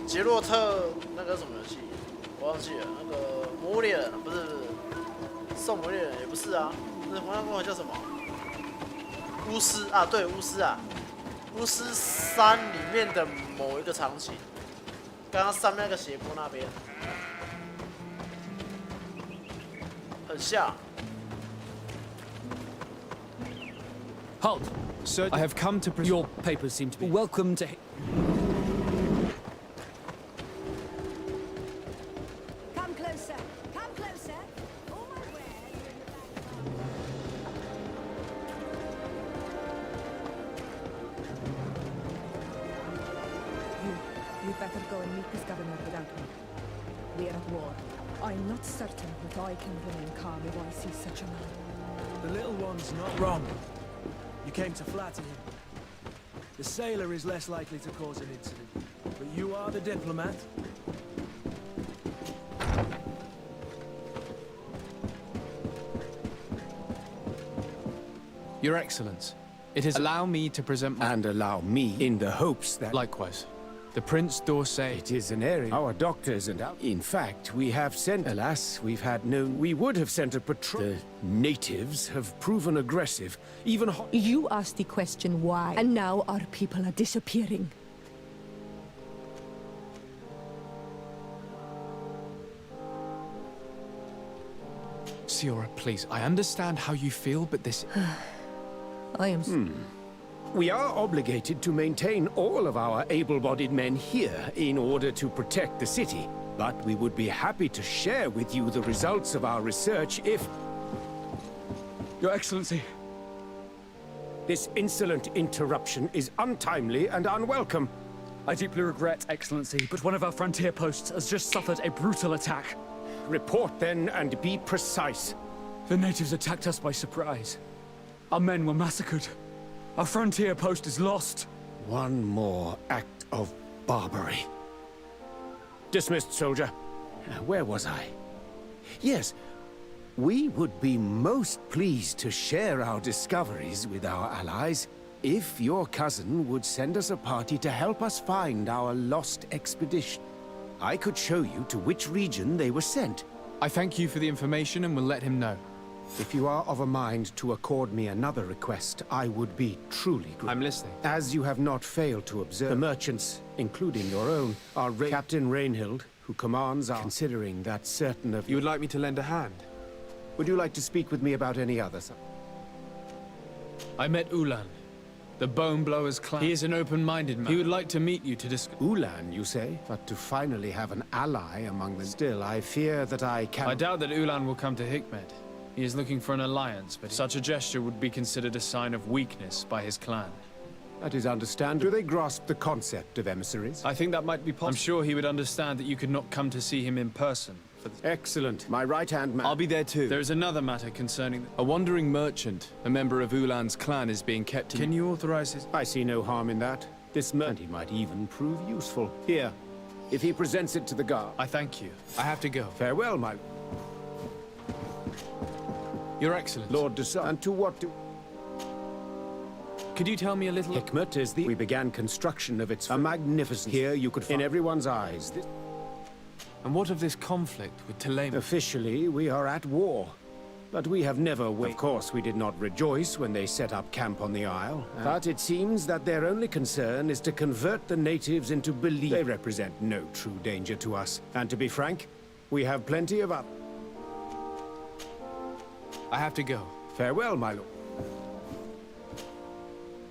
杰洛特那个什么游戏，我忘记了，那个魔物猎人，不是圣魔猎人也不是啊，那黄金公叫什么？巫师啊，对，巫师啊，巫师3里面的某一个场景，刚刚上面那个斜坡那边，很像。 Halt! Sir, I have come to your papers seem to be welcome to. Come closer. Come closer. All my wares are in the back. You'd better go and meet this governor without me. We are at war. I'm not certain that I can remain calm if I see such a man. The little one's not wrong. You came to flatter him. The sailor is less likely to cause an incident, but you are the diplomat. Your Excellence, it is allow me to present my... And allow me, in the hopes that... Likewise. The Prince d'Orsay... It is an area. Our doctors and... In fact, we have sent... Alas, we've had no... We would have sent a patrol... The natives have proven aggressive, even... You asked the question why, and now our people are disappearing. Siora, please, I understand how you feel, but this... I am... We are obligated to maintain all of our able-bodied men here in order to protect the city. But we would be happy to share with you the results of our research if... Your Excellency. This insolent interruption is untimely and unwelcome. I deeply regret, Excellency, but one of our frontier posts has just suffered a brutal attack. Report then and be precise. The natives attacked us by surprise. Our men were massacred. Our frontier post is lost. One more act of barbarity. Dismissed, soldier. Where was I? Yes, we would be most pleased to share our discoveries with our allies if your cousin would send us a party to help us find our lost expedition. I could show you to which region they were sent. I thank you for the information and will let him know. If you are of a mind to accord me another request, I would be truly grateful. I'm listening. As you have not failed to observe, the merchants, including your own, are Captain Rainhild, who commands our... Considering that certain of... You would like me to lend a hand? Would you like to speak with me about any other? I met Ulan, the Bone Blower's clan. He is an open-minded man. He would like to meet you to discuss... Ulan, you say? But to finally have an ally among them. Still, I fear that I can... I doubt that Ulan will come to Hikmet. He is looking for an alliance, but such a gesture would be considered a sign of weakness by his clan. That is understandable. Do they grasp the concept of emissaries? I think that might be possible. I'm sure he would understand that you could not come to see him in person. Excellent. My right-hand man... I'll be there too. There is another matter concerning... A wandering merchant, a member of Ulan's clan, is being kept in... Can you authorize his... I see no harm in that. This merchant, he might even prove useful. Here, if he presents it to the guard... I thank you. I have to go. Farewell, my... Your Excellency. Lord Desire. And to what do... Could you tell me a little... Hikmet is the... We began construction of its... A magnificent... Here you could find... In everyone's eyes... And what of this conflict with Telema? Officially, we are at war. But we have never Of course, we did not rejoice when they set up camp on the Isle. But it seems that their only concern is to convert the natives into belief. They represent no true danger to us. And to be frank, we have plenty of up. I have to go. Farewell, my lord.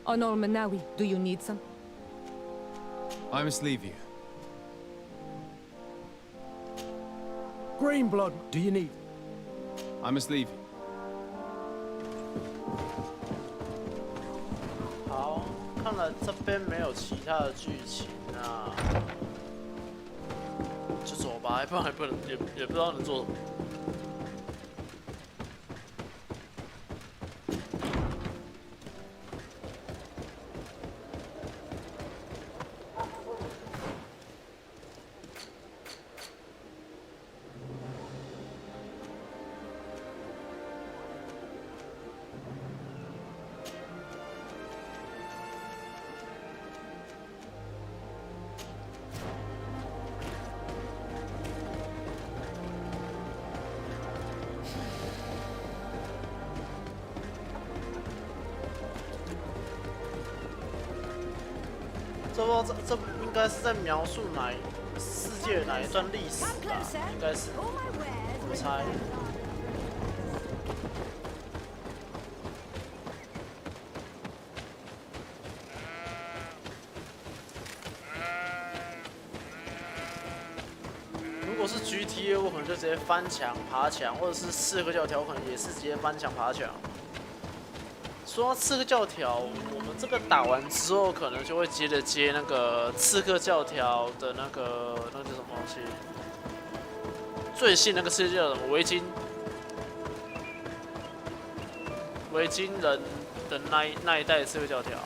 Onol Manawi, do you need some? I must leave you. Green blood, do you need? I must leave you. 好，看来这边没有其他的剧情啊，就走吧，不然也不知道能做什么。这应该是在描述世界哪一段历史吧？应该是，我猜。如果是 GTA， 我可能就直接翻墙、爬墙，或者是刺客教条，可能也是直接翻墙、爬墙。说到刺客教条，我们这个打完之后，可能就会接着接那个刺客教条的那个叫什么东西？最新那个刺客叫什么？维京人的那一代刺客教条，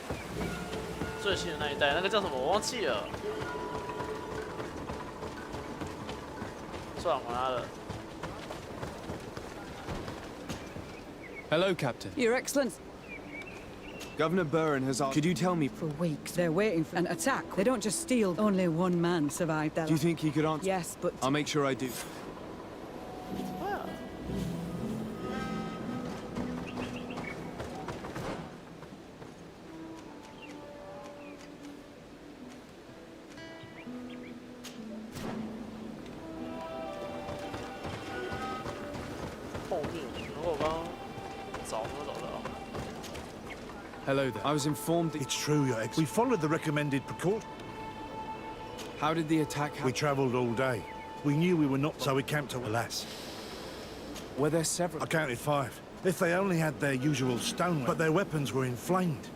最新的那一代，那个叫什么？我忘记了。算了，管他了。Hello, Captain. Your Excellency. Governor Burren has asked. Could you tell me? For weeks, they're waiting for an attack. They don't just steal. Only one man survived that. Do you think he could answer? Yes, but I'll make sure I do. Wow. 后面，然后我刚刚找没有找到。Hello there. I was informed that... It's true, Your Excellency. We followed the recommended precaution. How did the attack happen? We travelled all day. We knew we were not, so we camped to alas. Were there several? I counted 5. If they only had their usual stone, but their weapons were inflamed.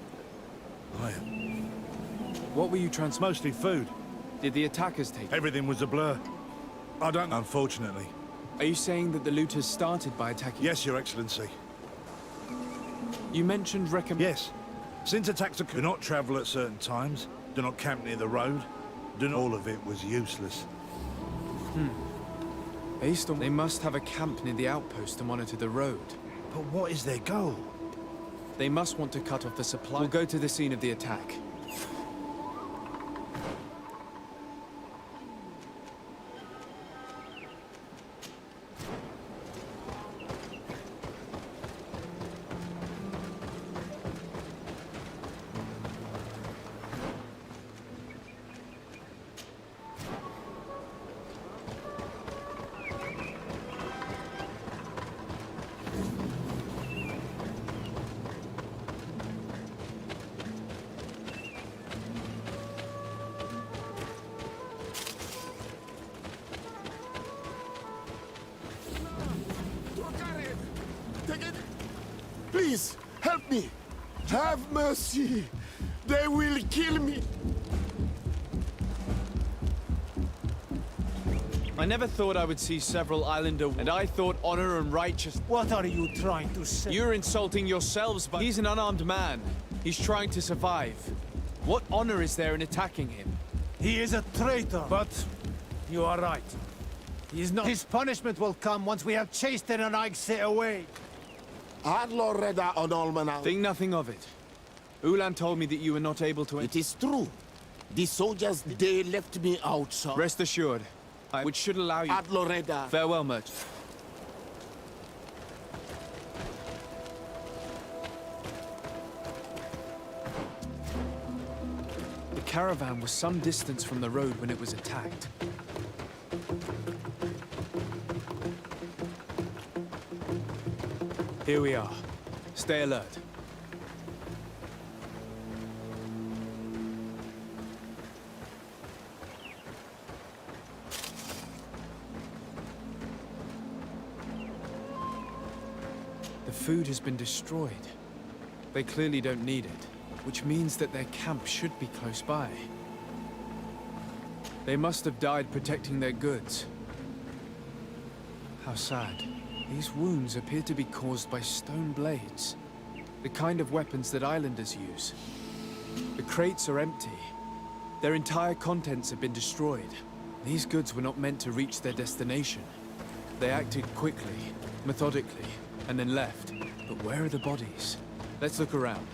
What were you Mostly food. Did the attackers take? Everything was a blur. I don't know, unfortunately. Are you saying that the looters started by attacking? Yes, Your Excellency. You mentioned Yes. Since attacks occur, do not travel at certain times, do not camp near the road, all of it was useless. Based on... They must have a camp near the outpost to monitor the road. But what is their goal? They must want to cut off the supply. We'll go to the scene of the attack. Please, help me! Have mercy! They will kill me! I never thought I would see several islander, and I thought honor and righteousness. What are you trying to say? You're insulting yourselves, but he's an unarmed man. He's trying to survive. What honor is there in attacking him? He is a traitor. But you are right. He is not. His punishment will come once we have chased the Nanaigse away. Think nothing of it. Ulan told me that you were not able to... It is true. The soldiers, they left me out, sir. Rest assured, which should allow you... Ad Loreda. Farewell, merchant. caravan was some distance from the road when it was attacked. Here we are. Stay alert. The food has been destroyed. They clearly don't need it, which means that their camp should be close by. They must have died protecting their goods. How sad. These wounds appear to be caused by stone blades, the kind of weapons that islanders use. The crates are empty. Their entire contents have been destroyed. These goods were not meant to reach their destination. They acted quickly, methodically, and then left. But where are the bodies? Let's look around.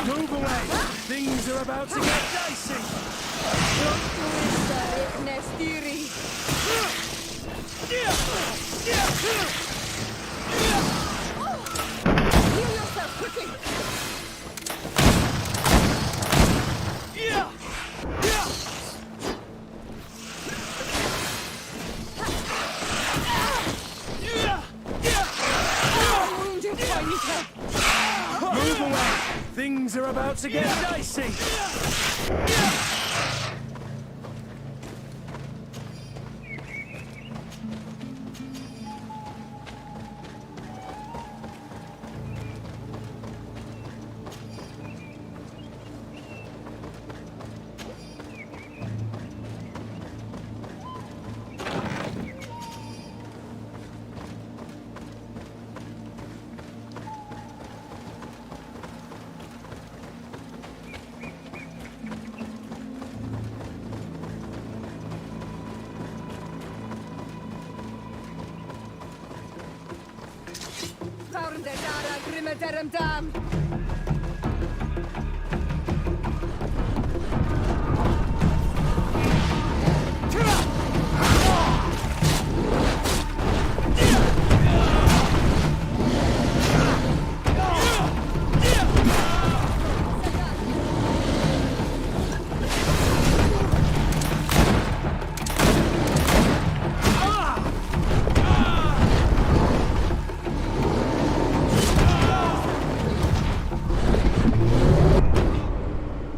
Move away! Things are about to get dicey! Heal yourself, quickly! Move away! Things are about to get dicey!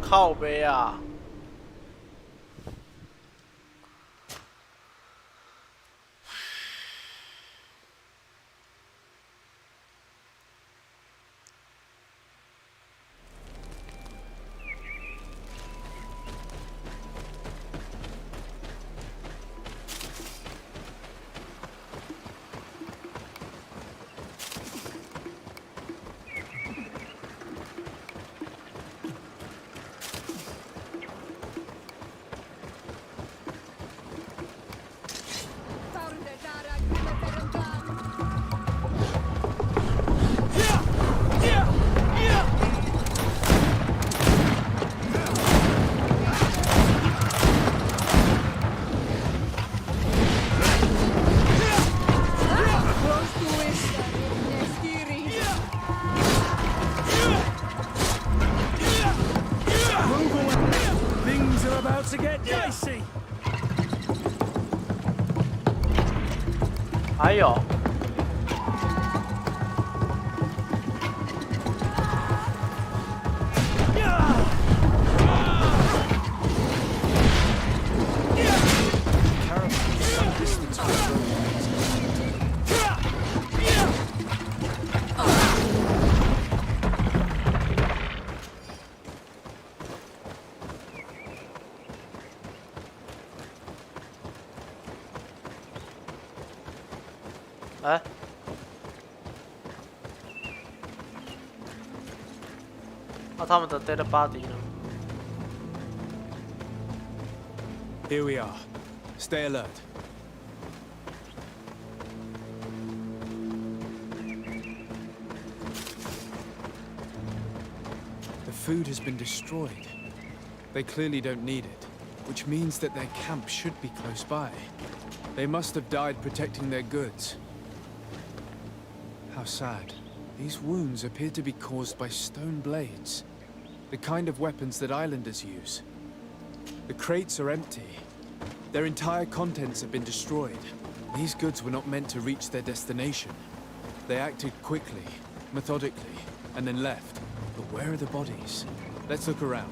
靠背啊！还有。哎，那他们的 dead body 呢 ？Here we are. Stay alert. The food has been destroyed. They clearly don't need it, which means that their camp should be close by. They must have died protecting their goods. How sad. These wounds appear to be caused by stone blades. The kind of weapons that islanders use. The crates are empty. Their entire contents have been destroyed. These goods were not meant to reach their destination. They acted quickly, methodically, and then left. But where are the bodies? Let's look around.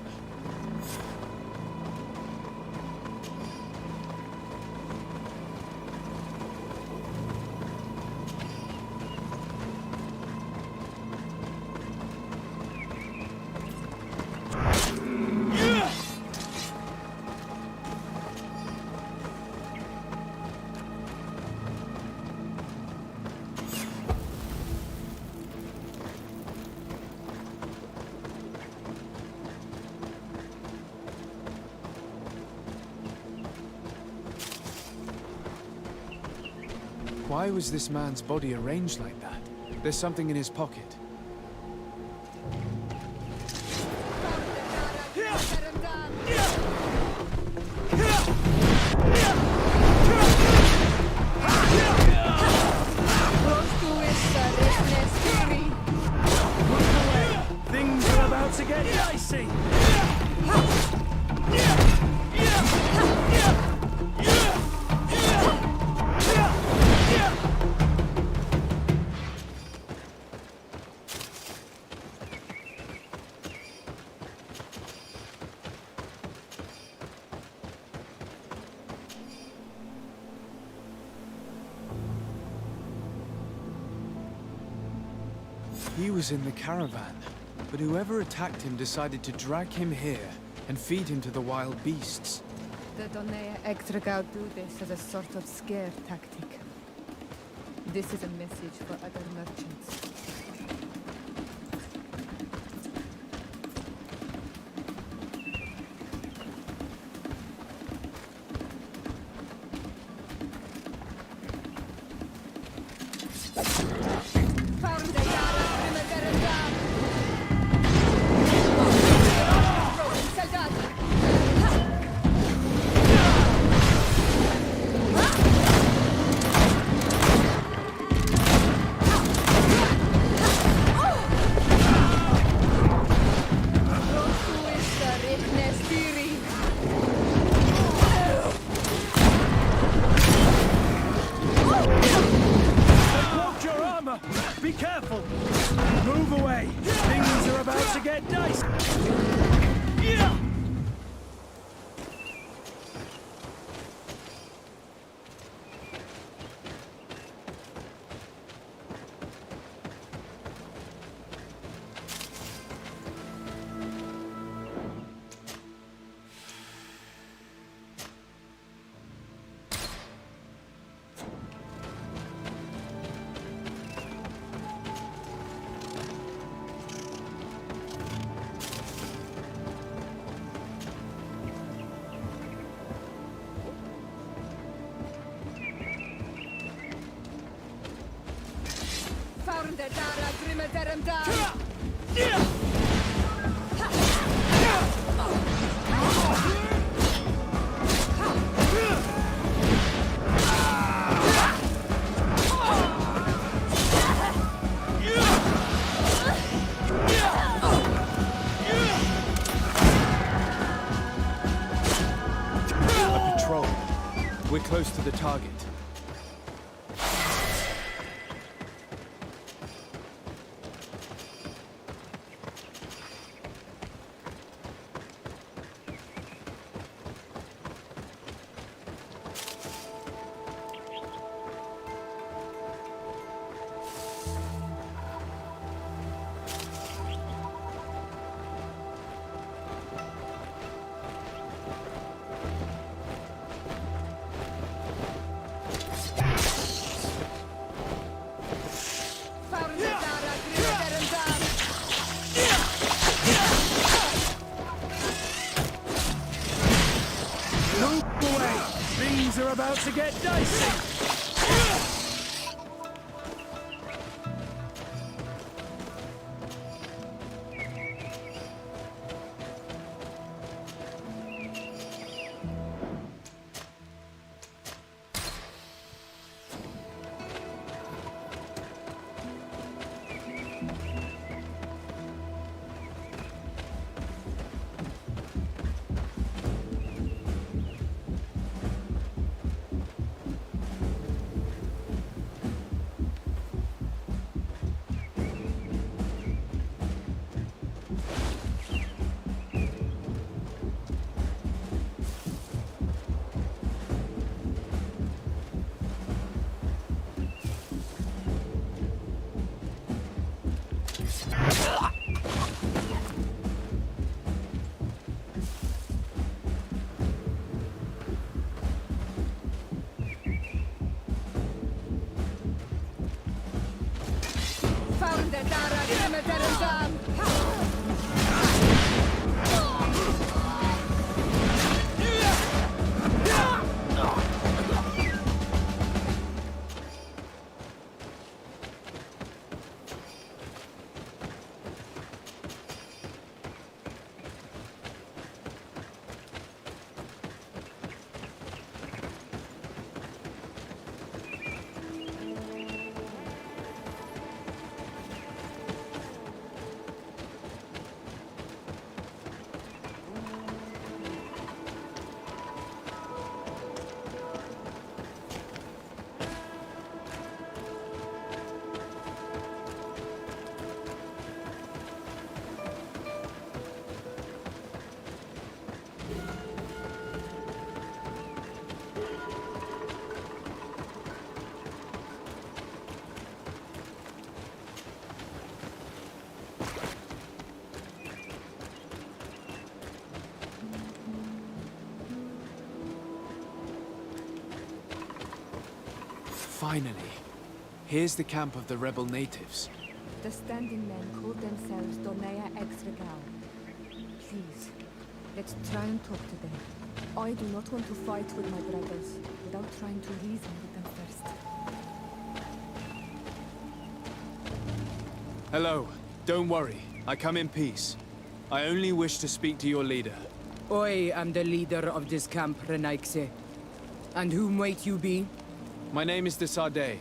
Why was this man's body arranged like that? There's something in his pocket. Things are about to get dicey! He was in the caravan, but whoever attacked him decided to drag him here and feed him to the wild beasts. The Donea Extragao do this as a sort of scare tactic. This is a message for other merchants. Be careful! Move away! Things are about to get dicey! Yeah! A patrol. We're close to the target. Things are about to get dicey! Finally. Here's the camp of the rebel natives. The standing men call themselves Donea Exregao. Please, let's try and talk to them. I do not want to fight with my brothers without trying to reason with them first. Hello. Don't worry. I come in peace. I only wish to speak to your leader. I am the leader of this camp, Renaikse. And who might you be? My name is de Sardet.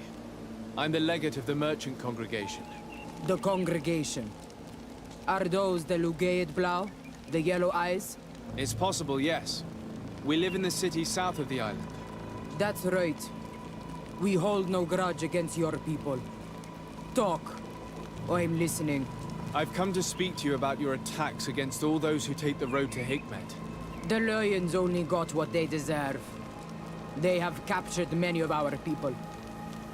I'm the legate of the merchant congregation. The congregation. Are those the Lugaid Blau? The yellow eyes? It's possible, yes. We live in the city south of the island. That's right. We hold no grudge against your people. Talk. I'm listening. I've come to speak to you about your attacks against all those who take the road to Hikmet. The Lions only got what they deserve. They have captured many of our people.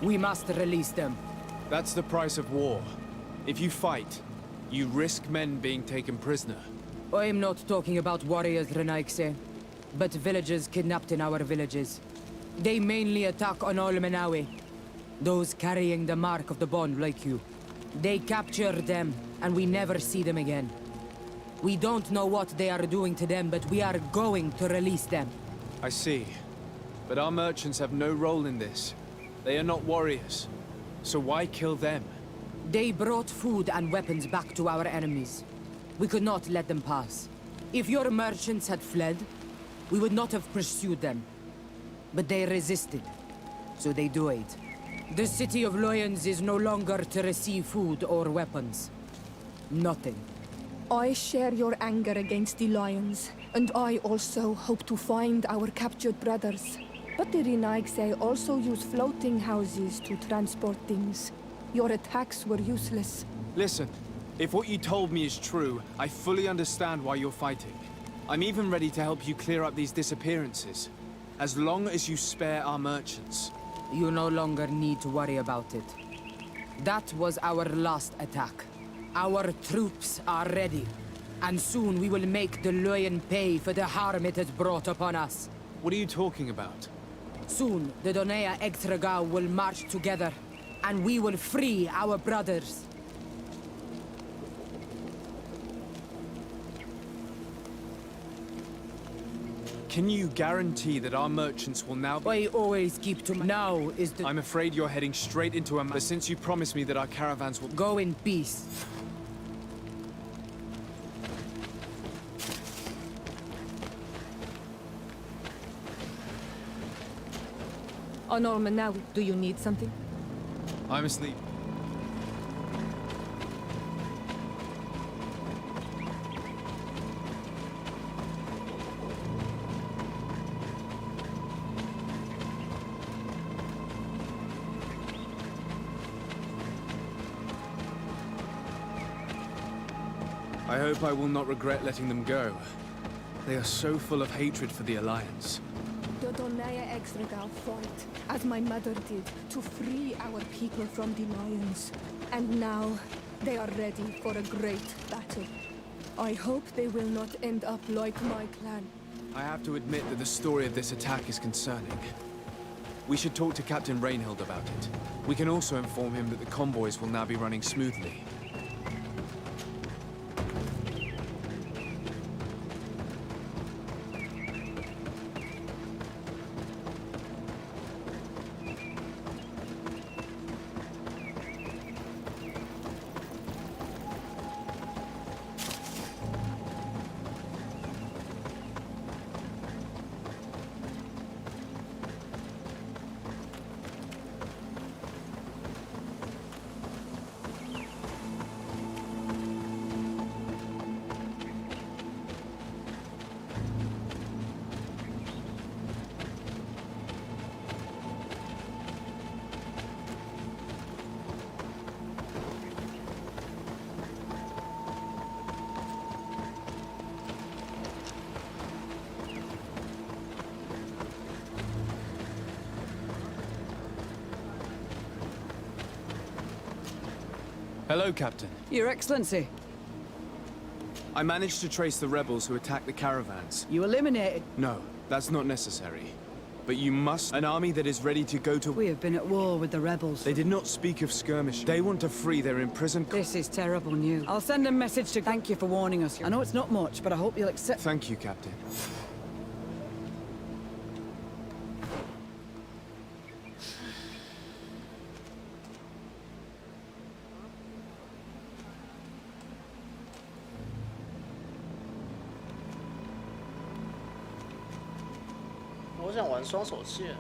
We must release them. That's the price of war. If you fight, you risk men being taken prisoner. I'm not talking about warriors, Renaikse, but villagers kidnapped in our villages. They mainly attack on Olmenawi, those carrying the mark of the bond like you. They capture them, and we never see them again. We don't know what they are doing to them, but we are going to release them. I see. But our merchants have no role in this. They are not warriors. So why kill them? They brought food and weapons back to our enemies. We could not let them pass. If your merchants had fled, we would not have pursued them. But they resisted, so they died. The city of Lions is no longer to receive food or weapons. Nothing. I share your anger against the Lions, and I also hope to find our captured brothers. But the Renaigse also use floating houses to transport things. Your attacks were useless. Listen, if what you told me is true, I fully understand why you're fighting. I'm even ready to help you clear up these disappearances, as long as you spare our merchants. You no longer need to worry about it. That was our last attack. Our troops are ready, and soon we will make the Lion pay for the harm it has brought upon us. What are you talking about? Soon, the Donea Exregao will march together, and we will free our brothers. Can you guarantee that our merchants will now be— I always keep to my— Now is the— I'm afraid you're heading straight into a— But since you promised me that our caravans will— Go in peace. On Olmenawi, do you need something? I'm asleep. I hope I will not regret letting them go. They are so full of hatred for the Alliance. The Donea Exregao fought, as my mother did, to free our people from the Lions. And now, they are ready for a great battle. I hope they will not end up like my clan. I have to admit that the story of this attack is concerning. We should talk to Captain Reinhild about it. We can also inform him that the convoys will now be running smoothly. Hello, Captain. Your Excellency. I managed to trace the rebels who attacked the caravans. You eliminated... No, that's not necessary. But you must... An army that is ready to go to... We have been at war with the rebels. They did not speak of skirmish. They want to free their imprisoned... This is terrible news. I'll send a message to thank you for warning us. I know it's not much, but I hope you'll accept... Thank you, Captain.我想玩双手剑。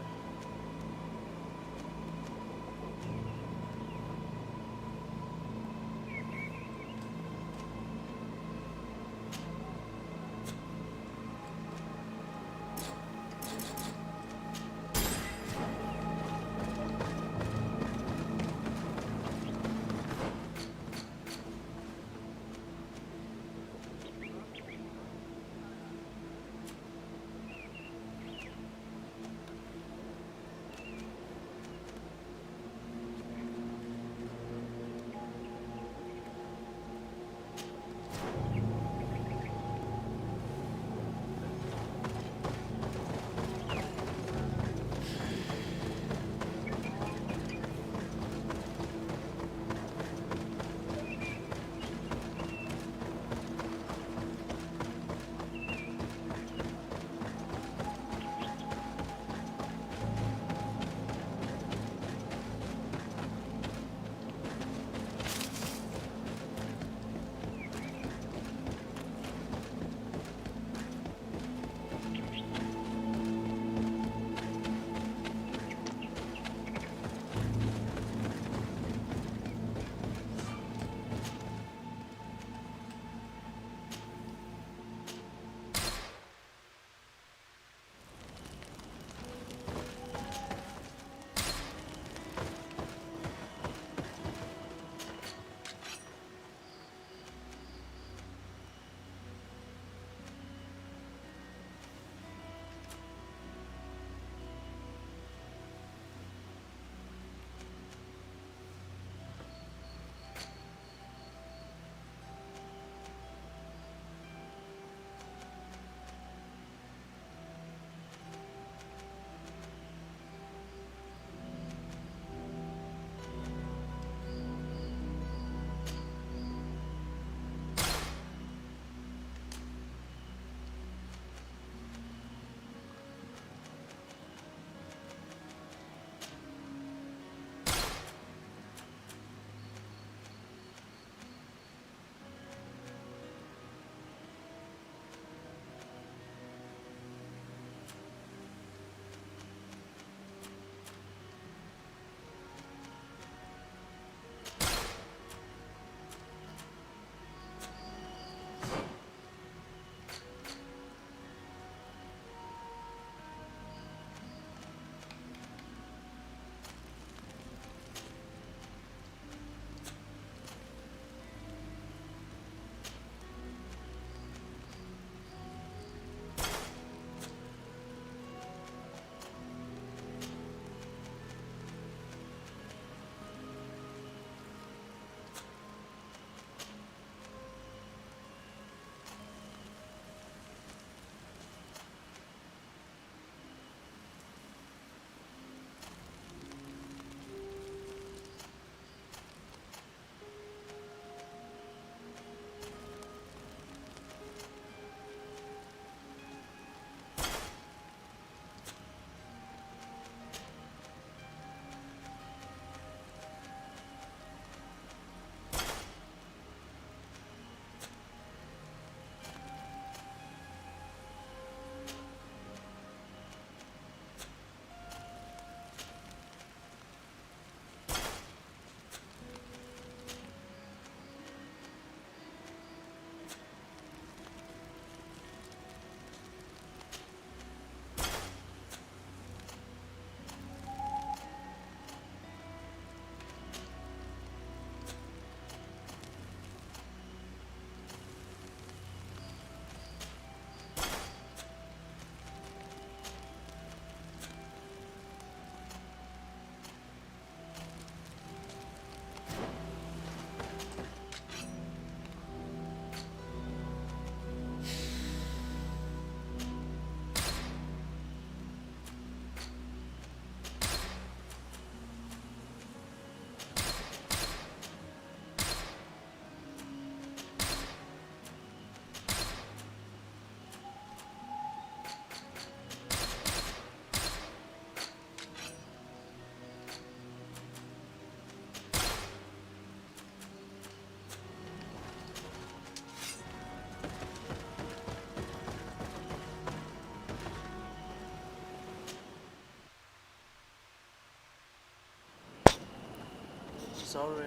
Sorry.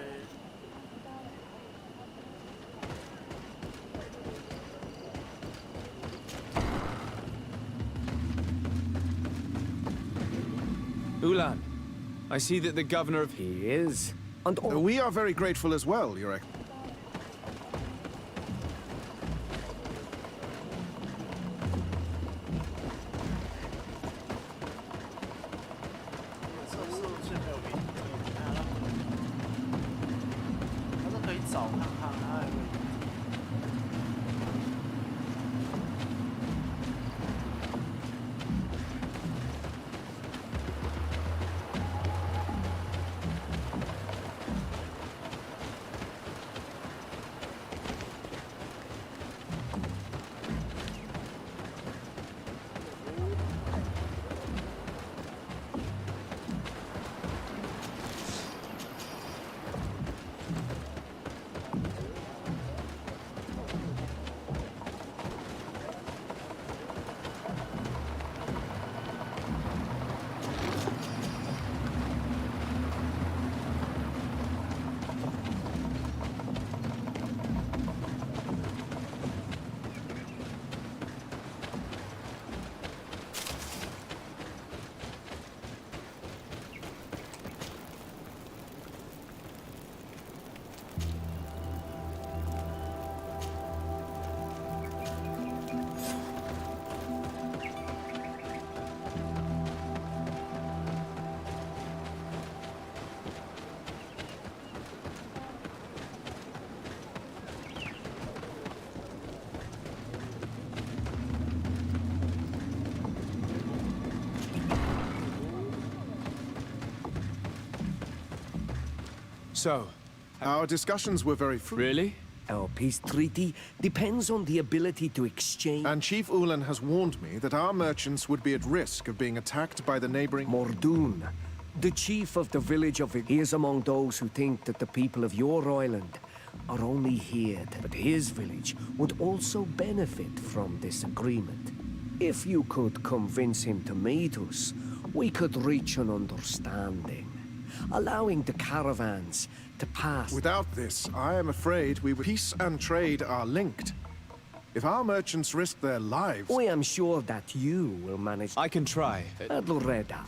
Ulan, I see that the governor of... He is. And we are very grateful as well, Your Excellency. So, our discussions were very fruitful. Really? Our peace treaty depends on the ability to exchange... And Chief Ulan has warned me that our merchants would be at risk of being attacked by the neighboring... Mordoon, the chief of the village of... He is among those who think that the people of your island are only here. But his village would also benefit from this agreement. If you could convince him to meet us, we could reach an understanding, allowing the caravans to pass. Without this, I am afraid peace and trade are linked. If our merchants risk their lives... I am sure that you will manage... I can try. Adloreda.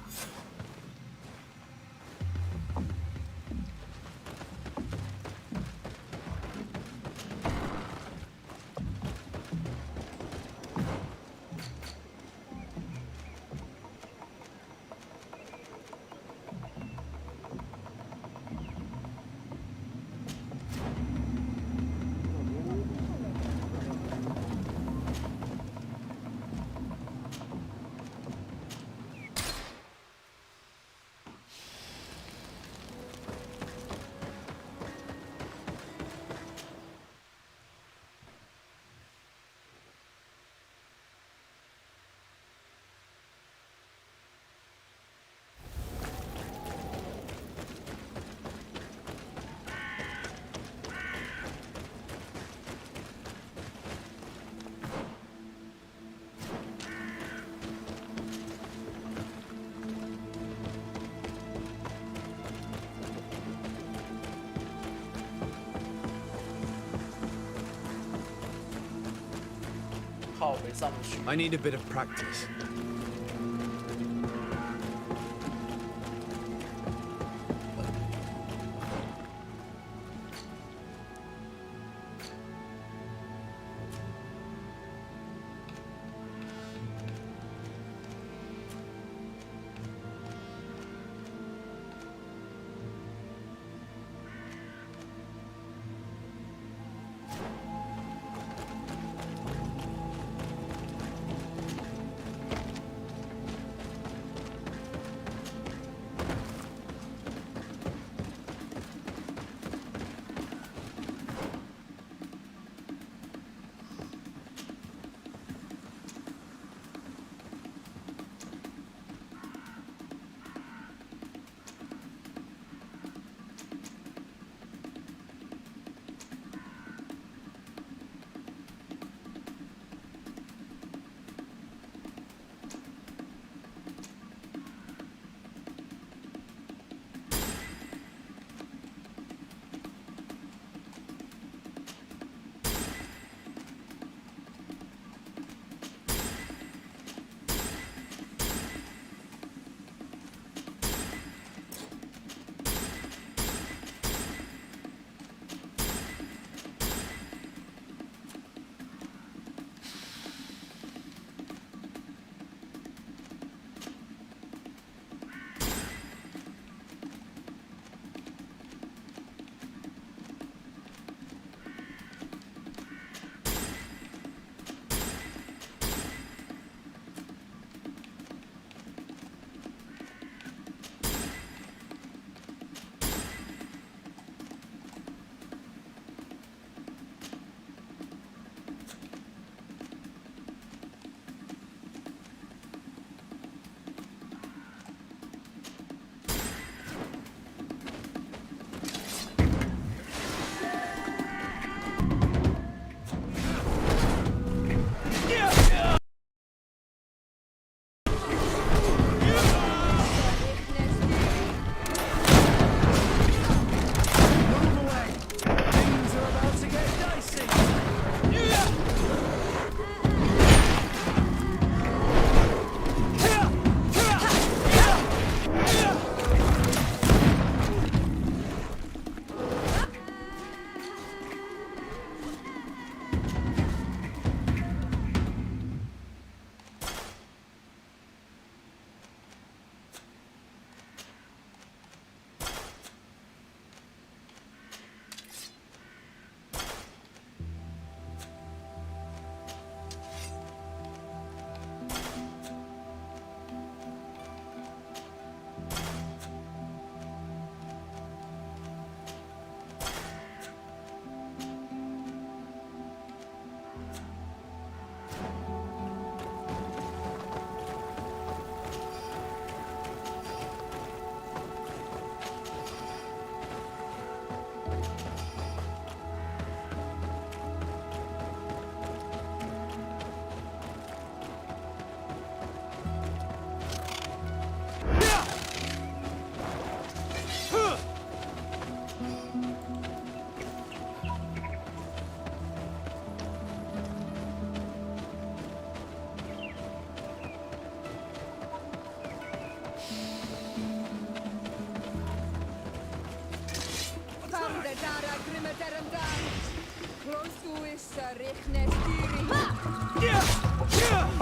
I need a bit of practice.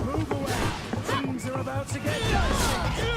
Move away! Things are about to get dicey!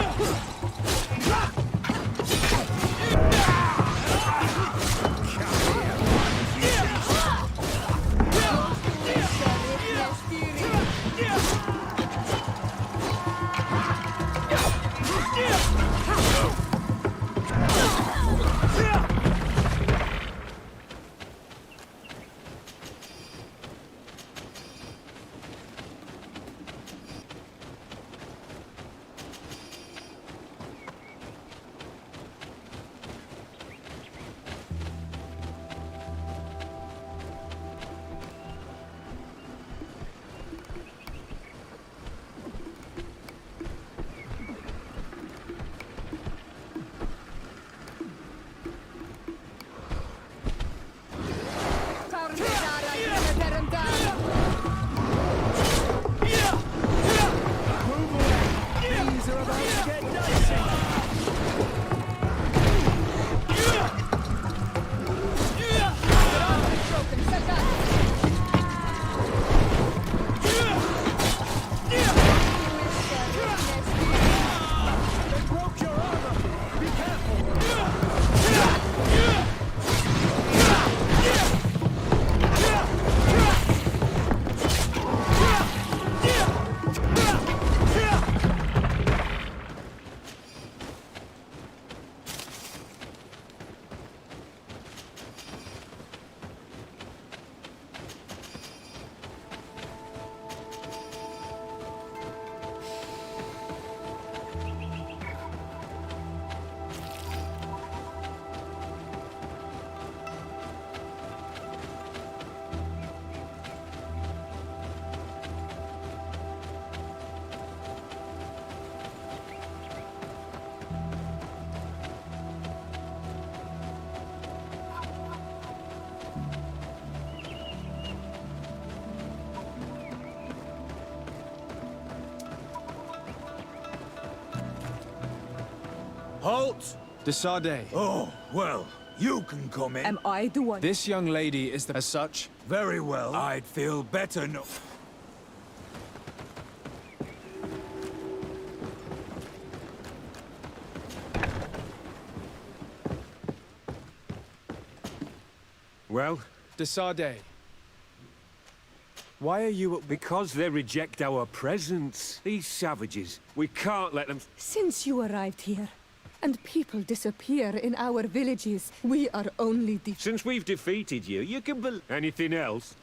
Halt! De Sardet. Oh, well, you can come in. Am I the one? This young lady is as such. Very well. I'd feel better no... Well? De Sardet. Why are you at... Because they reject our presence. These savages. We can't let them... Since you arrived here, and people disappear in our villages, we are only Since we've defeated you, you can believe... Anything else?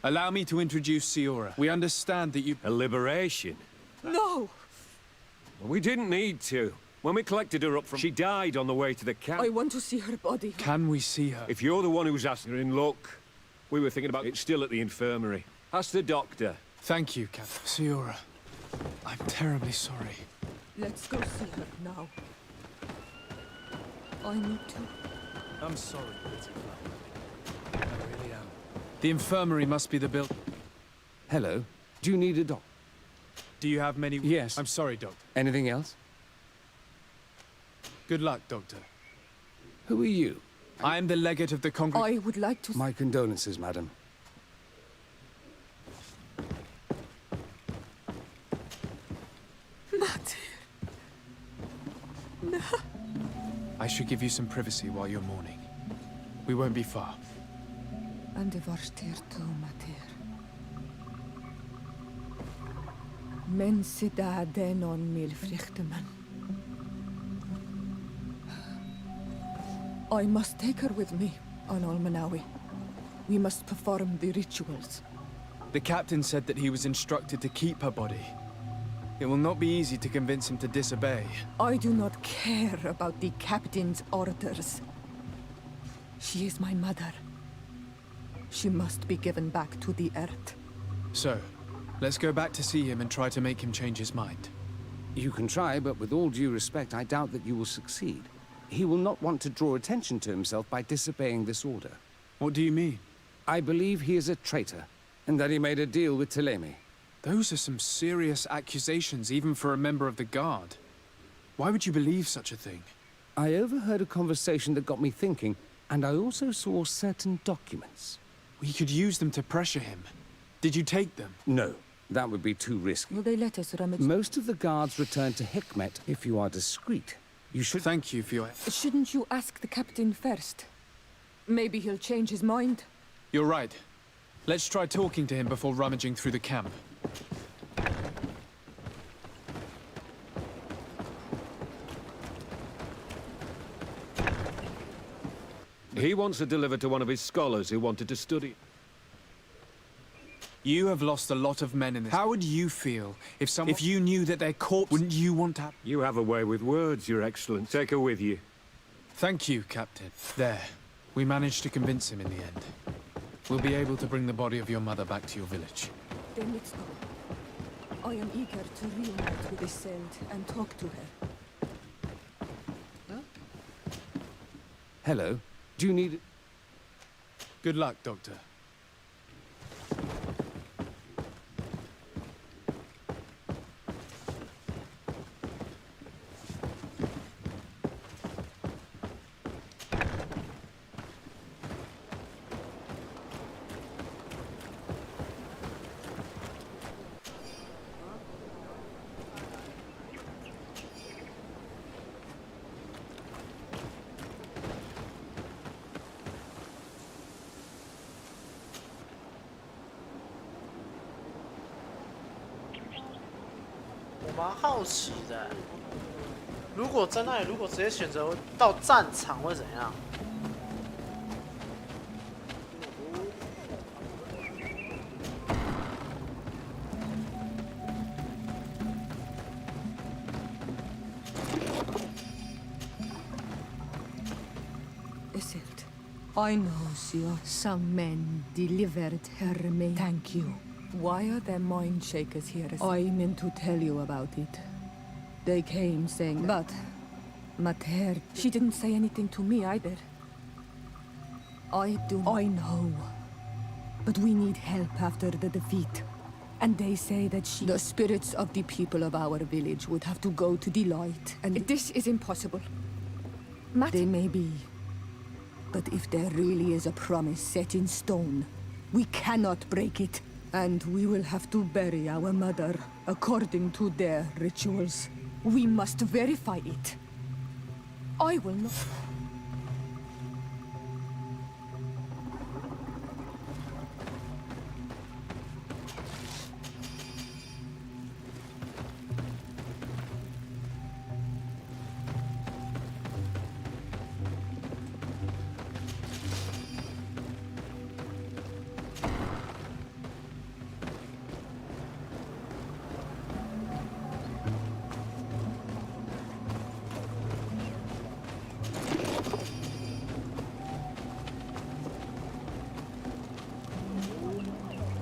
Allow me to introduce Siora. We understand that you... A liberation? No! Well, we didn't need to. When we collected her up from... She died on the way to the camp. I want to see her body. Can we see her? If you're the one who's asking her in luck, we were thinking about it still at the infirmary. Ask the doctor. Thank you, Captain. Siora, I'm terribly sorry. Let's go see her now. I need to. I'm sorry, Little. I really am. The infirmary must be the build... Hello. Do you need a doc? Do you have many... Yes. I'm sorry, Doctor. Anything else? Good luck, Doctor. Who are you? I am the legate of the I would like to... My condolences, madam. Mate. No. I should give you some privacy while you're mourning. We won't be far. And de varsteer toe, mater. Mensen daar den on mil vluchtemen. I must take her with me on Almanawi. We must perform the rituals. The captain said that he was instructed to keep her body. It will not be easy to convince him to disobey. I do not care about the captain's orders. She is my mother. She must be given back to the earth. So, let's go back to see him and try to make him change his mind. You can try, but with all due respect, I doubt that you will succeed. He will not want to draw attention to himself by disobeying this order. What do you mean? I believe he is a traitor, and that he made a deal with Telemi. Those are some serious accusations, even for a member of the Guard. Why would you believe such a thing? I overheard a conversation that got me thinking. And I also saw certain documents. We could use them to pressure him. Did you take them? No, that would be too risky. Will they let us rummage? Most of the guards return to Hikmet. If you are discreet, you should... Thank you for your... Shouldn't you ask the captain first? Maybe he'll change his mind. You're right. Let's try talking to him before rummaging through the camp. He wants to deliver to one of his scholars who wanted to study. You have lost a lot of men in this. How would you feel if you knew that their corpse... Wouldn't you want to... You have a way with words, Your Excellency. Take her with you. Thank you, Captain. There. We managed to convince him in the end. We'll be able to bring the body of your mother back to your village. Then let's go. I am eager to reunite with Isolde and talk to her. Huh? Hello. Do you need... Good luck, Doctor.我蛮好奇的，如果在那里，如果直接选择到战场会怎样？Isolde, I know, Sir. Some men delivered her maid. Thank you. Why are there mind shakers here? I meant to tell you about it. They came saying, but Mater, she didn't say anything to me either. I know. But we need help after the defeat. And they say that the spirits of the people of our village would have to go to the light. And this is impossible. They may be. But if there really is a promise set in stone, we cannot break it. And we will have to bury our mother according to their rituals. We must verify it. I will not...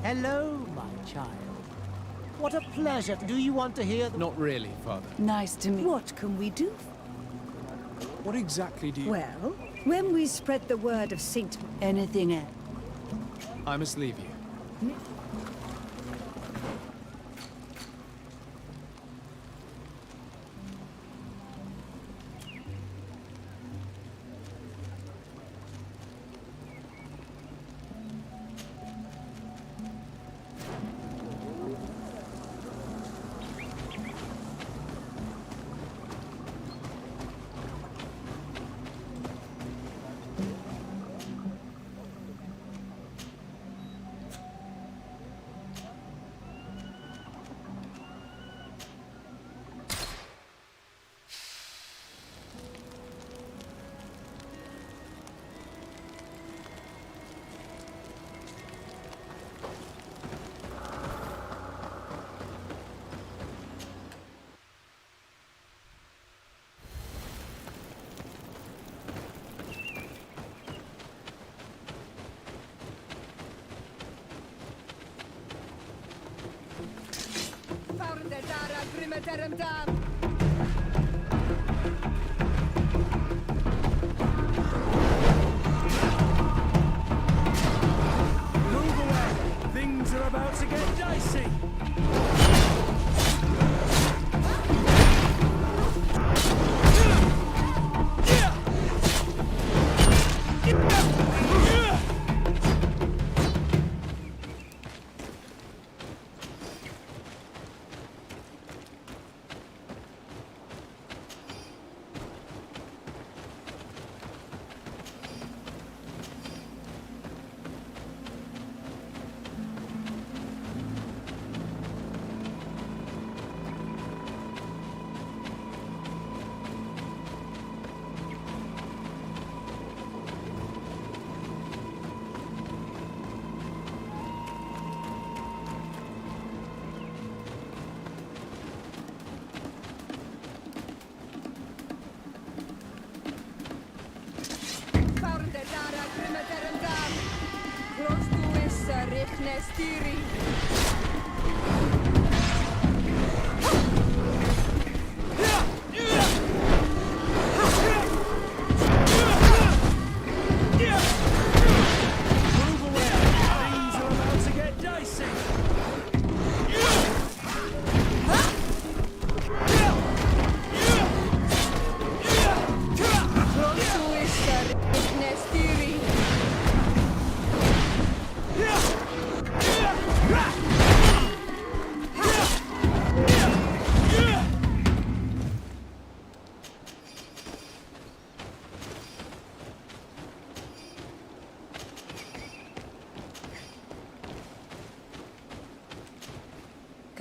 Hello, my child. What a pleasure. Do you want to hear the... Not really, Father. Nice to meet you. What can we do? What exactly do you... Well, when we spread the word of Saint... Anything else? I must leave you. Move away! Things are about to get dicey!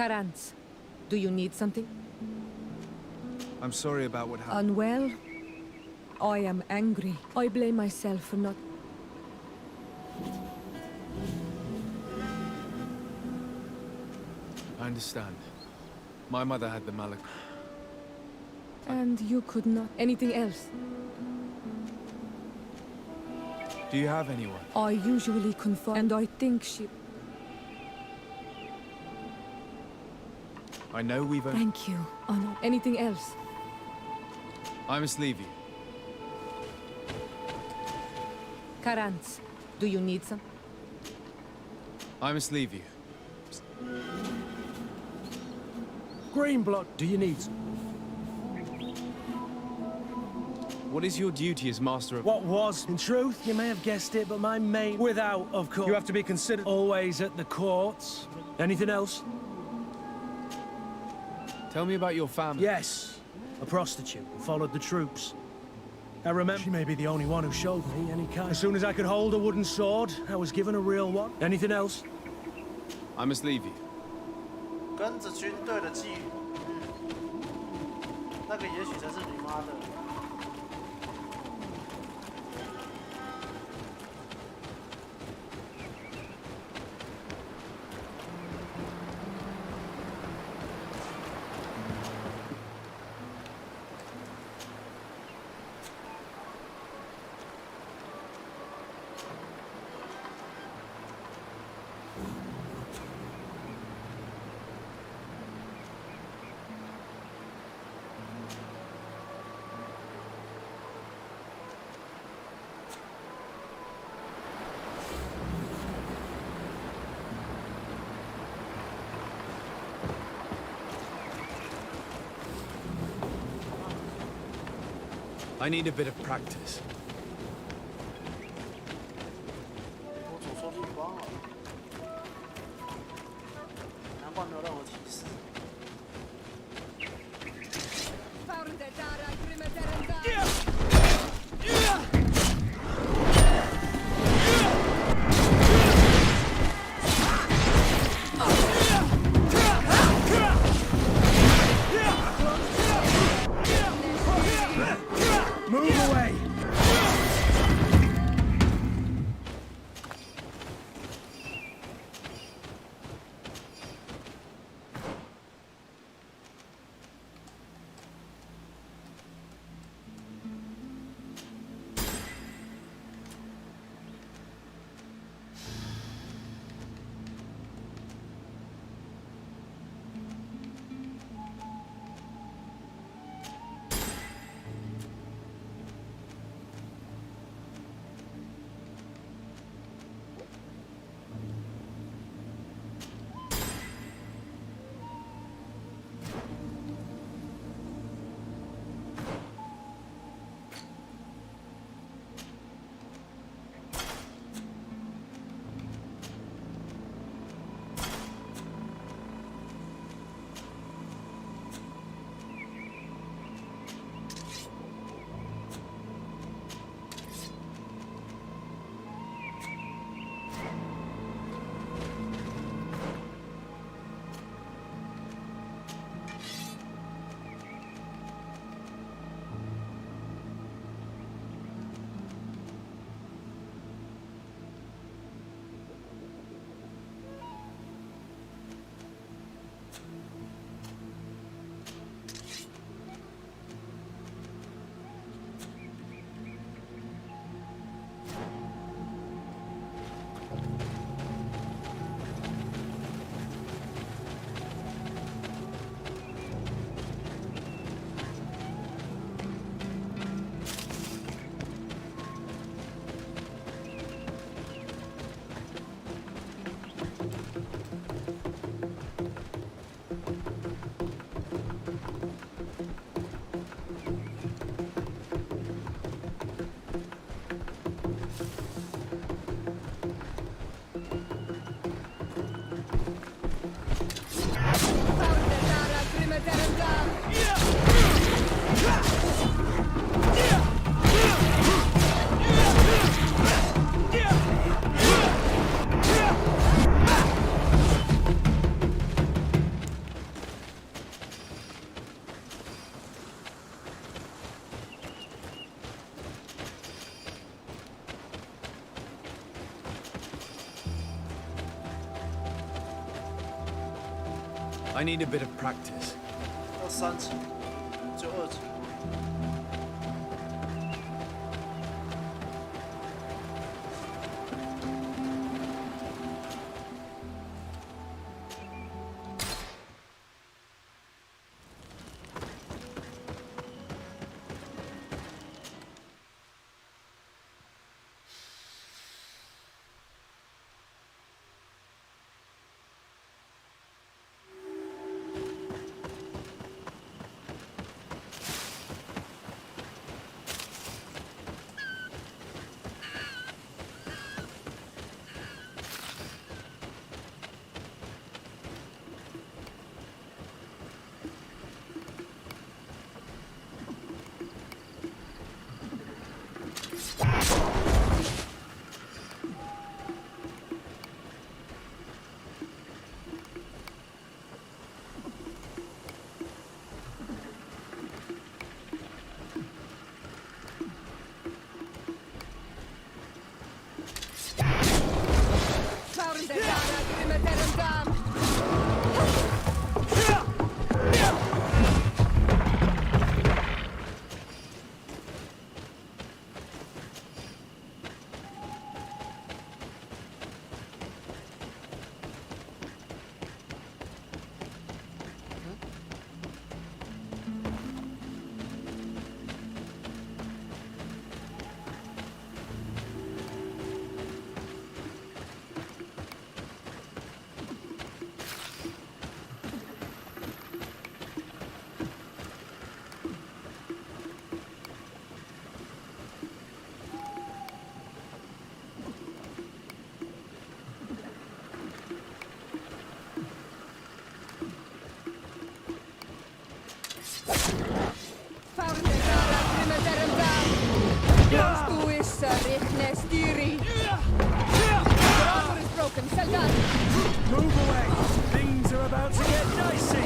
Karans, do you need something? I'm sorry about what happened. Unwell? I am angry. I blame myself for not... I understand. My mother had the malak. And you could not... Anything else? Do you have anyone? I usually confide, and I think she... I know we've... Thank you, Anna. Anything else? I must leave you. Karans, do you need some? I must leave you. Greenblood, do you need some? What is your duty as master of... What was? In truth, you may have guessed it, but my main... Without, of course. You have to be considered always at the courts. Anything else? Tell me about your family. Yes. A prostitute who followed the troops. I remember she may be the only one who showed me any kind. As soon as I could hold a wooden sword, I was given a real one. Anything else? I must leave you. 跟着军队的记录，那个也许才是你妈的。I need a bit of practice. 我左手提光了，难怪没有任何提示。Move away! I need a bit of practice. 到3级，就2级。Move away! Things are about to get dicey!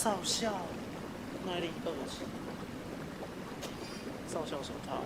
少校，耐力2级，少校手套。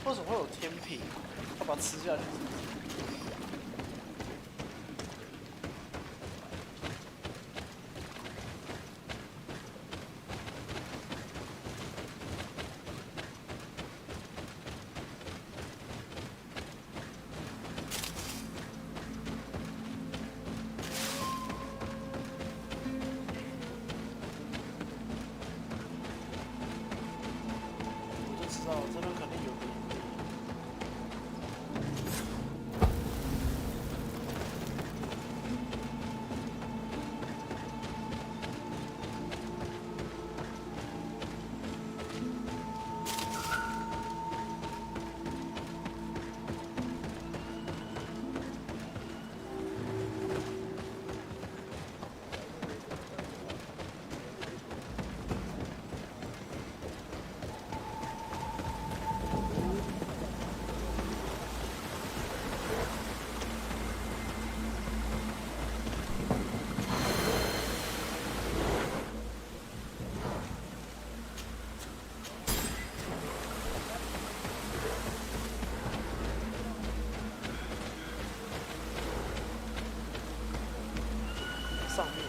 为什么会有天平？要把它吃下去。我就知道这边肯定有个。 上面。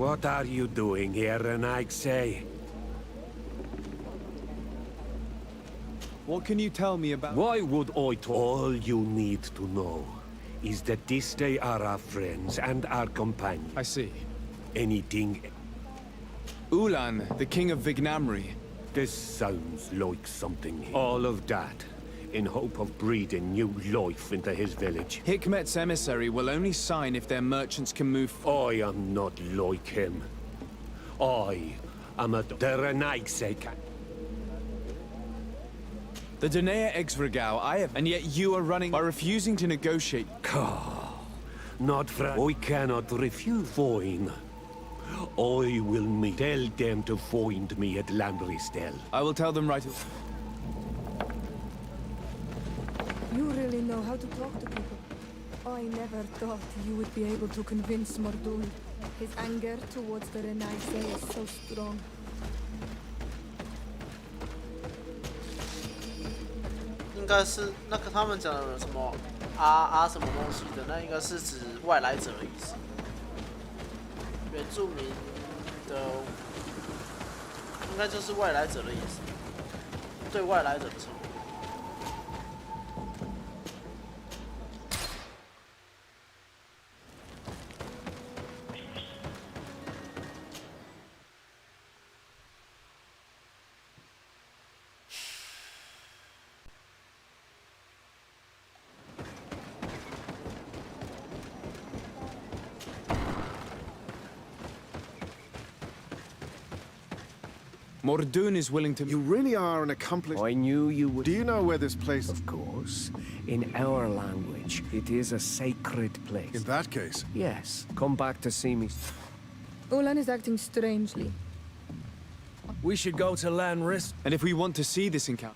What are you doing here, Renaigse? What can you tell me about... Why would I talk? All you need to know is that this day are our friends and our companions. I see. Anything... Ulan, the king of Vignamri. This sounds like something. All of that, in hope of breathing new life into his village. Hikmet's emissary will only sign if their merchants can move... I am not like him. I am a... The Renaigse. The Danea Exregao, I have... And yet you are running... By refusing to negotiate... Not from... I cannot refuse. Fine. I will meet. Tell them to find me at Landristel. I will tell them right... You really know how to talk to people. I never thought you would be able to convince Mordoon. His anger towards the Renaigse is so strong. 应该是那个他们讲的什么啊什么东西的，那应该是指外来者的意思。原住民的应该就是外来者的意思，对外来者的称呼。 Mordoon is willing to... You really are an accomplished... I knew you would... Do you know where this place... Of course. In our language, it is a sacred place. In that case... Yes. Come back to see me. Ulan is acting strangely. We should go to Lanris. And if we want to see this encounter...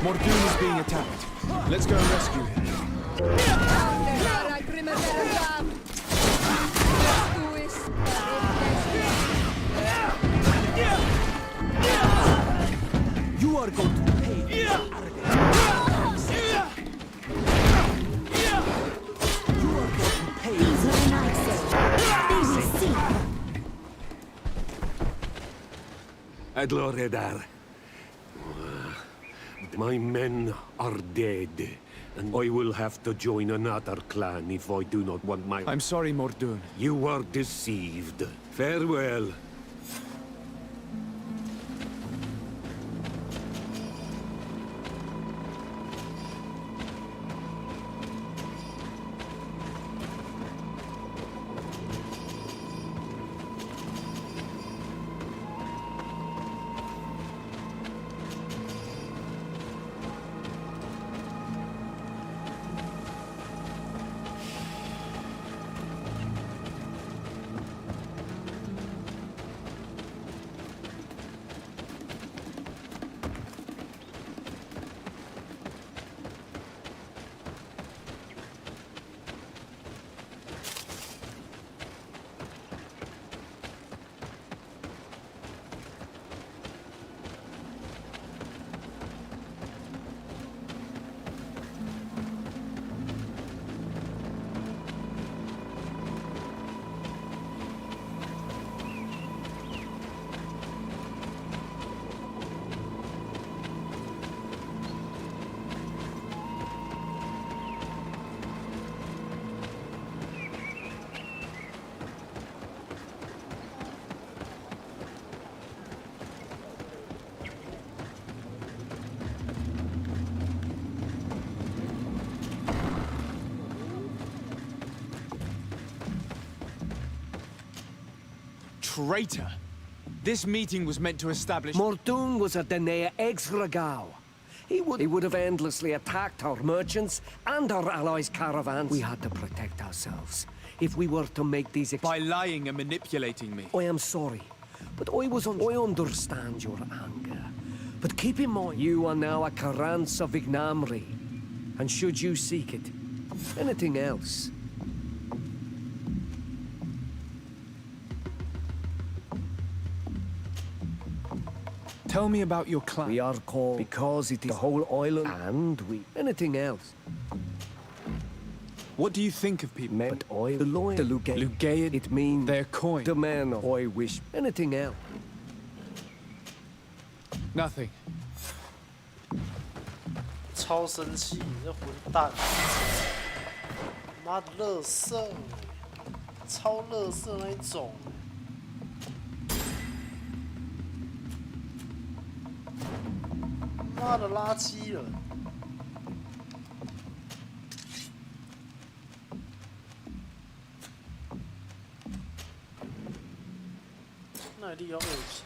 Mordoon is being attacked. Let's go and rescue him. You are going to pay. You are going to pay. Adloredar. My men are dead, and I will have to join another clan if I do not want my... I'm sorry, Mordoon. You were deceived. Farewell. traitor! This meeting was meant to establish... Mordoon was a Denea ex-Regao. He would have endlessly attacked our merchants and our allies' caravans. We had to protect ourselves if we were to make these... By lying and manipulating me. I am sorry, but I understand your anger. But keep in mind, you are now a Karans of Ignamri. And should you seek it, anything else... Tell me about your clan. We are called because it is the whole island, and we... anything else. What do you think of people? But oil, the loyal, the Lugaid, it means... their coin. The man of I wish, anything else. Nothing. 超生气，你这混蛋！妈的，垃圾，超垃圾那一种。妈的，垃圾人！那里有恶心。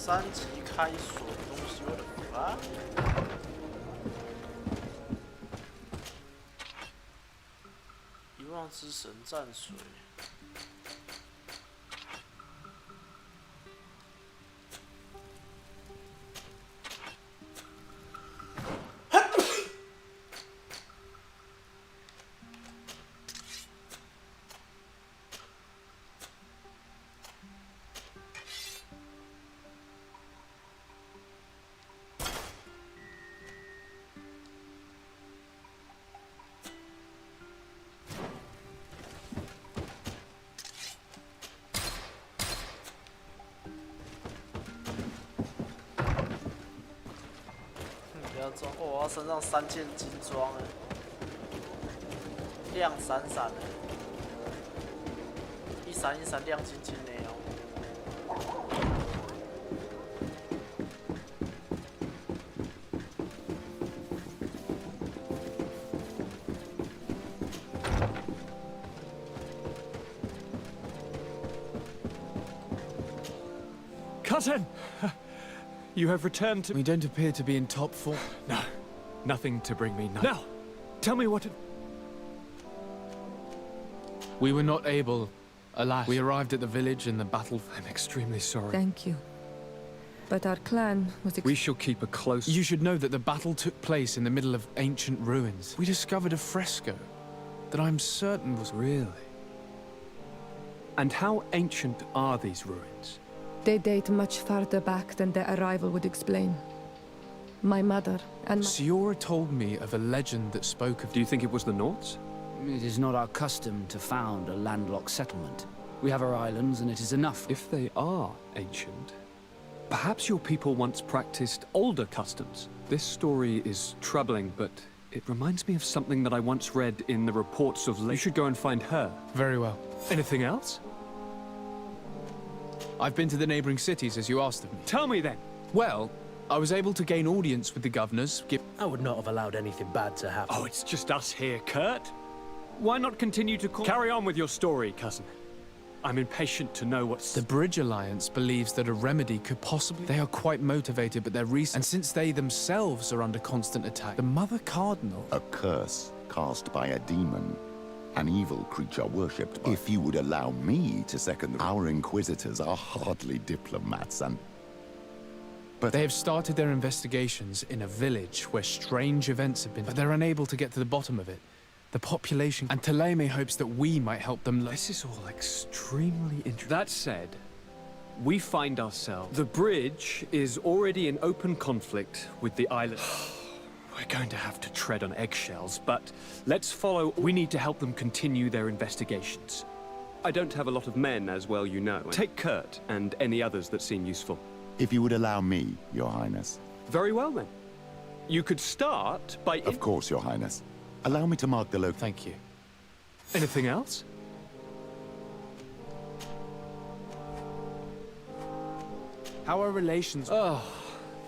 3级开锁的东西我的妈！遗忘之神战水。我要身上3件金装哎，亮闪闪的，一闪一闪亮晶晶的哦。Cousin! You have returned to... We don't appear to be in top form. No. Nothing to bring me now. Now, tell me what... We were not able... Alas. We arrived at the village and the battle... I'm extremely sorry. Thank you. But our clan was... We shall keep a close... You should know that the battle took place in the middle of ancient ruins. We discovered a fresco that I'm certain was... Really? And how ancient are these ruins? They date much farther back than their arrival would explain. My mother and my... Siora told me of a legend that spoke of... Do you think it was the Nords? It is not our custom to found a landlocked settlement. We have our islands, and it is enough. If they are ancient, perhaps your people once practiced older customs. This story is troubling, but it reminds me of something that I once read in the reports of... You should go and find her. Very well. Anything else? I've been to the neighboring cities, as you asked of me. Tell me then. Well, I was able to gain audience with the governors, I would not have allowed anything bad to happen. Oh, it's just us here, Kurt. Why not continue to call... Carry on with your story, cousin. I'm impatient to know what's... The Bridge Alliance believes that a remedy could possibly... They are quite motivated, but they're recent. And since they themselves are under constant attack, the Mother Cardinal... A curse cast by a demon. An evil creature worshipped by... If you would allow me to second... Our inquisitors are hardly diplomats and... But they have started their investigations in a village where strange events have been... But they're unable to get to the bottom of it. The population... And Thélème hopes that we might help them... This is all extremely interesting. That said, we find ourselves... The bridge is already in open conflict with the island... We're going to have to tread on eggshells, but let's follow... We need to help them continue their investigations. I don't have a lot of men, as well you know. Take Kurt and any others that seem useful. If you would allow me, Your Highness. Very well, then. You could start by... Of course, Your Highness. Allow me to mark the location. Thank you. Anything else? How are relations? Oh,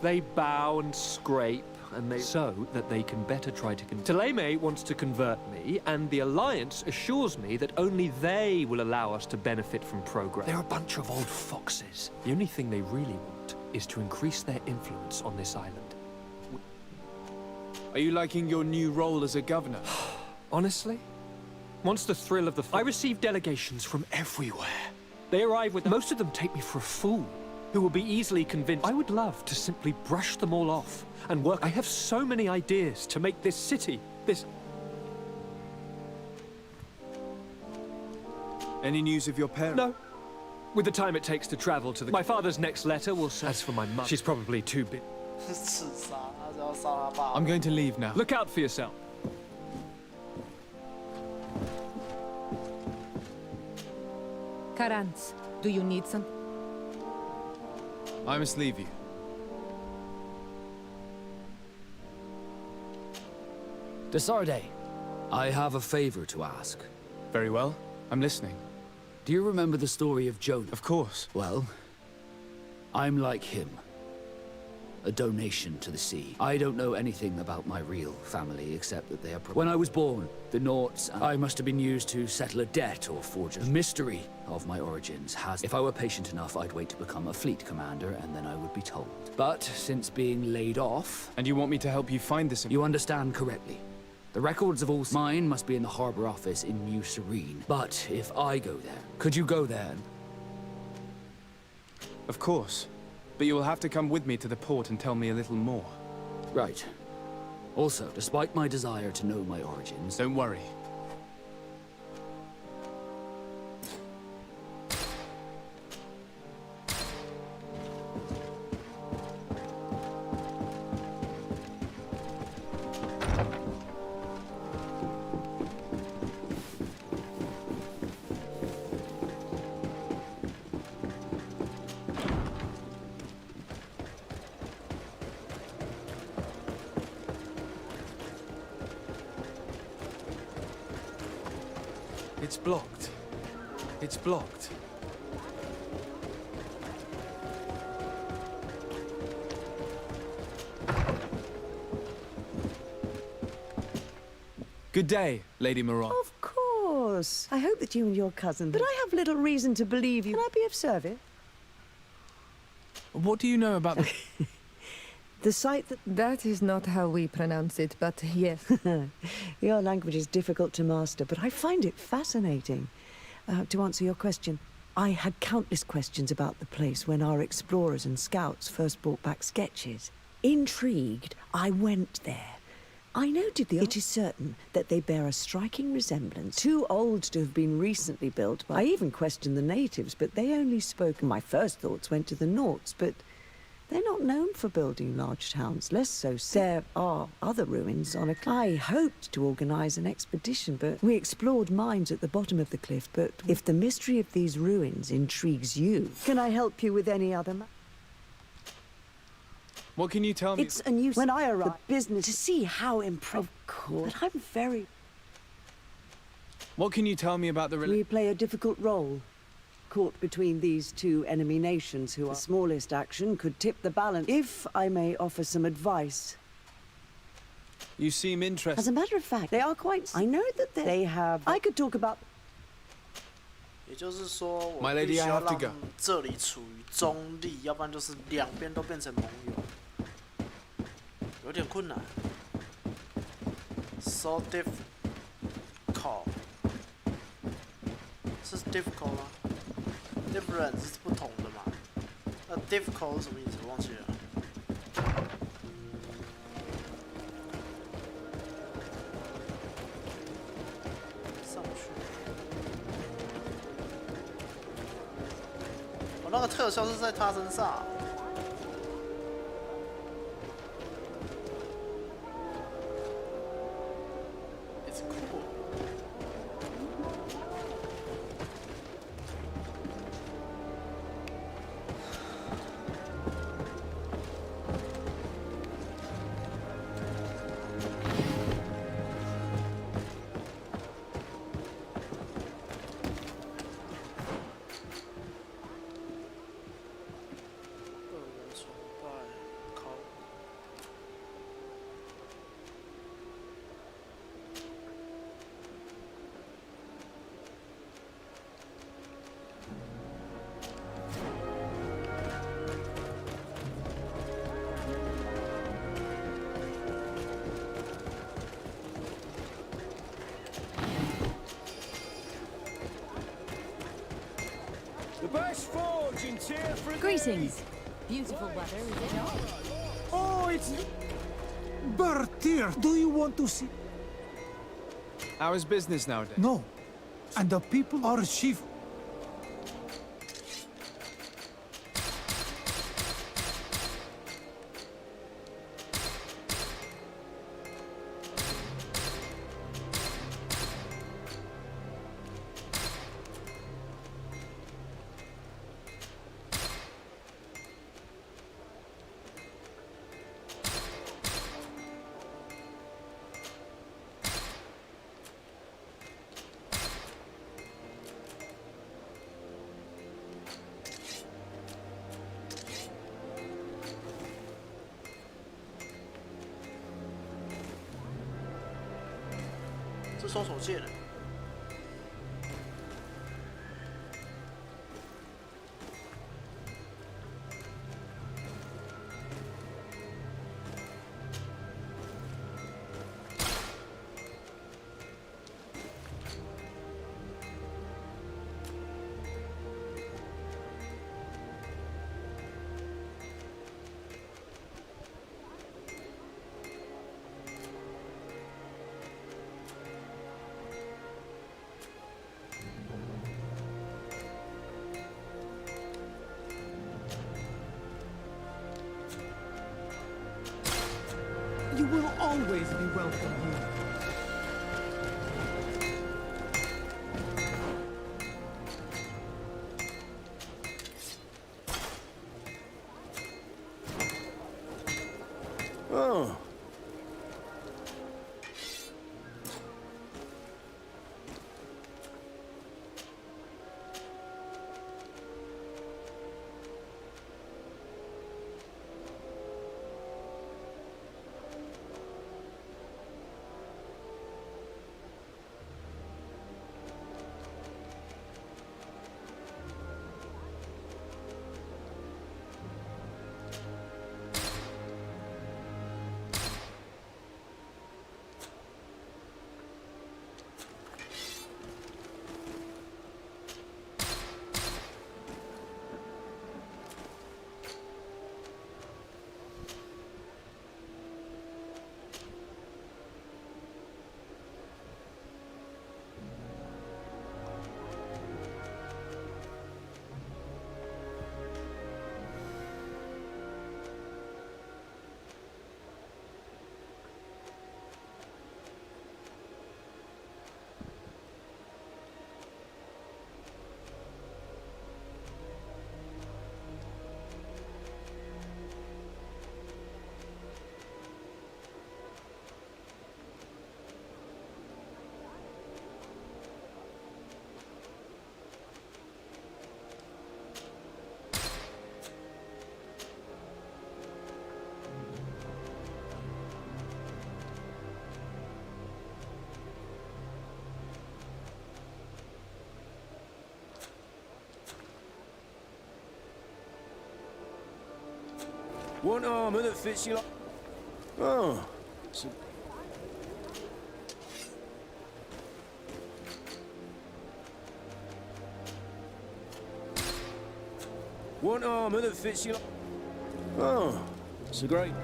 they bow and scrape, and they... So that they can better try to... Thélème wants to convert me, and the Alliance assures me that only they will allow us to benefit from progress. They're a bunch of old foxes. The only thing they really want is to increase their influence on this island. Are you liking your new role as a governor? Honestly? Once the thrill of the... I receive delegations from everywhere. They arrive with... Most of them take me for a fool, who will be easily convinced. I would love to simply brush them all off and work... I have so many ideas to make this city, this... Any news of your parents? No. With the time it takes to travel to the... My father's next letter will say... As for my mum, she's probably too big. I'm going to leave now. Look out for yourself. Karantz, do you need some? I must leave you. Desarde, I have a favor to ask. Very well. I'm listening. Do you remember the story of Jonah? Of course. Well, I'm like him. a donation to the sea. I don't know anything about my real family, except that they are... When I was born, the Nauts, I must have been used to settle a debt or forge a mystery of my origins has... If I were patient enough, I'd wait to become a fleet commander, and then I would be told. But since being laid off... And you want me to help you find this... You understand correctly. The records of all mine must be in the harbor office in New Serene. But if I go there, could you go there? Of course. But you will have to come with me to the port and tell me a little more. Right. Also, despite my desire to know my origins... Don't worry. It's blocked. It's blocked. Good day, Lady Moron. Of course. I hope that you and your cousin... But I have little reason to believe you. Can I be of service? What do you know about the... The site that... That is not how we pronounce it, but yes. Your language is difficult to master, but I find it fascinating. To answer your question, I had countless questions about the place when our explorers and scouts first brought back sketches. Intrigued, I went there. I noted it is certain that they bear a striking resemblance, too old to have been recently built. I even questioned the natives, but they only spoke. My first thoughts went to the Nauts, but they're not known for building large towns, less so. There are other ruins on a... I hoped to organize an expedition, but we explored mines at the bottom of the cliff. But if the mystery of these ruins intrigues you, can I help you with any other... What can you tell me? It's a new... When I arrived, the business to see how impressive. Of course. But I'm very... What can you tell me about the... We play a difficult role. Caught between these two enemy nations who are... The smallest action could tip the balance. If I may offer some advice. You seem interested. As a matter of fact, they are quite... I know that they have... I could talk about... 也就是说，我 My 必 lady, 须 I 要 have to 让 go. 这里处于中立，要不然就是两边都变成盟友，有点困难。So difficult， 是 difficult 吗 ？Different 是不同的嘛？那 difficult 是什么意思？忘记了。上去。 那个特效是在他身上。It's cool. The best forge in tier 3. Greetings. Beautiful weather, is it not? Oh, it's... Bertir, do you want to see... How is business nowadays? No. And the people are chief... 双手剑了。You will always be welcome here. Oh. One armor that fits you like... Oh. So... One armor that fits you like... Oh. So great.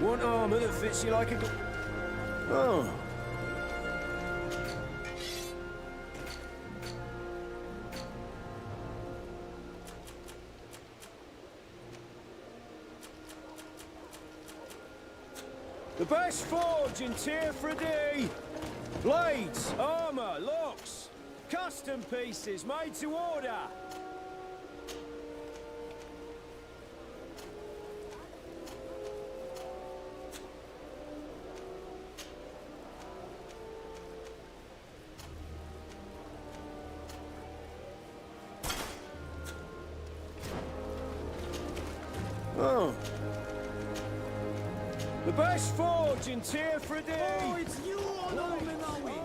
One armor that fits you like a... Oh. The best forge in Tier 3D. Blades, armor, locks, custom pieces made to order. Oh. The best forge in Tier 3D! Oh, it's you, Minawi!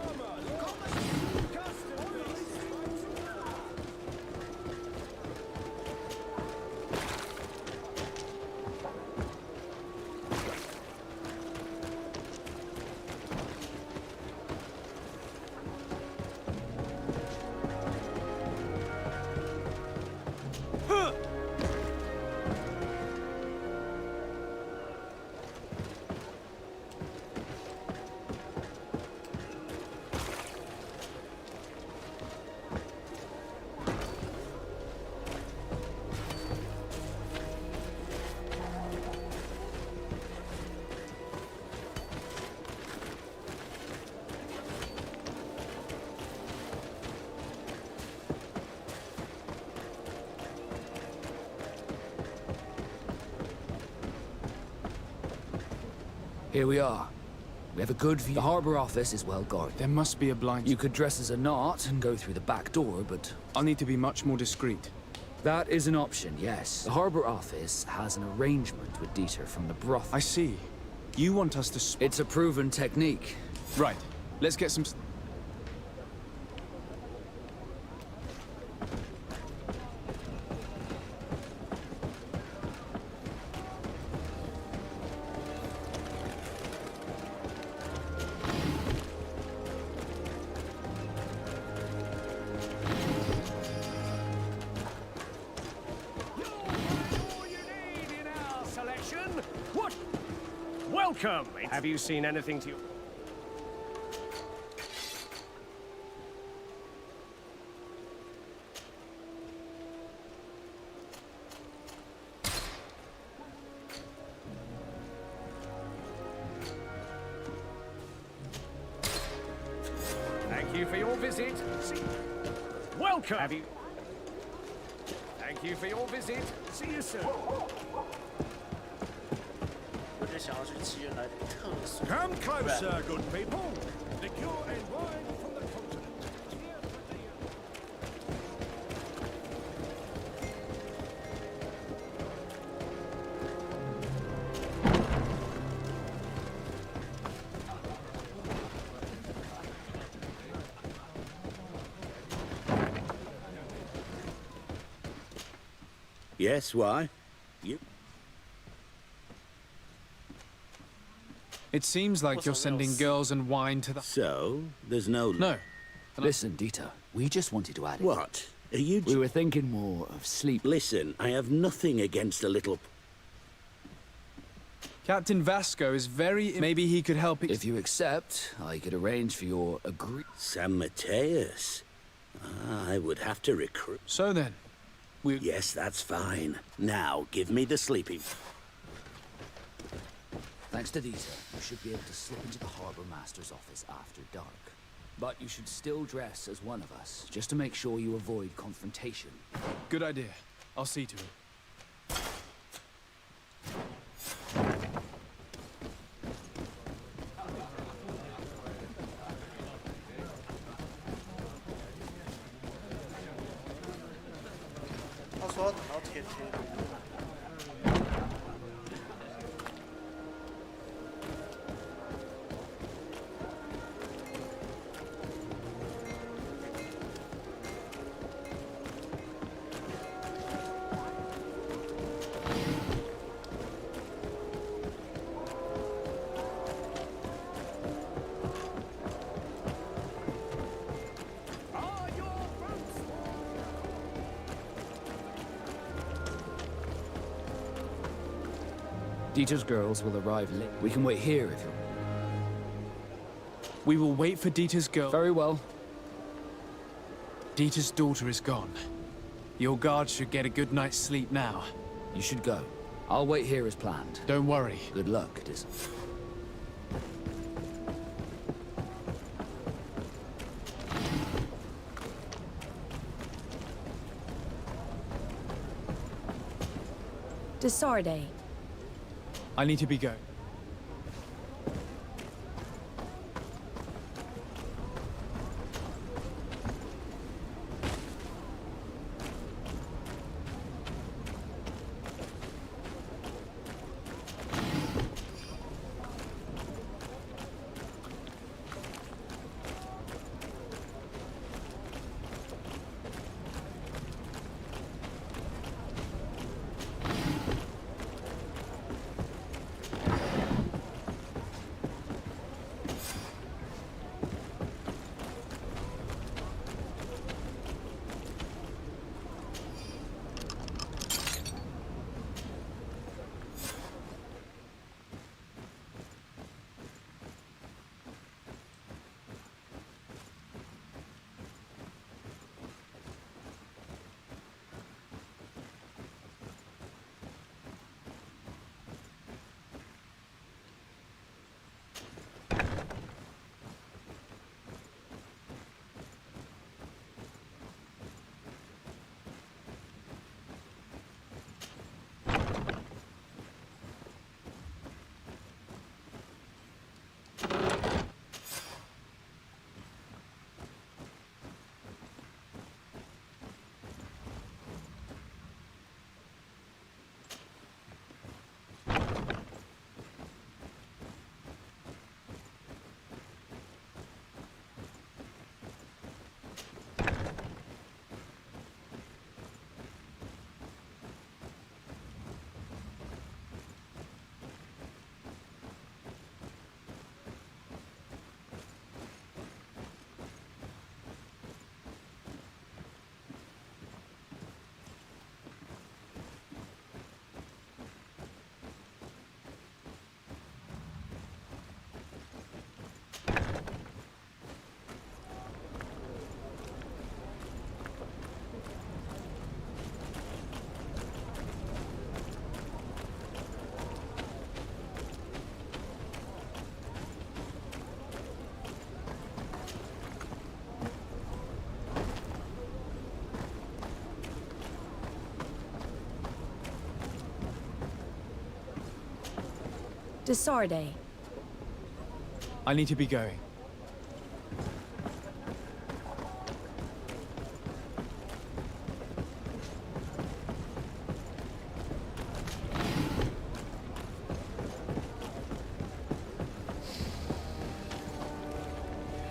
Here we are. We have a good view. The harbor office is well guarded. There must be a blind... You could dress as a knot and go through the back door, but... I'll need to be much more discreet. That is an option, yes. The harbor office has an arrangement with Dieter from the brothel. I see. You want us to... It's a proven technique. Right. Let's get some... What? Welcome! Have you seen anything to you? Thank you for your visit. Welcome! Have you... Thank you for your visit. See you soon. 我就想要去祈愿来点特殊。 Come closer, good people. Liqueur and wine from the continent. Yes, why? You... It seems like you're sending girls and wine to the... So, there's no... No. Listen, Dieter, we just wanted to add it. What? Are you... We were thinking more of sleep. Listen, I have nothing against a little... Captain Vasco is very... Maybe he could help... If you accept, I could arrange for your San Mateus. I would have to recruit... So then, we... Yes, that's fine. Now, give me the sleeping... Thanks to Dieter, you should be able to slip into the Harbour Master's office after dark. But you should still dress as one of us, just to make sure you avoid confrontation. Good idea. I'll see to it.他说要等到天黑。 Dieter's girls will arrive late. We can wait here if you're... We will wait for Dieter's girl. Very well. Dieter's daughter is gone. Your guards should get a good night's sleep now. You should go. I'll wait here as planned. Don't worry. Good luck, Dizzy. Desarde. I need to be going. Desarde. I need to be going.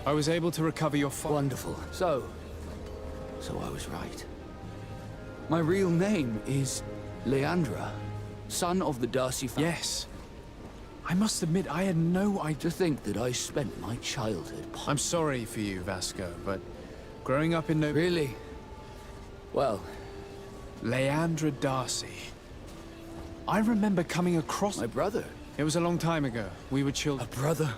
I was able to recover your Wonderful. So I was right. My real name is Leandra, son of the Darcy family. Yes. I must admit, I had no idea. To think that I spent my childhood... I'm sorry for you, Vasco, but growing up in no... Really? Well... Leandra Darcy. I remember coming across... My brother? It was a long time ago. We were children. A brother?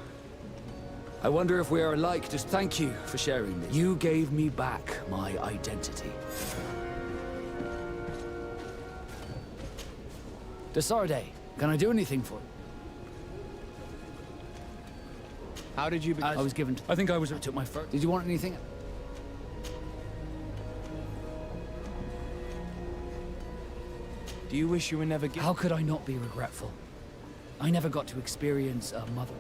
I wonder if we are alike. Just thank you for sharing this. You gave me back my identity. Desarde, can I do anything for you? How did you I was given... I think I took my first... Did you want anything? Do you wish you were never given... How could I not be regretful? I never got to experience a mother.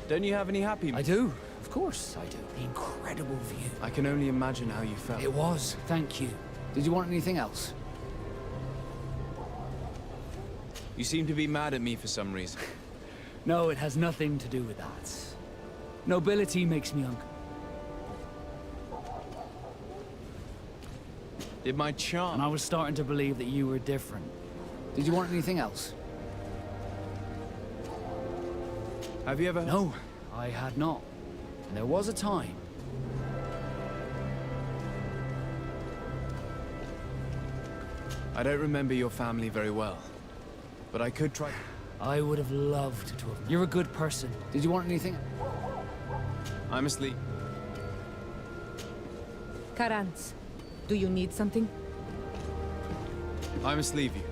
Don't you have any happy... I do. Of course I do. Incredible view. I can only imagine how you felt. It was. Thank you. Did you want anything else? You seem to be mad at me for some reason. No, it has nothing to do with that. Nobility makes me Did my charm... And I was starting to believe that you were different. Did you want anything else? Have you ever... No, I had not. And there was a time. I don't remember your family very well, but I could try... I would have loved to have... You're a good person. Did you want anything? I'm asleep. Karans, do you need something? I must leave you.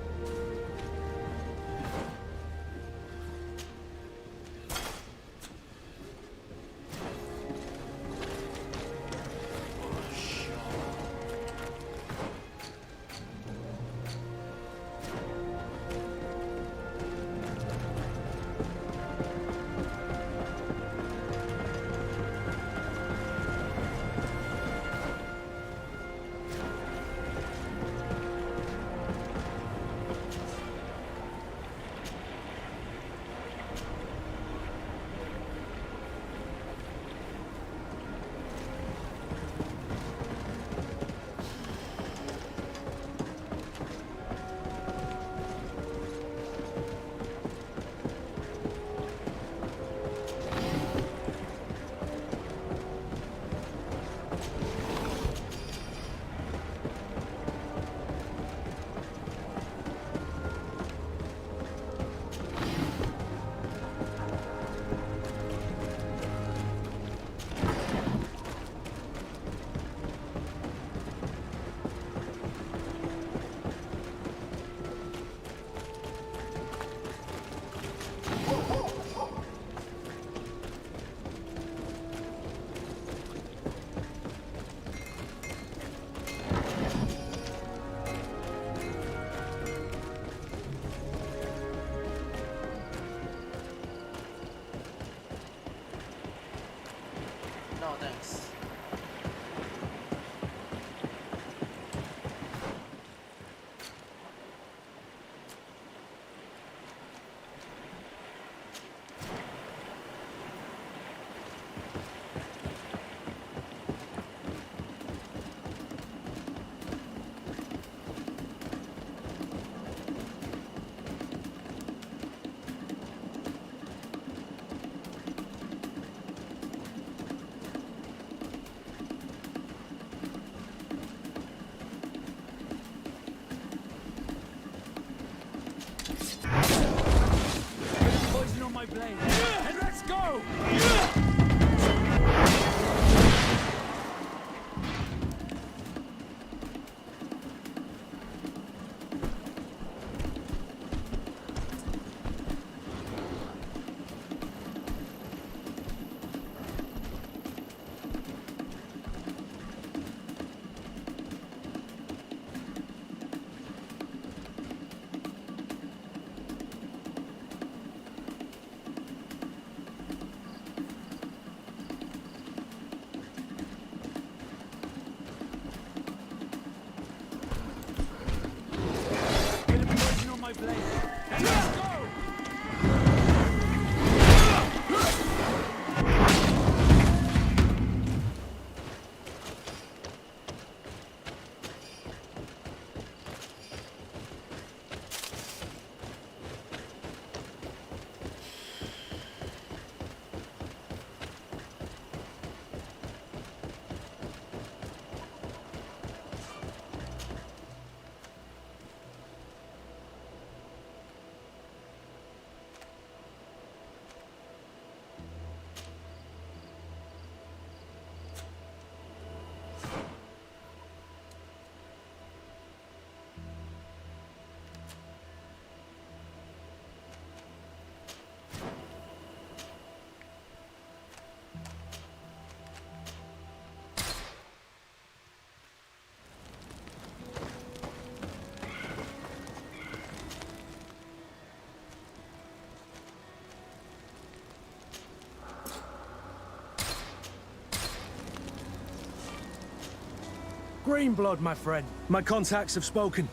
Greenblood, my friend. My contacts have spoken.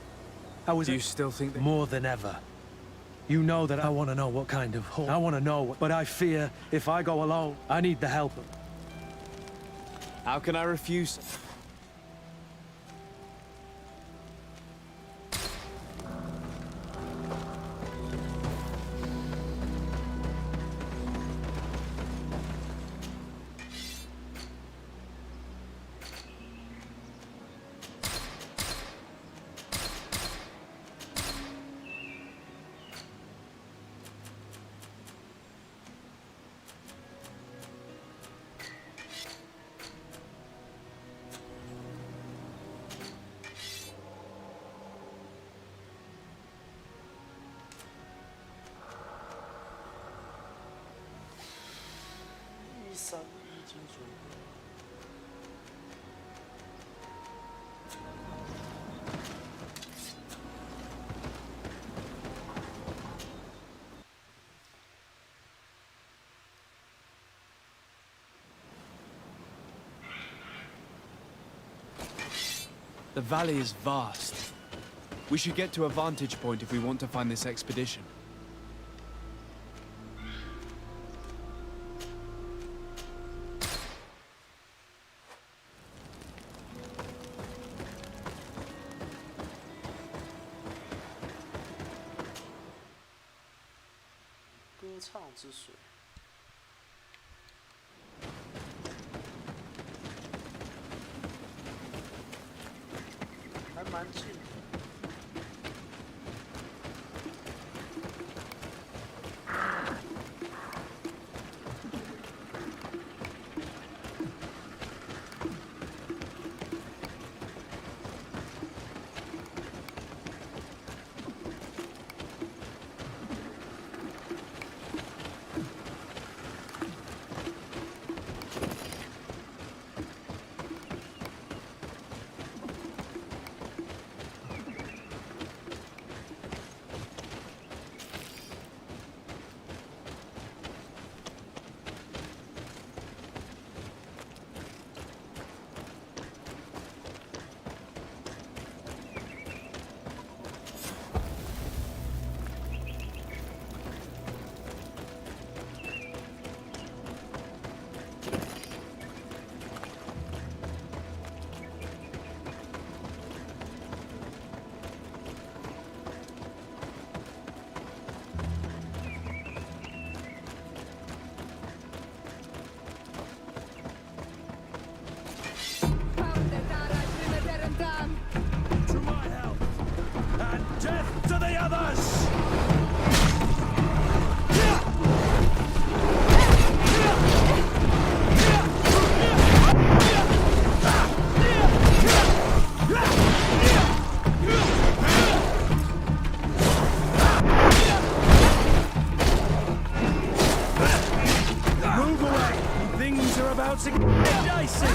I was. Do you still think that? More than ever. You know that I want to know what kind of haul. I want to know, but I fear if I go alone, I need the help. How can I refuse? The valley is vast. We should get to a vantage point if we want to find this expedition.歌唱之水。还蛮近的。To my help! And death to the others! Move away! Things are about to get dicey!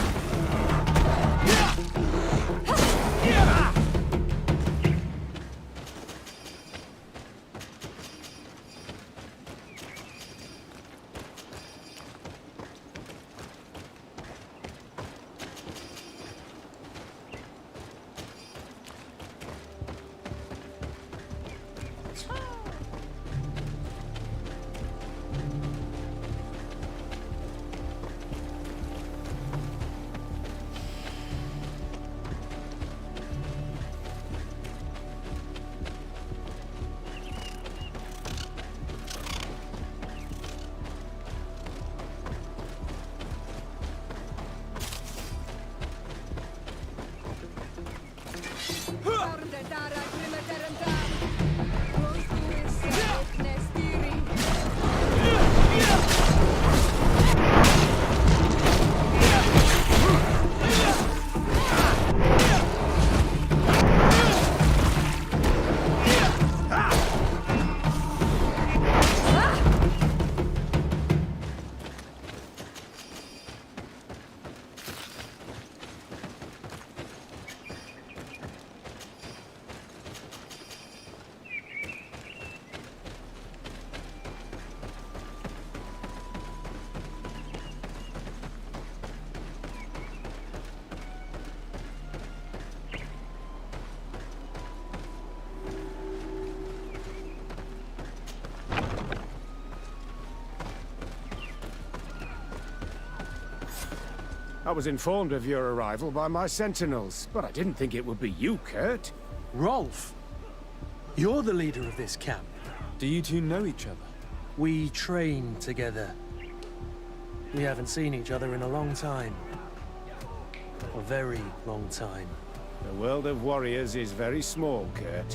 I was informed of your arrival by my sentinels, but I didn't think it would be you, Kurt. Rolf, you're the leader of this camp. Do you two know each other? We train together. We haven't seen each other in a long time. A very long time. The world of warriors is very small, Kurt.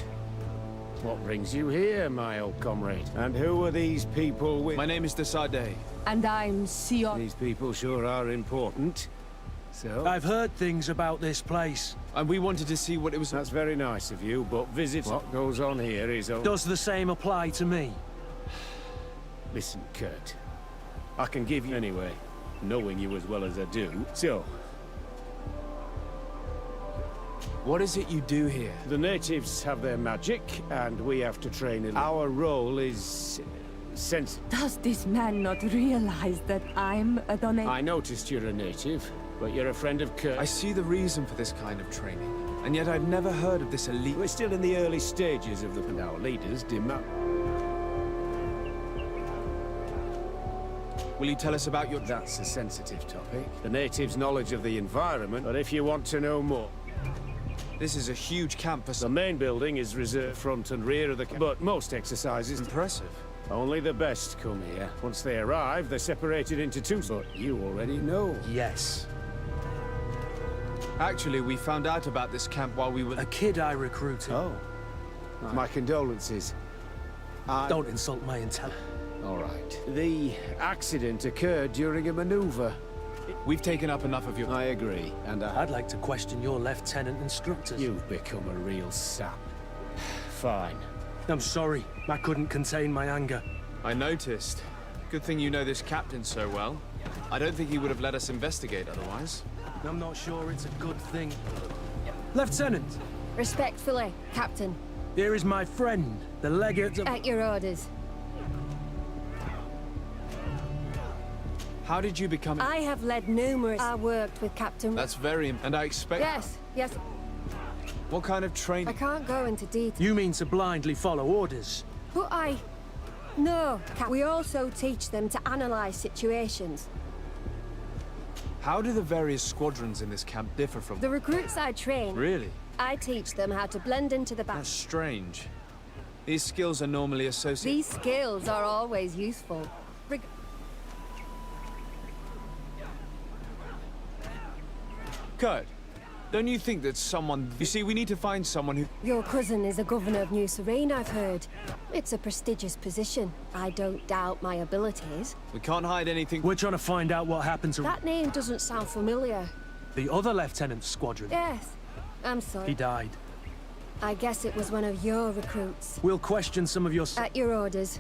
What brings you here, my old comrade? And who are these people with— My name is Desade. And I'm Sion. These people sure are important. So? I've heard things about this place. And we wanted to see what it was— That's very nice of you, but what goes on here is— Does the same apply to me? Listen, Kurt. I can give you anyway, knowing you as well as I do. So, what is it you do here? The natives have their magic, and we have to train in— Our role is— Does this man not realize that I'm a donation? I noticed you're a native, but you're a friend of Kurt. I see the reason for this kind of training, and yet I've never heard of this elite— We're still in the early stages of and our leaders demand— Will you tell us about your— That's a sensitive topic. The natives' knowledge of the environment, but if you want to know more— This is a huge camp for— The main building is reserved front and rear of the camp, but most exercises— Impressive. Only the best come here. Once they arrive, they're separated into two, but you already know. Yes. Actually, we found out about this camp while we were— A kid I recruited. Oh. My condolences. Don't insult my intelligence. All right. The accident occurred during a maneuver. We've taken up enough of your— I agree, and I'd like to question your lieutenant instructors. You've become a real sap. Fine. I'm sorry. I couldn't contain my anger. I noticed. Good thing you know this captain so well. I don't think he would have let us investigate otherwise. I'm not sure it's a good thing. Lieutenant! Respectfully, Captain. Here is my friend, the legate of— At your orders. How did you become— I have led numerous— I worked with Captain— That's very— And I expect— Yes. What kind of training— I can't go into detail. You mean to blindly follow orders? But No, we also teach them to analyze situations. How do the various squadrons in this camp differ from— The recruits I train— Really? I teach them how to blend into the That's strange. These skills are normally associated— These skills are always useful. Kurt, don't you think that someone— You see, we need to find someone who— Your cousin is a governor of New Serene, I've heard. It's a prestigious position. I don't doubt my abilities. We can't hide anything— We're trying to find out what happened to— That name doesn't sound familiar. The other lieutenant's squadron. Yes. I'm sorry. He died. I guess it was one of your recruits. We'll question some of your— At your orders.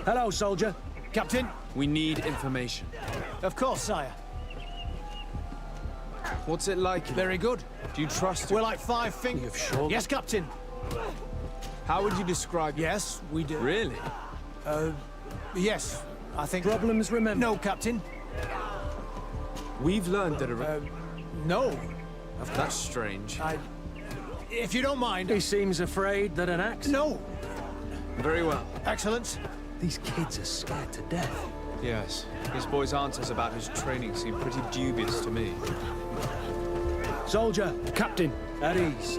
Hello, soldier. Captain, we need information. Of course, sire. What's it like? Very good. Do you trust him? We're like 5 fingers. You've sure? Yes, Captain. How would you describe— Yes, we do. Really? Yes, I think— Problems, remember? No, Captain. We've learned that No. That's strange. If you don't mind— He seems afraid that an axe— No. Very well. Excellence. These kids are scared to death. Yes. His boy's answers about his training seem pretty dubious to me. Soldier. Captain. At ease.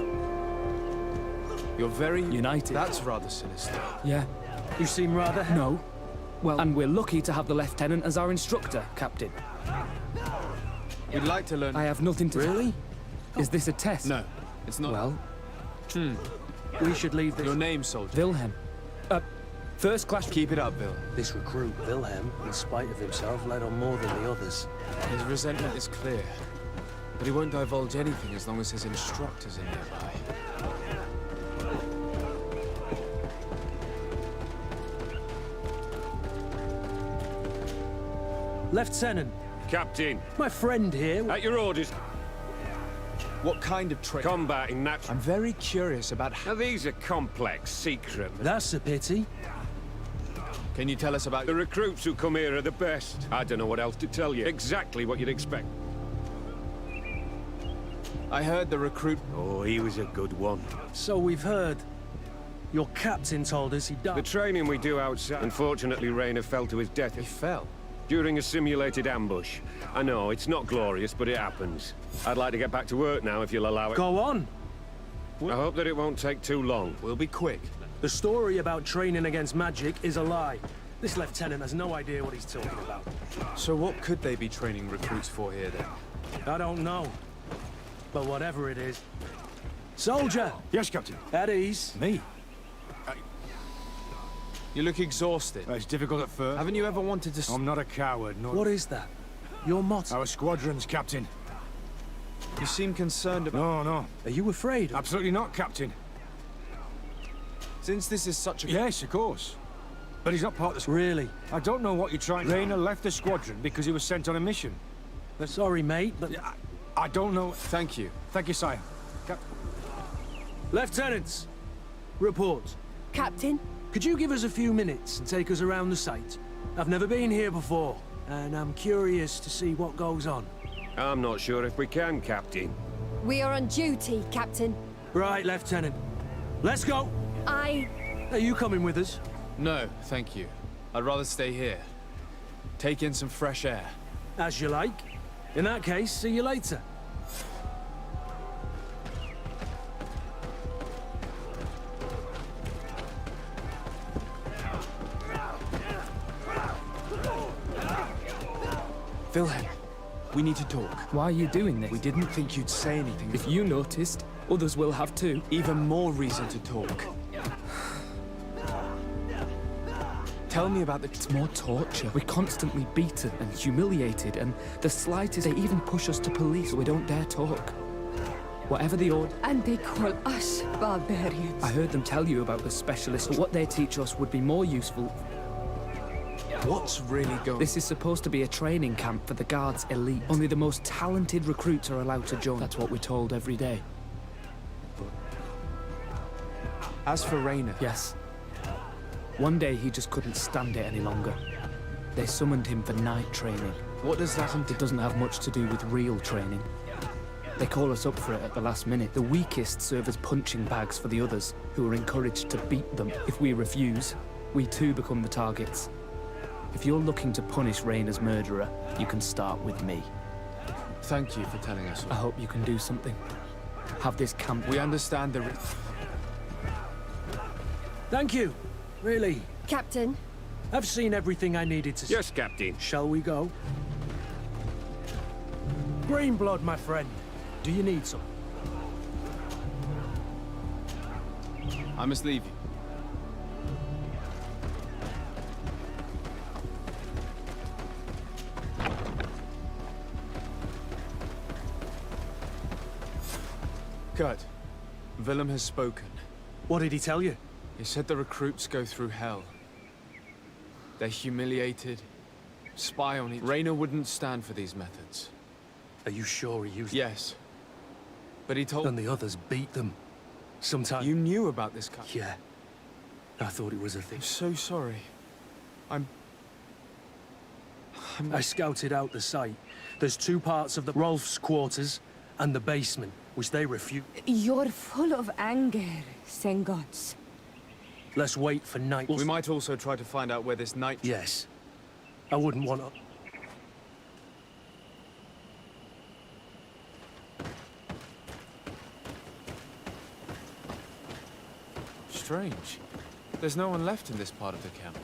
You're very— United. That's rather sinister. Yeah. You seem rather— No. Well, and we're lucky to have the lieutenant as our instructor, Captain. We'd like to learn— I have nothing to— Really? Is this a test? No, it's not. Well, we should leave this— Your name, soldier? Wilhelm. First class— Keep it up, Bill. This recruit, Wilhelm, in spite of himself, led on more than the others. His resentment is clear. But he won't divulge anything as long as his instructors are nearby. Lieutenant. Captain. My friend here— At your orders. What kind of training? Combat in natural— I'm very curious about how— Now, these are complex, secret— That's a pity. Can you tell us about... The recruits who come here are the best. I don't know what else to tell you. Exactly what you'd expect. I heard the recruit... Oh, he was a good one. So we've heard. Your captain told us he died. The training we do outside... Unfortunately, Rayner fell to his death. He fell? During a simulated ambush. I know, it's not glorious, but it happens. I'd like to get back to work now, if you'll allow it. Go on. I hope that it won't take too long. We'll be quick. The story about training against magic is a lie. This lieutenant has no idea what he's talking about. So what could they be training recruits for here, then? I don't know. But whatever it is... Soldier! Yes, Captain. At ease. Me? You look exhausted. It's difficult at first. Haven't you ever wanted to... I'm not a coward, no. What is that? Your motto? Our squadron's Captain. You seem concerned about... No. Are you afraid? Absolutely not, Captain. Since this is such a... Yes, of course. But he's not part of the... Really? I don't know what you're trying... Rayner left the squadron because he was sent on a mission. Sorry, mate, but... I don't know... Thank you. Thank you, sire. Lieutenants! Report. Captain? Could you give us a few minutes and take us around the site? I've never been here before, and I'm curious to see what goes on. I'm not sure if we can, Captain. We are on duty, Captain. Right, Lieutenant. Let's go! Are you coming with us? No, thank you. I'd rather stay here. Take in some fresh air. As you like. In that case, see you later. Wilhelm, we need to talk. Why are you doing this? We didn't think you'd say anything. If you noticed, others will have too. Even more reason to talk. Tell me about the... It's more torture. We're constantly beaten and humiliated, and the slightest... They even push us to police so we don't dare talk. Whatever the order... And they call us barbarians. I heard them tell you about the specialists, but what they teach us would be more useful. What's really going on? This is supposed to be a training camp for the Guard's elite. Only the most talented recruits are allowed to join. That's what we're told every day. As for Rayner... Yes. One day he just couldn't stand it any longer. They summoned him for night training. What does that entail? It doesn't have much to do with real training. They call us up for it at the last minute. The weakest serve as punching bags for the others, who are encouraged to beat them. If we refuse, we too become the targets. If you're looking to punish Rayner's murderer, you can start with me. Thank you for telling us. I hope you can do something. Have this camp... We understand the... Thank you. Really. Captain? I've seen everything I needed to see. Yes, Captain. Shall we go? Green blood, my friend. Do you need some? I must leave you. Good. Willem has spoken. What did he tell you? He said the recruits go through hell. They're humiliated, spy on each... Rayner wouldn't stand for these methods. Are you sure he used... Yes. But he told... And the others beat them. Sometimes... You knew about this guy? Yeah. I thought it was a thing. I'm so sorry. I scouted out the site. There's two parts of the Rolf's quarters and the basement, which they refuse. You're full of anger, Sengots. Let's wait for night. We might also try to find out where this night... Yes. I wouldn't want to... Strange. There's no one left in this part of the camp.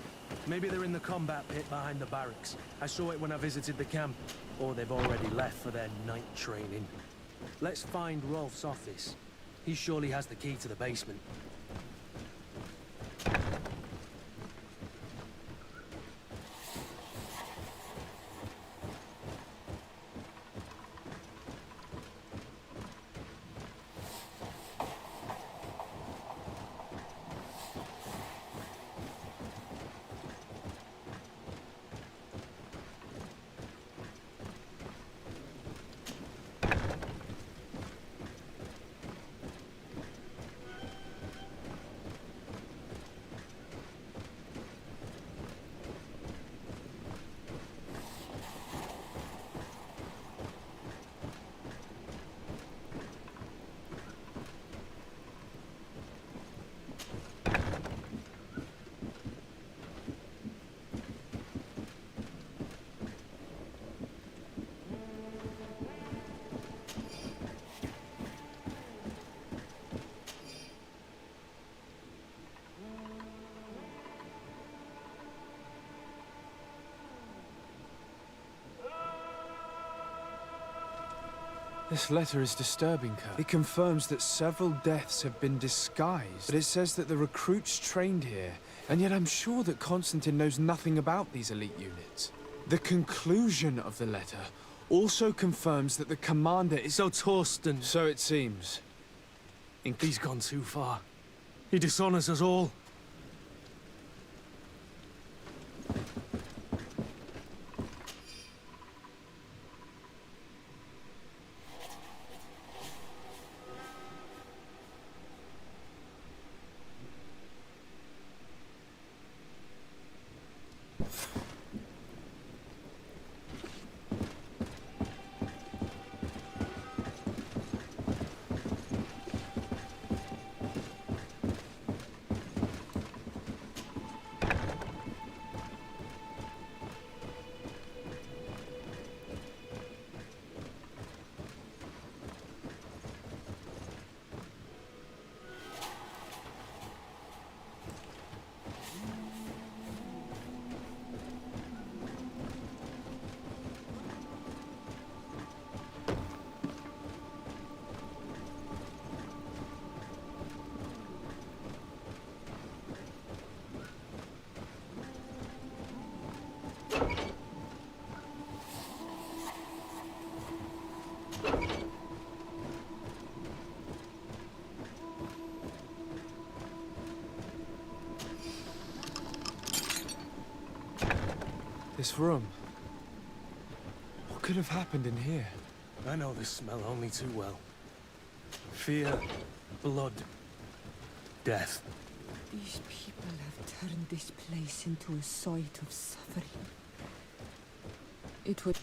Maybe they're in the combat pit behind the barracks. I saw it when I visited the camp. Or they've already left for their night training. Let's find Rolf's office. He surely has the key to the basement. This letter is disturbing, Kurt. It confirms that several deaths have been disguised, but it says that the recruits trained here, and yet I'm sure that Constantine knows nothing about these elite units. The conclusion of the letter also confirms that the commander is... So Torsten... So it seems. He's gone too far. He dishonors us all. This room. What could have happened in here? I know this smell only too well. Fear, blood, death. These people have turned this place into a site of suffering. It would...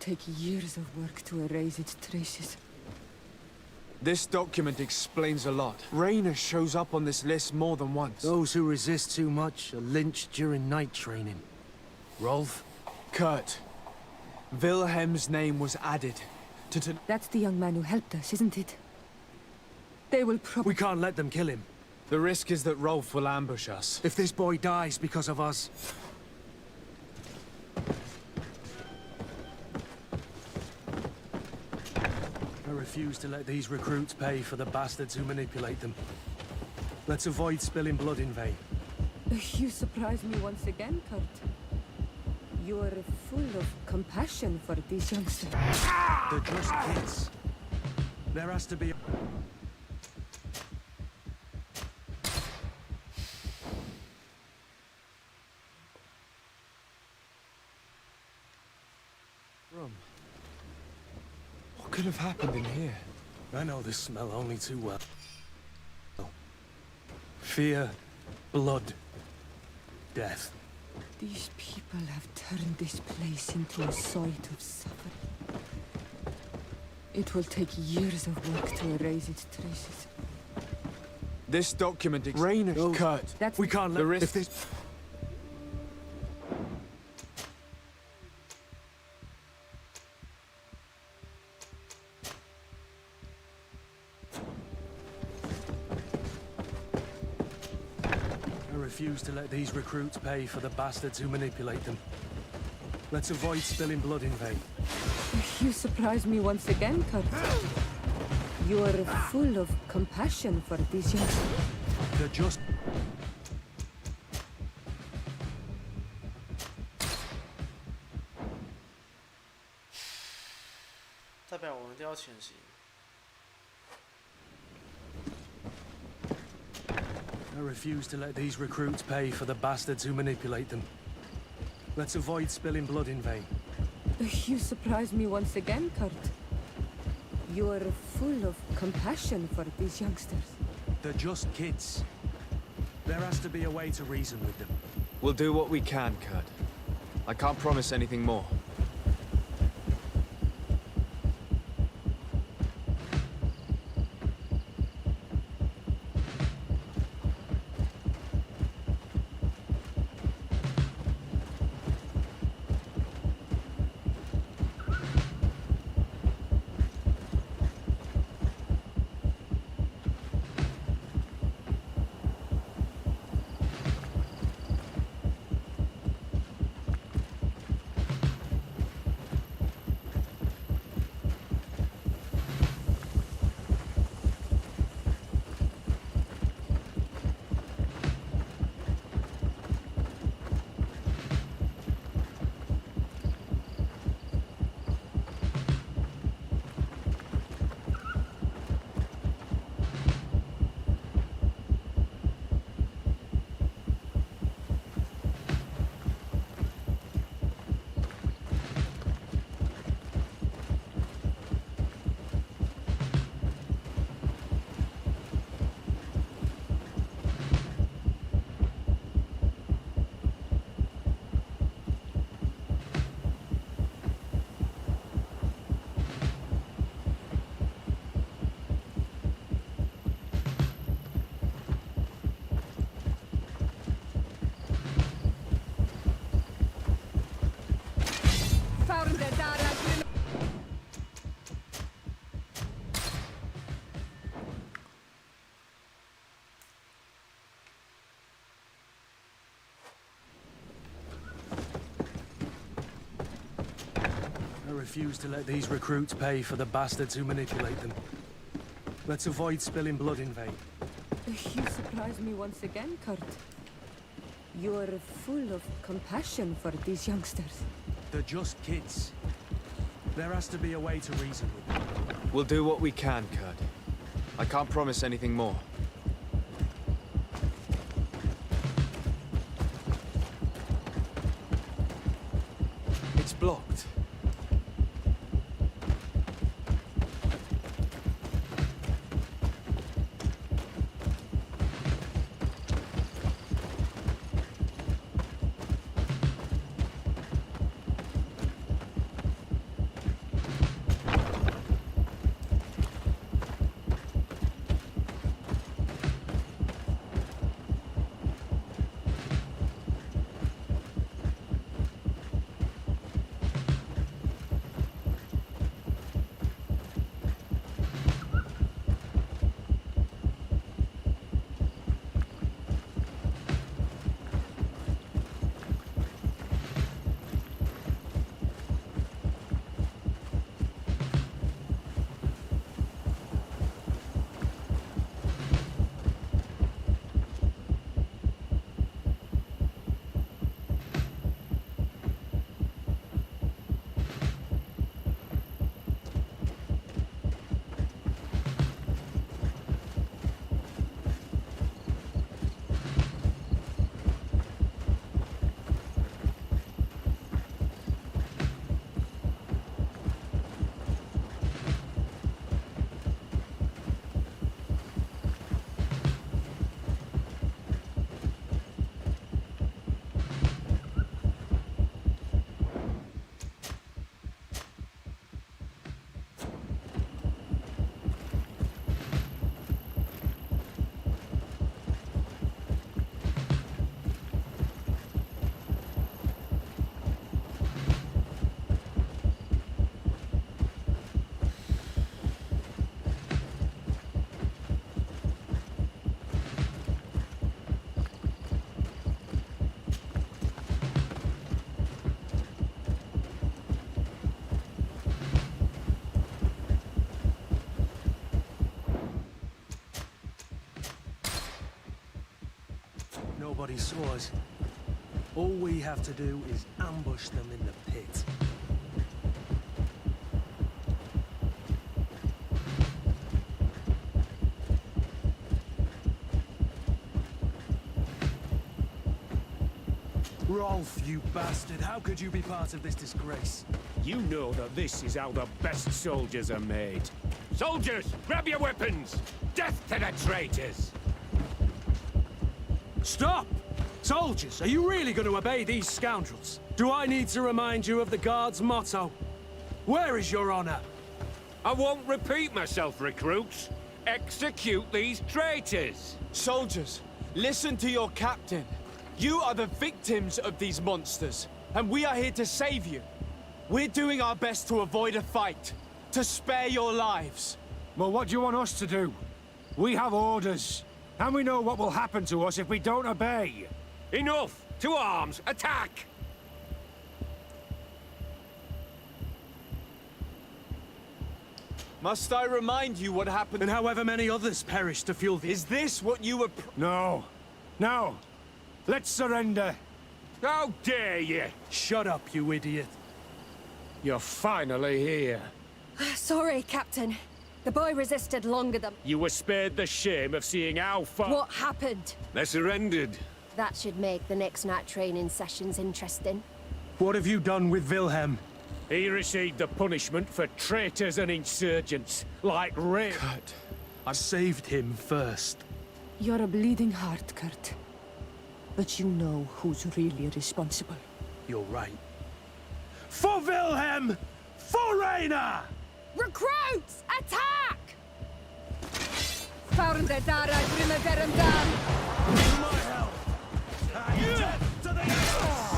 take years of work to erase its traces. This document explains a lot. Rainer shows up on this list more than once. Those who resist too much are lynched during night training. Rolf? Kurt. Wilhelm's name was added to... That's the young man who helped us, isn't it? They will probably... We can't let them kill him. The risk is that Rolf will ambush us. If this boy dies because of us... I refuse to let these recruits pay for the bastards who manipulate them. Let's avoid spilling blood in vain. You surprise me once again, Kurt. You are full of compassion for these youngsters. They're just kids. There has to be... Room. What could have happened in here? I know this smell only too well. Fear, blood, death. These people have turned this place into a site of suffering. It will take years of work to erase its traces. This document... Rainer... Kurt. That's... We can't let... The risk... If this... I refuse to let these recruits pay for the bastards who manipulate them. Let's avoid spilling blood in vain. You surprise me once again, Kurt. You are full of compassion for these youngsters. They're just... I refuse to let these recruits pay for the bastards who manipulate them. Let's avoid spilling blood in vain. You surprise me once again, Kurt. You are full of compassion for these youngsters. They're just kids. There has to be a way to reason with them. We'll do what we can, Kurt. I can't promise anything more. refuse to let these recruits pay for the bastards who manipulate them. Let's avoid spilling blood in vain. You surprise me once again, Kurt. You're full of compassion for these youngsters. They're just kids. There has to be a way to reason with them. We'll do what we can, Kurt. I can't promise anything more. It's blocked. Nobody saw us. All we have to do is ambush them in the pit. Rolf, you bastard! How could you be part of this disgrace? You know that this is how the best soldiers are made. Soldiers, grab your weapons! Death to the traitors! Stop! Soldiers, are you really going to obey these scoundrels? Do I need to remind you of the Guard's motto? Where is your honor? I won't repeat myself, recruits. Execute these traitors! Soldiers, listen to your captain. You are the victims of these monsters, and we are here to save you. We're doing our best to avoid a fight, to spare your lives. Well, what do you want us to do? We have orders, and we know what will happen to us if we don't obey. Enough! To arms! Attack! Must I remind you what happened? And however many others perished to fuel the... Is this what you were... No. No. Let's surrender. How dare you! Shut up, you idiot. You're finally here. Sorry, Captain. The boy resisted longer than... You were spared the shame of seeing how far... What happened? They surrendered. That should make the next night training sessions interesting. What have you done with Wilhelm? He received the punishment for traitors and insurgents, like rape. Kurt, I saved him first. You're a bleeding heart, Kurt. But you know who's really responsible. You're right. For Wilhelm! For Raina! Recruits! Attack! Founde dara grimmederem dan! Need my help! Death to the Axis!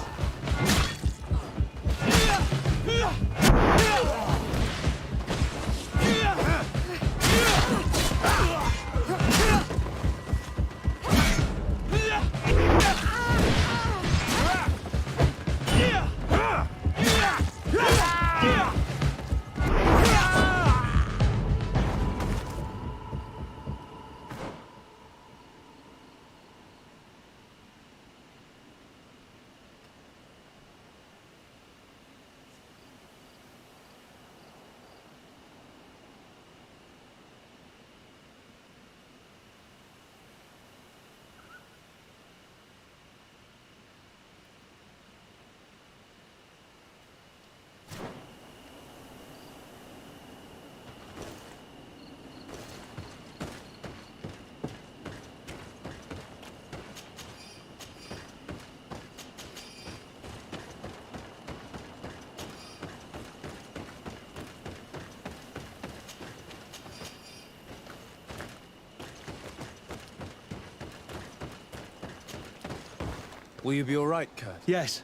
Will you be all right, Kurt? Yes.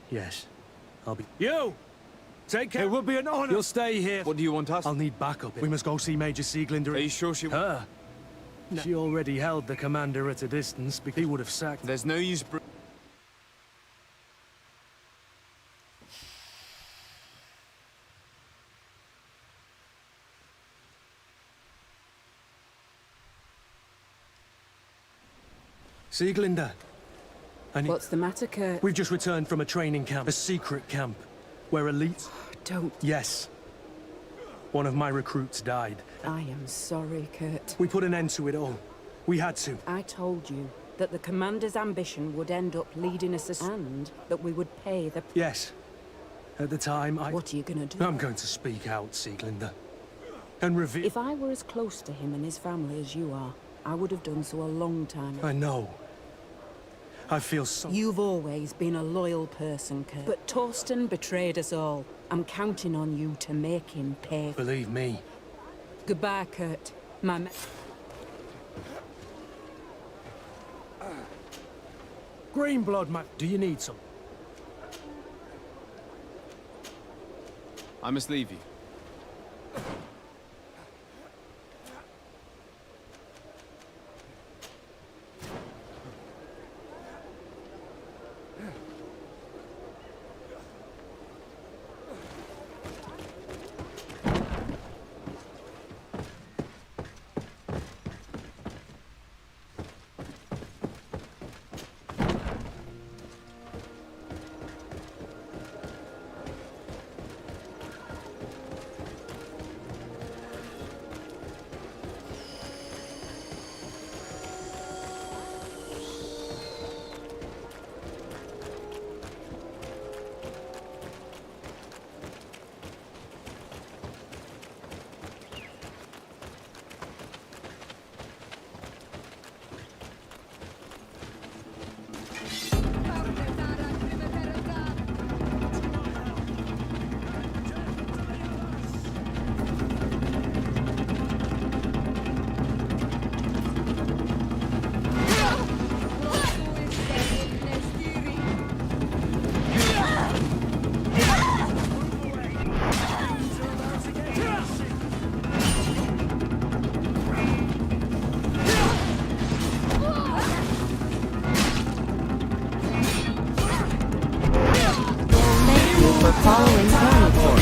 Yes. I'll be... You! Take care. It will be an honor. You'll stay here. What do you want us? I'll need backup. We must go see Major Sieglinder. Are you sure she... Her? No. She already held the commander at a distance, because he would have sacked... There's no use... Sieglinder. What's the matter, Kurt? We've just returned from a training camp. A secret camp. Where elites... Don't. Yes. One of my recruits died. I am sorry, Kurt. We put an end to it all. We had to. I told you that the commander's ambition would end up leading us and that we would pay the... Yes. At the time, What are you gonna do? I'm going to speak out, Sieglinder. And reveal... If I were as close to him and his family as you are, I would have done so a long time ago. I know. I feel so... You've always been a loyal person, Kurt. But Torsten betrayed us all. I'm counting on you to make him pay. Believe me. Goodbye, Kurt. My Green blood, man. Do you need some? I must leave you. following Honeyport.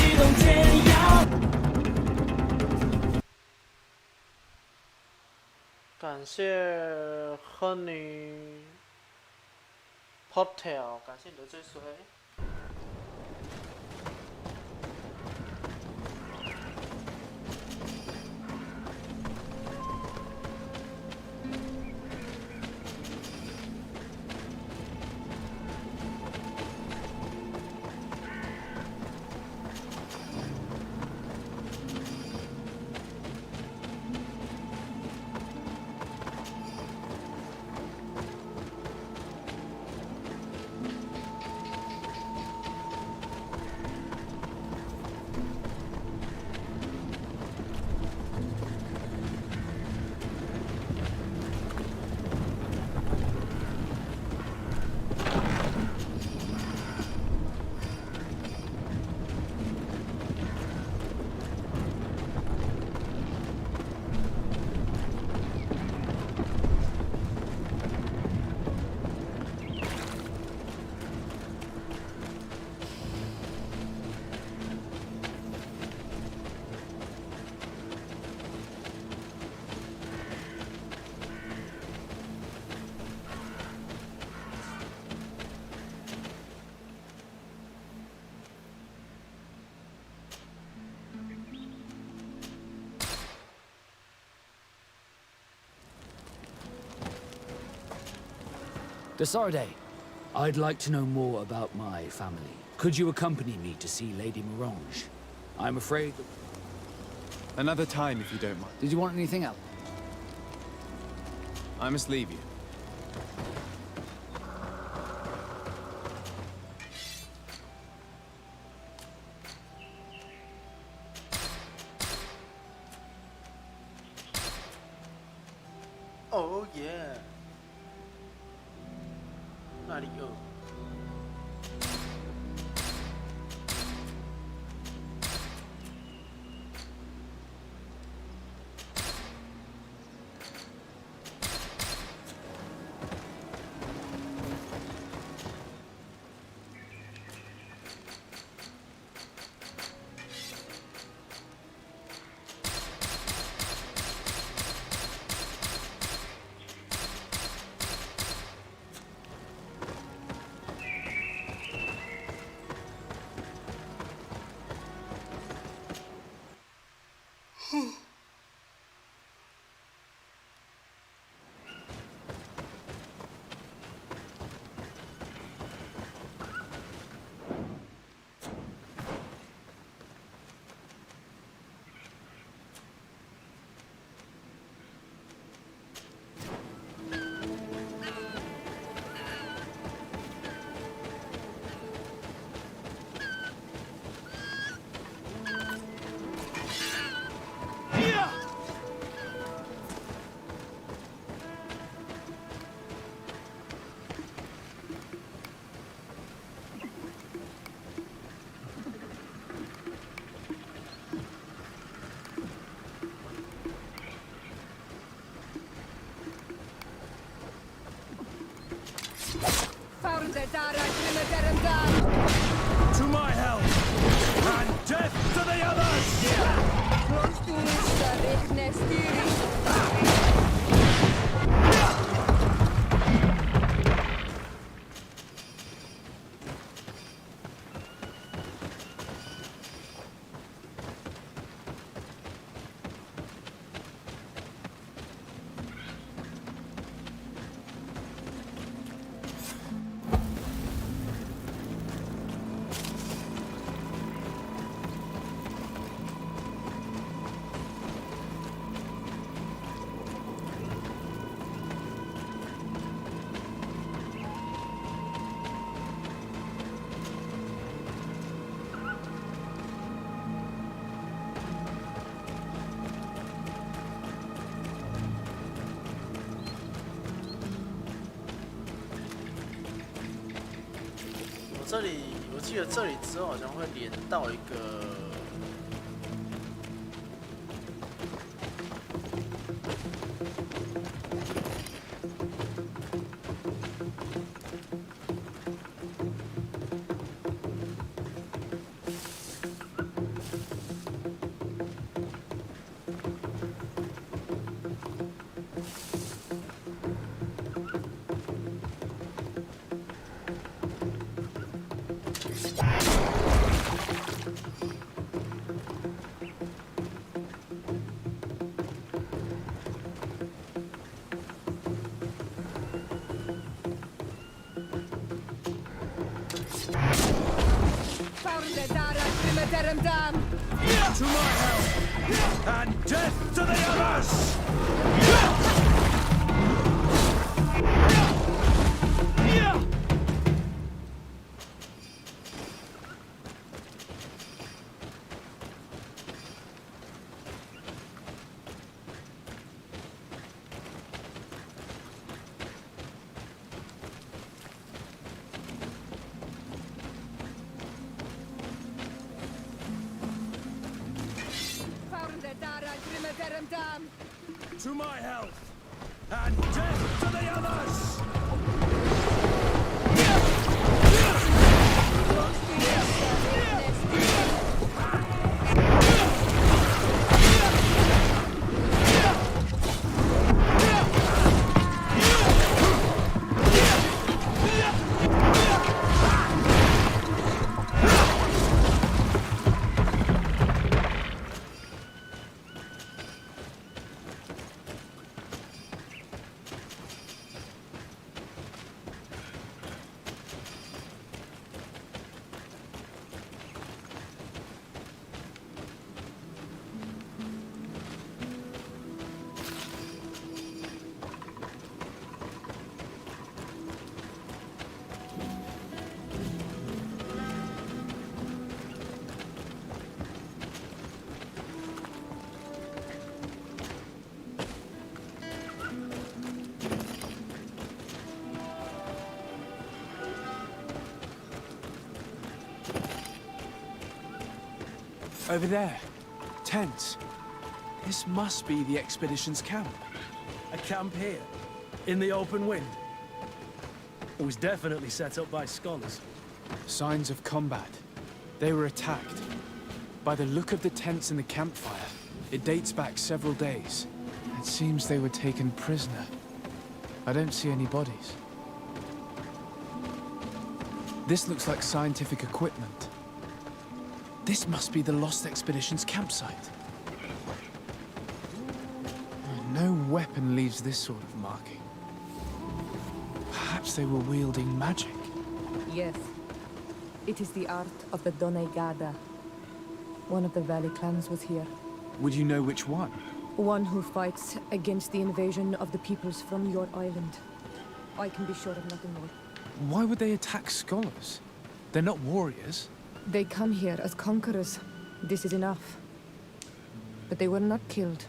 感谢 Honey Portal， 感谢你的追随。Desarde, I'd like to know more about my family. Could you accompany me to see Lady Morange? I'm afraid... Another time, if you don't mind. Did you want anything else? I must leave you. Oh yeah. 那里2。To my help! And death to the others!这里我记得这里之后好像会连到一个。 To my help! And death to the others! To my health! And death to the others! Over there. Tents. This must be the expedition's camp. A camp here? In the open wind? It was definitely set up by scholars. Signs of combat. They were attacked. By the look of the tents and the campfire, it dates back several days. It seems they were taken prisoner. I don't see any bodies. This looks like scientific equipment. This must be the Lost Expedition's campsite. No weapon leaves this sort of marking. Perhaps they were wielding magic. Yes. It is the art of the Donegada. One of the valley clans was here. Would you know which one? One who fights against the invasion of the peoples from your island. I can be sure of nothing more. Why would they attack scholars? They're not warriors. They come here as conquerors. This is enough. But they were not killed.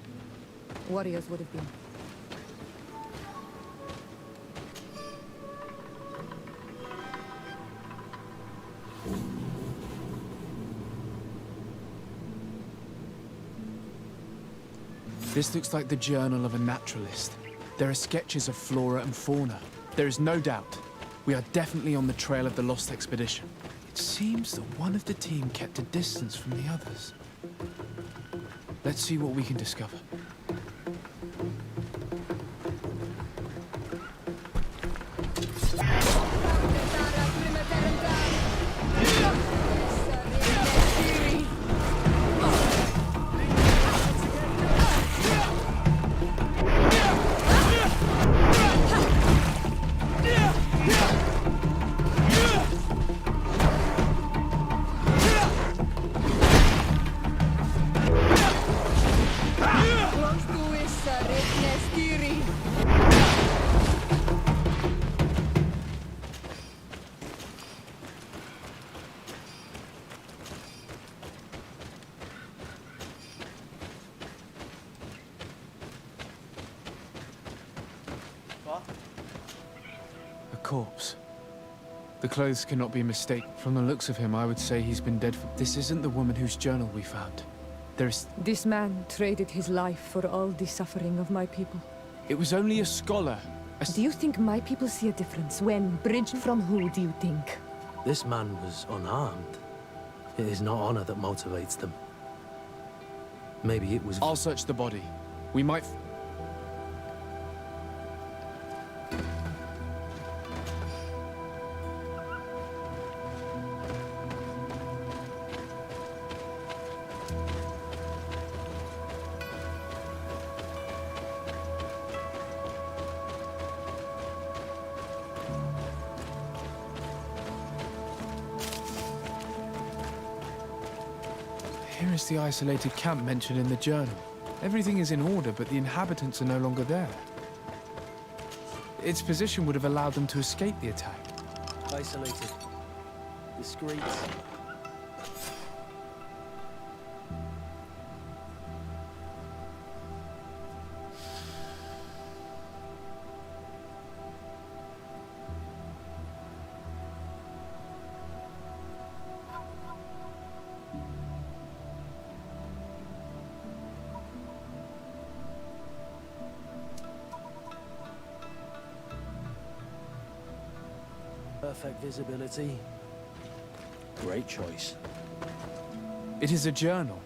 Warriors would have been. This looks like the journal of a naturalist. There are sketches of flora and fauna. There is no doubt. We are definitely on the trail of the Lost Expedition. It seems that one of the team kept a distance from the others. Let's see what we can discover. A corpse. The clothes cannot be mistaken. From the looks of him, I would say he's been dead for... This isn't the woman whose journal we found. There's... This man traded his life for all the suffering of my people. It was only a scholar. Do you think my people see a difference when... Bridge from who, do you think? This man was unarmed. It is not honor that motivates them. Maybe it was... I'll search the body. We might... Here is the isolated camp mentioned in the journal. Everything is in order, but the inhabitants are no longer there. Its position would have allowed them to escape the attack. Isolated. Discreet. Perfect visibility. Great choice. It is a journal.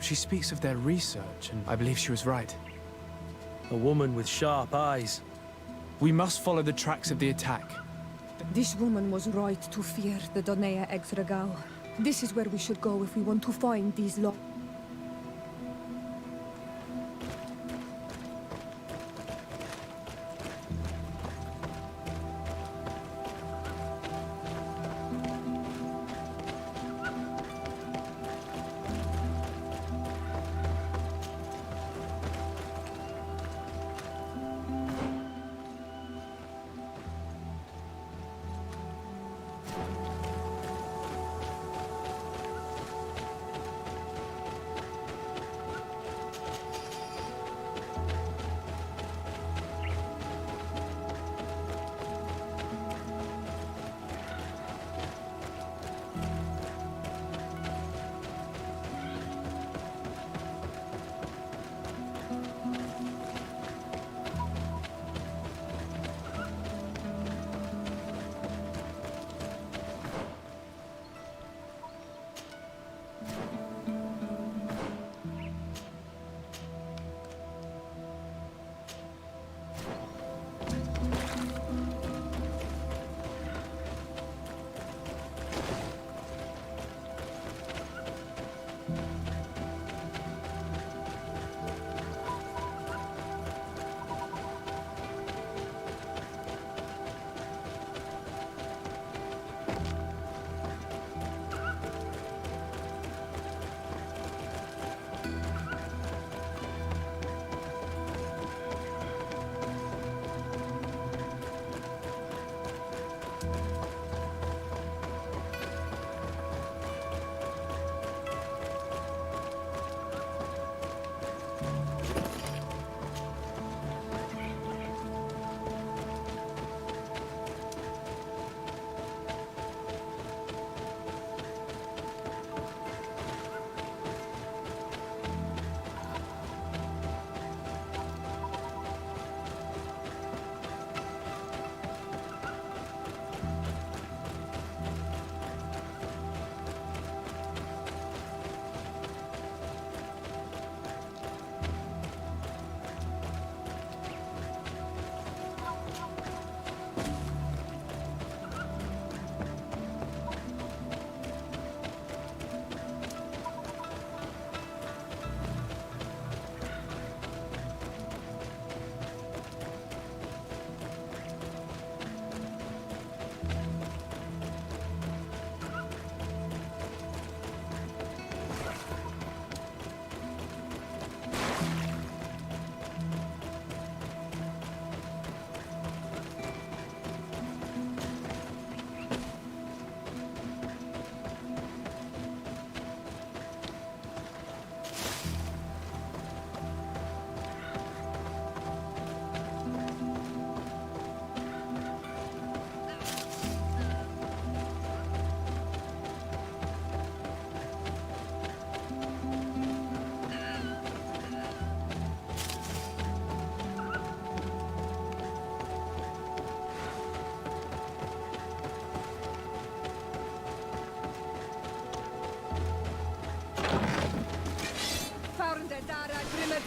She speaks of their research, and I believe she was right. A woman with sharp eyes. We must follow the tracks of the attack. This woman was right to fear the Donea Exregao. This is where we should go if we want to find these lost.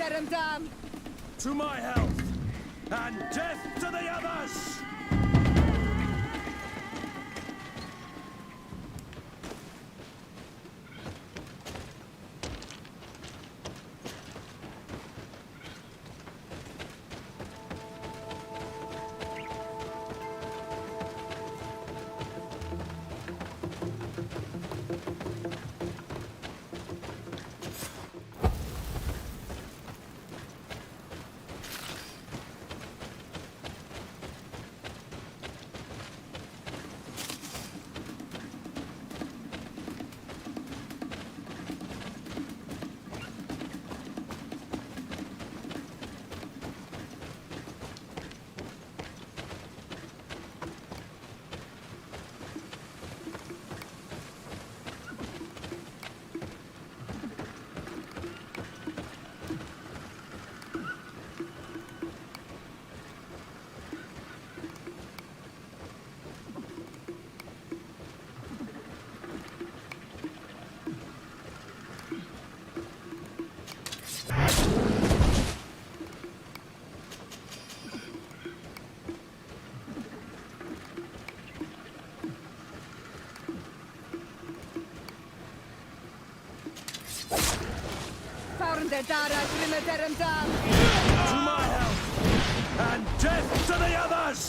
Terentam! To my health, and death to the others! Found the Dara Terentam! To my health, and death to the others!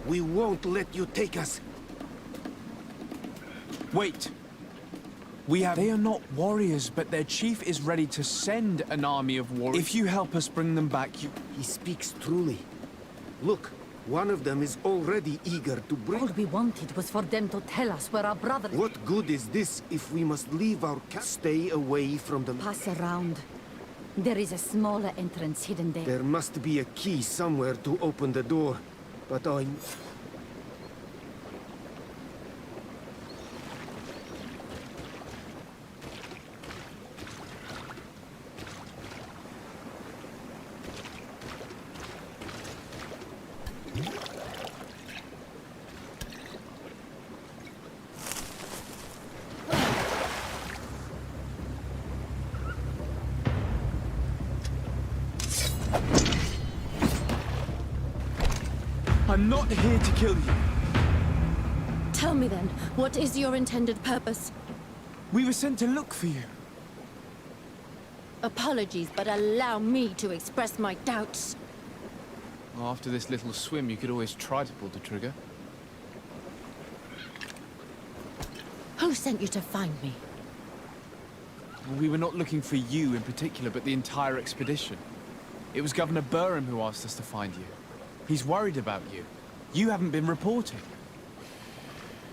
We won't let you take us. Wait. They are not warriors, but their chief is ready to send an army of warriors. If you help us bring them back, you... He speaks truly. Look, one of them is already eager to bring... All we wanted was for them to tell us where our brother... What good is this if we must leave our camp? Stay away from them. Pass around. There is a smaller entrance hidden there. There must be a key somewhere to open the door, but I... I'm not here to kill you. Tell me then, what is your intended purpose? We were sent to look for you. Apologies, but allow me to express my doubts. After this little swim, you could always try to pull the trigger. Who sent you to find me? We were not looking for you in particular, but the entire expedition. It was Governor Burham who asked us to find you. He's worried about you. You haven't been reporting.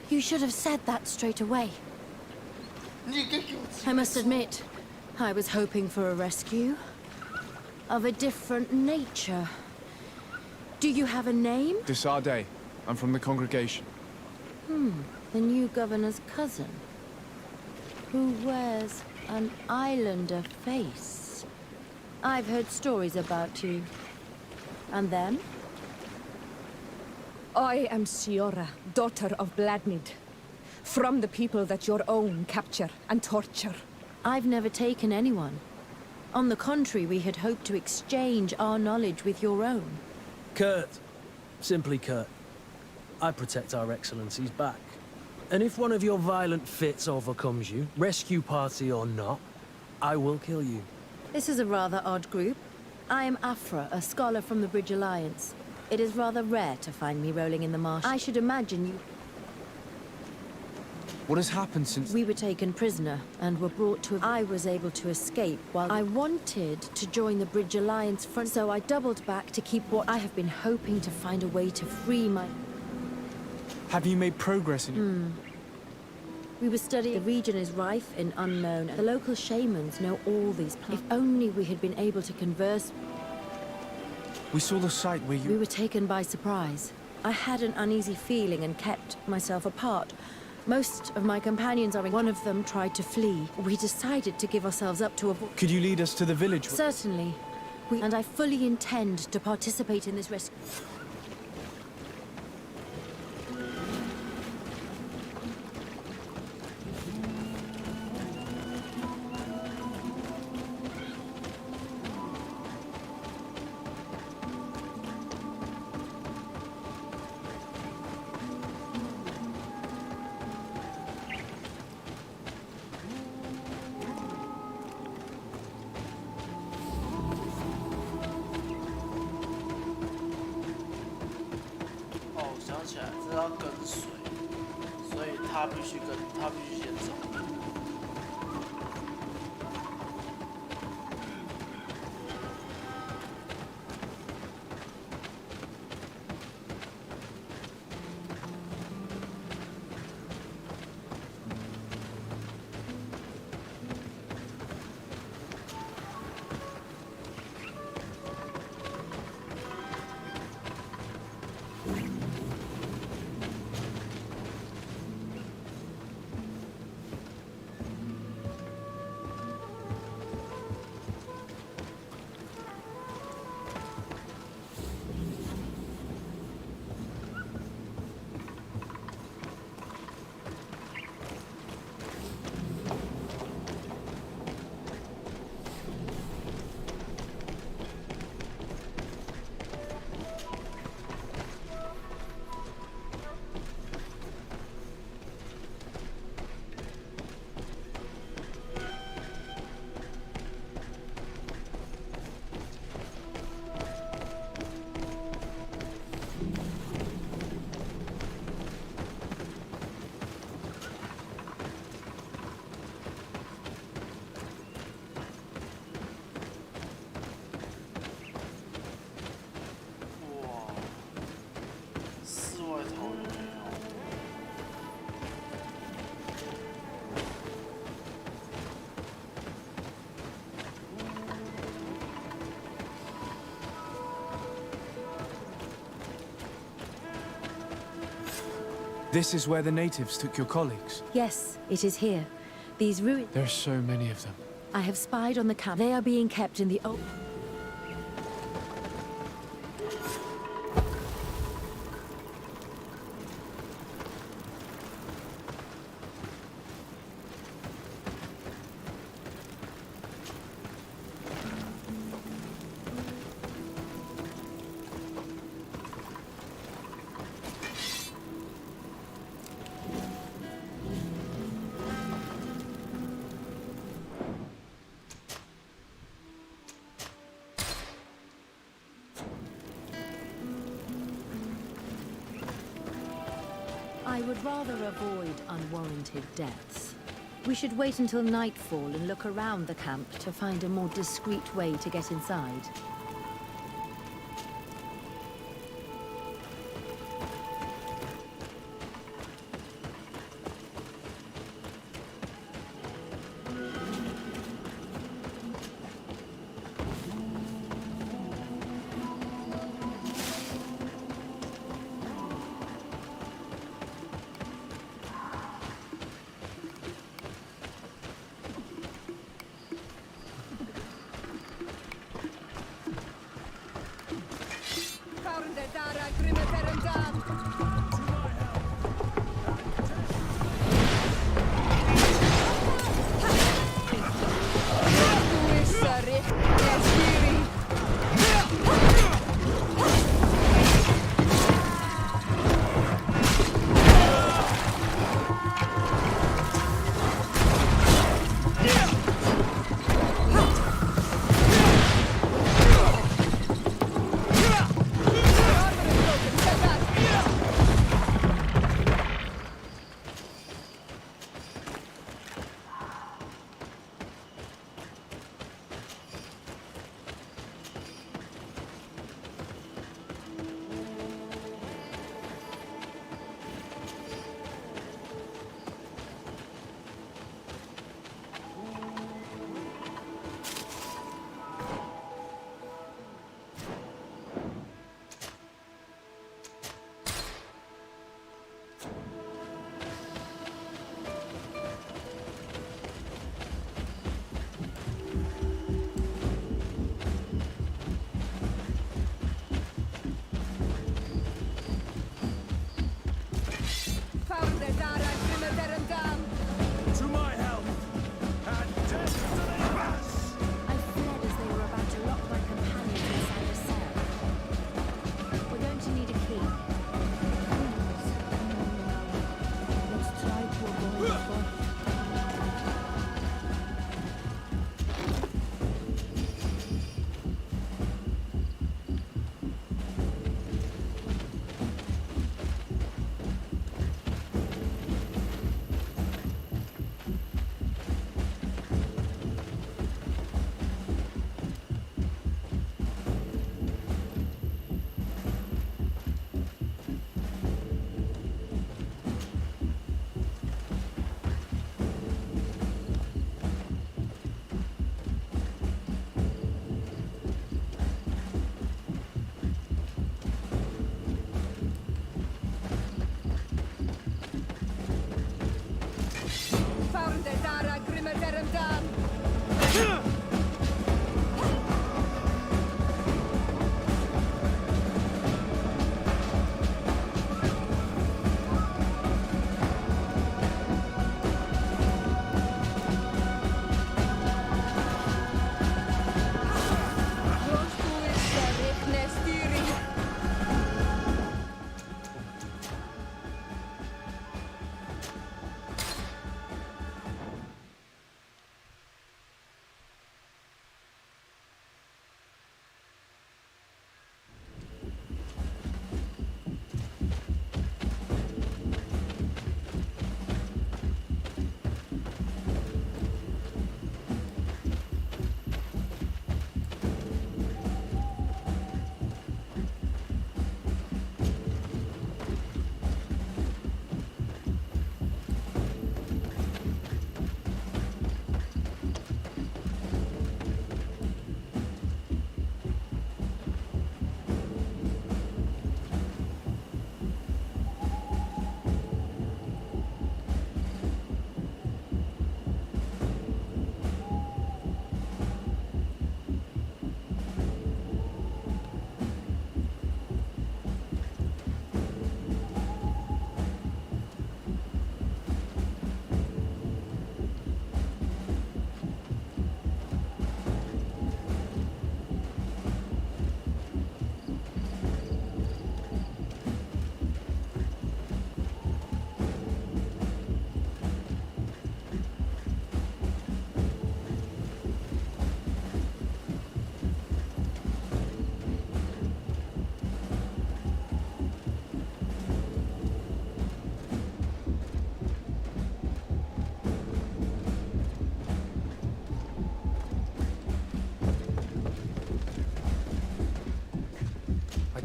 You should have said that straight away. I must admit, I was hoping for a rescue. Of a different nature. Do you have a name? Desarde. I'm from the congregation. The new governor's cousin. Who wears an islander face. I've heard stories about you. And then? I am Siora, daughter of Bladnid. From the people that your own capture and torture. I've never taken anyone. On the contrary, we had hoped to exchange our knowledge with your own. Kurt. Simply Kurt. I protect our excellencies back. And if one of your violent fits overcomes you, rescue party or not, I will kill you. This is a rather odd group. I am Afra, a scholar from the Bridge Alliance. It is rather rare to find me rolling in the marsh. I should imagine you... What has happened since... We were taken prisoner and were brought to... I was able to escape while I wanted to join the Bridge Alliance front, so I doubled back to keep what I have been hoping to find a way to free my... Have you made progress in your... We were studying... The region is rife in unknown. The local shamans know all these plants. If only we had been able to converse... We saw the site where you... We were taken by surprise. I had an uneasy feeling and kept myself apart. Most of my companions are... One of them tried to flee. We decided to give ourselves up to a... Could you lead us to the village? Certainly. And I fully intend to participate in this rescue.他必须先走。This is where the natives took your colleagues? Yes, it is here. These ruins... There are so many of them. I have spied on the camp. They are being kept in the open... would rather avoid unwarranted deaths. We should wait until nightfall and look around the camp to find a more discreet way to get inside.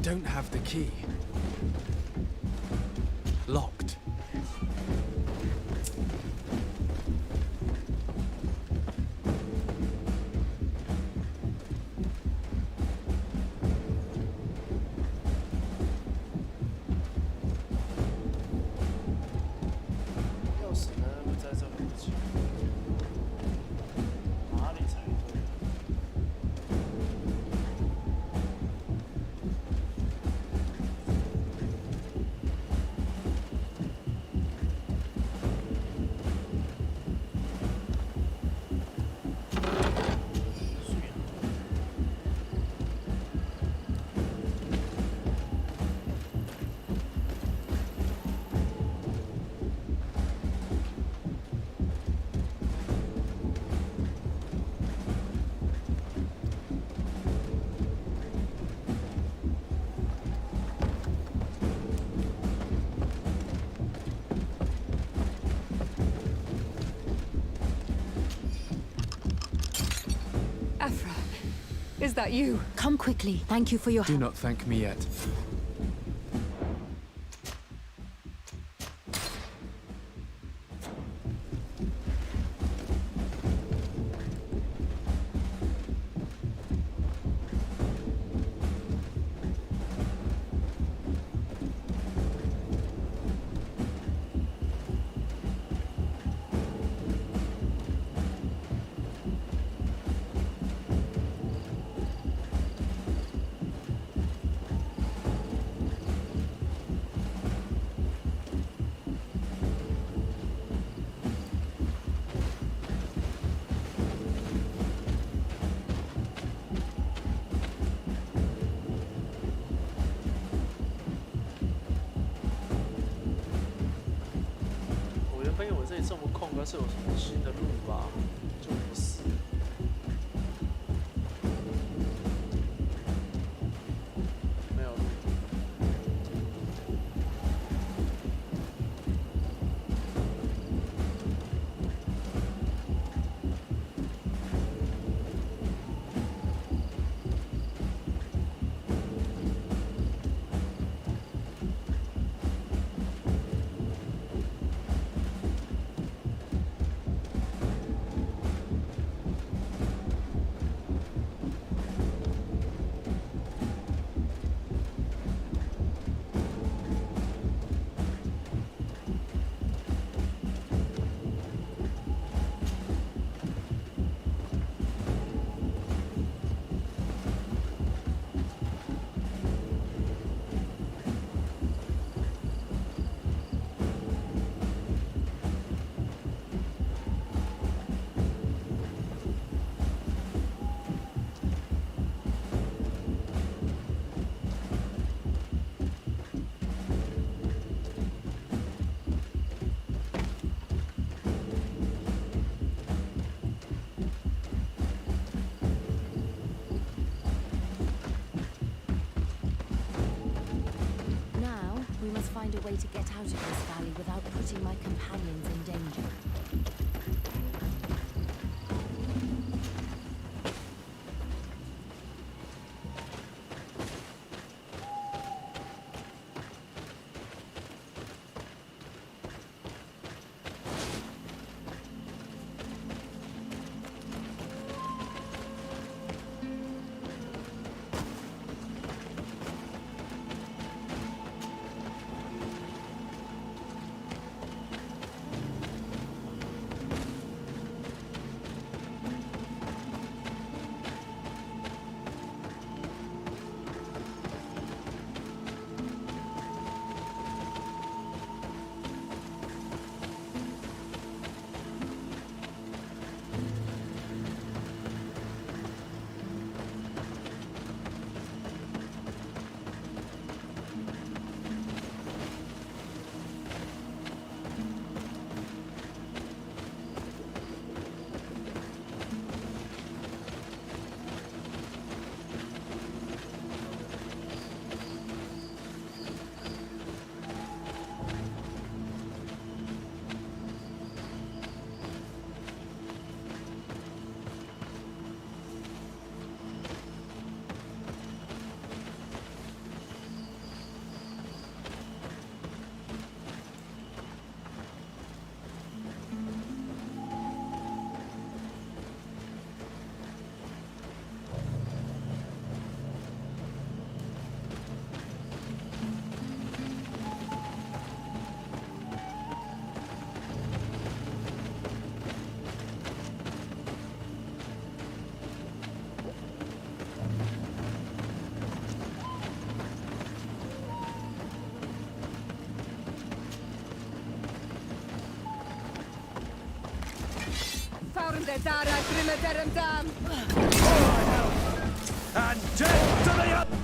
don't have the key. Locked. Is that you? Come quickly. Thank you for your help. Do not thank me yet. Find a way to get out of this valley without putting my companions in danger. And death to the other!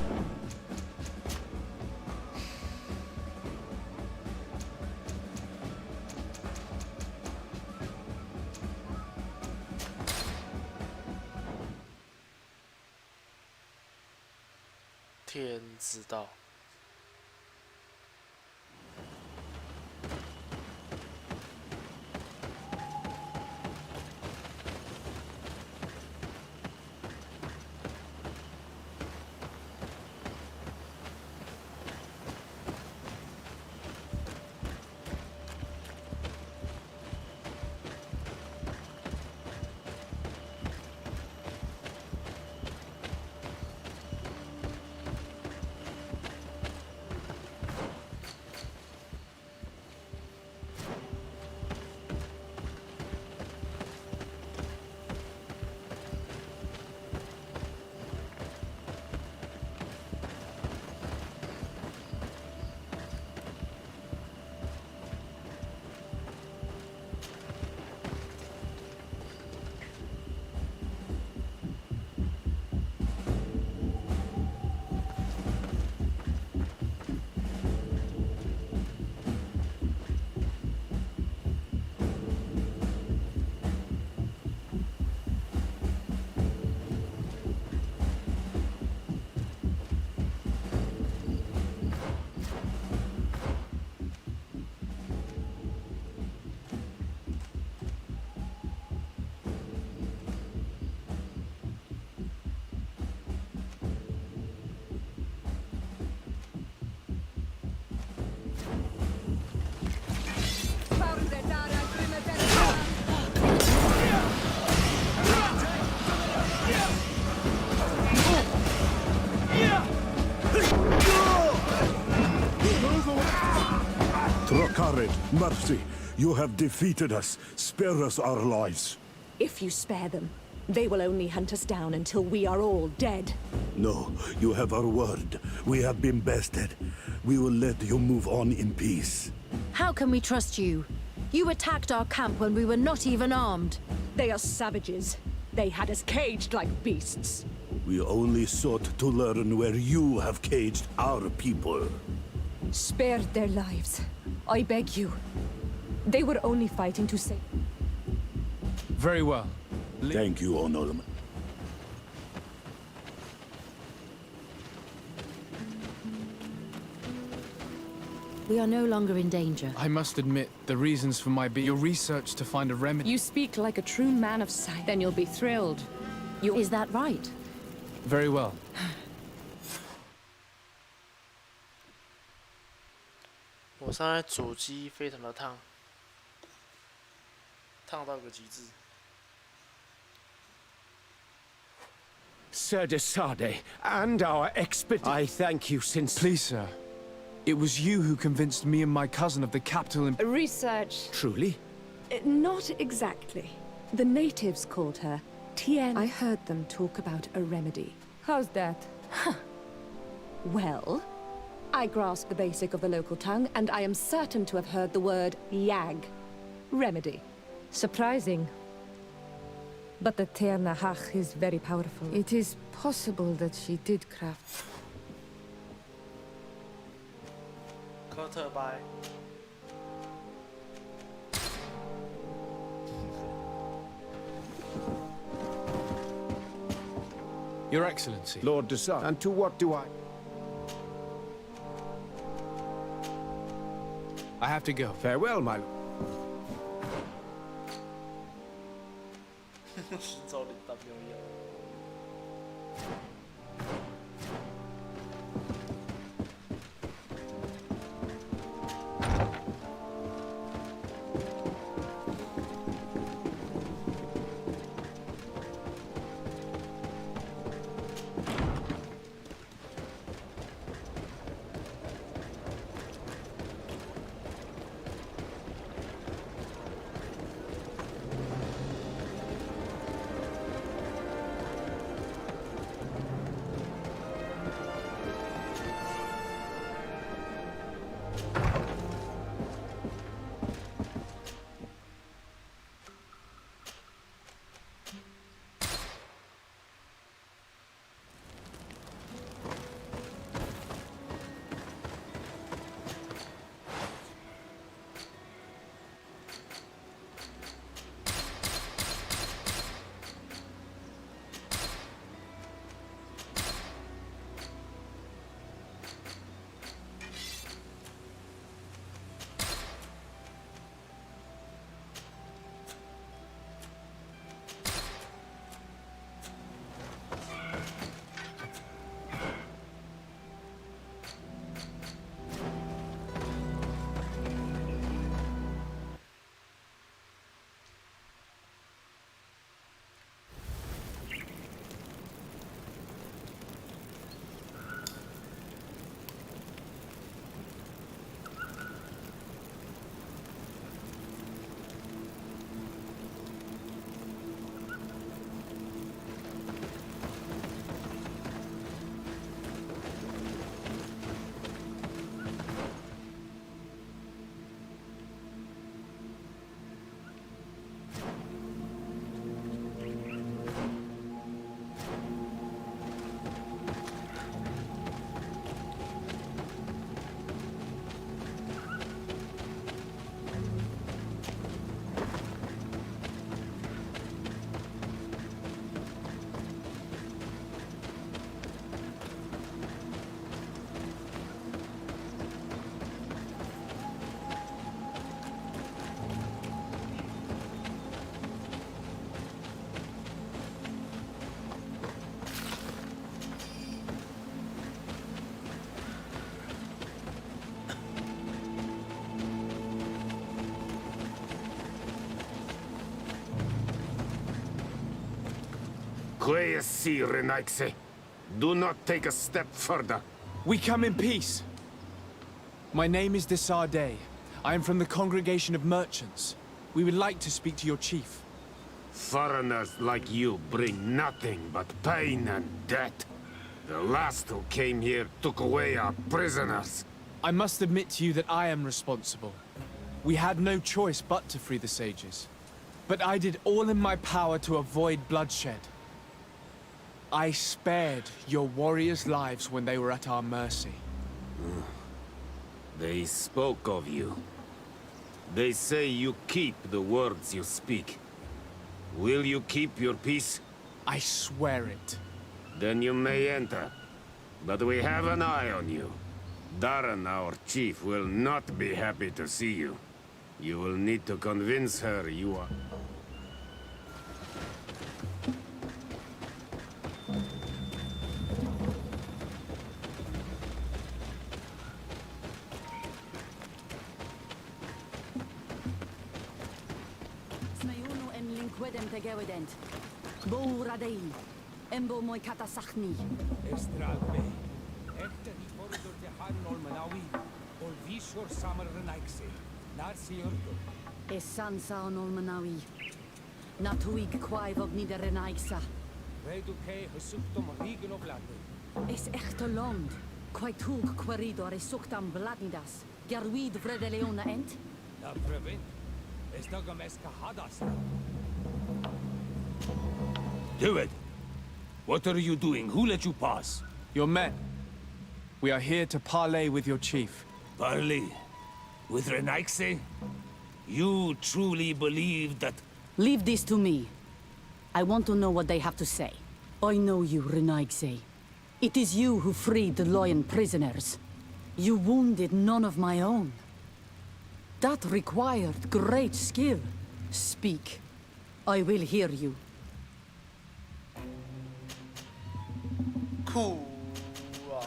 天知道。Mercy, you have defeated us. Spare us our lives. If you spare them, they will only hunt us down until we are all dead. No, you have our word. We have been bested. We will let you move on in peace. How can we trust you? You attacked our camp when we were not even armed. They are savages. They had us caged like beasts. We only sought to learn where you have caged our people. Spare their lives. I beg you. They were only fighting to save. Very well. Thank you, Onolm. We are no longer in danger. I must admit, the reasons for my your research to find a remedy... You speak like a true man of science. Then you'll be thrilled. Is that right? Very well. 我现在主机非常的烫，烫到个极致。 Sir de Sade, and our expedition. I thank you since... Please, sir. It was you who convinced me and my cousin of the capital in... Research. Truly? Not exactly. The natives called her Tien. I heard them talk about a remedy. How's that? Huh. Well, I grasp the basic of the local tongue, and I am certain to have heard the word yag. Remedy. Surprising. But the Ternahach is very powerful. It is possible that she did craft... 科特拜。 Your Excellency. Lord de Sade, and to what do I... I have to go. Farewell, my lord. 是找你当没有用。Quiesci, Renaigse. Do not take a step further. We come in peace. My name is Desardet. I am from the Congregation of Merchants. We would like to speak to your chief. Foreigners like you bring nothing but pain and debt. The last who came here took away our prisoners. I must admit to you that I am responsible. We had no choice but to free the sages. But I did all in my power to avoid bloodshed. I spared your warriors' lives when they were at our mercy. They spoke of you. They say you keep the words you speak. Will you keep your peace? I swear it. Then you may enter. But we have an eye on you. Darren, our chief, will not be happy to see you. You will need to convince her you are... Embo moi katasachni. Estralbe. Ekte die corridor te Hanol Manawi. Ol Vishor Samar Renaigse. Narsi Urdo. Essansa onol Manawi. Natuig kwaai wat niet de Renaigsa. Reduke gesuktom Rigen of Lande. Es echte land. Quite hoog corridor is suktam Vladnidas. Garwid Vrede Leona ent. Na prevent. Es dogameska hadas. Do it! What are you doing? Who let you pass? Your men. We are here to parley with your chief. Parley? With Renaigse? You truly believe that... Leave this to me. I want to know what they have to say. I know you, Renaigse. It is you who freed the Loyan prisoners. You wounded none of my own. That required great skill. Speak. I will hear you. Cool 啊！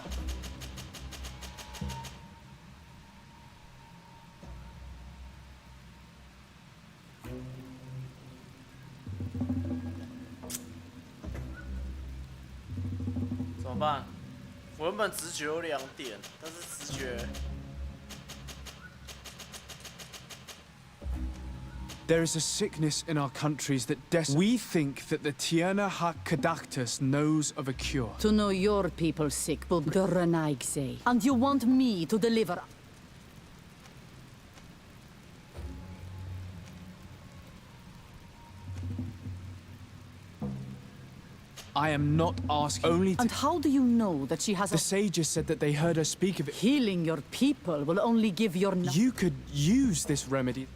怎么办？我原本直觉有2点，但是直觉。There is a sickness in our countries that we think that the Tierna Kadactus knows of a cure. To know your people sick, but the Renaigse. And you want me to deliver... I am not asking only to... And how do you know that she has The sages said that they heard her speak of it. Healing your people will only give your... You could use this remedy.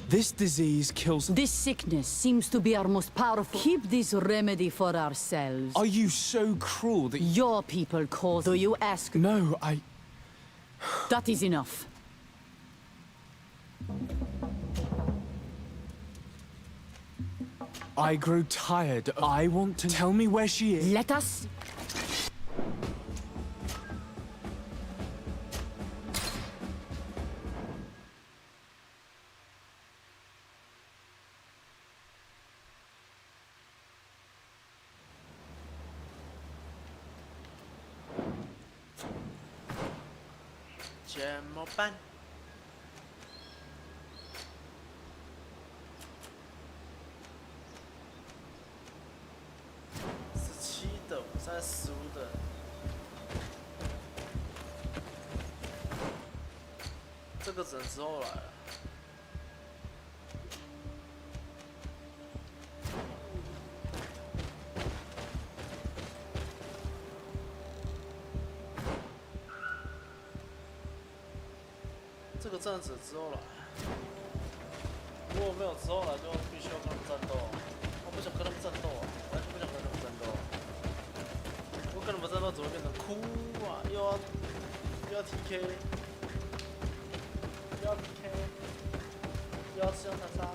This disease kills... This sickness seems to be our most powerful... Keep this remedy for ourselves. Are you so cruel that... Your people cause... Do you ask... No, I... That is enough. I grow tired. I want to... Tell me where she is. Let us...怎么办？17的，我现在15的。这个只能之后来了。这个阵子之后来，如果没有之后来，就必须要跟他们战斗。我不想跟他们战斗啊，完全不想跟他们战斗。我跟他们战斗只会变成哭啊，又要 TK， 又要 PK， 又要吃羊残杀。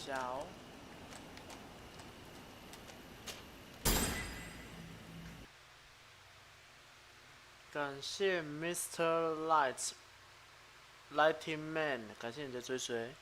下哦。感谢 Mr. Lighting Man， 感谢你的追随。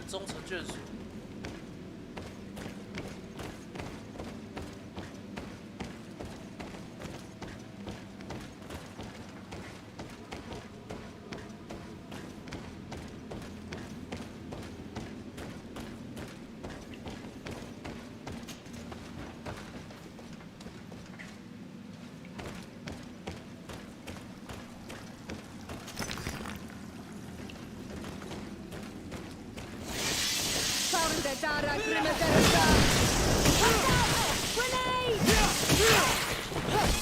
终成眷属。Dara, Grenade! Grenade!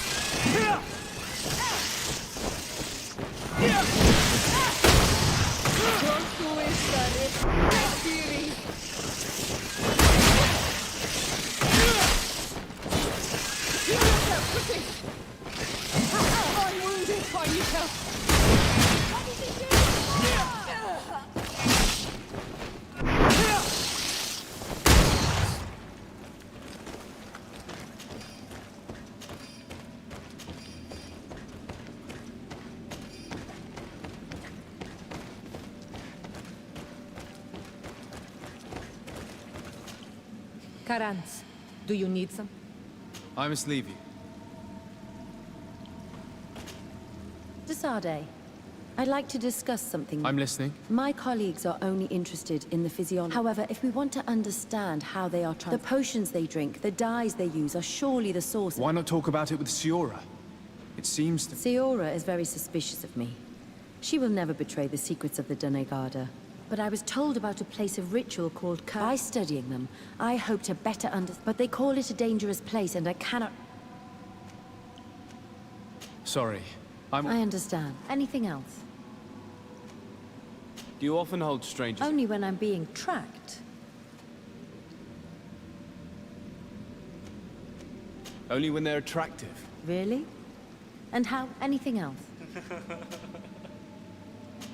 Karans, do you need some? I must leave you. Desade, I'd like to discuss something. I'm listening. My colleagues are only interested in the physiology. However, if we want to understand how they are the potions they drink, the dyes they use are surely the source. Why not talk about it with Siora? It seems that... Siora is very suspicious of me. She will never betray the secrets of the Denegada. But I was told about a place of ritual called By studying them, I hope to better understand. But they call it a dangerous place, and I cannot... Sorry. I understand. Anything else? Do you often hold strangers? Only when I'm being tracked. Only when they're attractive. Really? And how? Anything else?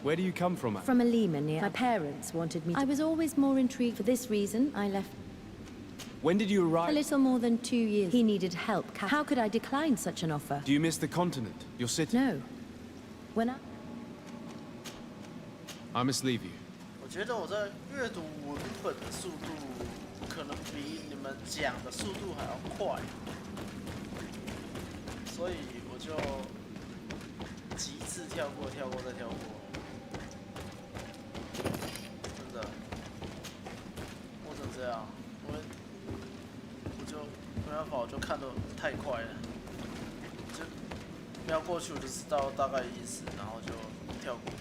Where do you come from? From a Lima near. My parents wanted me to... I was always more intrigued. For this reason, I left. When did you arrive? A little more than 2 years. He needed help. How could I decline such an offer? Do you miss the continent? Your city? No. When I must leave you. 我觉得我在阅读文本的速度，可能比你们讲的速度还要快，所以我就极致跳过，跳过再跳过。真的，我怎么这样？我就没办法，我就看得太快了，就瞄过去我就知道大概意思，然后就跳过。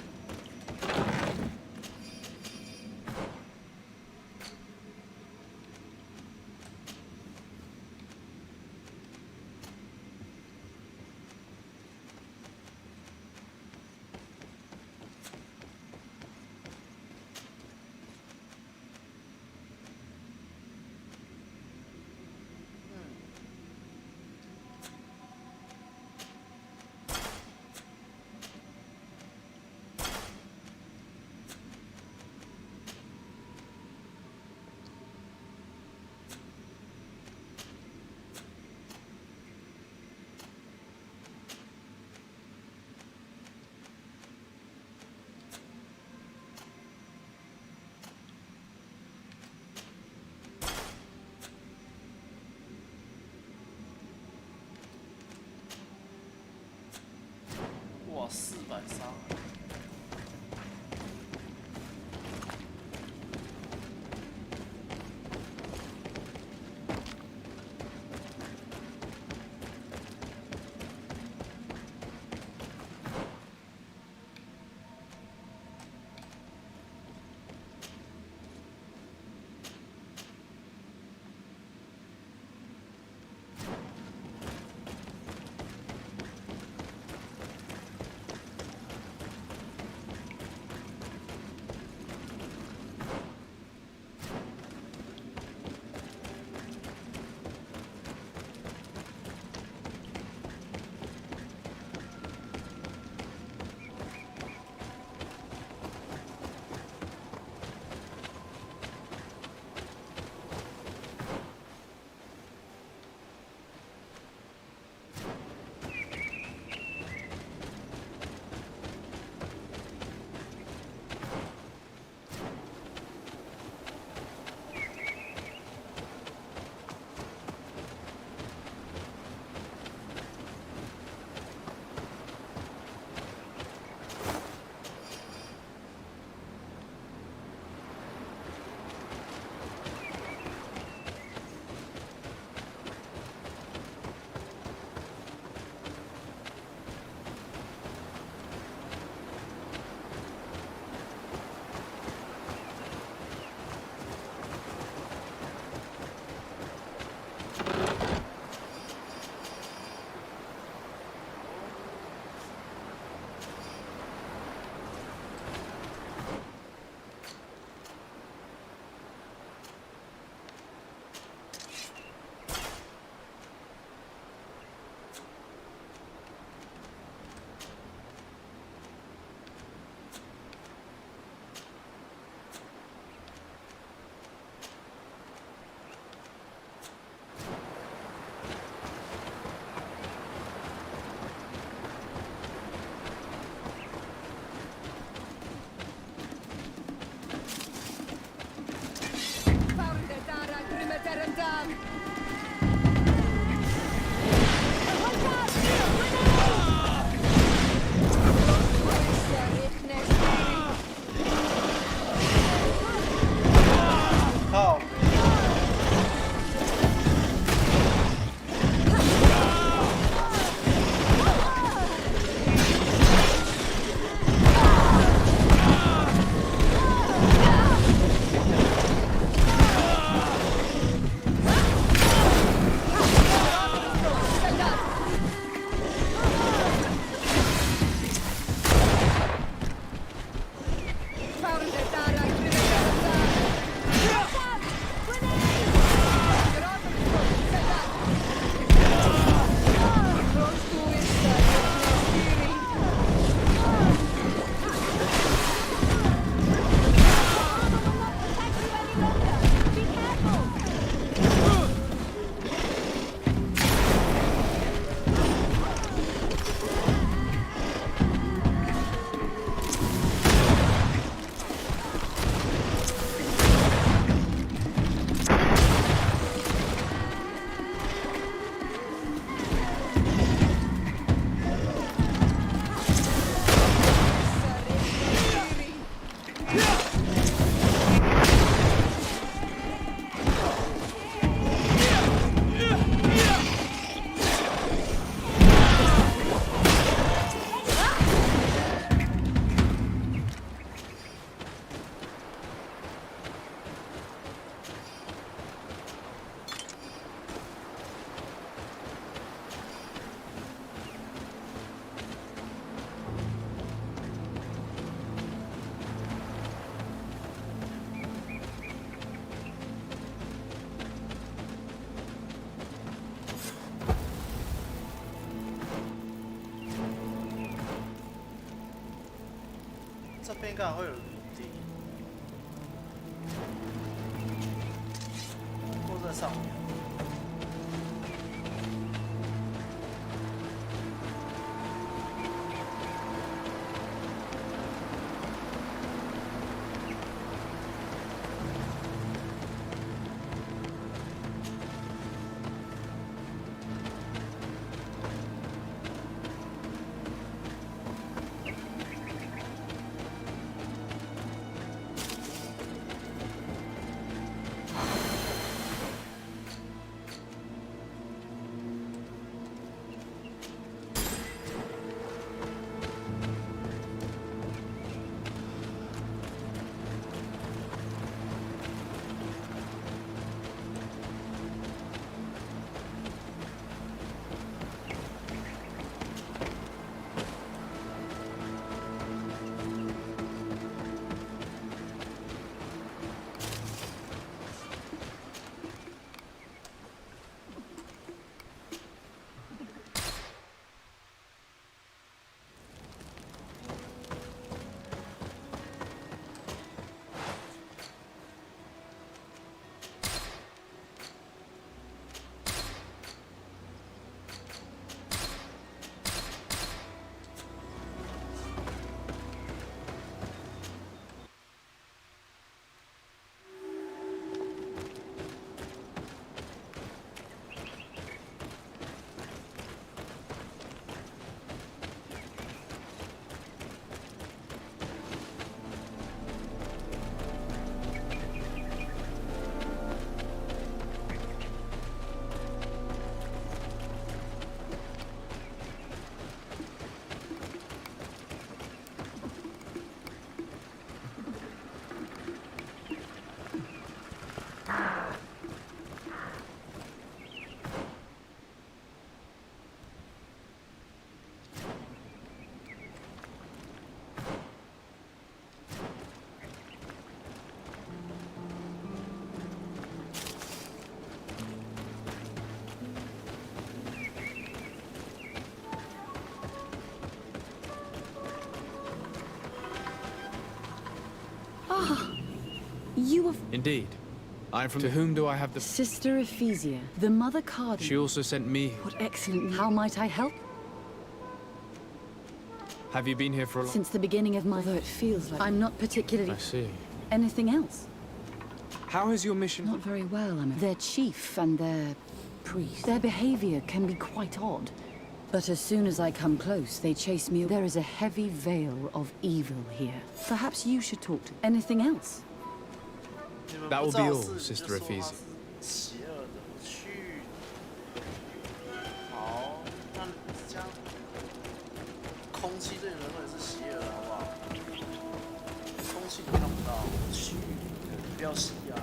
哇，430。这边应该会有陆地，或在上面。You are... Indeed. I'm from... To whom do I have the... Sister Ephesia, the Mother Cardinal. She also sent me... What excellent... How might I help? Have you been here for a long... Since the beginning of my... Although it feels like... I'm not particularly... I see. Anything else? How is your mission... Not very well, Their chief and their... priest. Their behavior can be quite odd. But as soon as I come close, they chase me. There is a heavy veil of evil here. Perhaps you should talk to... Anything else? That will be all, Sister Ephesia. 好，那这样，空气对人类是邪恶的，好不好？空气你看不到，区域不要吸啊。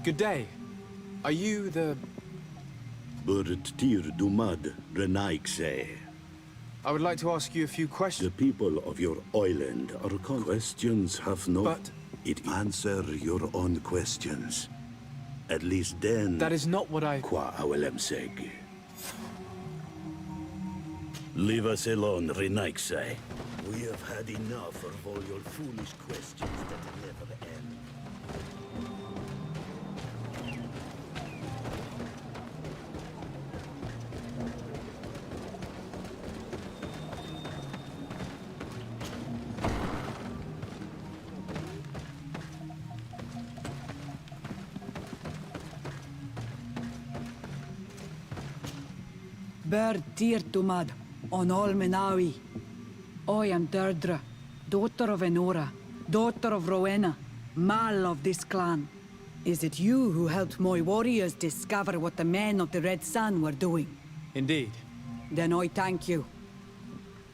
Good day. Are you the... Burtir Dumad Renaikse. I would like to ask you a few questions. The people of your island are questions have no... But... It answer your own questions. At least then... That is not what I... Qua awelemseg. Leave us alone, Renaikse. We have had enough of all your foolish questions that never end. Bird Tirtumad, on all Menawi. I am Deirdre, daughter of Enora, daughter of Rowena, Mal of this clan. Is it you who helped my warriors discover what the men of the Red Sun were doing? Indeed. Then I thank you.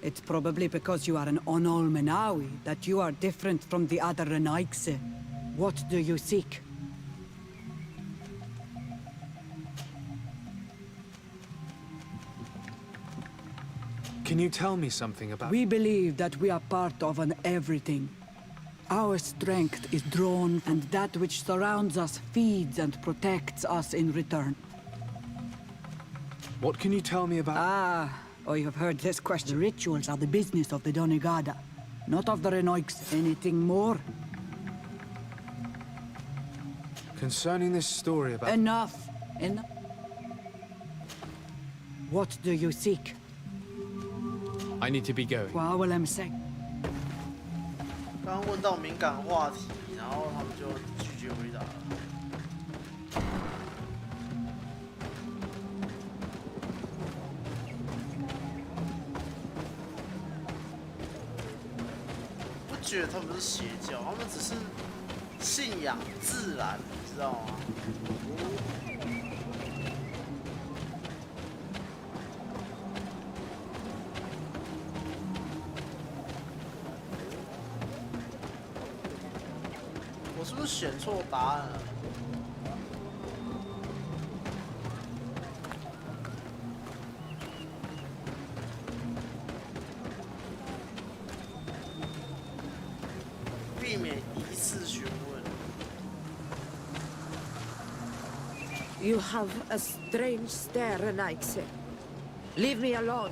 It's probably because you are an Onol Menawi that you are different from the other Renaigse. What do you seek? Can you tell me something about... We believe that we are part of an everything. Our strength is drawn, and that which surrounds us feeds and protects us in return. What can you tell me about... Ah, I have heard this question. The rituals are the business of the Donegada, not of the Renoiks. Anything more? Concerning this story about... Enough! Enough! What do you seek? I need to be going. 话我唔識。刚刚问到敏感话题，然后他们就拒绝回答了。不觉得他们是邪教，他们只是信仰自然，你知道吗？我是不是选错答案了？避免一次询问。You have a strange stare, Renaigse. Leave me alone.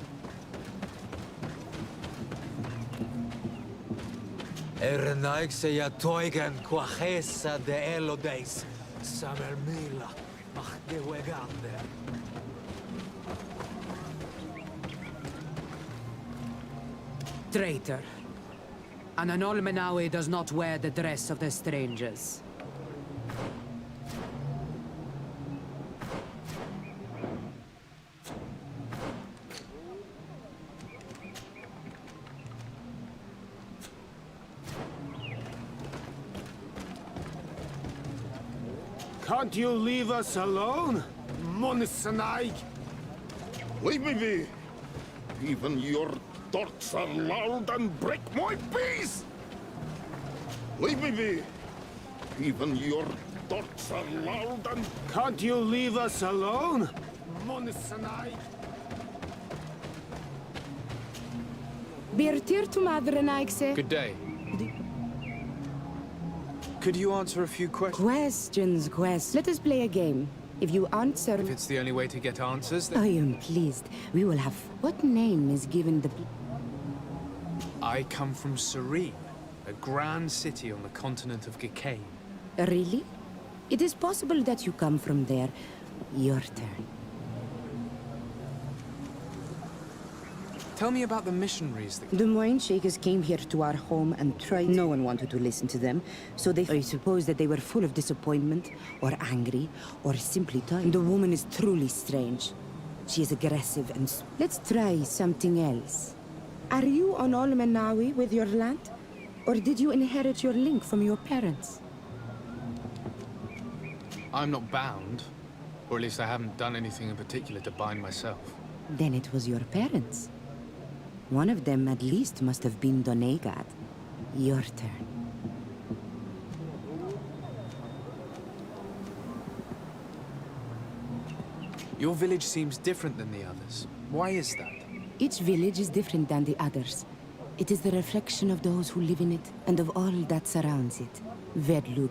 Renaigse ja toigen quachesa de elodeis, samermila, mach de wegande. Traitor. An Anol Menawi does not wear the dress of the strangers. Can't you leave us alone, Monisanaig? Leave me be! Even your thoughts are loud and break my peace! Leave me be! Even your thoughts are loud and... Can't you leave us alone, Monisanaig? Birtir to Madrenaigse. Good day. Could you answer a few questions? Questions. Let us play a game. If you answer... If it's the only way to get answers, then... I am pleased. We will have... What name is given the... I come from Serene, a grand city on the continent of Gicane. Really? It is possible that you come from there. Your turn. Tell me about the missionaries that... The Moine Shakers came here to our home and tried... No one wanted to listen to them, so they... I suppose that they were full of disappointment, or angry, or simply tired. The woman is truly strange. She is aggressive and... Let's try something else. Are you on Ol Menawi with your land? Or did you inherit your link from your parents? I'm not bound. Or at least I haven't done anything in particular to bind myself. Then it was your parents. One of them at least must have been Donegad. Your turn. Your village seems different than the others. Why is that? Each village is different than the others. It is the reflection of those who live in it, and of all that surrounds it. Verdlug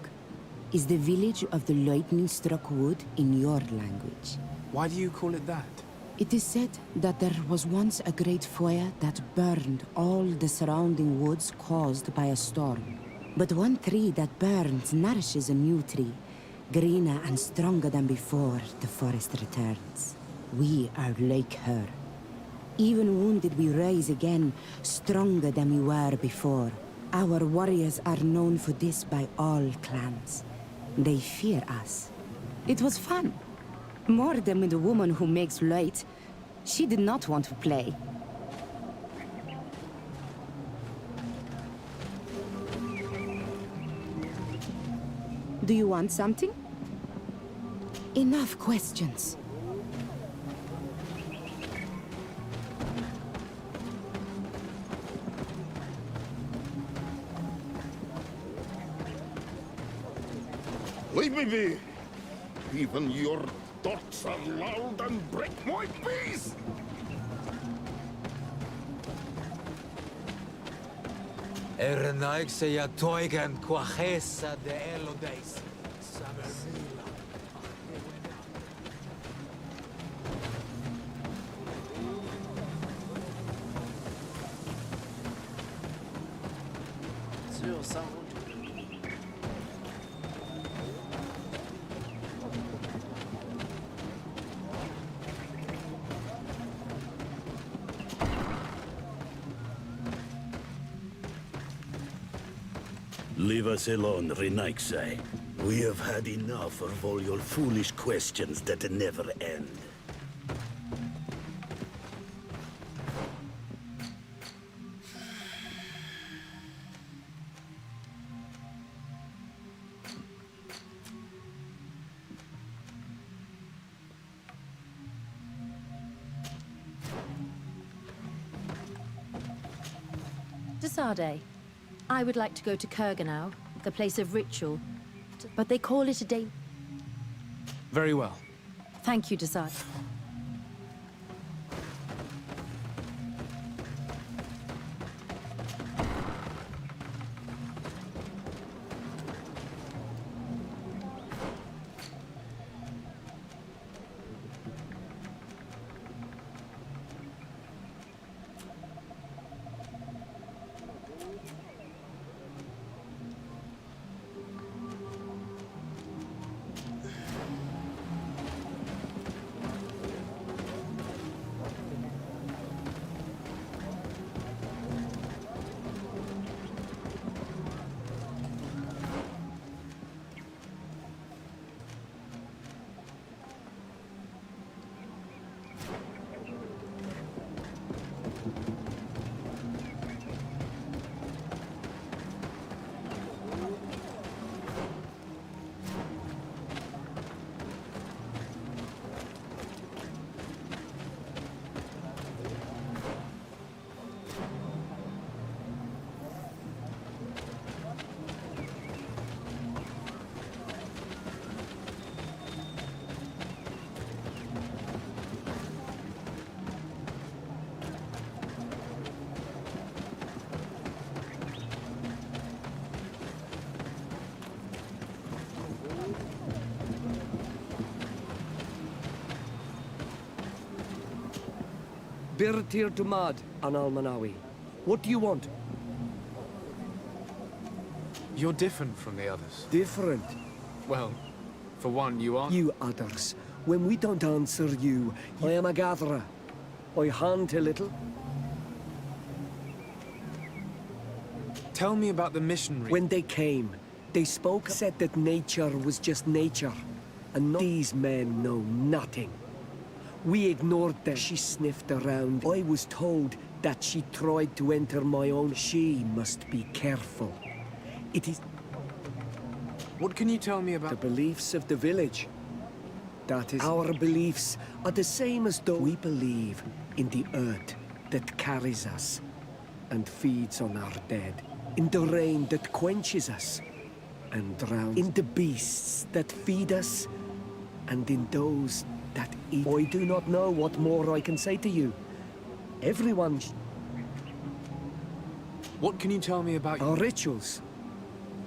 is the village of the lightning-struck wood in your language. Why do you call it that? It is said that there was once a great fire that burned all the surrounding woods caused by a storm. But one tree that burns nourishes a new tree, greener and stronger than before the forest returns. We are like her. Even wounded, we rise again, stronger than we were before. Our warriors are known for this by all clans. They fear us. It was fun. More than with the woman who makes light. She did not want to play. Do you want something? Enough questions. Leave me be! Even your thoughts are loud and break my peace! Ernaigse ja toigen quachesa de elodeis. Samermila. 只有3户。 Leave us alone, Renaigse. We have had enough of all your foolish questions that never end. Desade, I would like to go to Kurganau, the place of ritual, but they call it a day. Very well. Thank you, Desade. Birtir Dumad, an Almanawi. What do you want? You're different from the others. Different? Well, for one, you are... You others. When we don't answer you, I am a gatherer. I hunt a little. Tell me about the missionary. When they came, they said that nature was just nature. And these men know nothing. We ignored them. She sniffed around. I was told that she tried to enter my own. She must be careful. It is... What can you tell me about... The beliefs of the village. That is... Our beliefs are the same as though we believe in the earth that carries us and feeds on our dead. In the rain that quenches us and drowns. In the beasts that feed us and in those that eat. I do not know what more I can say to you. Everyone... What can you tell me about... Our rituals?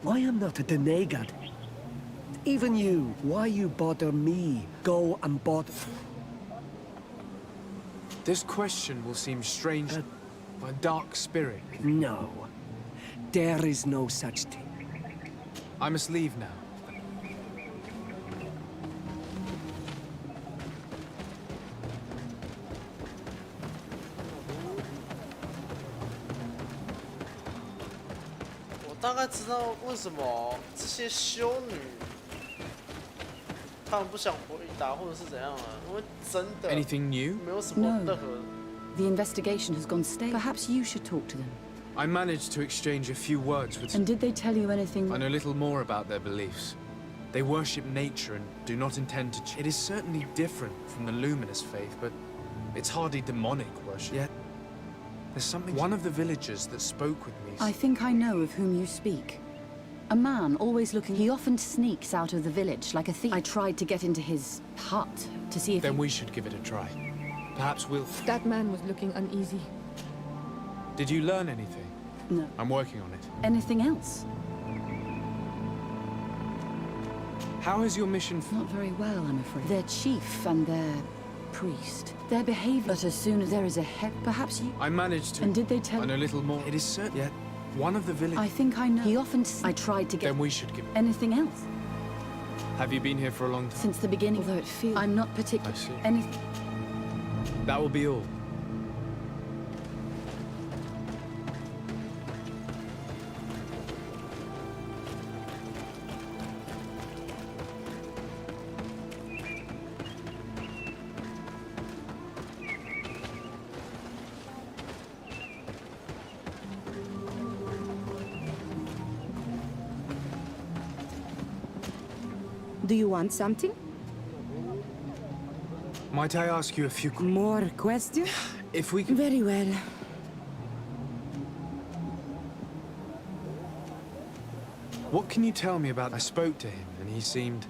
I am not a denegad. Even you, why you bother me? Go and bother... This question will seem strange to a dark spirit. No. There is no such thing. I must leave now.大概知道为什么这些修女她们不想回打或者是怎样啊？因为真的 Anything new? 没有什么 No. 任何。 The investigation has gone stale. Perhaps you should talk to them. I managed to exchange a few words with... And did they tell you anything? I know little more about their beliefs. They worship nature and do not intend to... It is certainly different from the luminous faith, but it's hardly demonic worship. Yet, there's something... One of the villagers that spoke with me... I think I know of whom you speak. A man always looking... He often sneaks out of the village like a thief. I tried to get into his hut to see if... Then we should give it a try. Perhaps we'll... That man was looking uneasy. Did you learn anything? No. I'm working on it. Anything else? How has your mission... Not very well, I'm afraid. Their chief and their priest. Their behavior... But as soon as there is a head... Perhaps you... I managed to... And did they tell... I know little more. It is certain... Yet, one of the villagers... I think I know. He often... I tried to get... Then we should give... Anything else? Have you been here for a long time? Since the beginning. Although it feels... I'm not particular... I see. Anything... That will be all. Do you want something? Might I ask you a few... More questions? If we could... Very well. What can you tell me about... I spoke to him, and he seemed...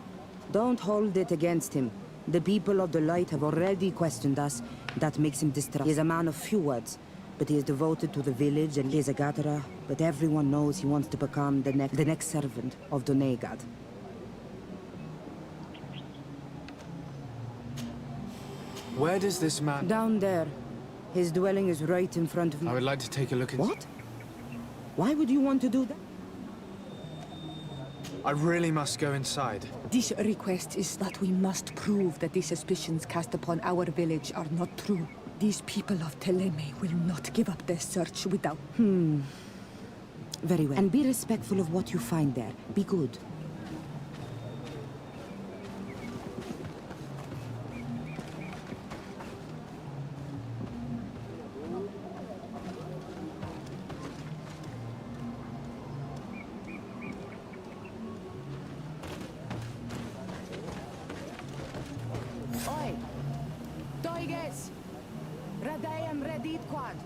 Don't hold it against him. The people of the light have already questioned us. That makes him distrustful. He is a man of few words, but he is devoted to the village and he is a gatherer. But everyone knows he wants to become the next servant of Donegad. Where does this man... Down there. His dwelling is right in front of me. I would like to take a look into... What? Why would you want to do that? I really must go inside. This request is that we must prove that the suspicions cast upon our village are not true. These people of Teleme will not give up their search without... Very well. And be respectful of what you find there. Be good. Oi! Toiges! Radayam Redit Quad!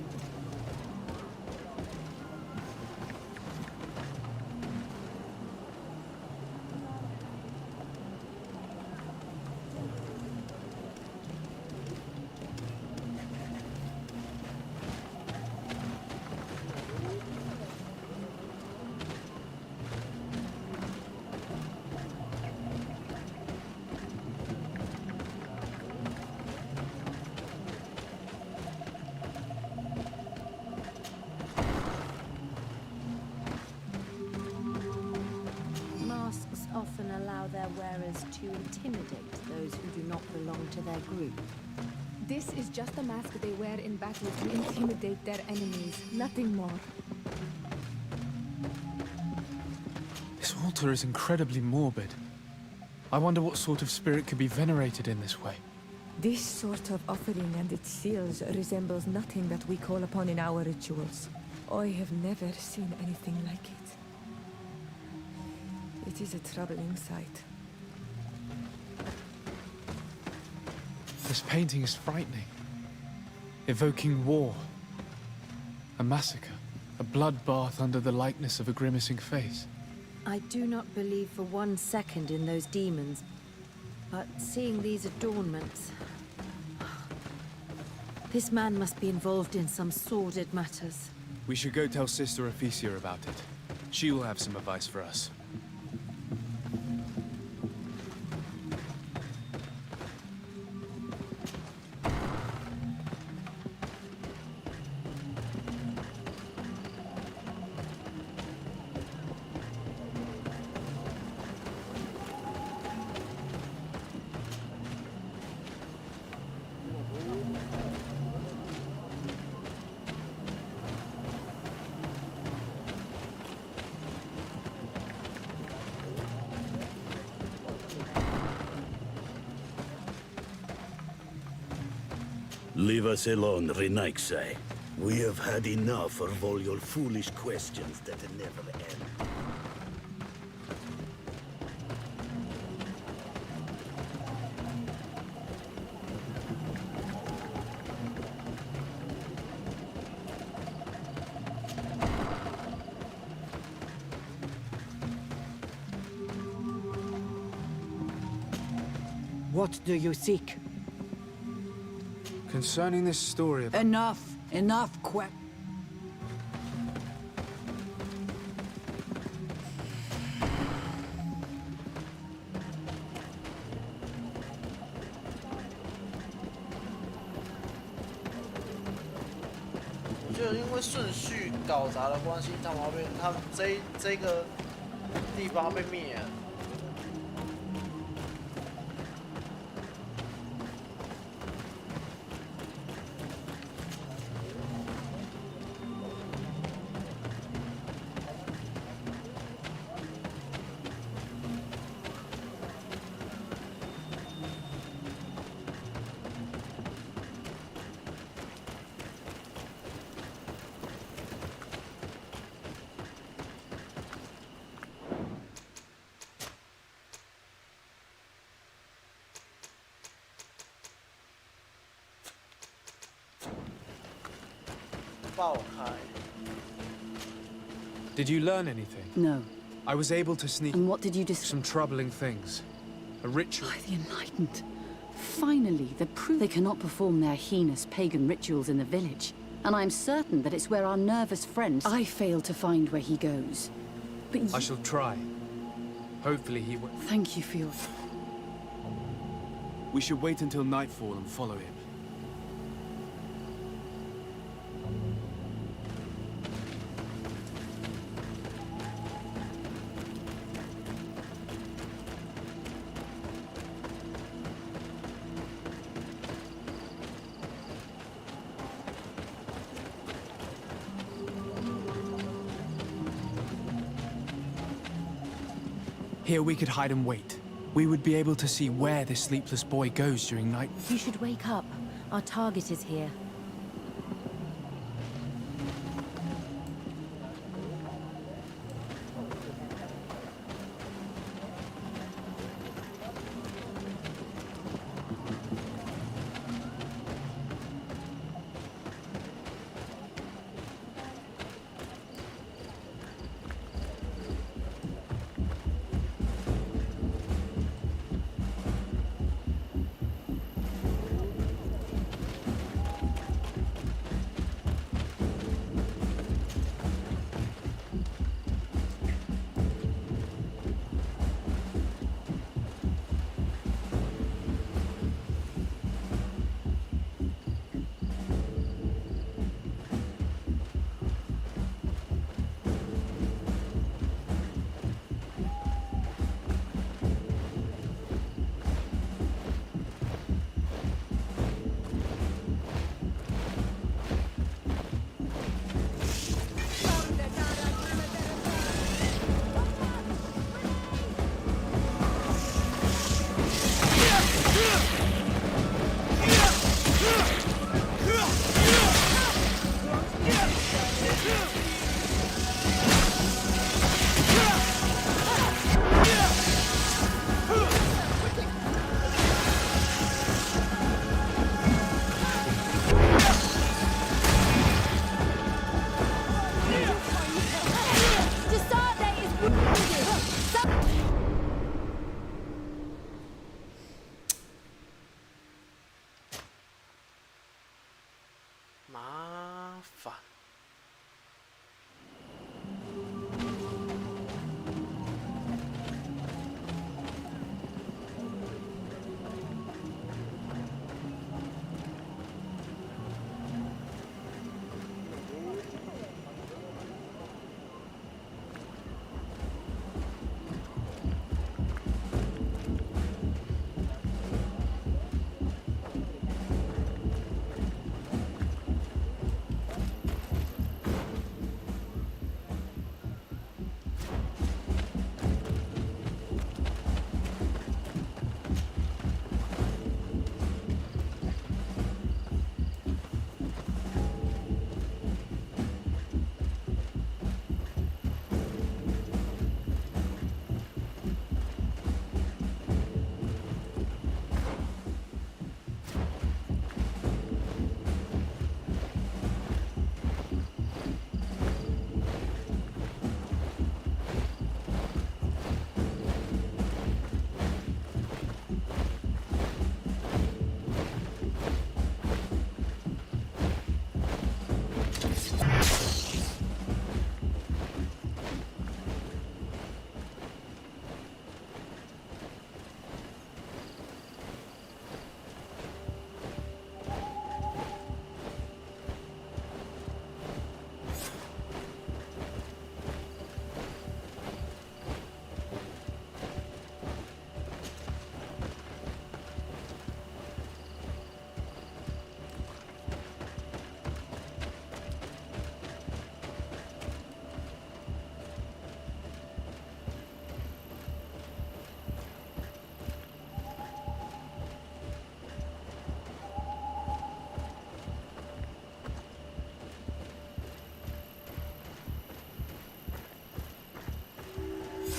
Masks often allow their wearers to intimidate those who do not belong to their group. This is just a mask they wear in battle to intimidate their enemies, nothing more. This altar is incredibly morbid. I wonder what sort of spirit could be venerated in this way. This sort of offering and its seals resembles nothing that we call upon in our rituals. I have never seen anything like it. It is a troubling sight. This painting is frightening. Evoking war. A massacre. A bloodbath under the likeness of a grimacing face. I do not believe for 1 second in those demons, but seeing these adornments... This man must be involved in some sordid matters. We should go tell Sister Ephesia about it. She will have some advice for us. Leave us alone, Renaikse. We have had enough of all your foolish questions that never end. What do you seek? Concerning this story about... Enough! Enough, 就因为顺序搞砸的关系，他们这个地方被灭了。爆开。 Did you learn anything? No. I was able to sneak... And what did you discover? Some troubling things. A ritual... By the Enlightened. Finally, the proof they cannot perform their heinous pagan rituals in the village. And I'm certain that it's where our nervous friend... I failed to find where he goes. But you... I shall try. Hopefully he will... Thank you for your... We should wait until nightfall and follow him. Here we could hide and wait. We would be able to see where this sleepless boy goes during night. You should wake up. Our target is here.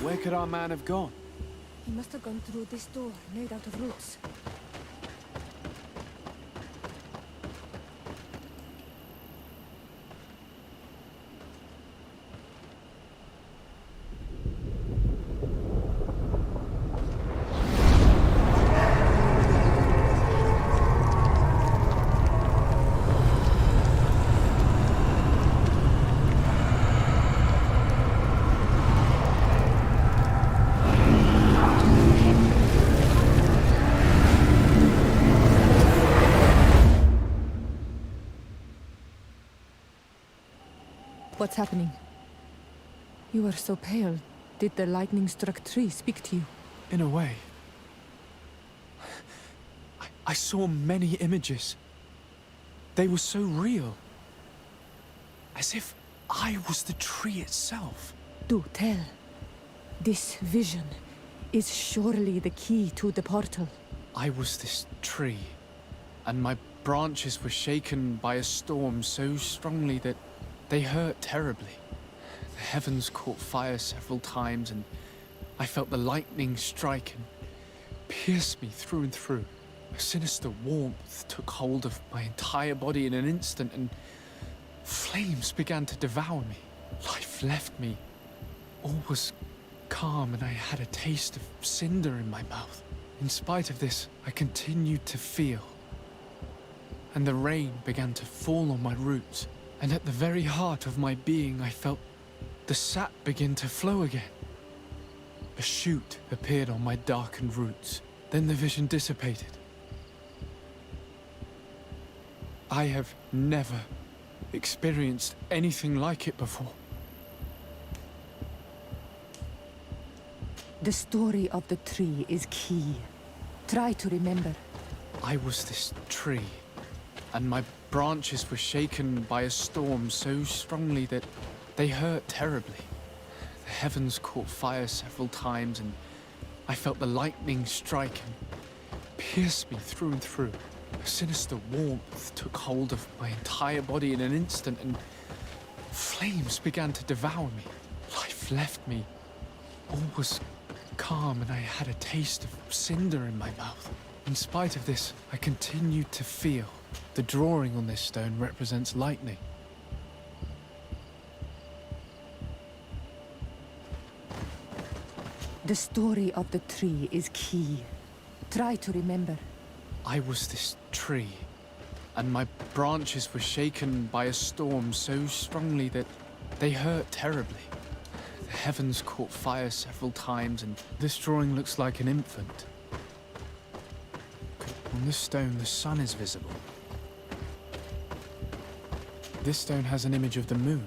Where could our man have gone? He must have gone through this door, made out of roots. What's happening? You are so pale. Did the lightning-struck tree speak to you? In a way. I saw many images. They were so real. As if I was the tree itself. Do tell. This vision is surely the key to the portal. I was this tree, and my branches were shaken by a storm so strongly that they hurt terribly. The heavens caught fire several times, and I felt the lightning strike and pierce me through and through. A sinister warmth took hold of my entire body in an instant, and flames began to devour me. Life left me. All was calm, and I had a taste of cinder in my mouth. In spite of this, I continued to feel. And the rain began to fall on my roots. And at the very heart of my being, I felt the sap begin to flow again. A shoot appeared on my darkened roots. Then the vision dissipated. I have never experienced anything like it before. The story of the tree is key. Try to remember. I was this tree, and my branches were shaken by a storm so strongly that they hurt terribly. The heavens caught fire several times, and I felt the lightning strike and pierce me through and through. A sinister warmth took hold of my entire body in an instant, and flames began to devour me. Life left me. All was calm, and I had a taste of cinder in my mouth. In spite of this, I continued to feel. The drawing on this stone represents lightning. The story of the tree is key. Try to remember. I was this tree, and my branches were shaken by a storm so strongly that they hurt terribly. The heavens caught fire several times, and this drawing looks like an infant. On this stone, the sun is visible. This stone has an image of the moon.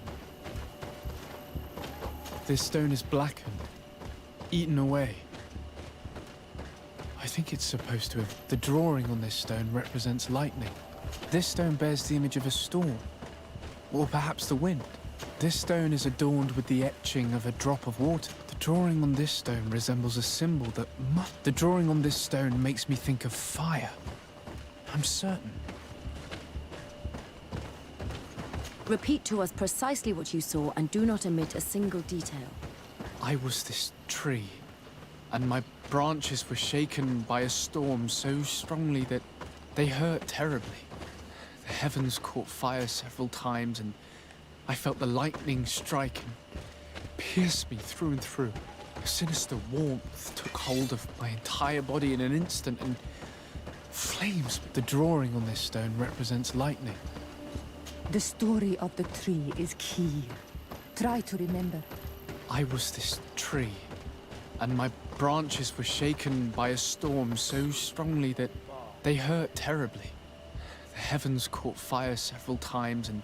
This stone is blackened, eaten away. I think it's supposed to have... The drawing on this stone represents lightning. This stone bears the image of a storm, or perhaps the wind. This stone is adorned with the etching of a drop of water. The drawing on this stone resembles a symbol that must... The drawing on this stone makes me think of fire. I'm certain. Repeat to us precisely what you saw and do not omit a single detail. I was this tree, and my branches were shaken by a storm so strongly that they hurt terribly. The heavens caught fire several times, and I felt the lightning strike and pierce me through and through. A sinister warmth took hold of my entire body in an instant, and flames... The drawing on this stone represents lightning. The story of the tree is key. Try to remember. I was this tree, and my branches were shaken by a storm so strongly that they hurt terribly. The heavens caught fire several times, and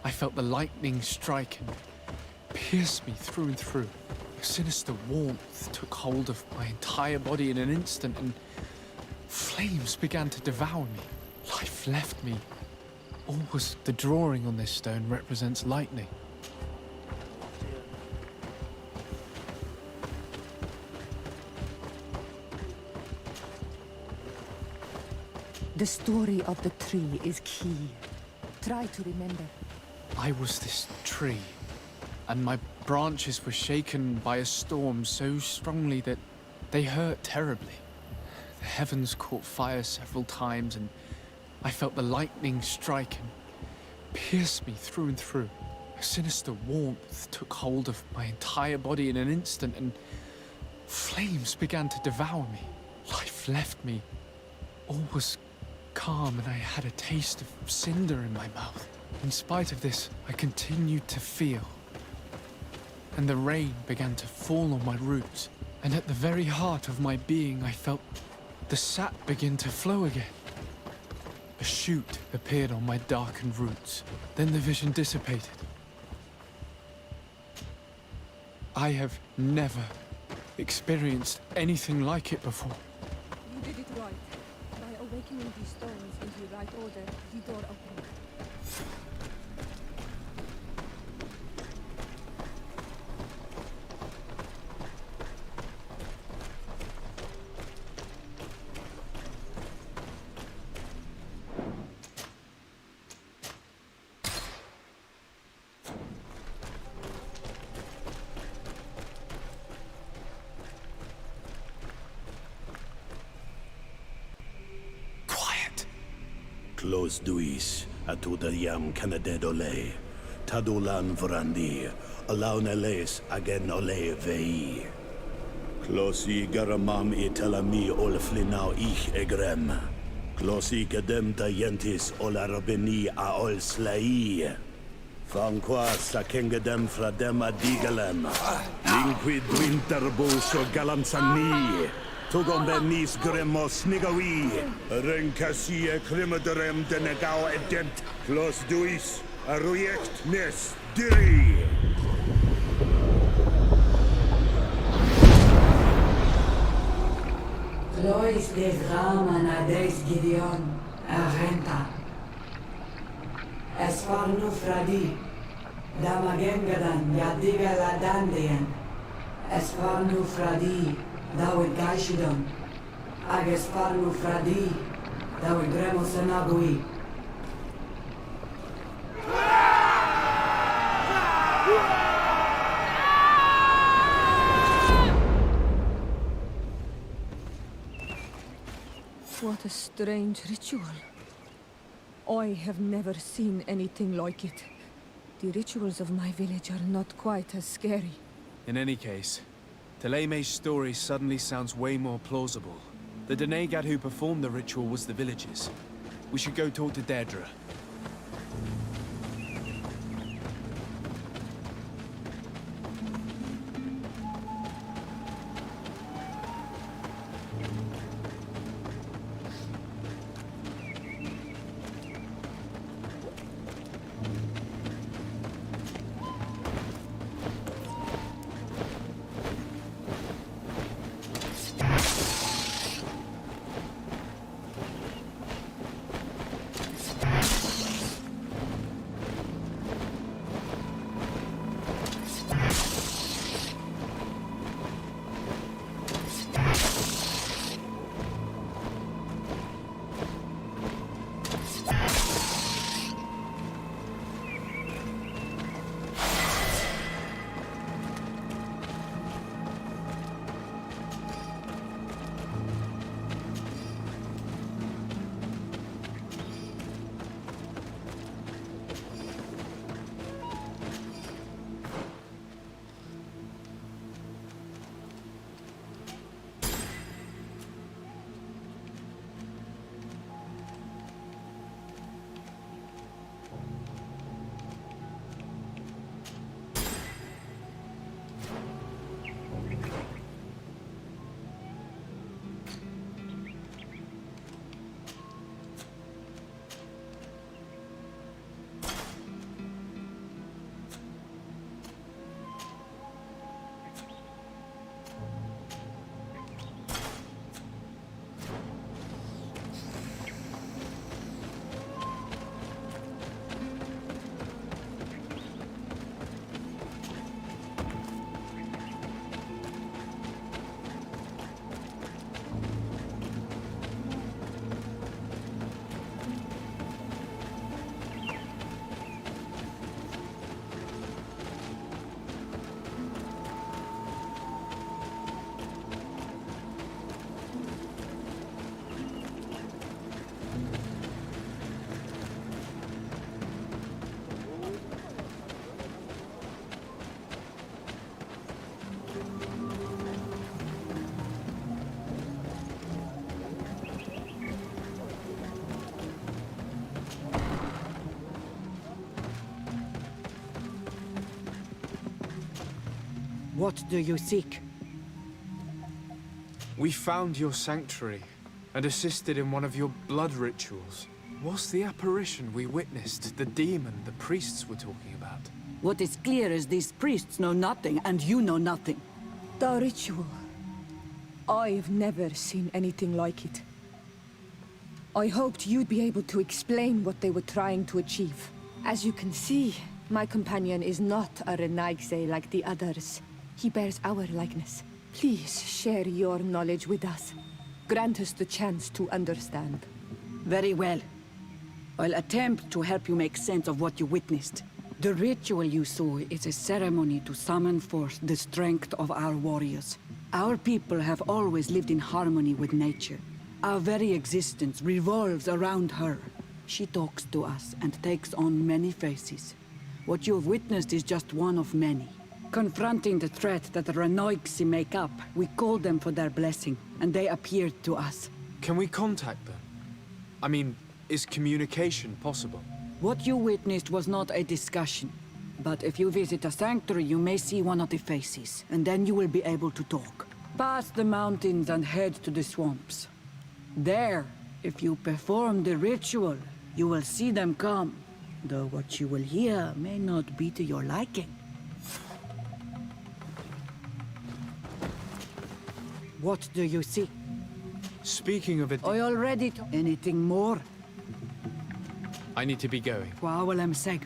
I felt the lightning strike and pierce me through and through. A sinister warmth took hold of my entire body in an instant, and flames began to devour me. Life left me. All was... The drawing on this stone represents lightning. The story of the tree is key. Try to remember. I was this tree, and my branches were shaken by a storm so strongly that they hurt terribly. The heavens caught fire several times, and I felt the lightning strike and pierce me through and through. A sinister warmth took hold of my entire body in an instant, and flames began to devour me. Life left me. All was calm, and I had a taste of cinder in my mouth. In spite of this, I continued to feel. And the rain began to fall on my roots, and at the very heart of my being I felt the sap begin to flow again. A shoot appeared on my darkened roots. Then the vision dissipated. I have never experienced anything like it before. You did it right. By awakening these stones into right order, the door opened. Close duis, atuda yam canadedole, tadulan vrandi, alaun eles agen ole vei. Closi garamam italami olflinau ich egrem. Closi gedem dayentis olarabeni a ol slai. Fanqua sakengedem fradem adigalem. Linquid winterbo so galamsani. Tugombenis gremos nigawi. Renkasi e krimaderem denegao edent. Clos duis, arujekt nes diri. Lois des Raman ades Gideon, Arenta. Esfarnu fradi, Damagengadan, Yadiga la Dandian. Esfarnu fradi, Dawid Gaishidon. Agesfarnu fradi, Dawid Remosanabui. What a strange ritual. I have never seen anything like it. The rituals of my village are not quite as scary. In any case, Teleme's story suddenly sounds way more plausible. The Denegad who performed the ritual was the villagers. We should go talk to Deirdre. What do you seek? We found your sanctuary and assisted in one of your blood rituals. Was the apparition we witnessed the demon the priests were talking about? What is clear is these priests know nothing, and you know nothing. The ritual. I've never seen anything like it. I hoped you'd be able to explain what they were trying to achieve. As you can see, my companion is not a Renaigse like the others. He bears our likeness. Please share your knowledge with us. Grant us the chance to understand. Very well. I'll attempt to help you make sense of what you witnessed. The ritual you saw is a ceremony to summon forth the strength of our warriors. Our people have always lived in harmony with nature. Our very existence revolves around her. She talks to us and takes on many faces. What you have witnessed is just one of many. Confronting the threat that the Renoigsi make up, we called them for their blessing, and they appeared to us. Can we contact them? I mean, is communication possible? What you witnessed was not a discussion. But if you visit a sanctuary, you may see one of the faces, and then you will be able to talk. Pass the mountains and head to the swamps. There, if you perform the ritual, you will see them come. Though what you will hear may not be to your liking. What do you see? Speaking of it, I already anything more? I need to be going. Waawalam seg.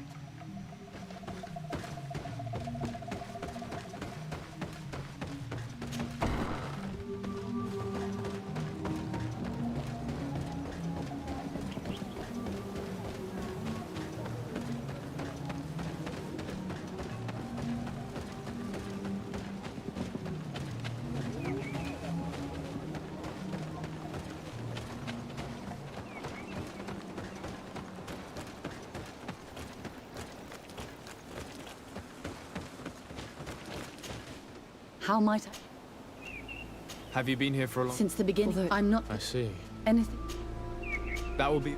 How might I? Have you been here for a long... Since the beginning. Although I'm not... I see. Anything. That will be...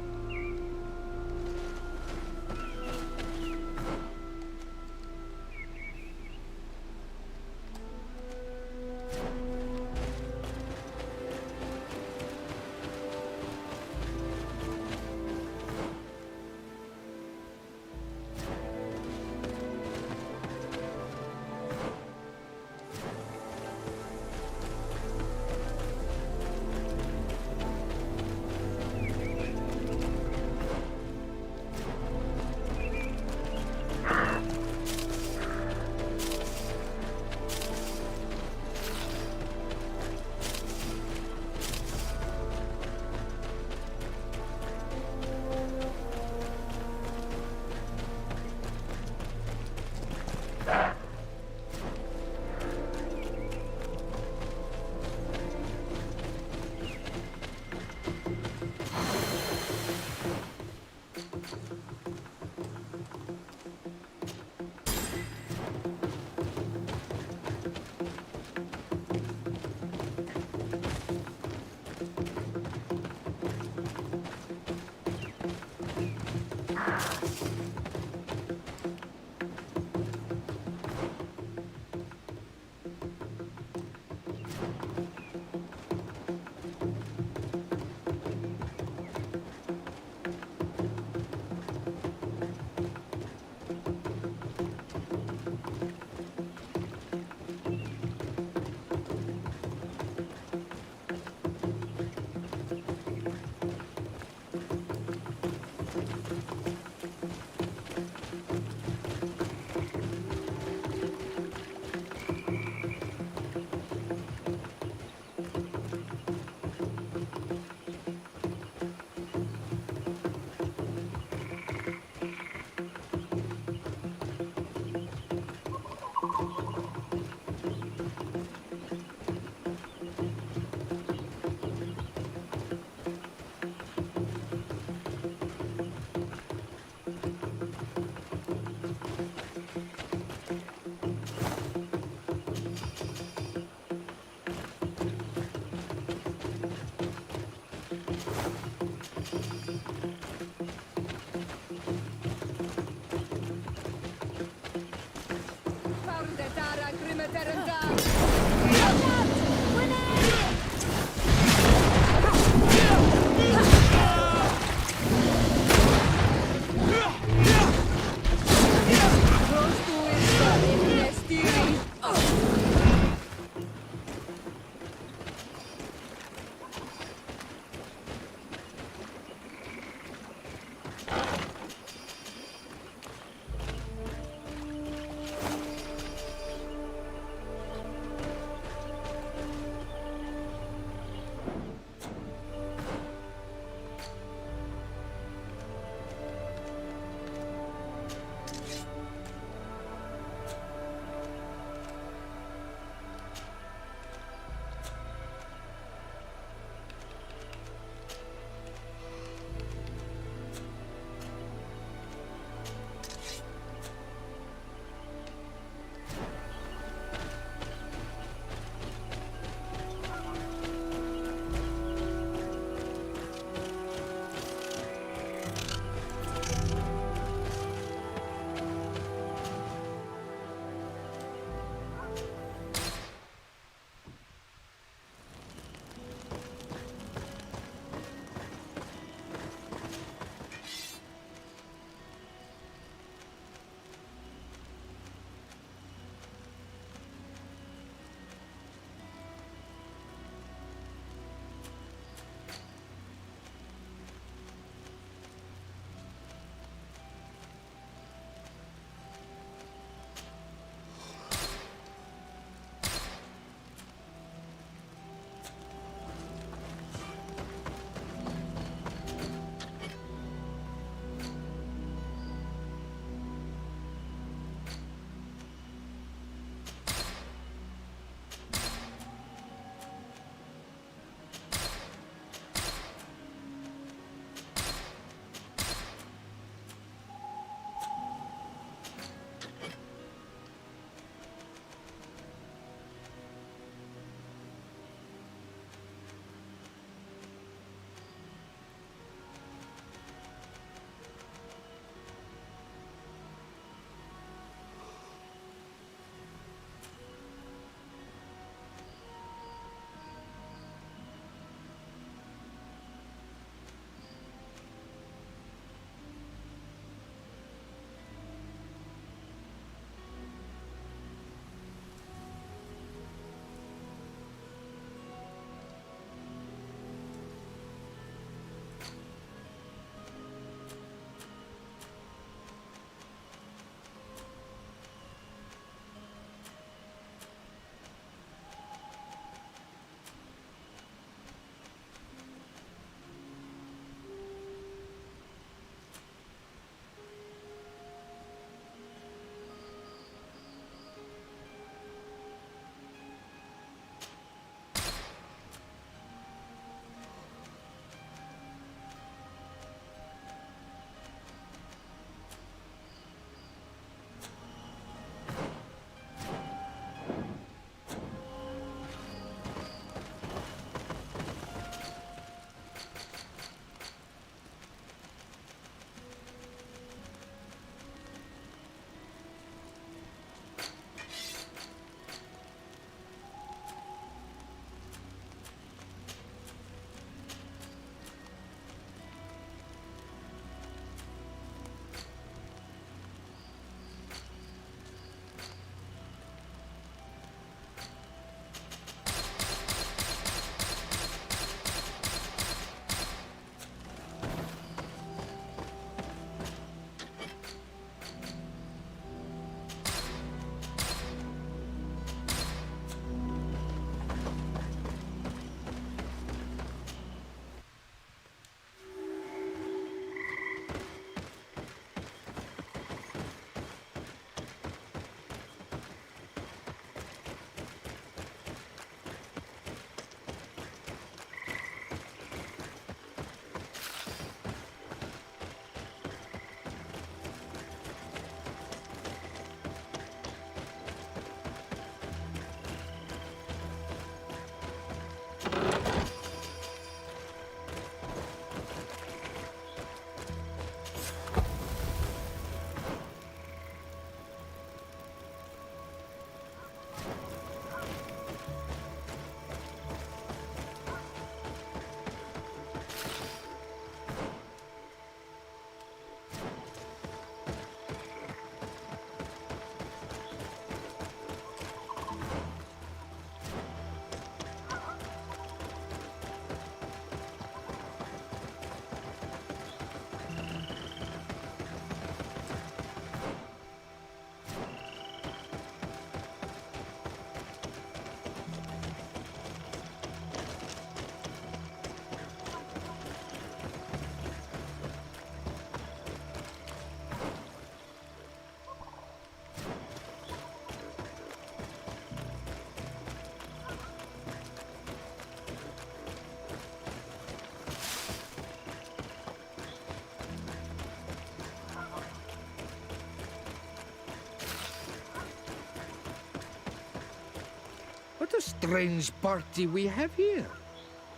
What a strange party we have here.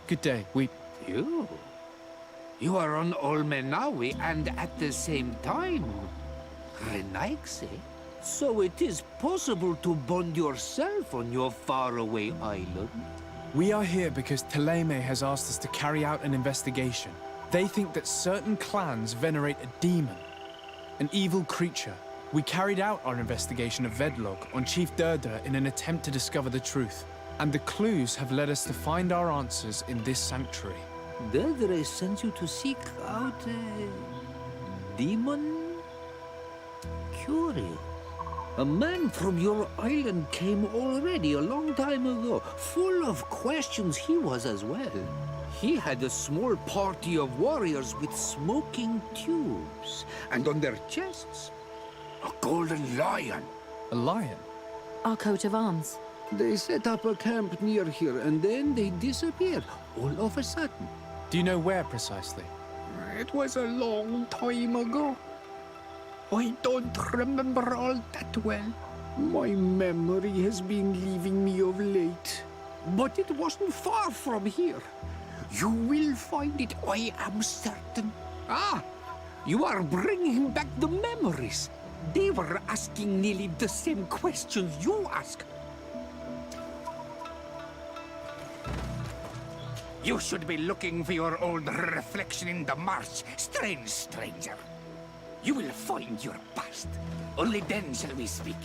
Good day. You are on Olmenawi and at the same time, Renaigse. So it is possible to bond yourself on your faraway island? We are here because Thélème has asked us to carry out an investigation. They think that certain clans venerate a demon, an evil creature. We carried out our investigation of Vedlog on Chief Durdra in an attempt to discover the truth. And the clues have led us to find our answers in this sanctuary. Durdra sent you to seek out a demon? Curious. A man from your island came already a long time ago. Full of questions he was as well. He had a small party of warriors with smoking tubes. And on their chests, a golden lion. A lion? Our coat of arms. They set up a camp near here and then they disappeared all of a sudden. Do you know where precisely? It was a long time ago. I don't remember all that well. My memory has been leaving me of late. But it wasn't far from here. You will find it, I am certain. Ah, you are bringing back the memories. They were asking nearly the same questions you ask. You should be looking for your old reflection in the marsh, strange stranger. You will find your past. Only then shall we speak.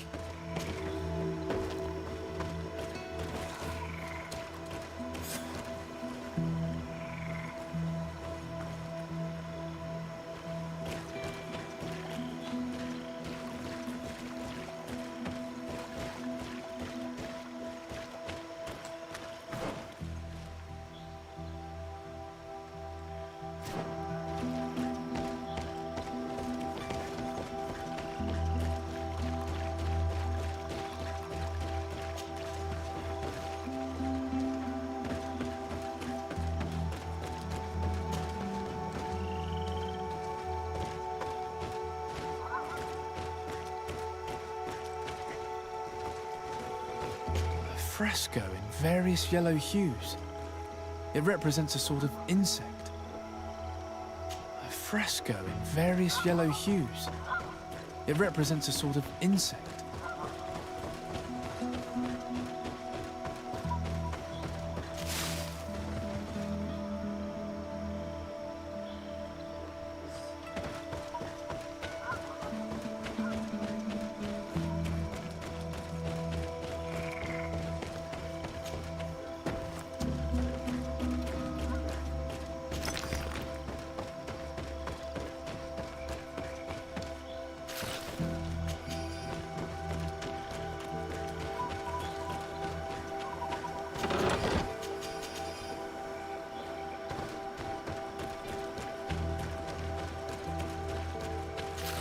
Fresco in various yellow hues. It represents a sort of insect. A fresco in various yellow hues. It represents a sort of insect.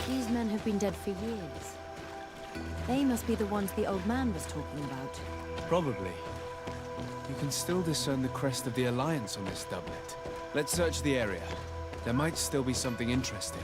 These men have been dead for years. They must be the ones the old man was talking about. Probably. You can still discern the crest of the Alliance on this doublet. Let's search the area. There might still be something interesting.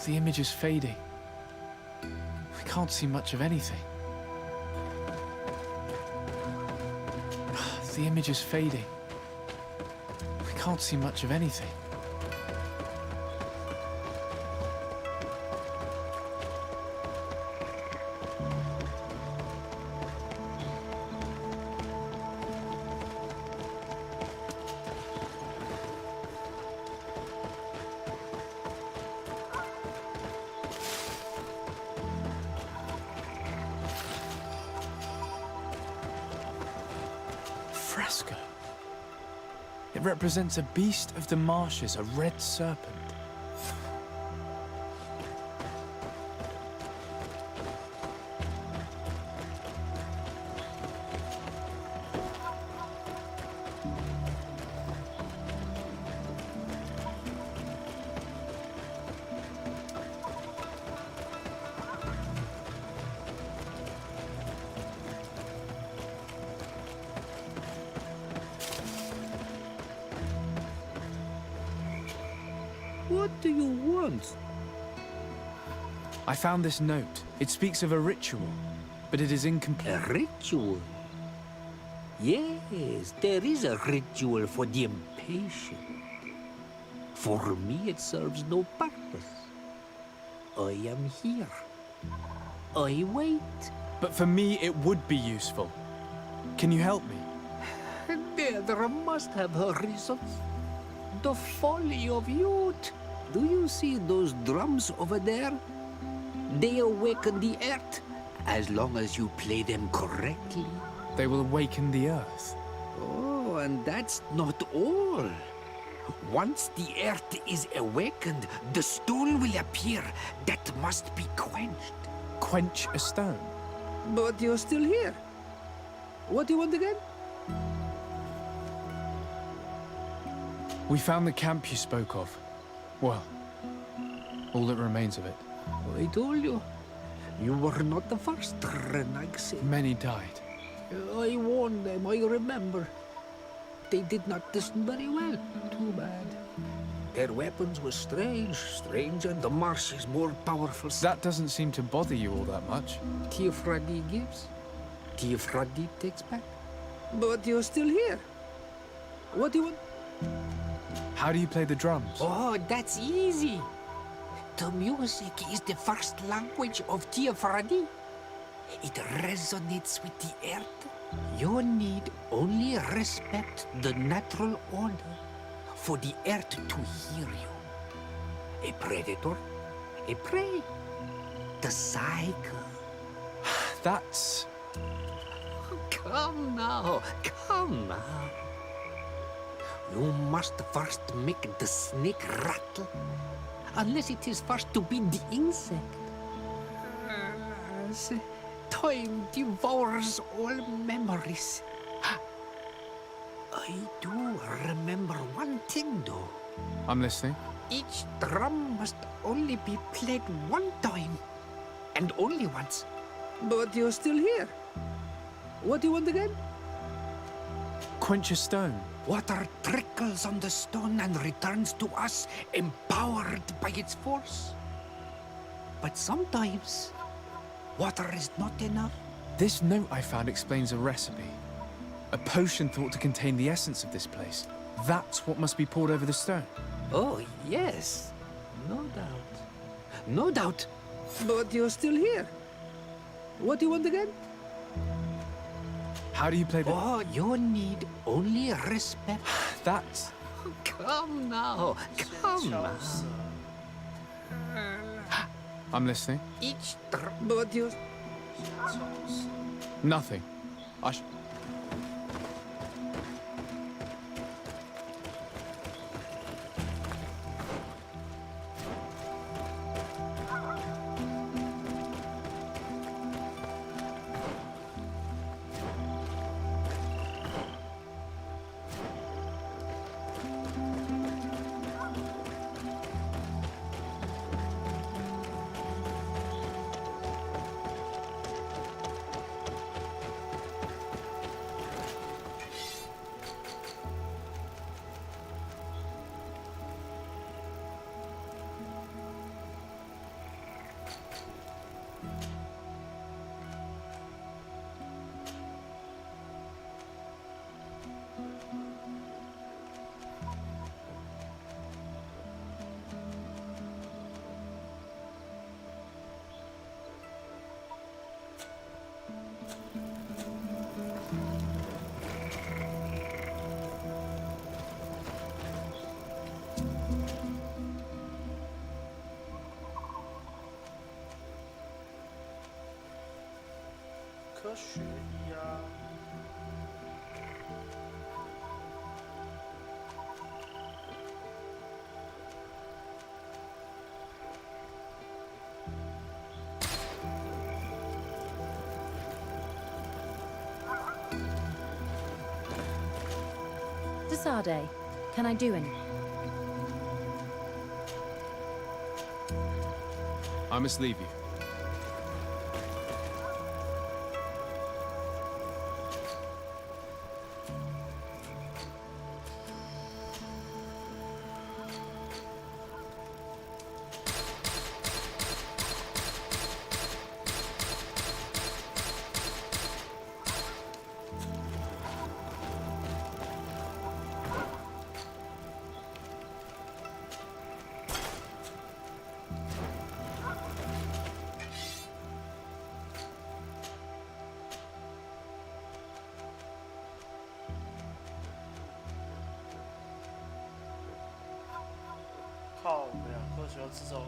The image is fading. We can't see much of anything. The image is fading. We can't see much of anything. Fresco. It represents a beast of the marshes, a red serpent. What do you want? I found this note. It speaks of a ritual, but it is incomplete. A ritual? Yes, there is a ritual for the impatient. For me, it serves no purpose. I am here. I wait. But for me, it would be useful. Can you help me? There must have her reasons. The folly of youth. Do you see those drums over there? They awaken the earth, as long as you play them correctly. They will awaken the earth. Oh, and that's not all. Once the earth is awakened, the stone will appear that must be quenched. Quench a stone? But you're still here. What do you want again? We found the camp you spoke of. Well, all that remains of it. I told you. You were not the first, Renaigse. Many died. I warned them, I remember. They did not listen very well. Too bad. Their weapons were strange, and the marsh is more powerful. That doesn't seem to bother you all that much. Teofradi gives, Teofradi takes back. But you're still here. What do you want? How do you play the drums? Oh, that's easy. The music is the first language of Teofradi. It resonates with the earth. You need only respect the natural order for the earth to hear you. A predator, a prey. The cycle. That's... Come now, come now. You must first make the snake rattle, unless it is first to be the insect. Time devours all memories. I do remember one thing, though. I'm listening. Each drum must only be played one time, and only once. But you're still here. What do you want again? Quench a stone. Water trickles on the stone and returns to us, empowered by its force. But sometimes, water is not enough. This note I found explains a recipe. A potion thought to contain the essence of this place. That's what must be poured over the stone. Oh, yes. No doubt. No doubt. But you're still here. What do you want again? How do you play the... Oh, you need only respect. That's... Come now. Come now. I'm listening. Each but you... Nothing. 科学一啊。Desade, can I do anything? I must leave you.靠，我们2颗球制造2。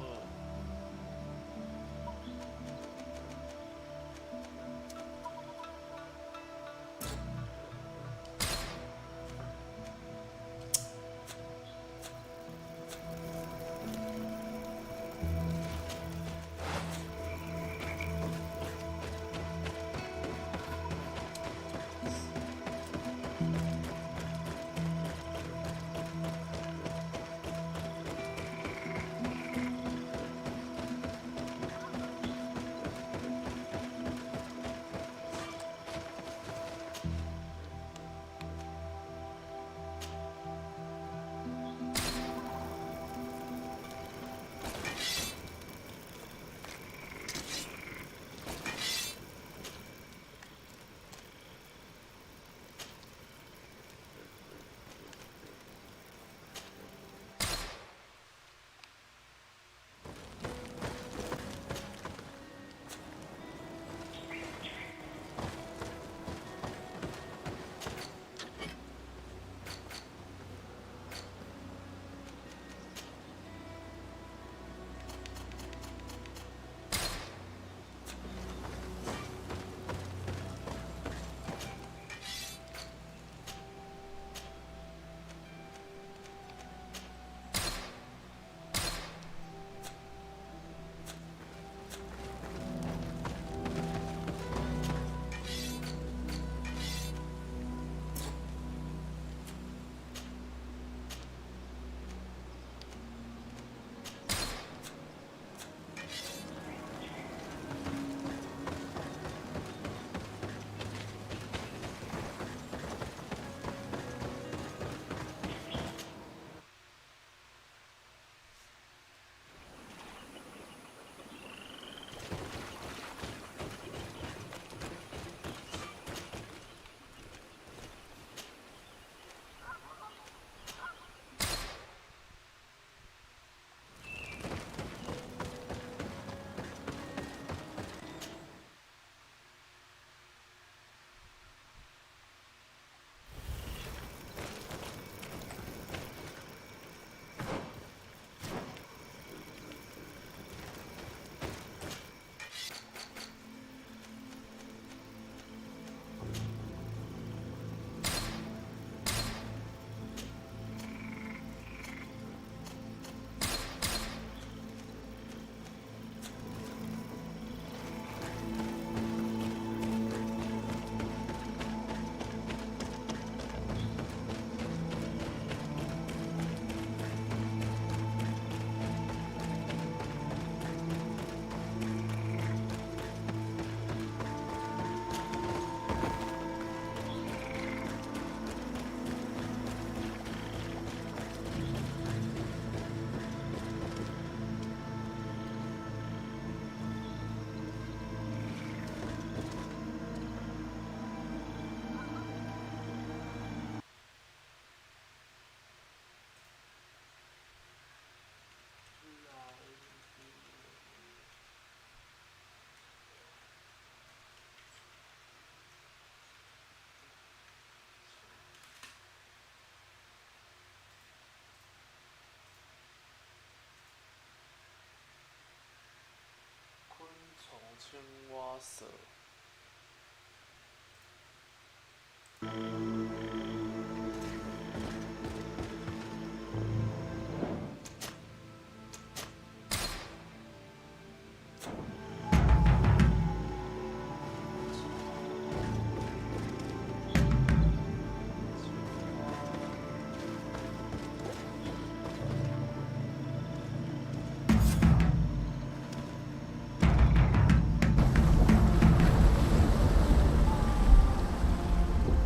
青蛙蛇。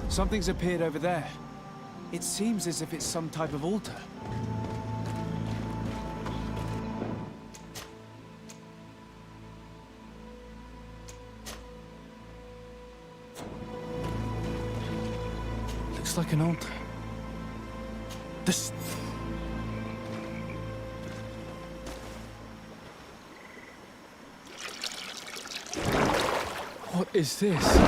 Something's appeared over there. It seems as if it's some type of altar. Looks like an altar. This... What is this?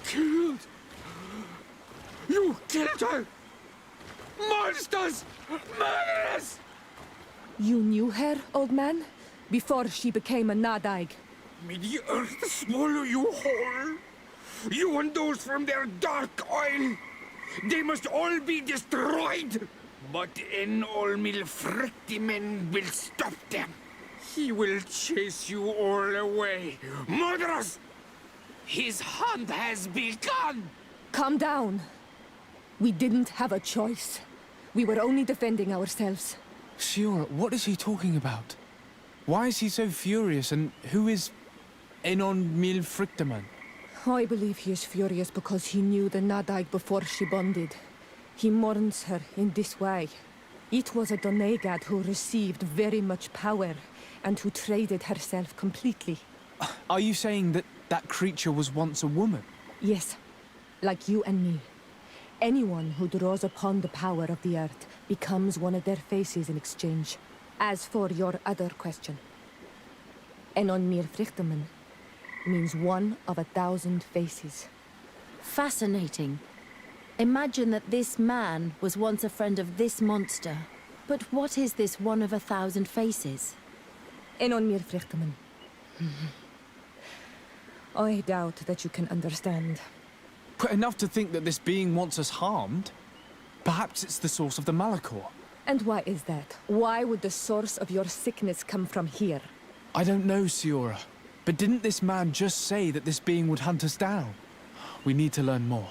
Killed! You killed her! Monsters! Murderers! You knew her, old man? Before she became a Nadaig? May the earth swallow you whole! You and those from their dark oil! They must all be destroyed! But Enolmil Frictimen will stop them! He will chase you all away! Murderers! His hunt has begun! Calm down. We didn't have a choice. We were only defending ourselves. Siora, what is he talking about? Why is he so furious, and who is Enon Mil Frictaman? I believe he is furious because he knew the Nadaig before she bonded. He mourns her in this way. It was a Doneigad who received very much power, and who traded herself completely. Are you saying that that creature was once a woman? Yes, like you and me. Anyone who draws upon the power of the earth becomes one of their faces in exchange. As for your other question, Enon Mir Frichteman means one of 1,000 faces. Fascinating. Imagine that this man was once a friend of this monster. But what is this one of 1,000 faces? Enon Mir Frichteman. I doubt that you can understand. But enough to think that this being wants us harmed? Perhaps it's the source of the Malachor. And why is that? Why would the source of your sickness come from here? I don't know, Siora. But didn't this man just say that this being would hunt us down? We need to learn more.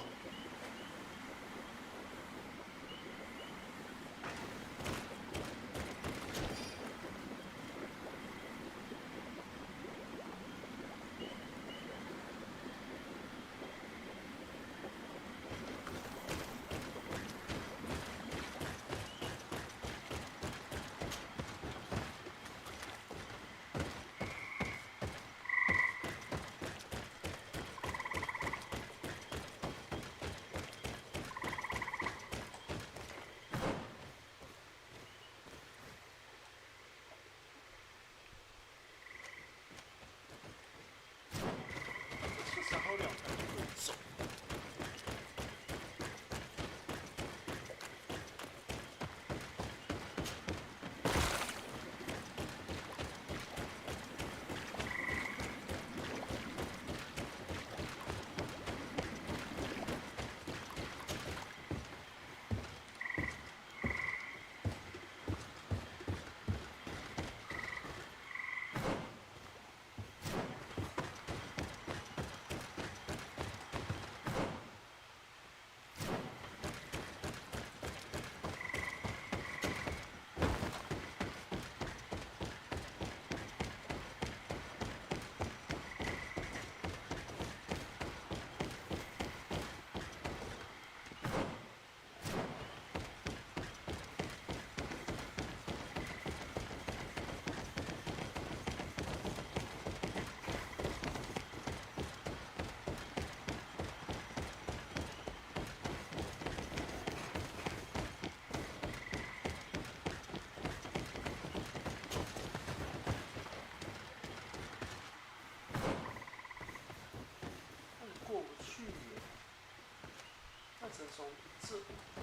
从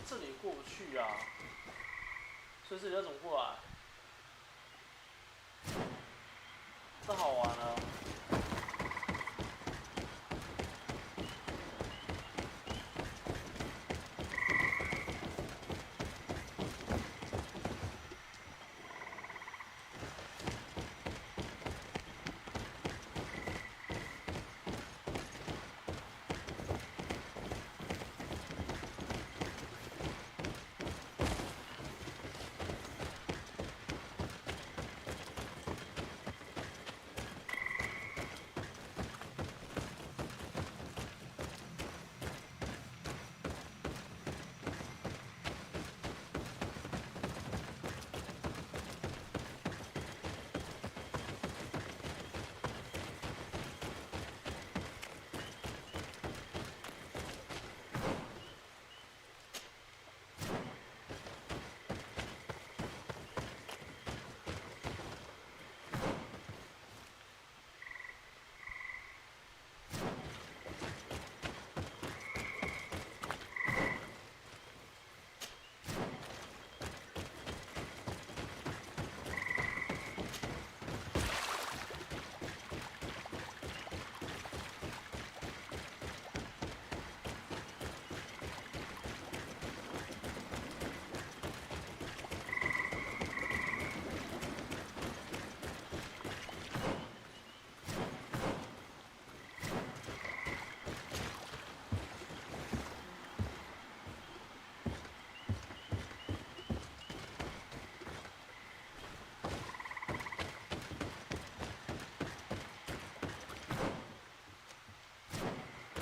这里过不去啊，所以这里要怎么过来？这好玩了。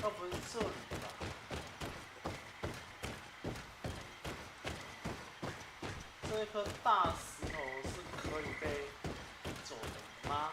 要不是这里吧？这一颗大石头是可以被走的吗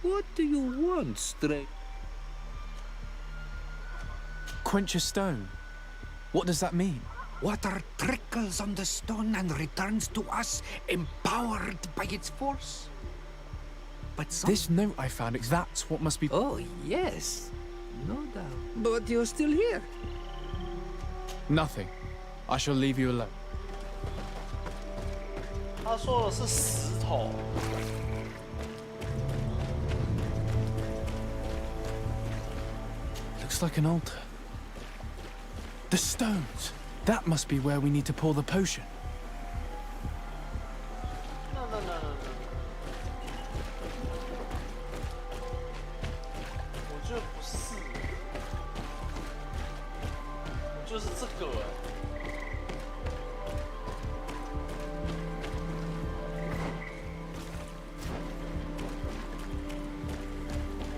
？What do you want, stray? Quench a stone. What does that mean? Water trickles on the stone and returns to us, empowered by its force. But This note I found, that's what must be... Oh, yes. No doubt. But you're still here. Nothing. I shall leave you alone. 他说的是石头。Looks like an altar. The stones! That must be where we need to pour the potion. No. 我觉得不是，我就是这个哎。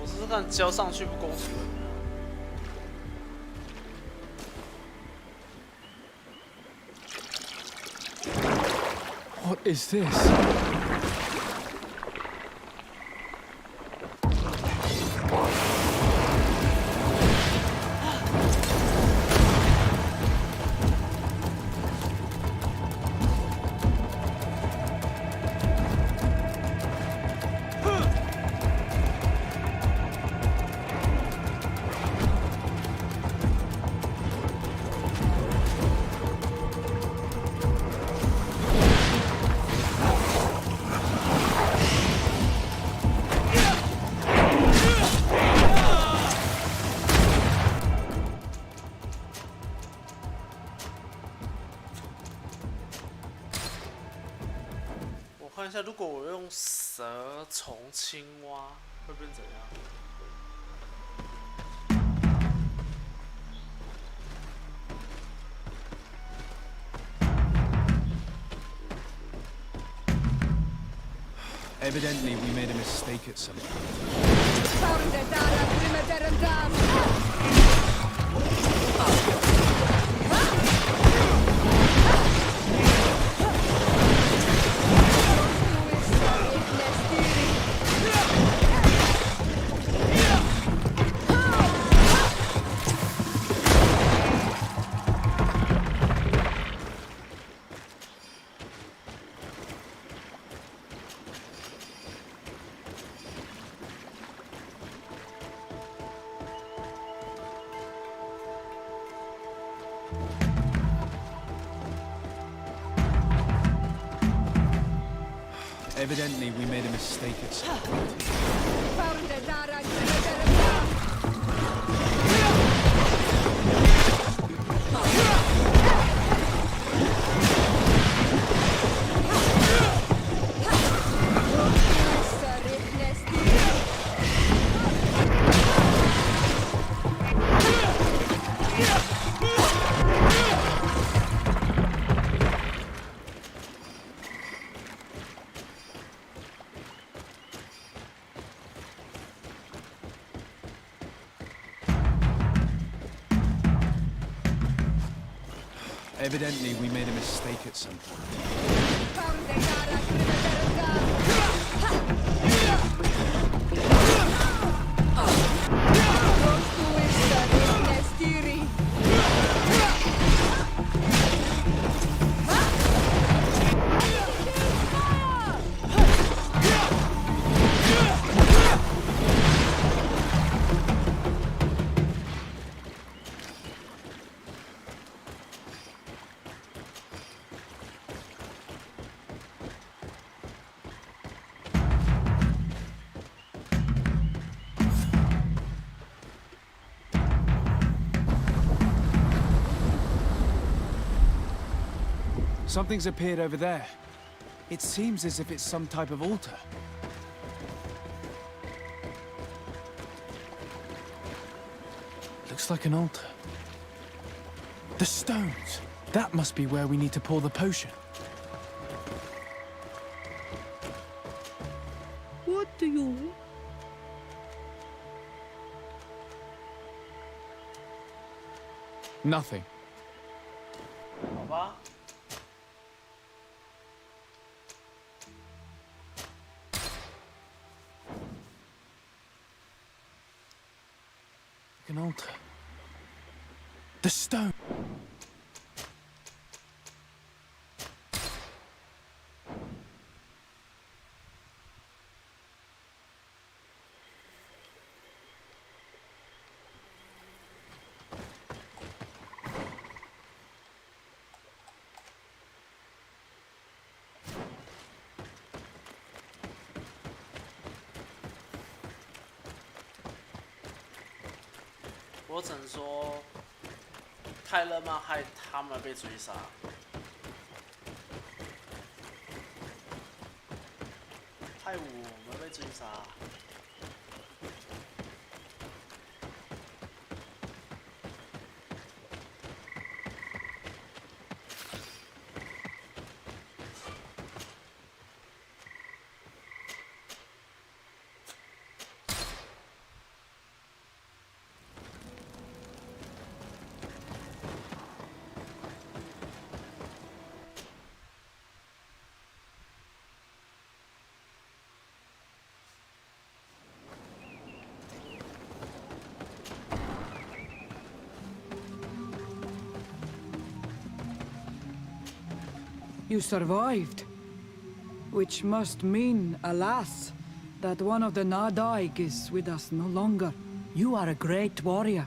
我试试看交上去不公平。 What is this? 蛇虫青蛙会变怎样？ Evidently, we made a mistake at some point. Evidently, we made a mistake at some point. Evidently, we made a mistake at some point. Something's appeared over there. It seems as if it's some type of altar. Looks like an altar. The stones! That must be where we need to pour the potion. What do you want? Nothing. 好吧。 An altar. The stone.我只能说，泰勒曼害他们被追杀。害我们被追杀。You survived. Which must mean, alas, that one of the Nadaig is with us no longer. You are a great warrior.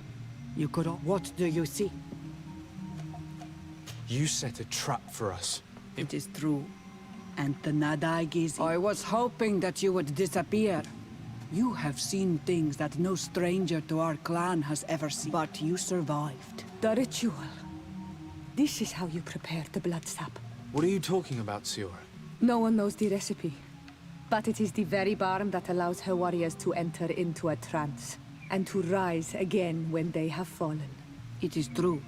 You could... What do you see? You set a trap for us. It is true. And the Nadaig is... I was hoping that you would disappear. You have seen things that no stranger to our clan has ever seen. But you survived. The ritual. This is how you prepare the blood sap. What are you talking about, Siora? No one knows the recipe. But it is the very barm that allows her warriors to enter into a trance, and to rise again when they have fallen. It is true.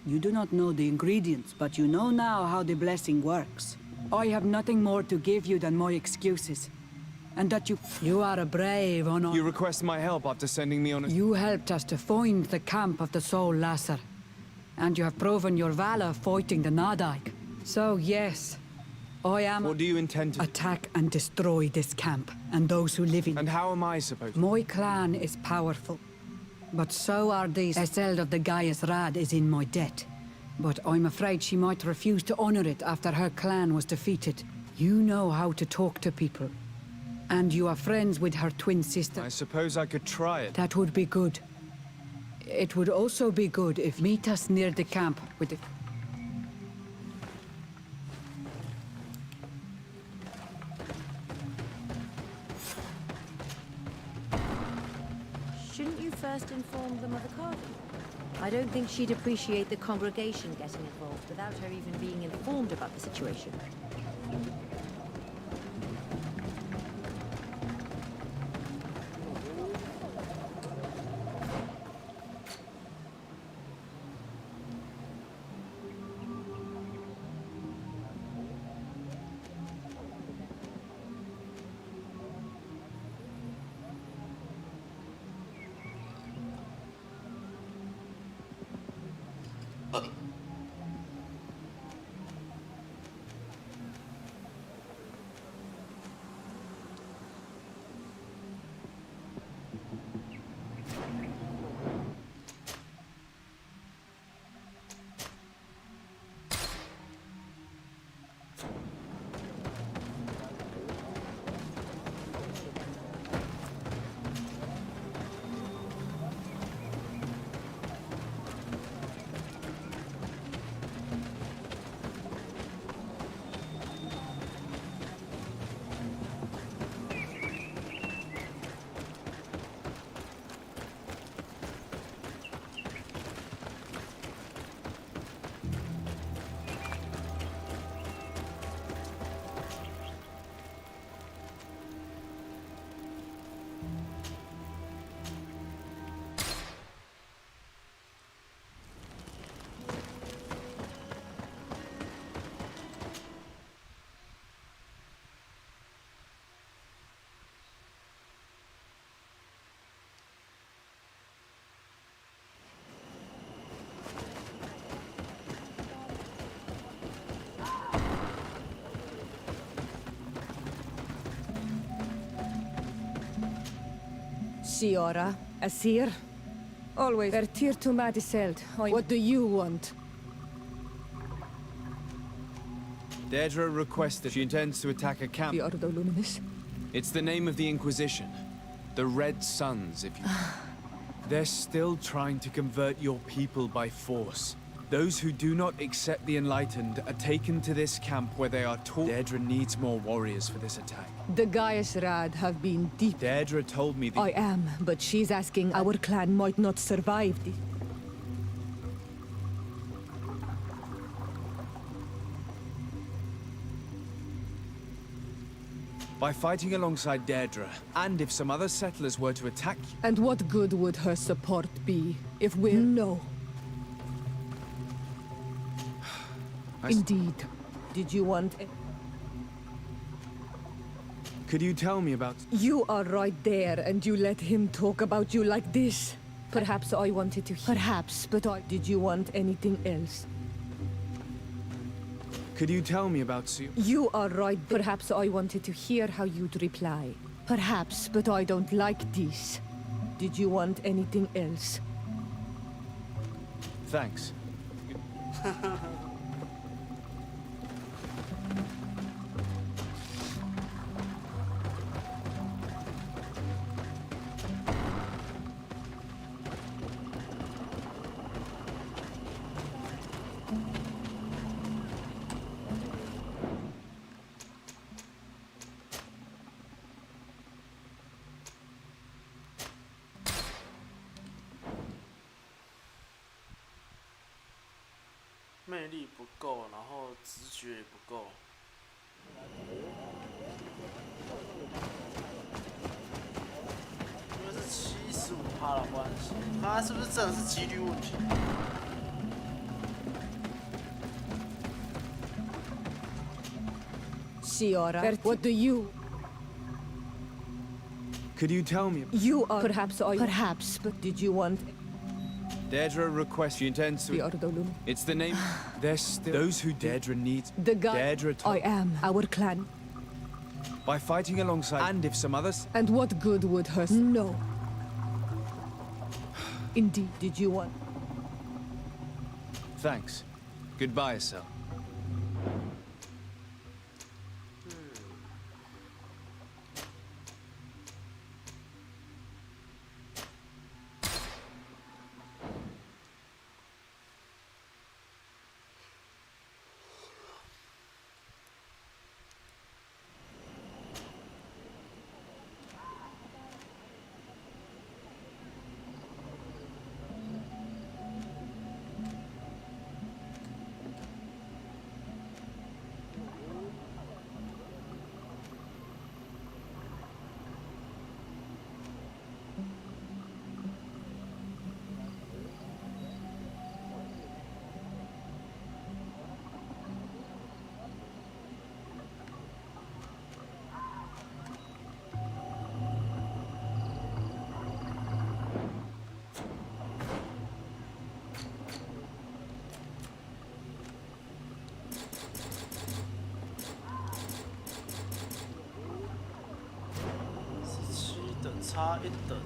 You do not know the ingredients, but you know now how the blessing works. I have nothing more to give you than my excuses. And that you are a brave, honor. You request my help after sending me on a... You helped us to find the camp of the Soul Lasser. And you have proven your valor fighting the Nadaig. So yes, I am... What do you intend to... Attack and destroy this camp, and those who live in... And how am I supposed to... My clan is powerful. But so are these. Eseld of the Gaius Rad is in my debt. But I'm afraid she might refuse to honor it after her clan was defeated. You know how to talk to people. And you are friends with her twin sister. I suppose I could try it. That would be good. It would also be good if meet us near the camp with the... Shouldn't you first inform the Mother Cardinal? I don't think she'd appreciate the congregation getting involved without her even being informed about the situation. Siora, Asir. Always vertir to Madiseld. What do you want? Deirdre requested she intends to attack a camp. The Ordo Luminis? It's the name of the Inquisition. The Red Suns, if you... They're still trying to convert your people by force. Those who do not accept the Enlightened are taken to this camp where they are taught. Deirdre needs more warriors for this attack. The Gaius Rad have been deep. Deirdre told me I am, but she's asking our clan might not survive the... By fighting alongside Deirdre, and if some other settlers were to attack you... And what good would her support be if we're... No. Indeed. Did you want... Could you tell me about... You are right there, and you let him talk about you like this. Perhaps I wanted to hear... Perhaps, but I... Did you want anything else? Could you tell me about Sue? You are right. Perhaps I wanted to hear how you'd reply. Perhaps, but I don't like this. Did you want anything else? Thanks.魅力不够，然后直觉也不够。因为是75%的关系，它是不是真的是几率问题？ Siora, what do you... Could you tell me? You are... Perhaps, but did you want... Deirdre requests she intends to... It's the name... There's still... Those who Deirdre needs... The guy... Deirdre I am, our clan. By fighting alongside... And if some others... And what good would her... No. Indeed, did you want... Thanks. Goodbye, Sel.差一等。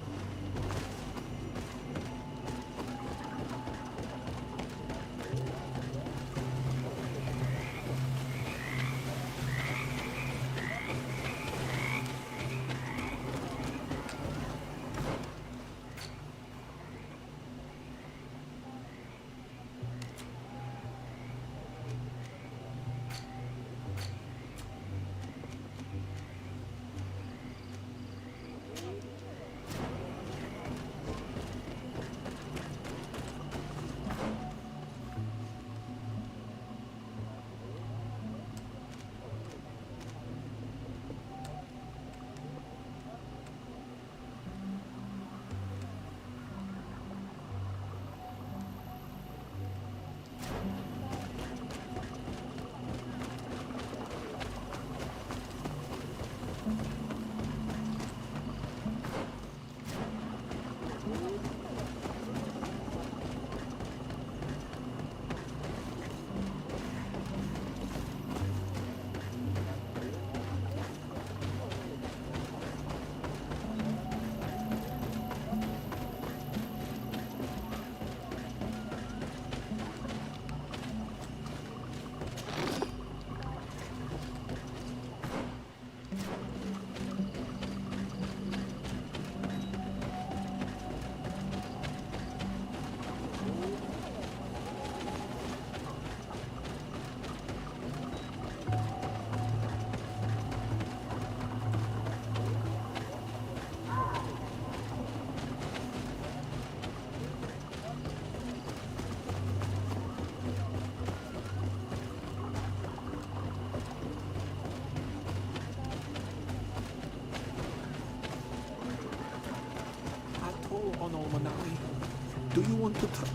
Do you want to try?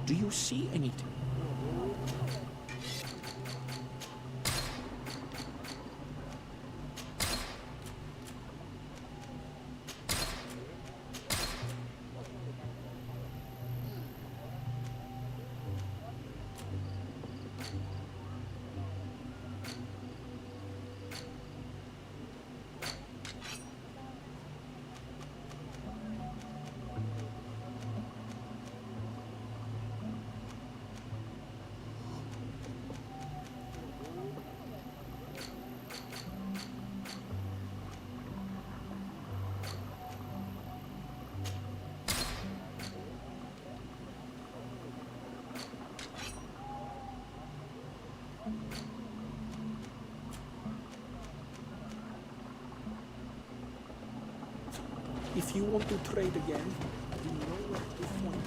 Do you see anything? If you want to trade again, you know where to find me.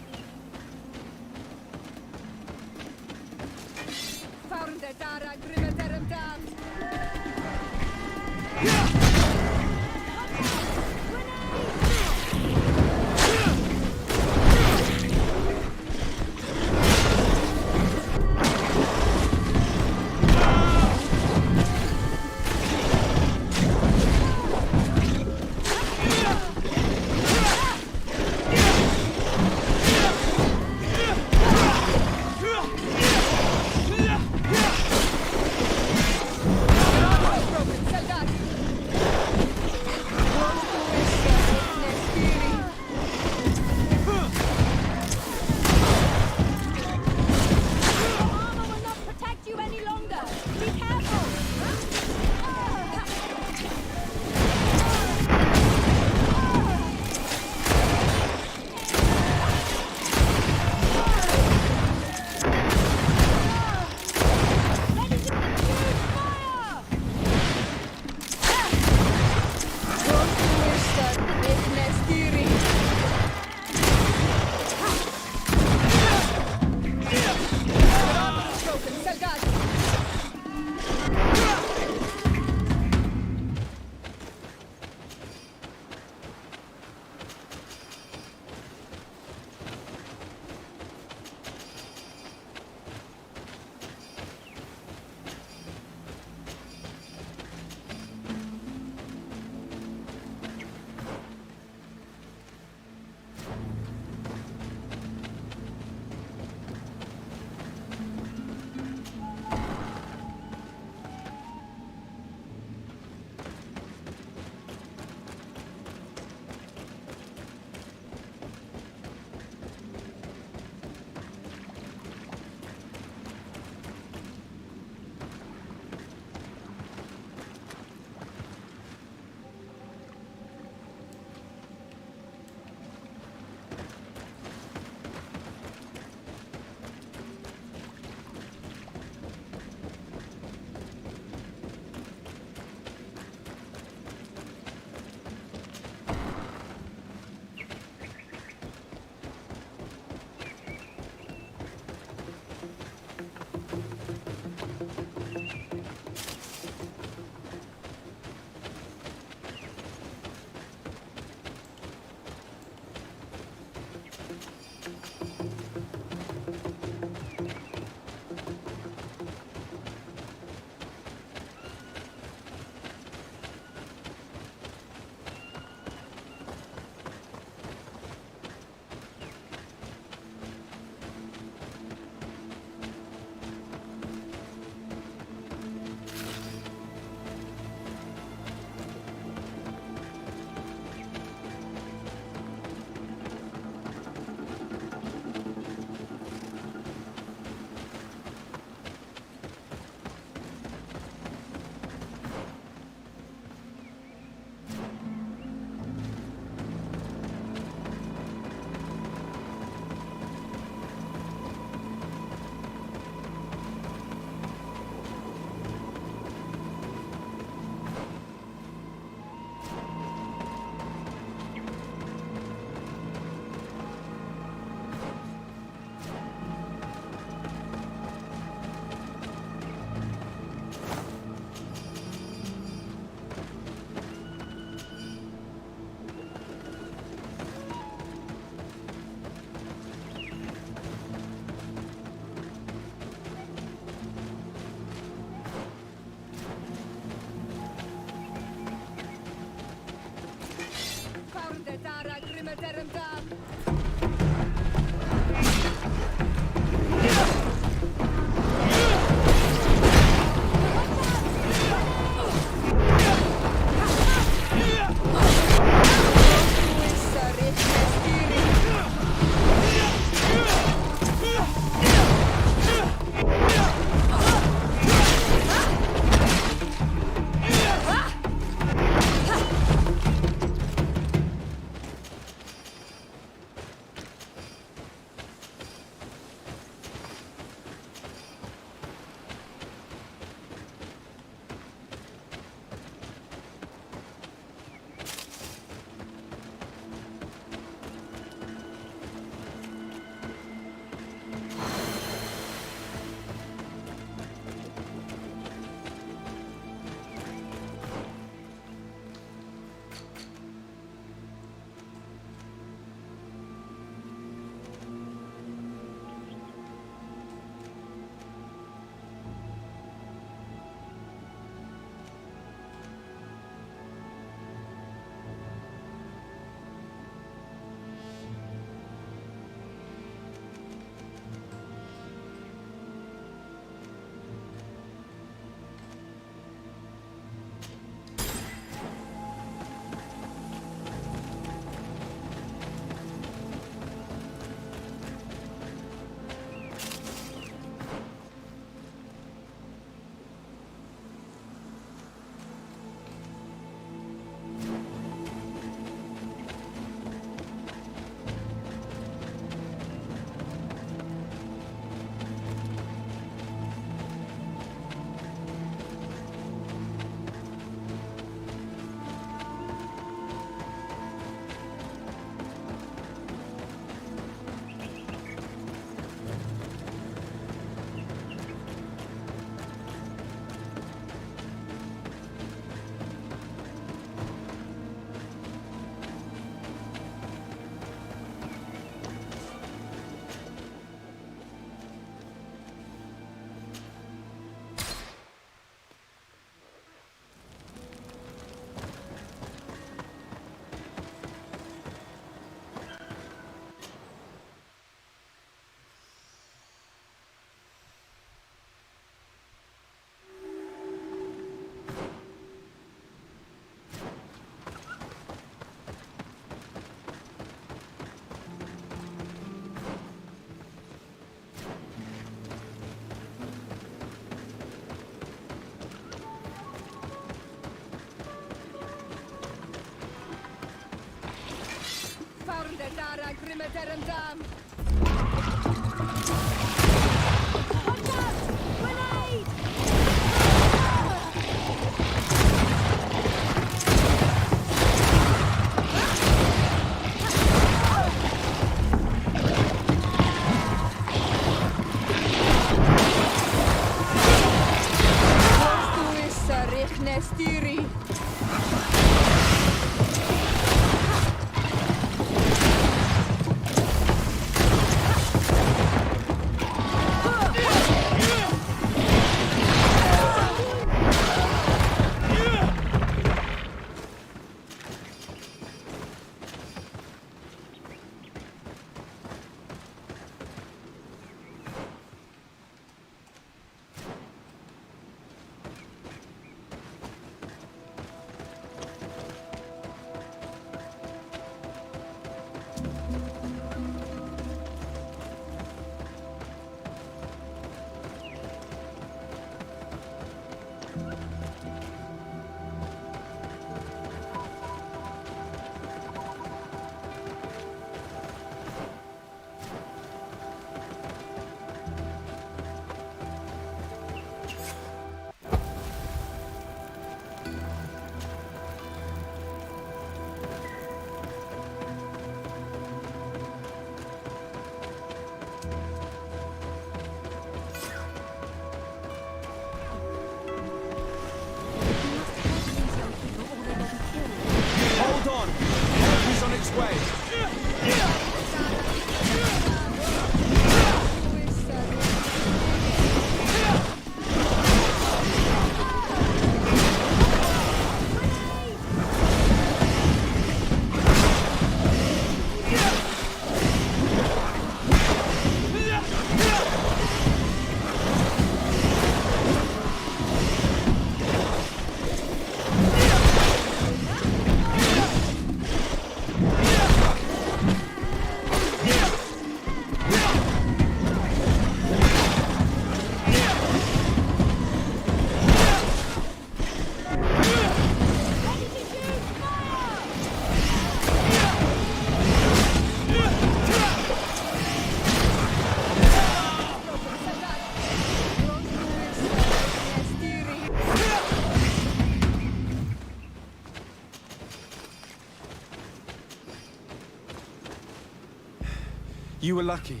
You were lucky.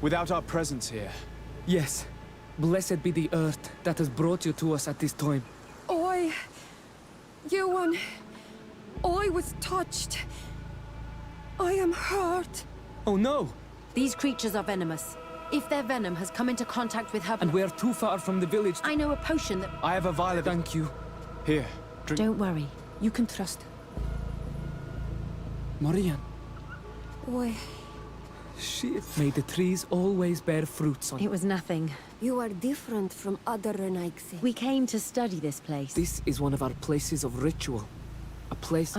Without our presence here. Yes. Blessed be the earth that has brought you to us at this time. Ewan, I was touched. I am hurt. Oh no! These creatures are venomous. If their venom has come into contact with her... And we're too far from the village. I know a potion that... I have a vial of... Thank you. Here, drink... Don't worry. You can trust. Morian. Why? Shit. May the trees always bear fruits on... It was nothing. You are different from other Renaigse. We came to study this place. This is one of our places of ritual. A place...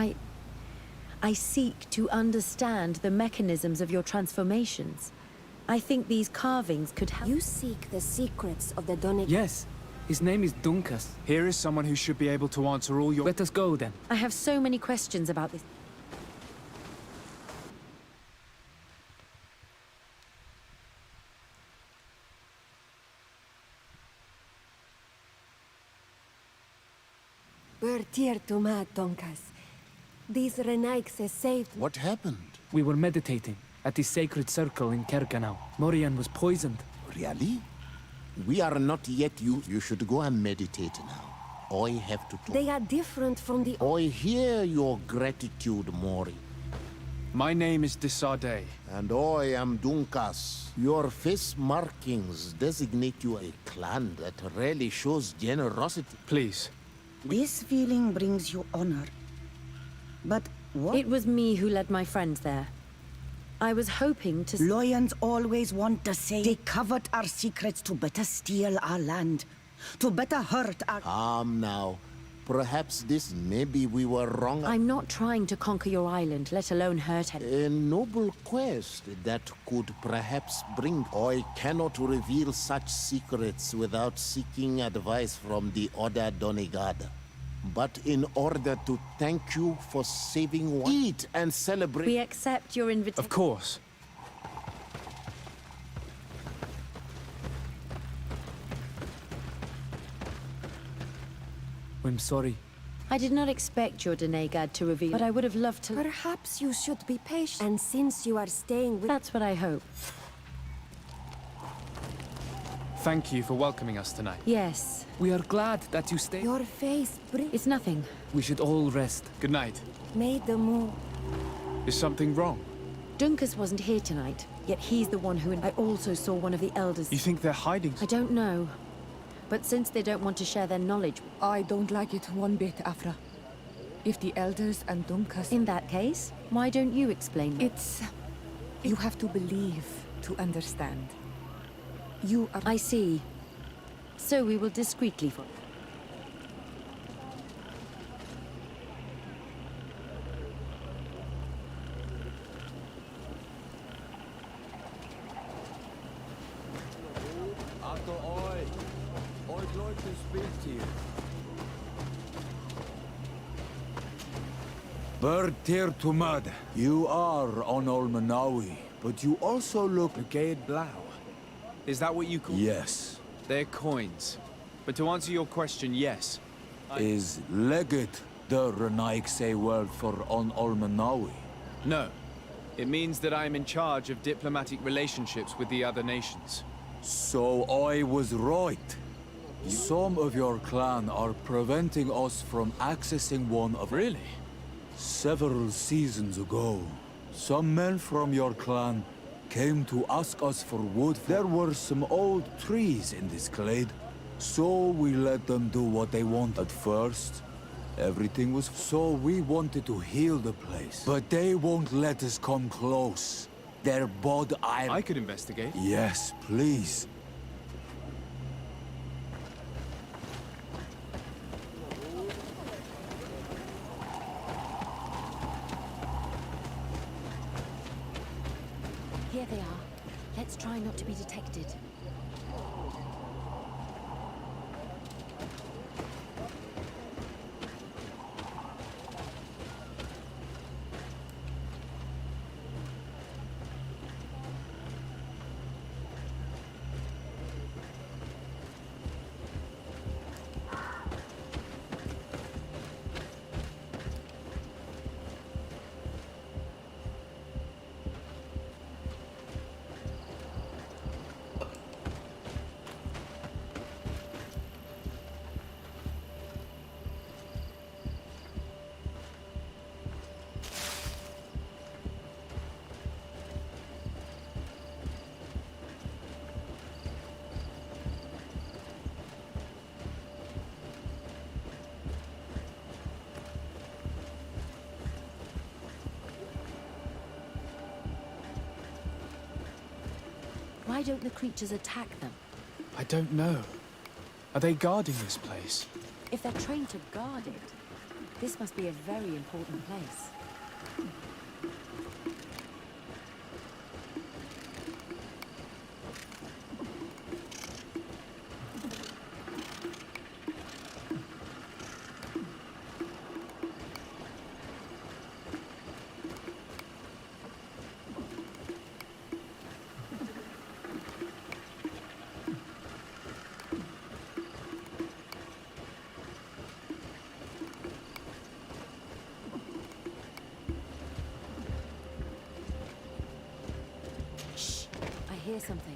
I seek to understand the mechanisms of your transformations. I think these carvings could help... You seek the secrets of the Donegard. Yes. His name is Dunkas. Here is someone who should be able to answer all your... Let us go, then. I have so many questions about this. Bertir to ma, Donkas. These Renaigse saved... What happened? We were meditating at the sacred circle in Kerkanau. Morian was poisoned. Really? We are not yet used. You should go and meditate now. I have to talk. They are different from the... I hear your gratitude, Mori. My name is Desardet. And I am Dunkas. Your face markings designate you a clan that really shows generosity. Please. This feeling brings you honor. But what? It was me who led my friends there. I was hoping to... Lions always want to say they covered our secrets to better steal our land, to better hurt our... Calm now. Perhaps maybe we were wrong. I'm not trying to conquer your island, let alone hurt anyone. A noble quest that could perhaps bring... I cannot reveal such secrets without seeking advice from the Order Donegard. But in order to thank you for saving one... Eat and celebrate... We accept your invitation. Of course. I'm sorry. I did not expect your Donegard to reveal, but I would have loved to... Perhaps you should be patient. And since you are staying with... That's what I hope. Thank you for welcoming us tonight. Yes. We are glad that you stayed. Your face breathes. It's nothing. We should all rest. Good night. May the moon... Is something wrong? Dunkas wasn't here tonight, yet he's the one who... I also saw one of the elders... You think they're hiding? I don't know. But since they don't want to share their knowledge... I don't like it one bit, Afra. If the elders and Dunkas... In that case, why don't you explain that? You have to believe to understand. You are... I see. So we will discreetly follow. I'd like to speak to you. Bertir Tumad, you are on Olmanawi, but you also look... Brigade Blau. Is that what you call... Yes. They're coins. But to answer your question, yes. Is Legate the Renaigse word for on Olmanawi? No. It means that I am in charge of diplomatic relationships with the other nations. So I was right. Some of your clan are preventing us from accessing one of... Really? Several seasons ago, some men from your clan came to ask us for wood. There were some old trees in this glade, so we let them do what they want. At first, everything was... So we wanted to heal the place, but they won't let us come close. Their bod iron... I could investigate. Yes, please. Here they are. Let's try not to be detected. Why don't the creatures attack them? I don't know. Are they guarding this place? If they're trained to guard it, this must be a very important place. I hear something.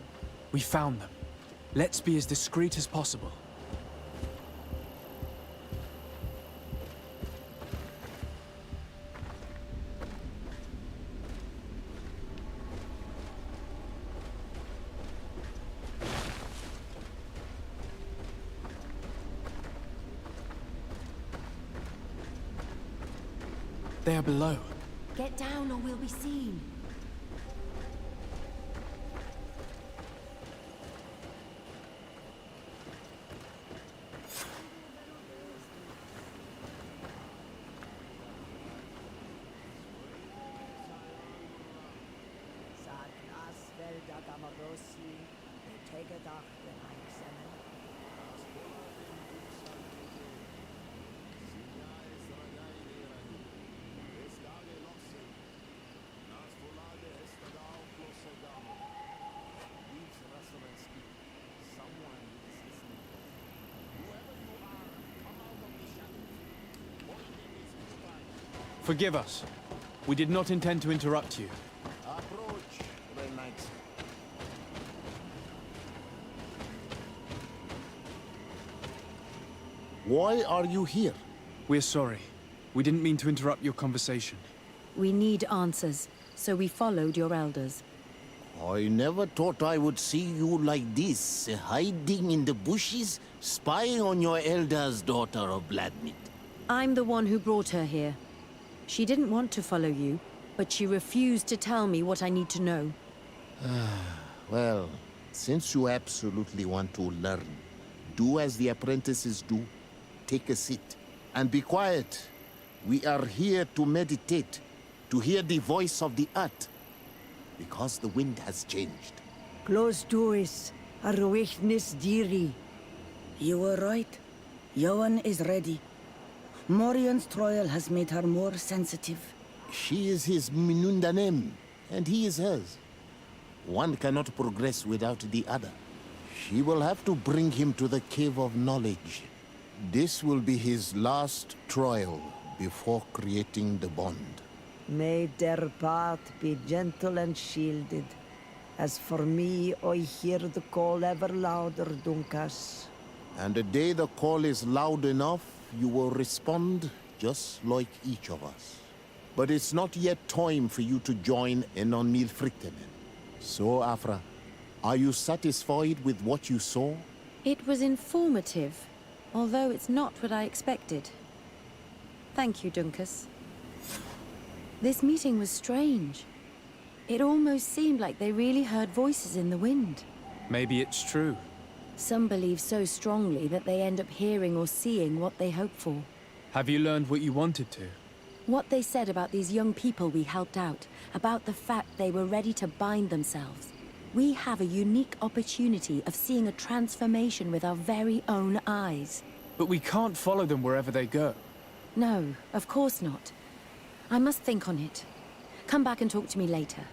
We found them. Let's be as discreet as possible. They are below. Get down or we'll be seen. Forgive us. We did not intend to interrupt you. Approach, Knights. Why are you here? We're sorry. We didn't mean to interrupt your conversation. We need answers, so we followed your elders. I never thought I would see you like this, hiding in the bushes, spying on your elder's daughter of Bloodmeat. I'm the one who brought her here. She didn't want to follow you, but she refused to tell me what I need to know. Well, since you absolutely want to learn, do as the apprentices do. Take a seat and be quiet. We are here to meditate, to hear the voice of the earth, because the wind has changed. Close doors, Arwechnis Diri. You were right. Johan is ready. Morian's trial has made her more sensitive. She is his Minundanem, and he is hers. One cannot progress without the other. She will have to bring him to the Cave of Knowledge. This will be his last trial before creating the bond. May their path be gentle and shielded. As for me, I hear the call ever louder, Dunkas. And the day the call is loud enough, you will respond just like each of us. But it's not yet time for you to join in on Milfriktenen. So, Afra, are you satisfied with what you saw? It was informative, although it's not what I expected. Thank you, Dunkus. This meeting was strange. It almost seemed like they really heard voices in the wind. Maybe it's true. Some believe so strongly that they end up hearing or seeing what they hope for. Have you learned what you wanted to? What they said about these young people we helped out, about the fact they were ready to bind themselves. We have a unique opportunity of seeing a transformation with our very own eyes. But we can't follow them wherever they go. No, of course not. I must think on it. Come back and talk to me later.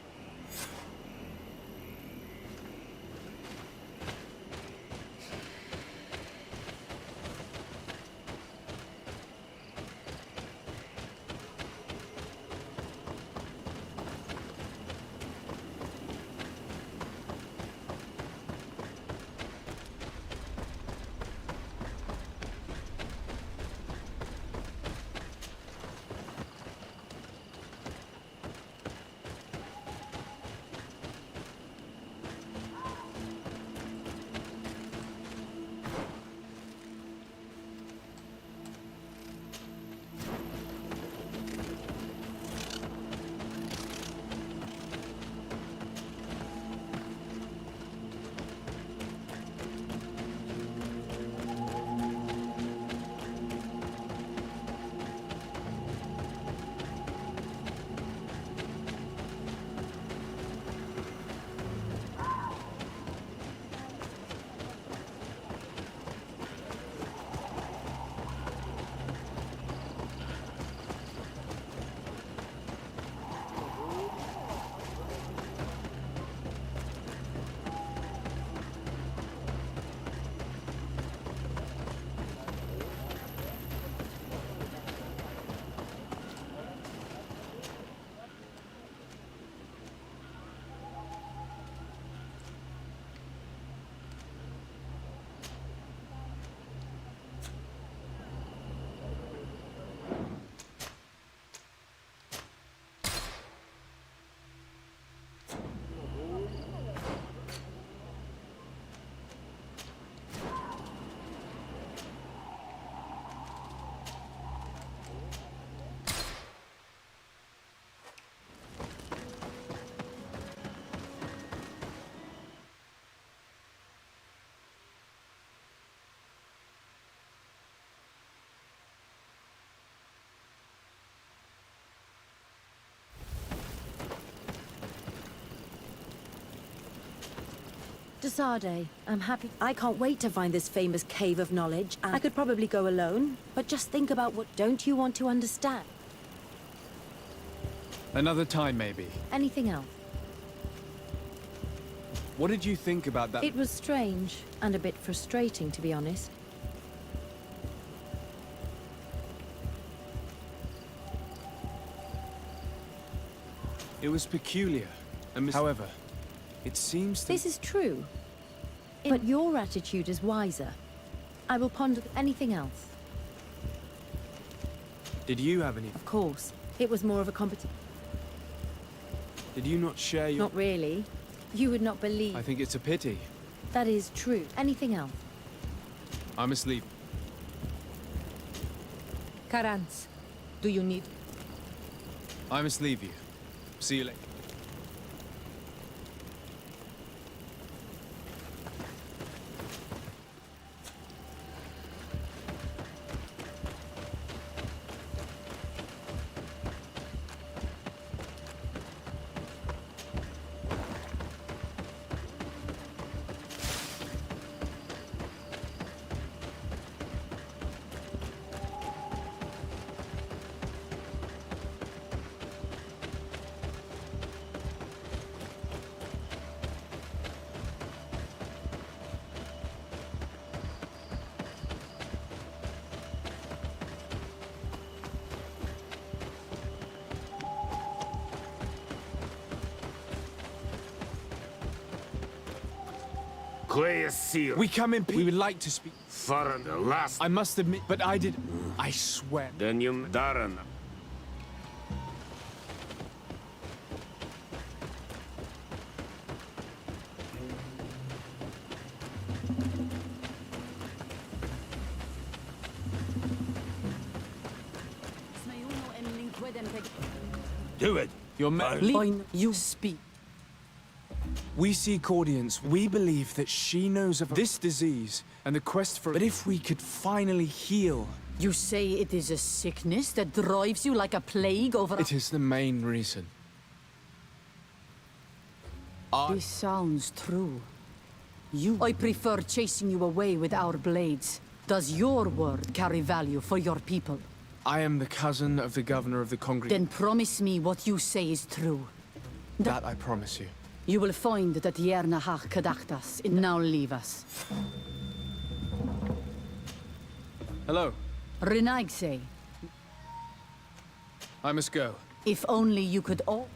De Sardet, I'm happy. I can't wait to find this famous cave of knowledge. I could probably go alone, but just think about what don't you want to understand? Another time, maybe. Anything else? What did you think about that? It was strange, and a bit frustrating, to be honest. It was peculiar. However, it seems to... This is true. But your attitude is wiser. I will ponder anything else. Did you have any... Of course. It was more of a competition. Did you not share your... Not really. You would not believe... I think it's a pity. That is true. Anything else? I must leave. Karans, do you need... I must leave you. See you later. We come in peace. We would like to speak. For the last... I must admit, but I did... I swear. Then you... Darren. Do it. Your man... You speak. We seek audience. We believe that she knows of this disease and the quest for... But if we could finally heal... You say it is a sickness that drives you like a plague over... It is the main reason. This sounds true. I prefer chasing you away with our blades. Does your word carry value for your people? I am the cousin of the governor of the congregation. Then promise me what you say is true. That I promise you. You will find that Yerna Hach Kadachtas. Now leave us. Hello. Renaigse. I must go. If only you could all...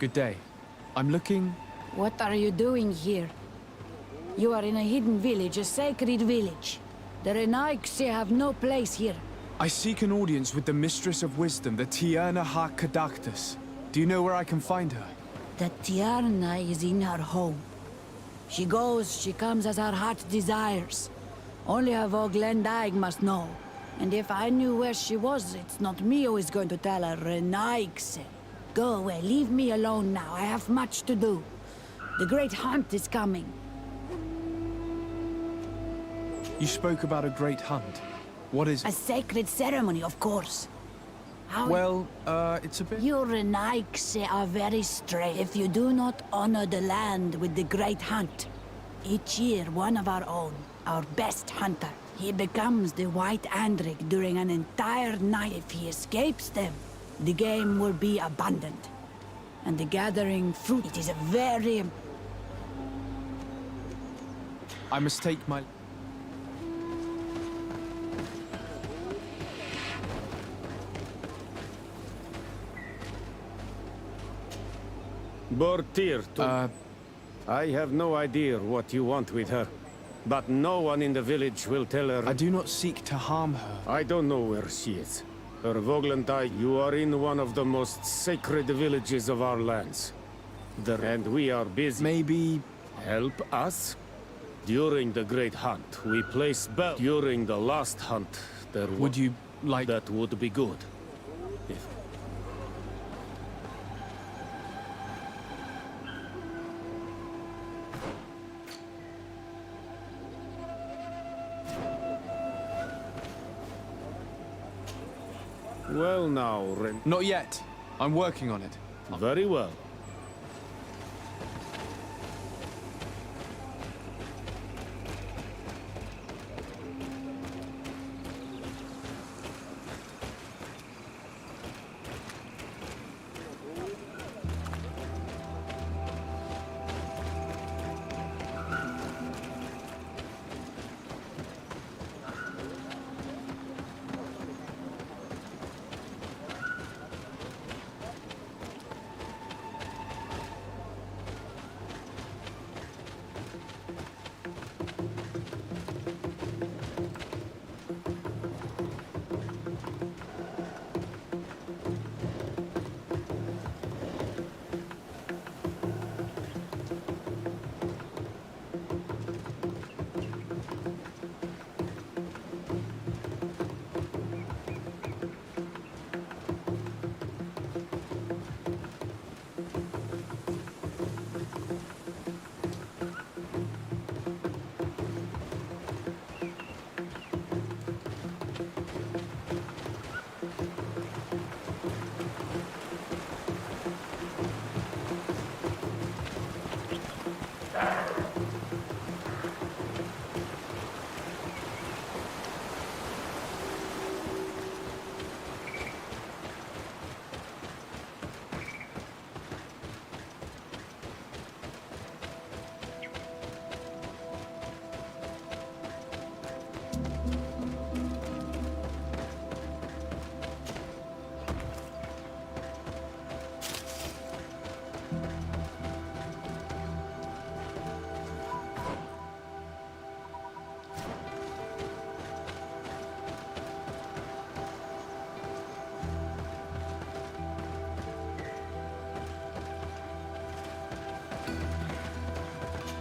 Good day. I'm looking... What are you doing here? You are in a hidden village, a sacred village. The Renaigse have no place here. I seek an audience with the Mistress of Wisdom, the Tierna ha Kadactus. Do you know where I can find her? The Tierna is in her home. She goes, she comes as her heart desires. Only her Voglendaig must know. And if I knew where she was, it's not me who is going to tell her, Renaigse. Go away, leave me alone now. I have much to do. The great hunt is coming. You spoke about a great hunt. What is... A sacred ceremony, of course. How... Well, it's a bit... You Renaigse are very strange. If you do not honor the land with the great hunt, each year one of our own, our best hunter, he becomes the White Andrik during an entire night. If he escapes them, the game will be abundant. And the gathering fruit, it is a very... I must take my... Bortir, I have no idea what you want with her. But no one in the village will tell her... I do not seek to harm her. I don't know where she is. Her Voglentai, you are in one of the most sacred villages of our lands. And we are busy. Maybe... Help us? During the Great Hunt, we place bells. During the last hunt, there would you like... That would be good. If... Well now, Ren... Not yet. I'm working on it. Very well.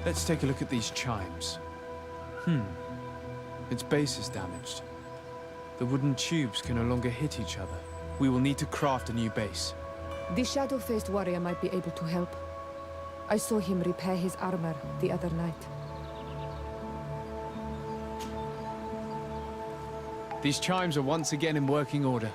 Let's take a look at these chimes. Its base is damaged. The wooden tubes can no longer hit each other. We will need to craft a new base. The shadow-faced warrior might be able to help. I saw him repair his armor the other night. These chimes are once again in working order.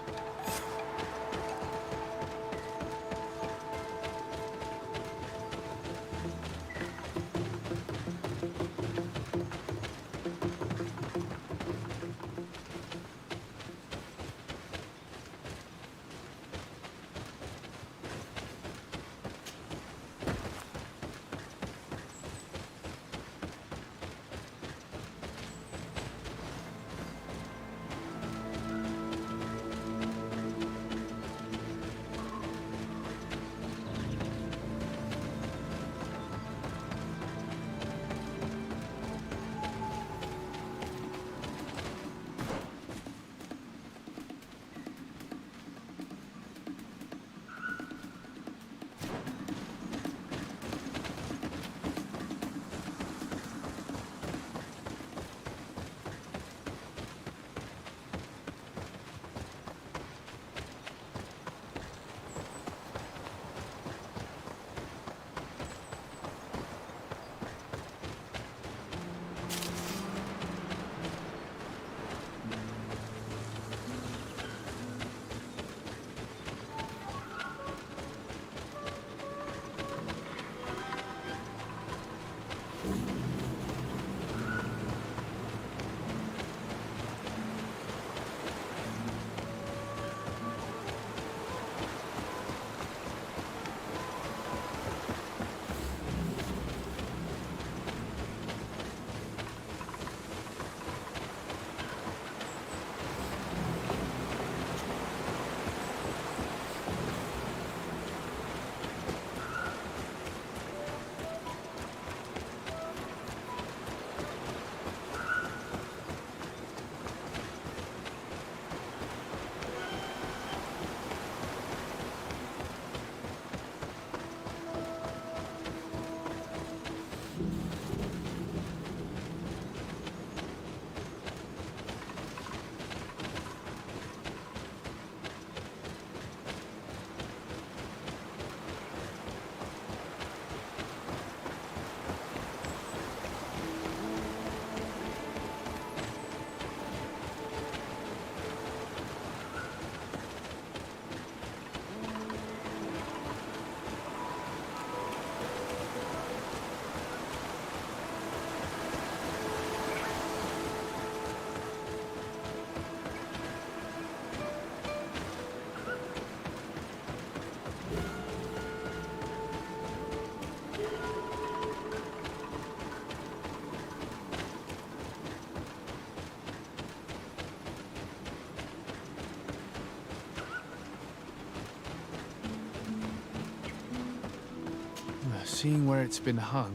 seeing where it's been hung,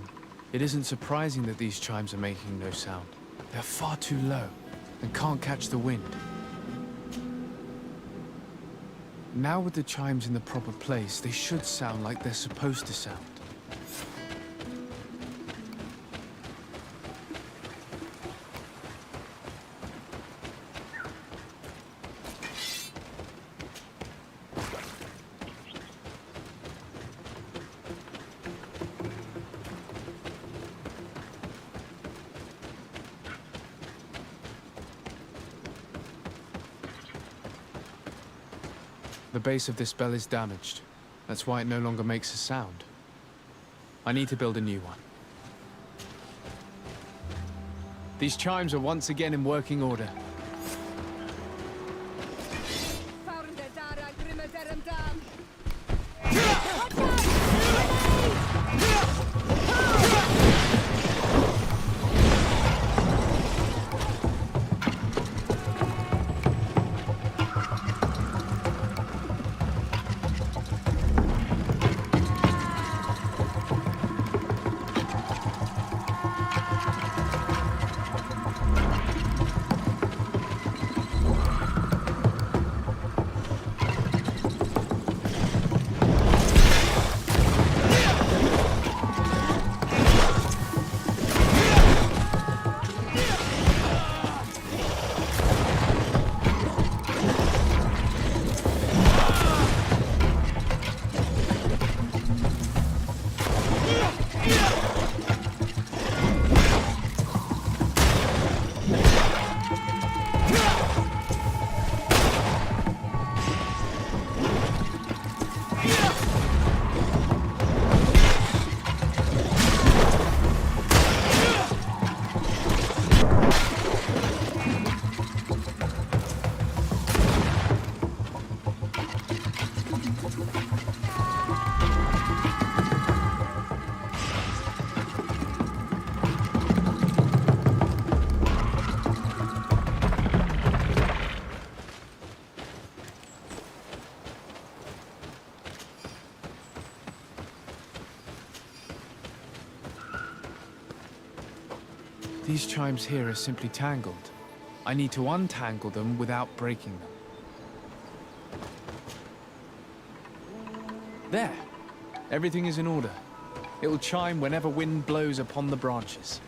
it isn't surprising that these chimes are making no sound. They're far too low and can't catch the wind. Now with the chimes in the proper place, they should sound like they're supposed to sound. The base of this bell is damaged. That's why it no longer makes a sound. I need to build a new one. These chimes are once again in working order. These chimes here are simply tangled. I need to untangle them without breaking them. There! Everything is in order. It will chime whenever wind blows upon the branches.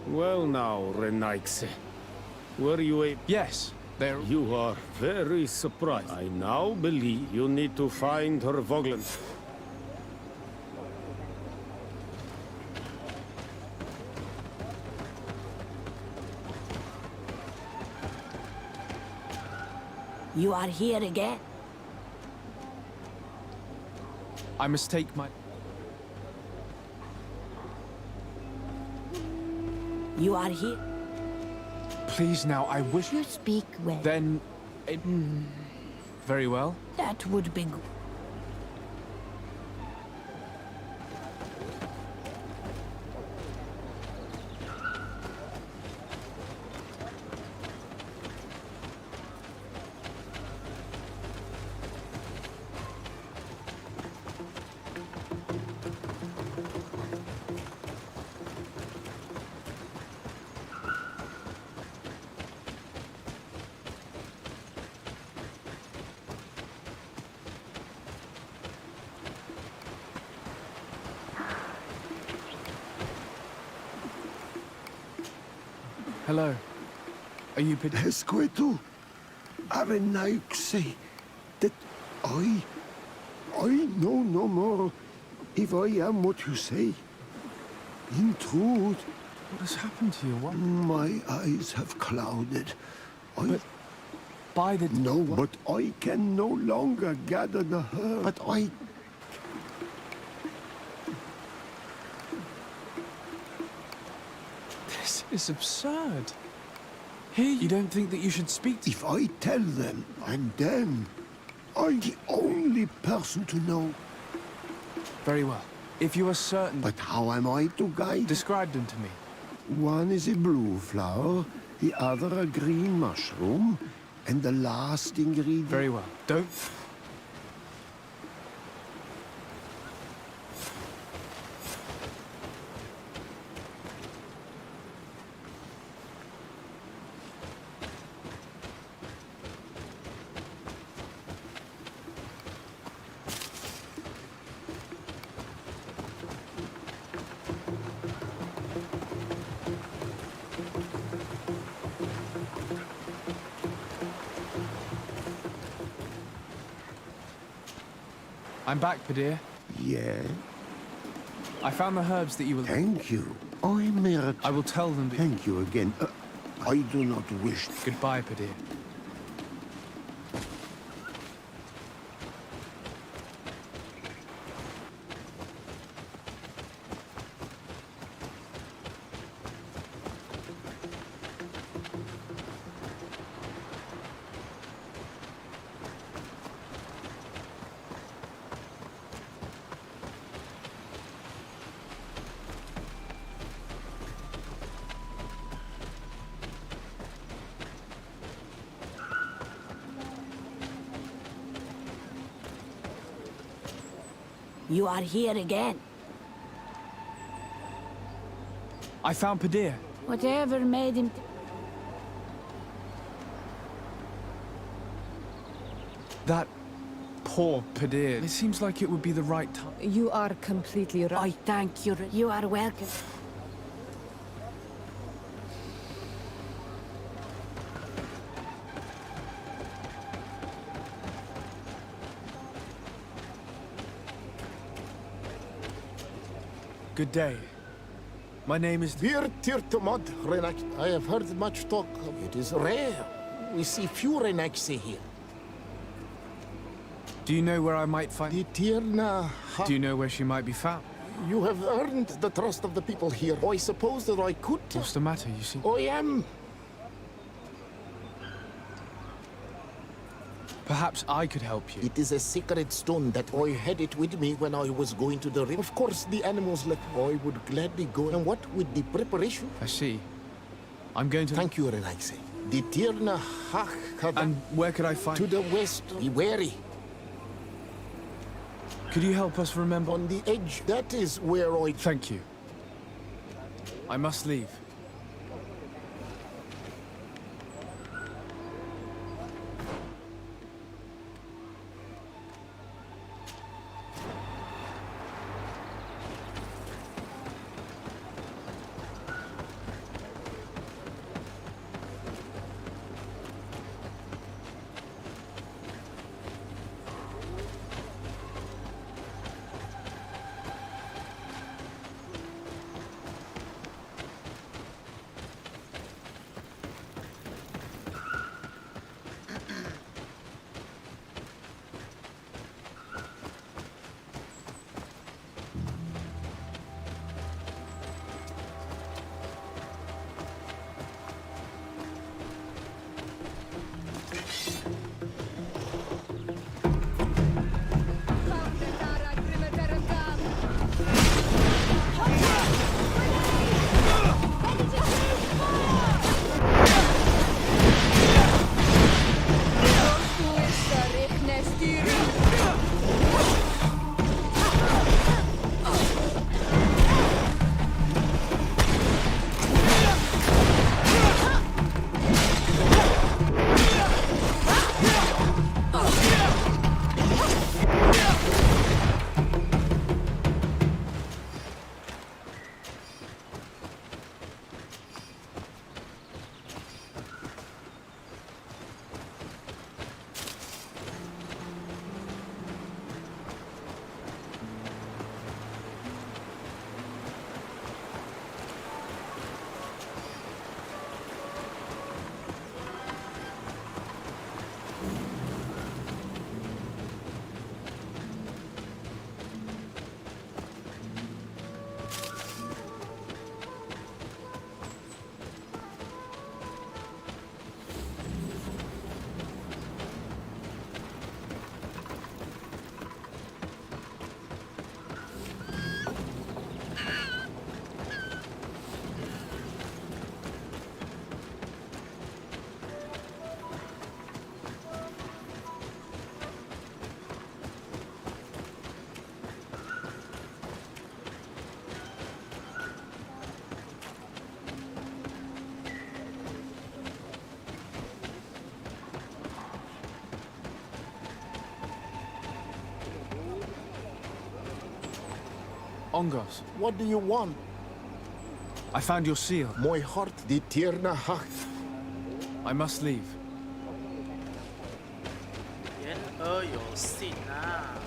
Well now, Renaigse. Were you a... Yes, there... You are very surprised. I now believe you need to find her Voglin. You are here again? I must take my... You are here? Please now, I wish... You speak well. Then... Very well. That would be good. Hello. Are you... Esqueto, Arenaigse, that I know no more if I am what you say. In truth... What has happened to you? What? My eyes have clouded. But by the... No, but I can no longer gather the herd. But I... This is absurd. Here, you don't think that you should speak to... If I tell them, and then I'm the only person to know. Very well. If you are certain... But how am I to guide? Describe them to me. One is a blue flower, the other a green mushroom, and the last ingredient... Very well. Don't... I'm back, Padir. Yeah? I found the herbs that you were... Thank you. I'm here. I will tell them... Thank you again. I do not wish... Goodbye, Padir. You are here again. I found Padir. Whatever made him... That poor Padir. It seems like it would be the right time. You are completely right. I thank you. You are welcome. Good day. My name is... Dear Tirtumod, Renaigse. I have heard much talk. It is rare. We see few Renaigse here. Do you know where I might find... The Tirna... Do you know where she might be found? You have earned the trust of the people here. I suppose that I could... What's the matter, you see? I am... Perhaps I could help you. It is a sacred stone that I had it with me when I was going to the river. Of course, the animals left. I would gladly go. And what with the preparation? I see. I'm going to... Thank you, Renaigse. The Tirna Hach... And where could I find... To the west. Be wary. Could you help us remember... On the edge. That is where I... Thank you. I must leave. Ongos. What do you want? I found your seal. My heart die tierna hart. I must leave. 言而有信啊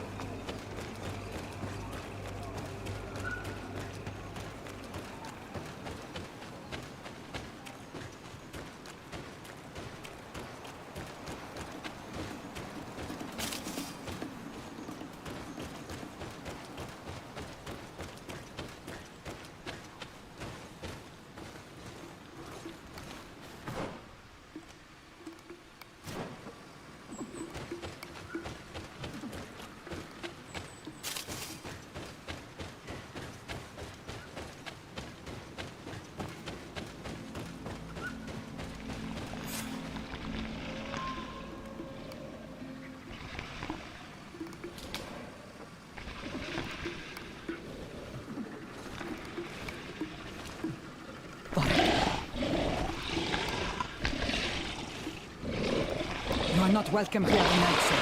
！You are not welcome here tonight, sir.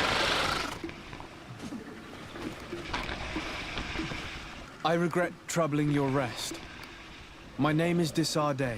I regret troubling your rest. My name is Disarday.